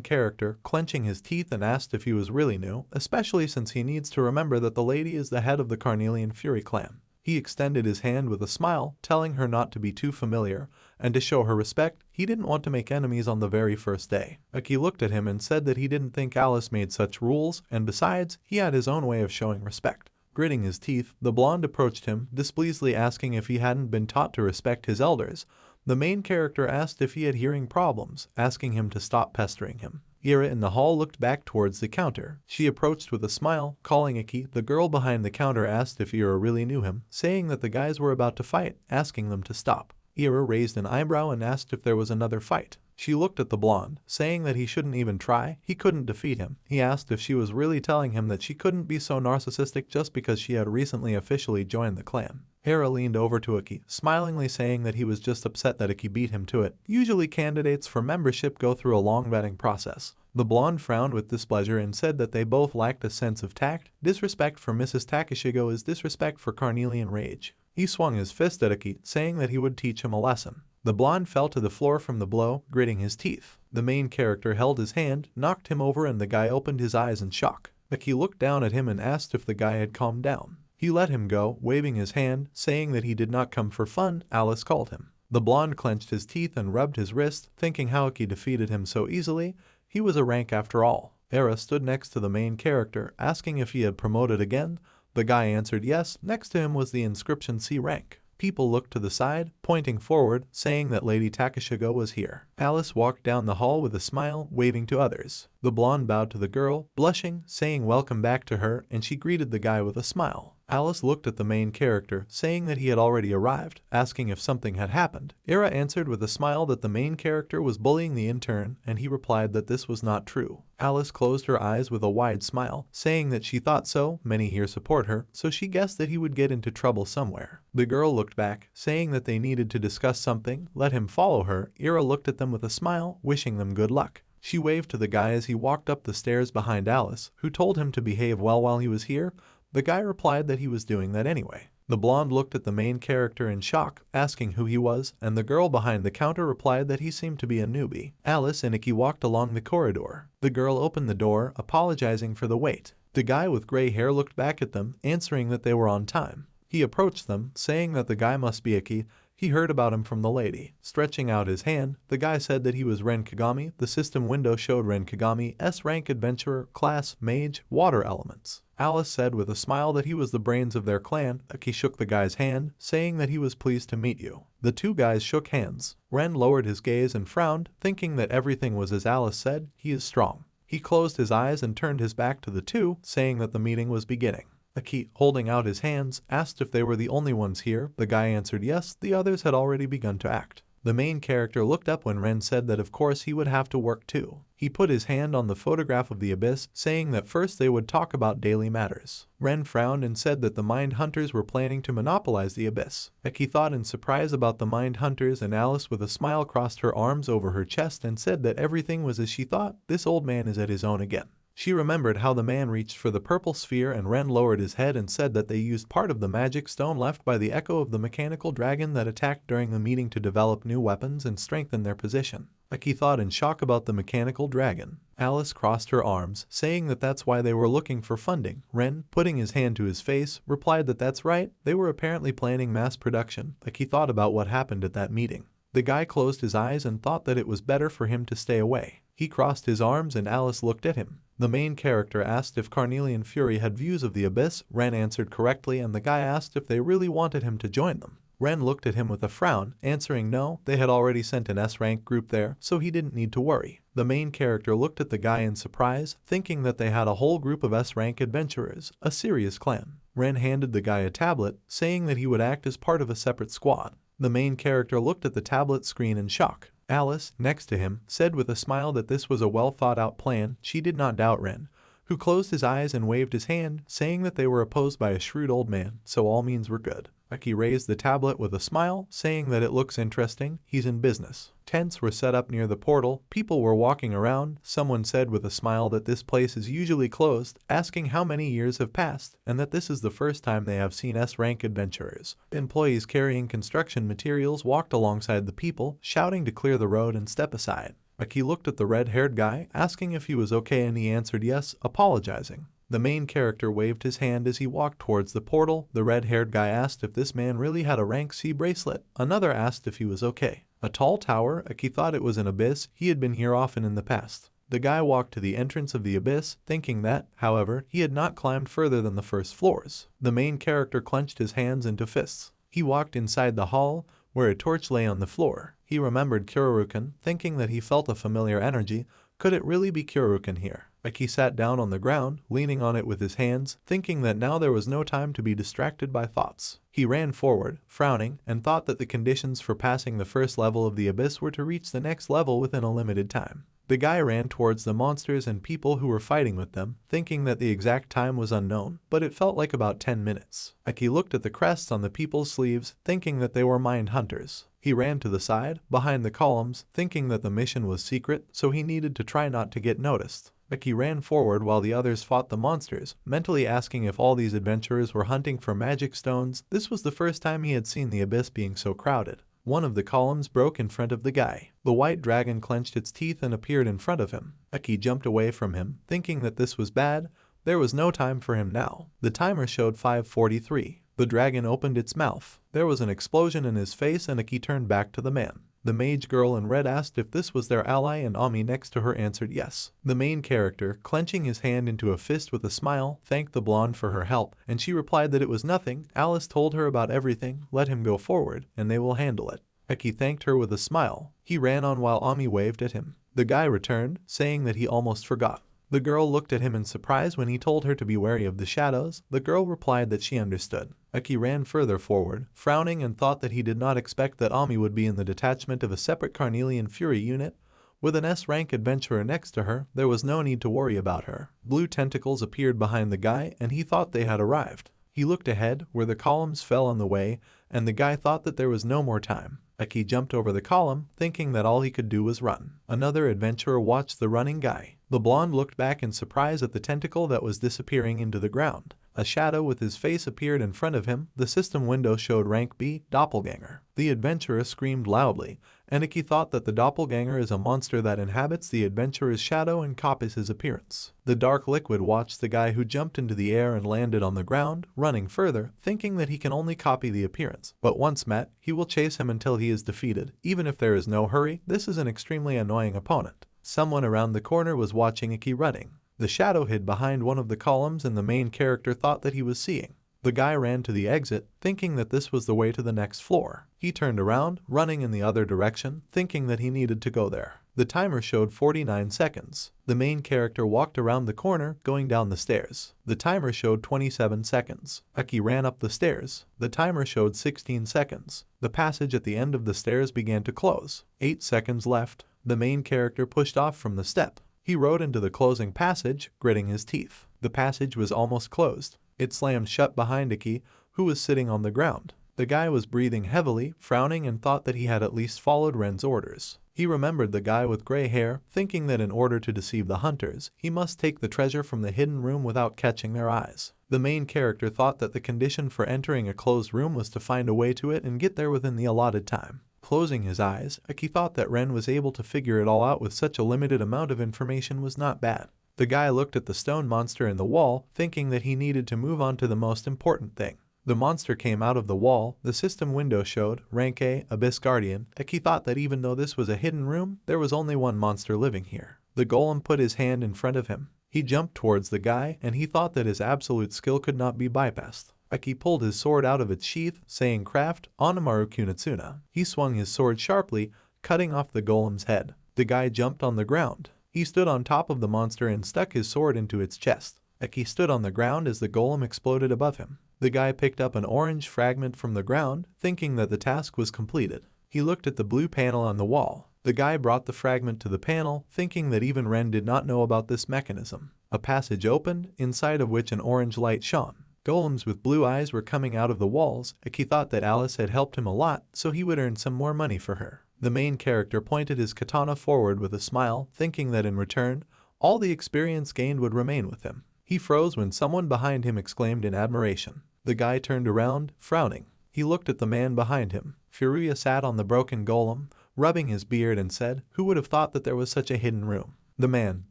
character, clenching his teeth and asked if he was really new, especially since he needs to remember that the lady is the head of the Carnelian Fury clan. He extended his hand with a smile, telling her not to be too familiar, and to show her respect, he didn't want to make enemies on the very first day. Aki looked at him and said that he didn't think Alice made such rules, and besides, he had his own way of showing respect. Gritting his teeth, the blonde approached him, displeasedly asking if he hadn't been taught to respect his elders. The main character asked if he had hearing problems, asking him to stop pestering him. Ira in the hall looked back towards the counter. She approached with a smile, calling Iki. The girl behind the counter asked if Ira really knew him, saying that the guys were about to fight, asking them to stop. Ira raised an eyebrow and asked if there was another fight. She looked at the blonde, saying that he shouldn't even try, he couldn't defeat him. He asked if she was really telling him that she couldn't be so narcissistic just because she had recently officially joined the clan. Hera leaned over to Iki, smilingly saying that he was just upset that Iki beat him to it. Usually candidates for membership go through a long vetting process. The blonde frowned with displeasure and said that they both lacked a sense of tact. Disrespect for Mrs. Takashigo is disrespect for Carnelian rage. He swung his fist at Iki, saying that he would teach him a lesson. The blonde fell to the floor from the blow, gritting his teeth. The main character held his hand, knocked him over and the guy opened his eyes in shock. Iki looked down at him and asked if the guy had calmed down. He let him go, waving his hand, saying that he did not come for fun, Alice called him. The blonde clenched his teeth and rubbed his wrist, thinking how Iki defeated him so easily. He was a rank after all. Era stood next to the main character, asking if he had promoted again. The guy answered yes. Next to him was the inscription C rank. People looked to the side. pointing forward, saying that Lady Takashigo was here. Alice walked down the hall with a smile, waving to others. The blonde bowed to the girl, blushing, saying welcome back to her, and she greeted the guy with a smile. Alice looked at the main character, saying that he had already arrived, asking if something had happened. Ira answered with a smile that the main character was bullying the intern, and he replied that this was not true. Alice closed her eyes with a wide smile, saying that she thought so, many here support her, so she guessed that he would get into trouble somewhere. The girl looked back, saying that they needed to discuss something, let him follow her. Ira looked at them with a smile, wishing them good luck. She waved to the guy as he walked up the stairs behind Alice, who told him to behave well while he was here. The guy replied that he was doing that anyway. The blonde looked at the main character in shock, asking who he was, and the girl behind the counter replied that he seemed to be a newbie. Alice and Ikki walked along the corridor. The girl opened the door, apologizing for the wait. The guy with gray hair looked back at them, answering that they were on time. He approached them, saying that the guy must be Ikki. He heard about him from the lady. Stretching out his hand, the guy said that he was Ren Kagami. The system window showed Ren Kagami, S-Rank Adventurer, Class, Mage, Water Elements. Alice said with a smile that he was the brains of their clan. Ikki shook the guy's hand, saying that he was pleased to meet you. The two guys shook hands. Ren lowered his gaze and frowned, thinking that everything was as Alice said. He is strong. He closed his eyes and turned his back to the two, saying that the meeting was beginning. Ikki, holding out his hands, asked if they were the only ones here. The guy answered yes, the others had already begun to act. The main character looked up when Ren said that of course he would have to work too. He put his hand on the photograph of the abyss, saying that first they would talk about daily matters. Ren frowned and said that the Mind Hunters were planning to monopolize the abyss. Ikki thought in surprise about the Mind Hunters, and Alice with a smile crossed her arms over her chest and said that everything was as she thought. This old man is at his own again. She remembered how the man reached for the purple sphere, and Ren lowered his head and said that they used part of the magic stone left by the echo of the mechanical dragon that attacked during the meeting to develop new weapons and strengthen their position. Ikki thought in shock about the mechanical dragon. Alice crossed her arms, saying that that's why they were looking for funding. Ren, putting his hand to his face, replied that that's right, they were apparently planning mass production. Ikki thought about what happened at that meeting. The guy closed his eyes and thought that it was better for him to stay away. He crossed his arms and Alice looked at him. The main character asked if Carnelian Fury had views of the abyss. Ren answered correctly, and the guy asked if they really wanted him to join them. Ren looked at him with a frown, answering no, they had already sent an S-rank group there, so he didn't need to worry. The main character looked at the guy in surprise, thinking that they had a whole group of S-rank adventurers, a serious clan. Ren handed the guy a tablet, saying that he would act as part of a separate squad. The main character looked at the tablet screen in shock. Alice, next to him, said with a smile that this was a well-thought-out plan. She did not doubt Ren, who closed his eyes and waved his hand, saying that they were opposed by a shrewd old man, so all means were good. Ikki raised the tablet with a smile, saying that it looks interesting. He's in business. Tents were set up near the portal. People were walking around. Someone said with a smile that this place is usually closed, asking how many years have passed, and that this is the first time they have seen S-rank adventurers. Employees carrying construction materials walked alongside the people, shouting to clear the road and step aside. Ikki looked at the red-haired guy, asking if he was okay, and he answered yes, apologizing. The main character waved his hand as he walked towards the portal. The red-haired guy asked if this man really had a rank C bracelet. Another asked if he was okay. A tall tower, Ikki thought it was an abyss. He had been here often in the past. The guy walked to the entrance of the abyss, thinking that, however, he had not climbed further than the first floors. The main character clenched his hands into fists. He walked inside the hall, where a torch lay on the floor. He remembered Kyoruken, thinking that he felt a familiar energy. Could it really be Kyoruken here? Ikki sat down on the ground, leaning on it with his hands, thinking that now there was no time to be distracted by thoughts. He ran forward, frowning, and thought that the conditions for passing the first level of the abyss were to reach the next level within a limited time. The guy ran towards the monsters and people who were fighting with them, thinking that the exact time was unknown, but it felt like about 10 minutes. Ikki looked at the crests on the people's sleeves, thinking that they were mind hunters. He ran to the side, behind the columns, thinking that the mission was secret, so he needed to try not to get noticed. Ikki ran forward while the others fought the monsters, mentally asking if all these adventurers were hunting for magic stones. This was the first time he had seen the abyss being so crowded. One of the columns broke in front of the guy. The white dragon clenched its teeth and appeared in front of him. Ikki jumped away from him, thinking that this was bad. There was no time for him now. The timer showed 5:43. The dragon opened its mouth. There was an explosion in his face and Ikki turned back to the man. The mage girl in red asked if this was their ally and Ami next to her answered yes. The main character, clenching his hand into a fist with a smile, thanked the blonde for her help, and she replied that it was nothing. Alice told her about everything, let him go forward, and they will handle it. Eki thanked her with a smile. He ran on while Ami waved at him. The guy returned, saying that he almost forgot. The girl looked at him in surprise when he told her to be wary of the shadows. The girl replied that she understood. Eki ran further forward, frowning and thought that he did not expect that Ami would be in the detachment of a separate Carnelian Fury unit. With an S-rank adventurer next to her, there was no need to worry about her. Blue tentacles appeared behind the guy and he thought they had arrived. He looked ahead, where the columns fell on the way, and the guy thought that there was no more time. Eki jumped over the column, thinking that all he could do was run. Another adventurer watched the running guy. The blonde looked back in surprise at the tentacle that was disappearing into the ground. A shadow with his face appeared in front of him. The system window showed rank B, Doppelganger. The adventurer screamed loudly, and Eki thought that the Doppelganger is a monster that inhabits the adventurer's shadow and copies his appearance. The dark liquid watched the guy who jumped into the air and landed on the ground, running further, thinking that he can only copy the appearance. But once met, he will chase him until he is defeated. Even if there is no hurry, this is an extremely annoying opponent. Someone around the corner was watching Eki running. The shadow hid behind one of the columns and the main character thought that he was seeing. The guy ran to the exit, thinking that this was the way to the next floor. He turned around, running in the other direction, thinking that he needed to go there. The timer showed 49 seconds. The main character walked around the corner, going down the stairs. The timer showed 27 seconds. Eki ran up the stairs. The timer showed 16 seconds. The passage at the end of the stairs began to close. 8 seconds left. The main character pushed off from the step. He rode into the closing passage, gritting his teeth. The passage was almost closed. It slammed shut behind Eki, who was sitting on the ground. The guy was breathing heavily, frowning and thought that he had at least followed Ren's orders. He remembered the guy with gray hair, thinking that in order to deceive the hunters, he must take the treasure from the hidden room without catching their eyes. The main character thought that the condition for entering a closed room was to find a way to it and get there within the allotted time. Closing his eyes, Eki thought that Ren was able to figure it all out with such a limited amount of information was not bad. The guy looked at the stone monster in the wall, thinking that he needed to move on to the most important thing. The monster came out of the wall. The system window showed rank A, Abyss Guardian. Eki thought that even though this was a hidden room, there was only one monster living here. The golem put his hand in front of him. He jumped towards the guy, and he thought that his absolute skill could not be bypassed. Eki pulled his sword out of its sheath, saying craft, Onamaru Kunitsuna. He swung his sword sharply, cutting off the golem's head. The guy jumped on the ground. He stood on top of the monster and stuck his sword into its chest. Eki stood on the ground as the golem exploded above him. The guy picked up an orange fragment from the ground, thinking that the task was completed. He looked at the blue panel on the wall. The guy brought the fragment to the panel, thinking that even Ren did not know about this mechanism. A passage opened, inside of which an orange light shone. Golems with blue eyes were coming out of the walls. Eki thought that Alice had helped him a lot, so he would earn some more money for her. The main character pointed his katana forward with a smile, thinking that in return, all the experience gained would remain with him. He froze when someone behind him exclaimed in admiration. The guy turned around, frowning. He looked at the man behind him. Furuya sat on the broken golem, rubbing his beard and said, "Who would have thought that there was such a hidden room?" The man,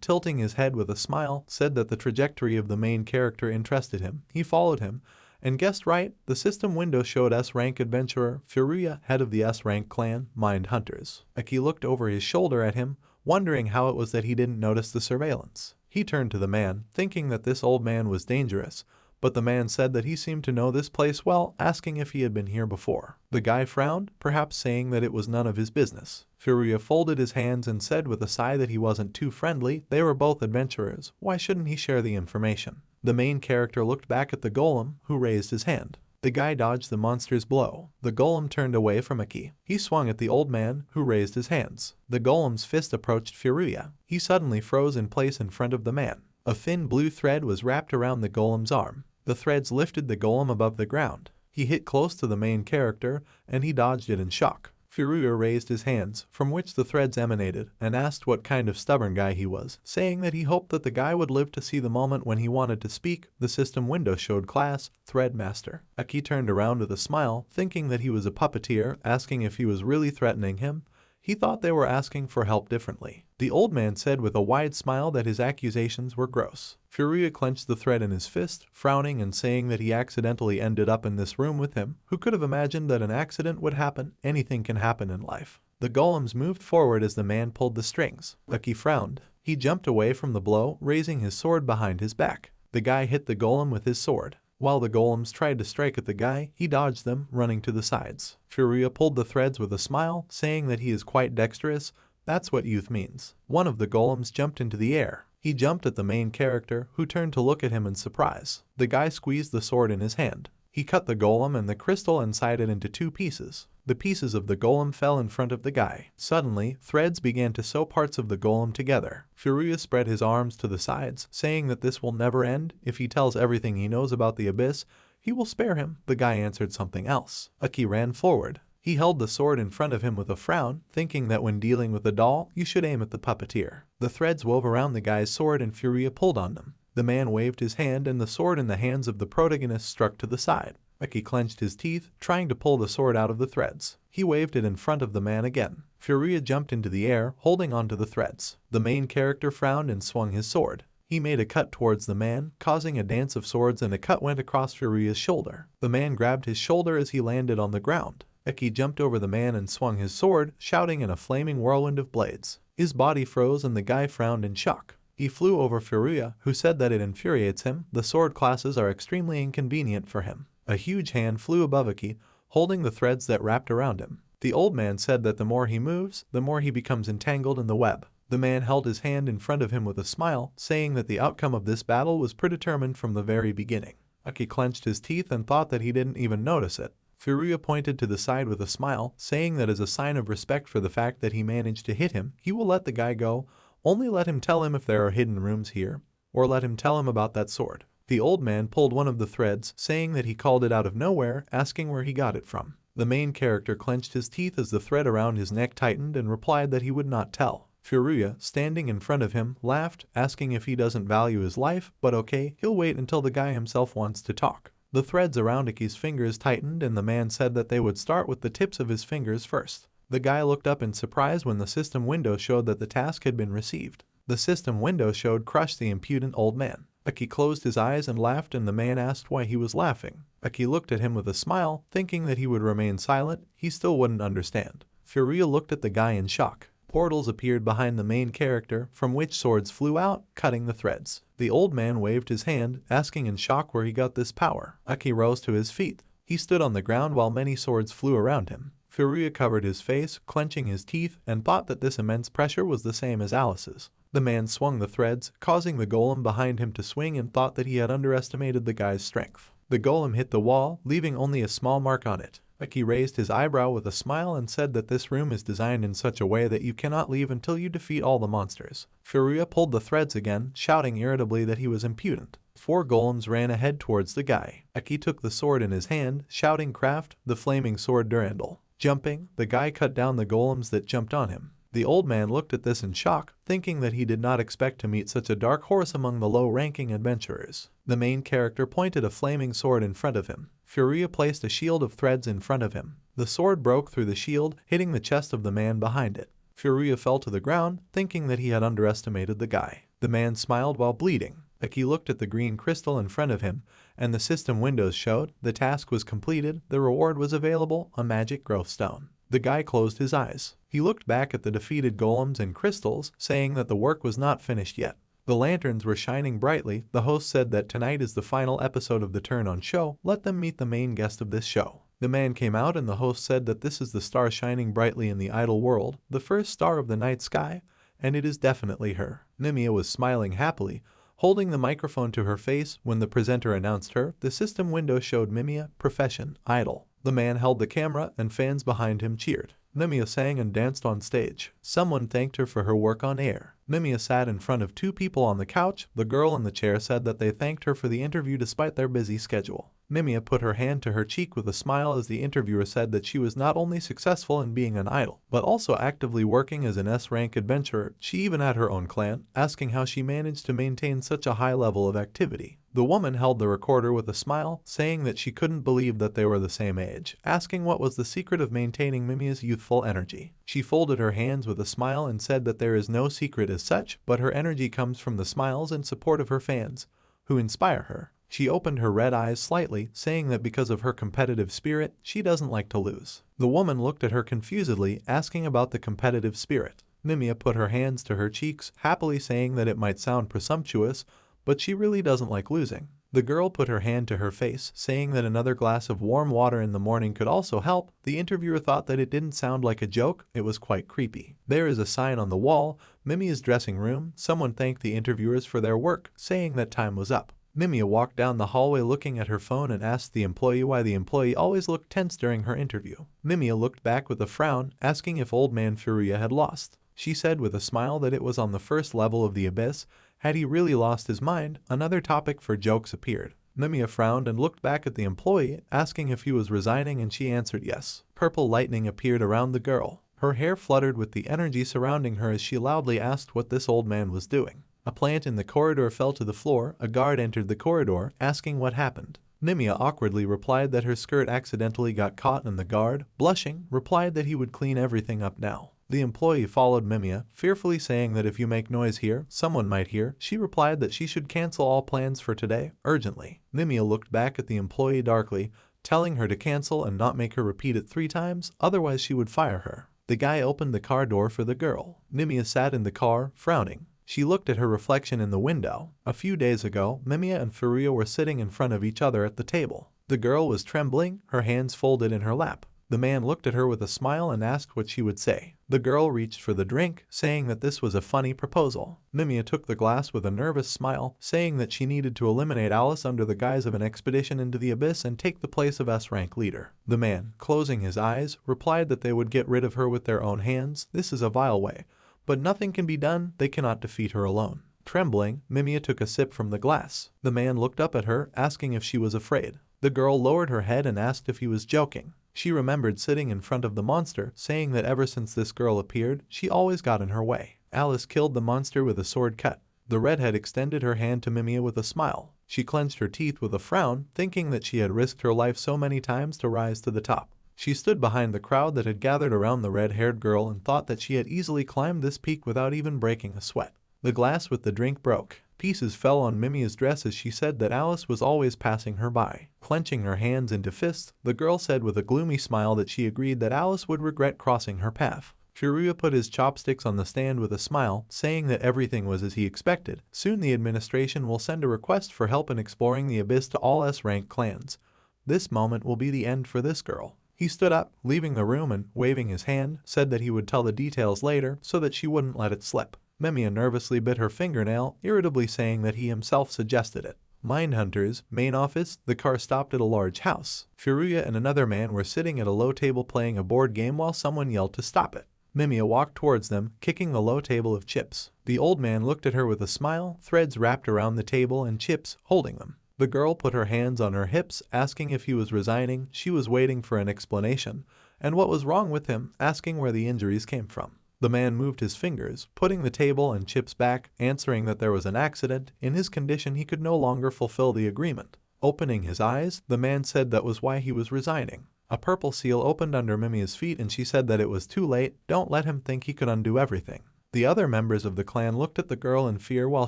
tilting his head with a smile, said that the trajectory of the main character interested him. He followed him, and guessed right. The system window showed S-rank adventurer Furuya, head of the S-rank clan, Mind Hunters. Eki looked over his shoulder at him, wondering how it was that he didn't notice the surveillance. He turned to the man, thinking that this old man was dangerous, but the man said that he seemed to know this place well, asking if he had been here before. The guy frowned, perhaps saying that it was none of his business. Furuya folded his hands and said with a sigh that he wasn't too friendly. They were both adventurers. Why shouldn't he share the information? The main character looked back at the golem, who raised his hand. The guy dodged the monster's blow. The golem turned away from Eki. He swung at the old man, who raised his hands. The golem's fist approached Furuya. He suddenly froze in place in front of the man. A thin blue thread was wrapped around the golem's arm. The threads lifted the golem above the ground. He hit close to the main character, and he dodged it in shock. Furuya raised his hands, from which the threads emanated, and asked what kind of stubborn guy he was, saying that he hoped that the guy would live to see the moment when he wanted to speak. The system window showed class, Thread Master. Eki turned around with a smile, thinking that he was a puppeteer, asking if he was really threatening him. He thought they were asking for help differently. The old man said with a wide smile that his accusations were gross. Furuya clenched the thread in his fist, frowning and saying that he accidentally ended up in this room with him. Who could have imagined that an accident would happen? Anything can happen in life. The golems moved forward as the man pulled the strings. Aki frowned. He jumped away from the blow, raising his sword behind his back. The guy hit the golem with his sword. While the golems tried to strike at the guy, he dodged them, running to the sides. Furia pulled the threads with a smile, saying that he is quite dexterous. That's what youth means. One of the golems jumped into the air. He jumped at the main character, who turned to look at him in surprise. The guy squeezed the sword in his hand. He cut the golem and the crystal inside it into 2 pieces. The pieces of the golem fell in front of the guy. Suddenly, threads began to sew parts of the golem together. Furia spread his arms to the sides, saying that this will never end. If he tells everything he knows about the abyss, he will spare him. The guy answered something else. Aki ran forward. He held the sword in front of him with a frown, thinking that when dealing with a doll, you should aim at the puppeteer. The threads wove around the guy's sword and Furia pulled on them. The man waved his hand and the sword in the hands of the protagonist struck to the side. Aki clenched his teeth, trying to pull the sword out of the threads. He waved it in front of the man again. Furia jumped into the air, holding onto the threads. The main character frowned and swung his sword. He made a cut towards the man, causing a dance of swords, and a cut went across Furia's shoulder. The man grabbed his shoulder as he landed on the ground. Aki jumped over the man and swung his sword, shouting in a flaming whirlwind of blades. His body froze and the guy frowned in shock. He flew over Furia, who said that it infuriates him. The sword classes are extremely inconvenient for him. A huge hand flew above Aki, holding the threads that wrapped around him. The old man said that the more he moves, the more he becomes entangled in the web. The man held his hand in front of him with a smile, saying that the outcome of this battle was predetermined from the very beginning. Aki clenched his teeth and thought that he didn't even notice it. Furia pointed to the side with a smile, saying that as a sign of respect for the fact that he managed to hit him, he will let the guy go. Only let him tell him if there are hidden rooms here, or let him tell him about that sword. The old man pulled one of the threads, saying that he called it out of nowhere, asking where he got it from. The main character clenched his teeth as the thread around his neck tightened and replied that he would not tell. Furia, standing in front of him, laughed, asking if he doesn't value his life, but okay, he'll wait until the guy himself wants to talk. The threads around Aki's fingers tightened and the man said that they would start with the tips of his fingers first. The guy looked up in surprise when the system window showed that the task had been received. The system window showed "Crush the impudent old man." Aki closed his eyes and laughed, and the man asked why he was laughing. Aki looked at him with a smile, thinking that he would remain silent. He still wouldn't understand. Furia looked at the guy in shock. Portals appeared behind the main character, from which swords flew out, cutting the threads. The old man waved his hand, asking in shock where he got this power. Aki rose to his feet. He stood on the ground while many swords flew around him. Furia covered his face, clenching his teeth, and thought that this immense pressure was the same as Alice's. The man swung the threads, causing the golem behind him to swing, and thought that he had underestimated the guy's strength. The golem hit the wall, leaving only a small mark on it. Aki raised his eyebrow with a smile and said that this room is designed in such a way that you cannot leave until you defeat all the monsters. Furia pulled the threads again, shouting irritably that he was impudent. 4 golems ran ahead towards the guy. Aki took the sword in his hand, shouting "Craft the flaming sword Durandal." Jumping, the guy cut down the golems that jumped on him. The old man looked at this in shock, thinking that he did not expect to meet such a dark horse among the low-ranking adventurers. The main character pointed a flaming sword in front of him. Furia placed a shield of threads in front of him. The sword broke through the shield, hitting the chest of the man behind it. Furia fell to the ground, thinking that he had underestimated the guy. The man smiled while bleeding. Aki looked at the green crystal in front of him, and the system windows showed the task was completed. The reward was available, a magic growth stone. The guy closed his eyes. He looked back at the defeated golems and crystals, saying that the work was not finished yet. The lanterns were shining brightly. The host said that tonight is the final episode of the turn-on show. Let them meet the main guest of this show. The man came out and the host said that this is the star shining brightly in the idle world, the first star of the night sky, and it is definitely her. Nemia was smiling happily, holding the microphone to her face. When the presenter announced her, the system window showed Mimia, profession, idol. The man held the camera and fans behind him cheered. Nemia sang and danced on stage. Someone thanked her for her work on air. Nemia sat in front of 2 people on the couch. The girl in the chair said that they thanked her for the interview despite their busy schedule. Nemia put her hand to her cheek with a smile as the interviewer said that she was not only successful in being an idol, but also actively working as an S-rank adventurer. She even had her own clan, asking how she managed to maintain such a high level of activity. The woman held the recorder with a smile, saying that she couldn't believe that they were the same age, asking what was the secret of maintaining Mimia's youthful energy. She folded her hands with a smile and said that there is no secret as such, but her energy comes from the smiles and support of her fans, who inspire her. She opened her red eyes slightly, saying that because of her competitive spirit, she doesn't like to lose. The woman looked at her confusedly, asking about the competitive spirit. Mimiya put her hands to her cheeks, happily saying that it might sound presumptuous, but she really doesn't like losing. The girl put her hand to her face, saying that another glass of warm water in the morning could also help. The interviewer thought that it didn't sound like a joke, it was quite creepy. There is a sign on the wall, Mimiya's dressing room. Someone thanked the interviewers for their work, saying that time was up. Mimiya walked down the hallway looking at her phone and asked the employee why the employee always looked tense during her interview. Mimiya looked back with a frown, asking if old man Furuya had lost. She said with a smile that it was on the first level of the abyss. Had he really lost his mind? Another topic for jokes appeared. Mimiya frowned and looked back at the employee, asking if he was resigning, and she answered yes. Purple lightning appeared around the girl. Her hair fluttered with the energy surrounding her as she loudly asked what this old man was doing. A plant in the corridor fell to the floor. A guard entered the corridor, asking what happened. Mimiya awkwardly replied that her skirt accidentally got caught, and the guard, blushing, replied that he would clean everything up now. The employee followed Mimiya, fearfully saying that if you make noise here, someone might hear. She replied that she should cancel all plans for today, urgently. Mimiya looked back at the employee darkly, telling her to cancel and not make her repeat it 3 times, otherwise she would fire her. The guy opened the car door for the girl. Mimiya sat in the car, frowning. She looked at her reflection in the window. A few days ago, Mimiya and Furuya were sitting in front of each other at the table. The girl was trembling, her hands folded in her lap. The man looked at her with a smile and asked what she would say. The girl reached for the drink, saying that this was a funny proposal. Mimiya took the glass with a nervous smile, saying that she needed to eliminate Alice under the guise of an expedition into the abyss and take the place of S-rank leader. The man, closing his eyes, replied that they would get rid of her with their own hands. This is a vile way. But nothing can be done, they cannot defeat her alone. Trembling, Mimiya took a sip from the glass. The man looked up at her, asking if she was afraid. The girl lowered her head and asked if he was joking. She remembered sitting in front of the monster, saying that ever since this girl appeared, she always got in her way. Alice killed the monster with a sword cut. The redhead extended her hand to Mimiya with a smile. She clenched her teeth with a frown, thinking that she had risked her life so many times to rise to the top. She stood behind the crowd that had gathered around the red-haired girl and thought that she had easily climbed this peak without even breaking a sweat. The glass with the drink broke. Pieces fell on Mimiya's dress as she said that Alice was always passing her by. Clenching her hands into fists, the girl said with a gloomy smile that she agreed that Alice would regret crossing her path. Furuya put his chopsticks on the stand with a smile, saying that everything was as he expected. Soon the administration will send a request for help in exploring the abyss to all S-rank clans. This moment will be the end for this girl. He stood up, leaving the room, and, waving his hand, said that he would tell the details later so that she wouldn't let it slip. Mimiya nervously bit her fingernail, irritably saying that he himself suggested it. Mindhunter's main office. The car stopped at a large house. Furuya and another man were sitting at a low table playing a board game while someone yelled to stop it. Mimiya walked towards them, kicking the low table of chips. The old man looked at her with a smile, threads wrapped around the table and chips holding them. The girl put her hands on her hips, asking if he was resigning. She was waiting for an explanation, and what was wrong with him, asking where the injuries came from. The man moved his fingers, putting the table and chips back, answering that there was an accident. In his condition, he could no longer fulfill the agreement. Opening his eyes, the man said that was why he was resigning. A purple seal opened under Mimiya's feet and she said that it was too late. Don't let him think he could undo everything. The other members of the clan looked at the girl in fear while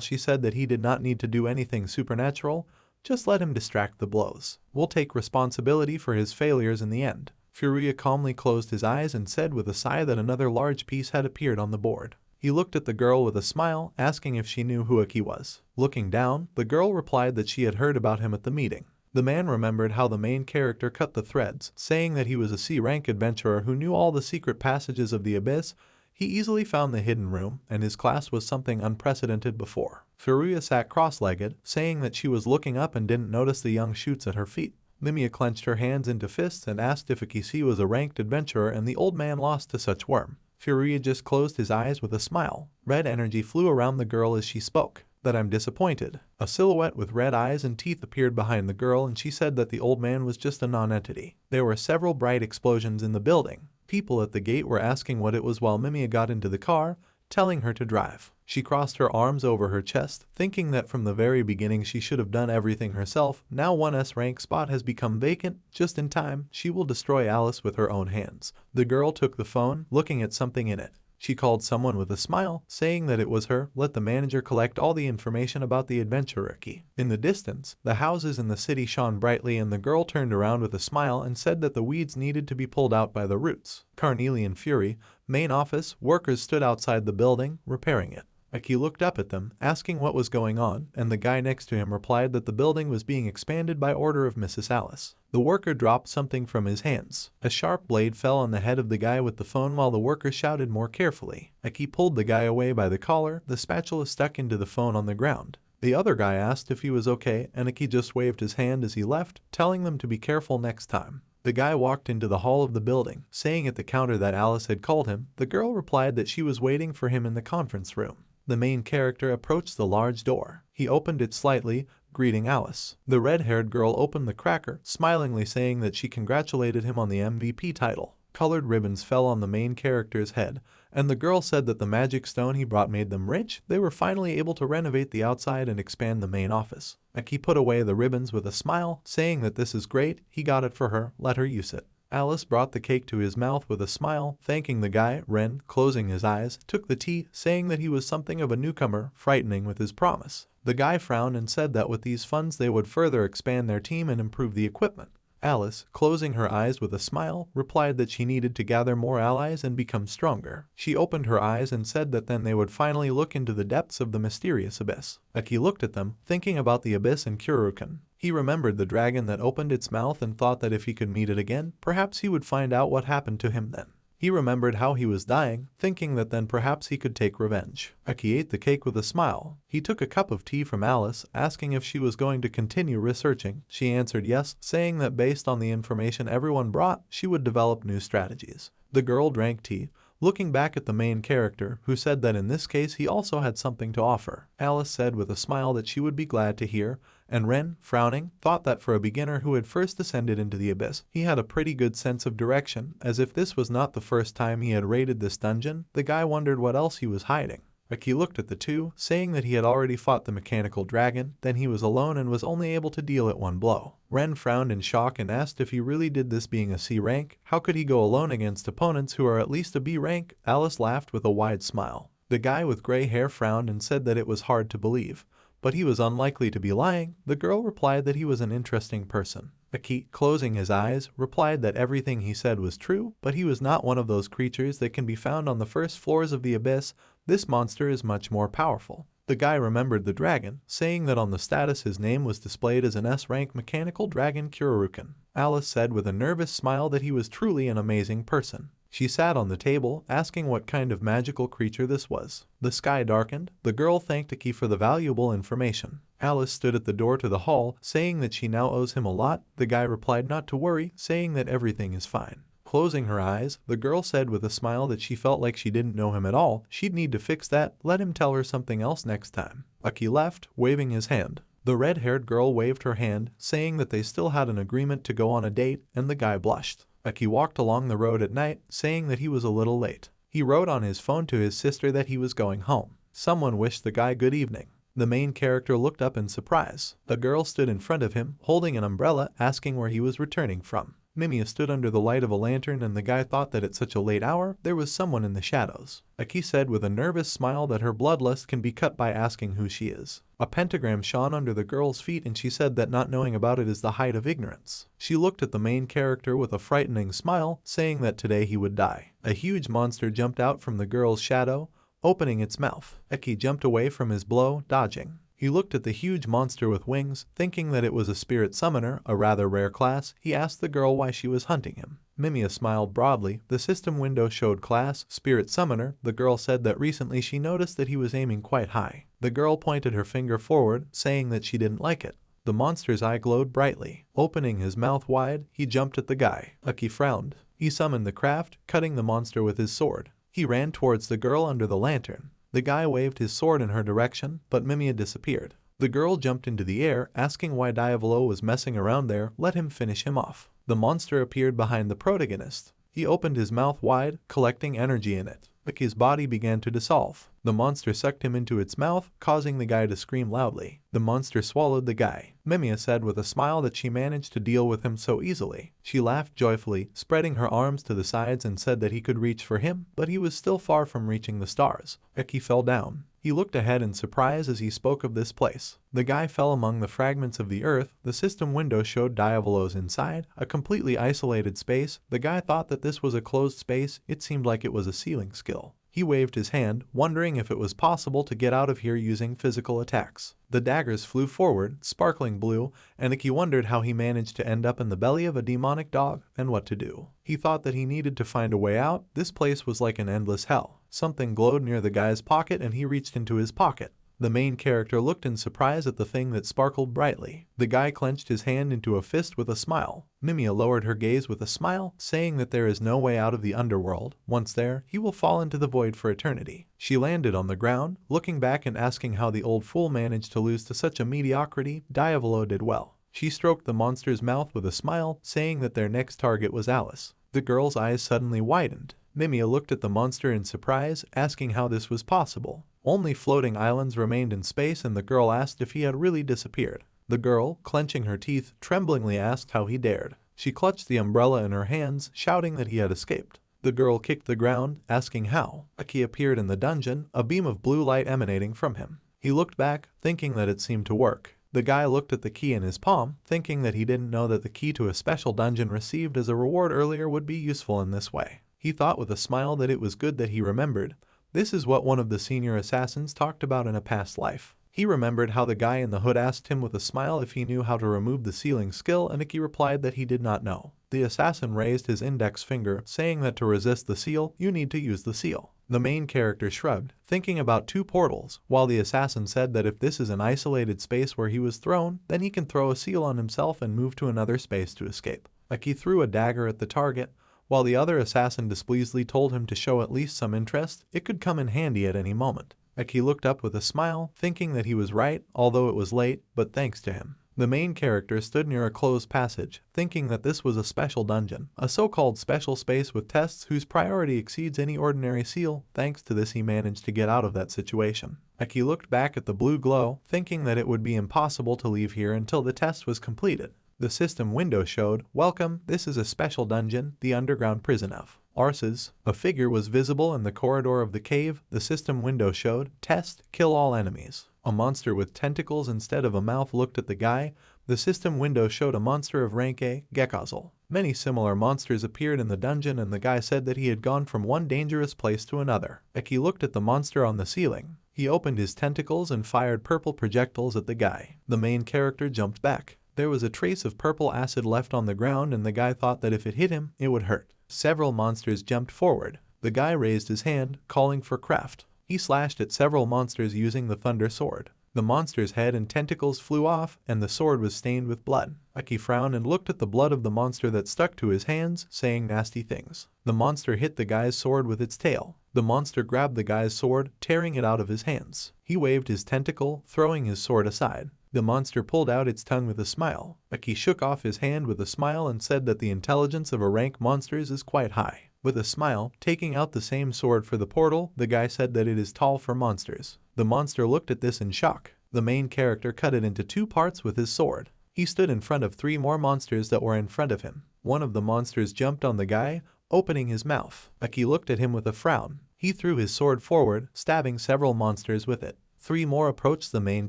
she said that he did not need to do anything supernatural. Just let him distract the blows. We'll take responsibility for his failures in the end. Furuya calmly closed his eyes and said with a sigh that another large piece had appeared on the board. He looked at the girl with a smile, asking if she knew who Aki was. Looking down, the girl replied that she had heard about him at the meeting. The man remembered how the main character cut the threads, saying that he was a C-rank adventurer who knew all the secret passages of the abyss. He easily found the hidden room, and his class was something unprecedented before. Furuya sat cross-legged, saying that she was looking up and didn't notice the young shoots at her feet. Mimiya clenched her hands into fists and asked if Akisi was a ranked adventurer, and the old man lost to such worm. Furuya just closed his eyes with a smile. Red energy flew around the girl as she spoke. That I'm disappointed. A silhouette with red eyes and teeth appeared behind the girl and she said that the old man was just a non-entity. There were several bright explosions in the building. People at the gate were asking what it was while Mimiya got into the car, telling her to drive. She crossed her arms over her chest, thinking that from the very beginning she should have done everything herself. Now one S-rank spot has become vacant. Just in time, she will destroy Alice with her own hands. The girl took the phone, looking at something in it. She called someone with a smile, saying that it was her. Let the manager collect all the information about the adventurer key. In the distance, the houses in the city shone brightly and the girl turned around with a smile and said that the weeds needed to be pulled out by the roots. Carnelian Fury, main office, workers stood outside the building, repairing it. Aki looked up at them, asking what was going on, and the guy next to him replied that the building was being expanded by order of Mrs. Alice. The worker dropped something from his hands. A sharp blade fell on the head of the guy with the phone while the worker shouted more carefully. Aki pulled the guy away by the collar, the spatula stuck into the phone on the ground. The other guy asked if he was okay, and Aki just waved his hand as he left, telling them to be careful next time. The guy walked into the hall of the building, saying at the counter that Alice had called him. The girl replied that she was waiting for him in the conference room. The main character approached the large door. He opened it slightly, greeting Alice. The red-haired girl opened the cracker, smilingly saying that she congratulated him on the MVP title. Colored ribbons fell on the main character's head, and the girl said that the magic stone he brought made them rich. They were finally able to renovate the outside and expand the main office. Aki put away the ribbons with a smile, saying that this is great, he got it for her, let her use it. Alice brought the cake to his mouth with a smile, thanking the guy. Ren, closing his eyes, took the tea, saying that he was something of a newcomer, frightening with his promise. The guy frowned and said that with these funds they would further expand their team and improve the equipment. Alice, closing her eyes with a smile, replied that she needed to gather more allies and become stronger. She opened her eyes and said that then they would finally look into the depths of the mysterious abyss. Aki looked at them, thinking about the abyss and Kurukan. He remembered the dragon that opened its mouth and thought that if he could meet it again, perhaps he would find out what happened to him then. He remembered how he was dying, thinking that then perhaps he could take revenge. Aki ate the cake with a smile. He took a cup of tea from Alice, asking if she was going to continue researching. She answered yes, saying that based on the information everyone brought, she would develop new strategies. The girl drank tea, looking back at the main character, who said that in this case he also had something to offer. Alice said with a smile that she would be glad to hear, and Ren, frowning, thought that for a beginner who had first descended into the abyss, he had a pretty good sense of direction. As if this was not the first time he had raided this dungeon, the guy wondered what else he was hiding. Aki looked at the two, saying that he had already fought the mechanical dragon, then he was alone and was only able to deal it one blow. Ren frowned in shock and asked if he really did this being a C rank. How could he go alone against opponents who are at least a B rank? Alice laughed with a wide smile. The guy with gray hair frowned and said that it was hard to believe, but he was unlikely to be lying. The girl replied that he was an interesting person. Aki, closing his eyes, replied that everything he said was true, but he was not one of those creatures that can be found on the first floors of the abyss. This monster is much more powerful. The guy remembered the dragon, saying that on the status his name was displayed as an S-rank mechanical dragon Kurukan. Alice said with a nervous smile that he was truly an amazing person. She sat on the table, asking what kind of magical creature this was. The sky darkened. The girl thanked Aki for the valuable information. Alice stood at the door to the hall, saying that she now owes him a lot. The guy replied not to worry, saying that everything is fine. Closing her eyes, the girl said with a smile that she felt like she didn't know him at all. She'd need to fix that. Let him tell her something else next time. Aki left, waving his hand. The red-haired girl waved her hand, saying that they still had an agreement to go on a date, and the guy blushed. Aki walked along the road at night, saying that he was a little late. He wrote on his phone to his sister that he was going home. Someone wished the guy good evening. The main character looked up in surprise. A girl stood in front of him, holding an umbrella, asking where he was returning from. Mimia stood under the light of a lantern and the guy thought that at such a late hour, there was someone in the shadows. Aki said with a nervous smile that her bloodlust can be cut by asking who she is. A pentagram shone under the girl's feet and she said that not knowing about it is the height of ignorance. She looked at the main character with a frightening smile, saying that today he would die. A huge monster jumped out from the girl's shadow, opening its mouth. Aki jumped away from his blow, dodging. He looked at the huge monster with wings, thinking that it was a spirit summoner, a rather rare class. He asked the girl why she was hunting him. Mimia smiled broadly. The system window showed class, spirit summoner. The girl said that recently she noticed that he was aiming quite high. The girl pointed her finger forward, saying that she didn't like it. The monster's eye glowed brightly. Opening his mouth wide, he jumped at the guy. Aki frowned. He summoned the craft, cutting the monster with his sword. He ran towards the girl under the lantern. The guy waved his sword in her direction, but Mimia disappeared. The girl jumped into the air, asking why Diavolo was messing around there. Let him finish him off. The monster appeared behind the protagonist. He opened his mouth wide, collecting energy in it. Aki's body began to dissolve. The monster sucked him into its mouth, causing the guy to scream loudly. The monster swallowed the guy. Mimia said with a smile that she managed to deal with him so easily. She laughed joyfully, spreading her arms to the sides, and said that he could reach for him, but he was still far from reaching the stars. Aki fell down. He looked ahead in surprise as he spoke of this place. The guy fell among the fragments of the earth. The system window showed diavolos inside, a completely isolated space. The guy thought that this was a closed space. It seemed like it was a sealing skill. He waved his hand, wondering if it was possible to get out of here using physical attacks. The daggers flew forward, sparkling blue, and Iki wondered how he managed to end up in the belly of a demonic dog and what to do. He thought that he needed to find a way out. This place was like an endless hell. Something glowed near the guy's pocket and he reached into his pocket. The main character looked in surprise at the thing that sparkled brightly. The guy clenched his hand into a fist with a smile. Mimia lowered her gaze with a smile, saying that there is no way out of the underworld. Once there, he will fall into the void for eternity. She landed on the ground, looking back and asking how the old fool managed to lose to such a mediocrity. Diavolo did well. She stroked the monster's mouth with a smile, saying that their next target was Alice. The girl's eyes suddenly widened. Mimia looked at the monster in surprise, asking how this was possible. Only floating islands remained in space, and the girl asked if he had really disappeared. The girl, clenching her teeth, tremblingly asked how he dared. She clutched the umbrella in her hands, shouting that he had escaped. The girl kicked the ground, asking how. Aki appeared in the dungeon, a beam of blue light emanating from him. He looked back, thinking that it seemed to work. The guy looked at the key in his palm, thinking that he didn't know that the key to a special dungeon received as a reward earlier would be useful in this way. He thought with a smile that it was good that he remembered. This is what one of the senior assassins talked about in a past life. He remembered how the guy in the hood asked him with a smile if he knew how to remove the sealing skill, and Iki replied that he did not know. The assassin raised his index finger, saying that to resist the seal, you need to use the seal. The main character shrugged, thinking about two portals, while the assassin said that if this is an isolated space where he was thrown, then he can throw a seal on himself and move to another space to escape. Iki threw a dagger at the target, while the other assassin displeasedly told him to show at least some interest. It could come in handy at any moment. Aki looked up with a smile, thinking that he was right, although it was late, but thanks to him. The main character stood near a closed passage, thinking that this was a special dungeon, a so-called special space with tests whose priority exceeds any ordinary seal. Thanks to this he managed to get out of that situation. Aki looked back at the blue glow, thinking that it would be impossible to leave here until the test was completed. The system window showed, welcome, this is a special dungeon, the underground prison of Arses. A figure was visible in the corridor of the cave. The system window showed, test, kill all enemies. A monster with tentacles instead of a mouth looked at the guy. The system window showed a monster of rank A, Gekazal. Many similar monsters appeared in the dungeon, and the guy said that he had gone from one dangerous place to another. Aki looked at the monster on the ceiling. He opened his tentacles and fired purple projectiles at the guy. The main character jumped back. There was a trace of purple acid left on the ground, and the guy thought that if it hit him, it would hurt. Several monsters jumped forward. The guy raised his hand, calling for craft. He slashed at several monsters using the thunder sword. The monster's head and tentacles flew off, and the sword was stained with blood. Aki frowned and looked at the blood of the monster that stuck to his hands, saying nasty things. The monster hit the guy's sword with its tail. The monster grabbed the guy's sword, tearing it out of his hands. He waved his tentacle, throwing his sword aside. The monster pulled out its tongue with a smile. Aki shook off his hand with a smile and said that the intelligence of a rank monsters is quite high. With a smile, taking out the same sword for the portal, the guy said that it is tall for monsters. The monster looked at this in shock. The main character cut it into two parts with his sword. He stood in front of three more monsters that were in front of him. One of the monsters jumped on the guy, opening his mouth. Aki looked at him with a frown. He threw his sword forward, stabbing several monsters with it. Three more approached the main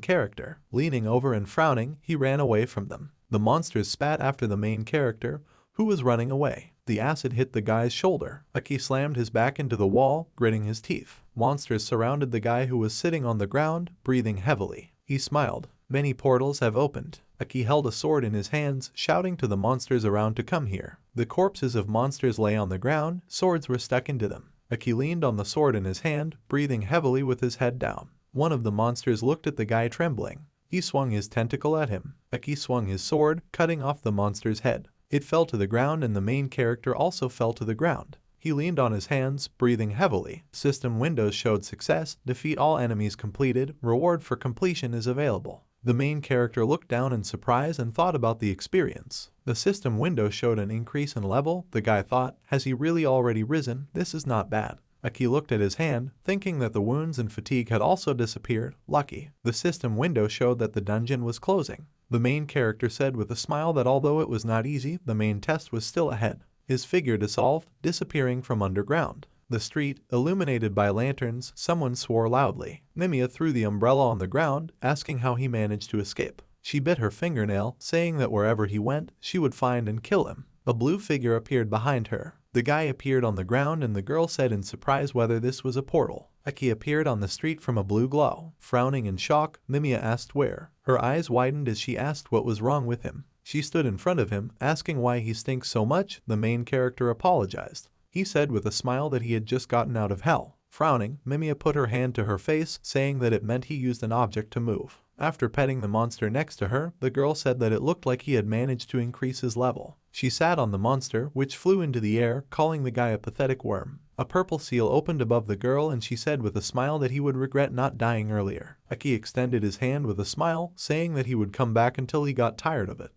character. Leaning over and frowning, he ran away from them. The monsters spat after the main character, who was running away. The acid hit the guy's shoulder. Aki slammed his back into the wall, gritting his teeth. Monsters surrounded the guy who was sitting on the ground, breathing heavily. He smiled. Many portals have opened. Aki held a sword in his hands, shouting to the monsters around to come here. The corpses of monsters lay on the ground, swords were stuck into them. Aki leaned on the sword in his hand, breathing heavily with his head down. One of the monsters looked at the guy trembling. He swung his tentacle at him. Aki swung his sword, cutting off the monster's head. It fell to the ground, and the main character also fell to the ground. He leaned on his hands, breathing heavily. System windows showed success. Defeat all enemies completed. Reward for completion is available. The main character looked down in surprise and thought about the experience. The system window showed an increase in level. The guy thought, has he really already risen? This is not bad. Aki looked at his hand, thinking that the wounds and fatigue had also disappeared. Lucky. The system window showed that the dungeon was closing. The main character said with a smile that although it was not easy, the main test was still ahead. His figure dissolved, disappearing from underground. The street, illuminated by lanterns, someone swore loudly. Mimia threw the umbrella on the ground, asking how he managed to escape. She bit her fingernail, saying that wherever he went, she would find and kill him. A blue figure appeared behind her. The guy appeared on the ground and the girl said in surprise whether this was a portal. Aki appeared on the street from a blue glow. Frowning in shock, Mimia asked where. Her eyes widened as she asked what was wrong with him. She stood in front of him, asking why he stinks so much. The main character apologized. He said with a smile that he had just gotten out of hell. Frowning, Mimia put her hand to her face, saying that it meant he used an object to move. After petting the monster next to her, the girl said that it looked like he had managed to increase his level. She sat on the monster, which flew into the air, calling the guy a pathetic worm. A purple seal opened above the girl and she said with a smile that he would regret not dying earlier. Aki extended his hand with a smile, saying that he would come back until he got tired of it.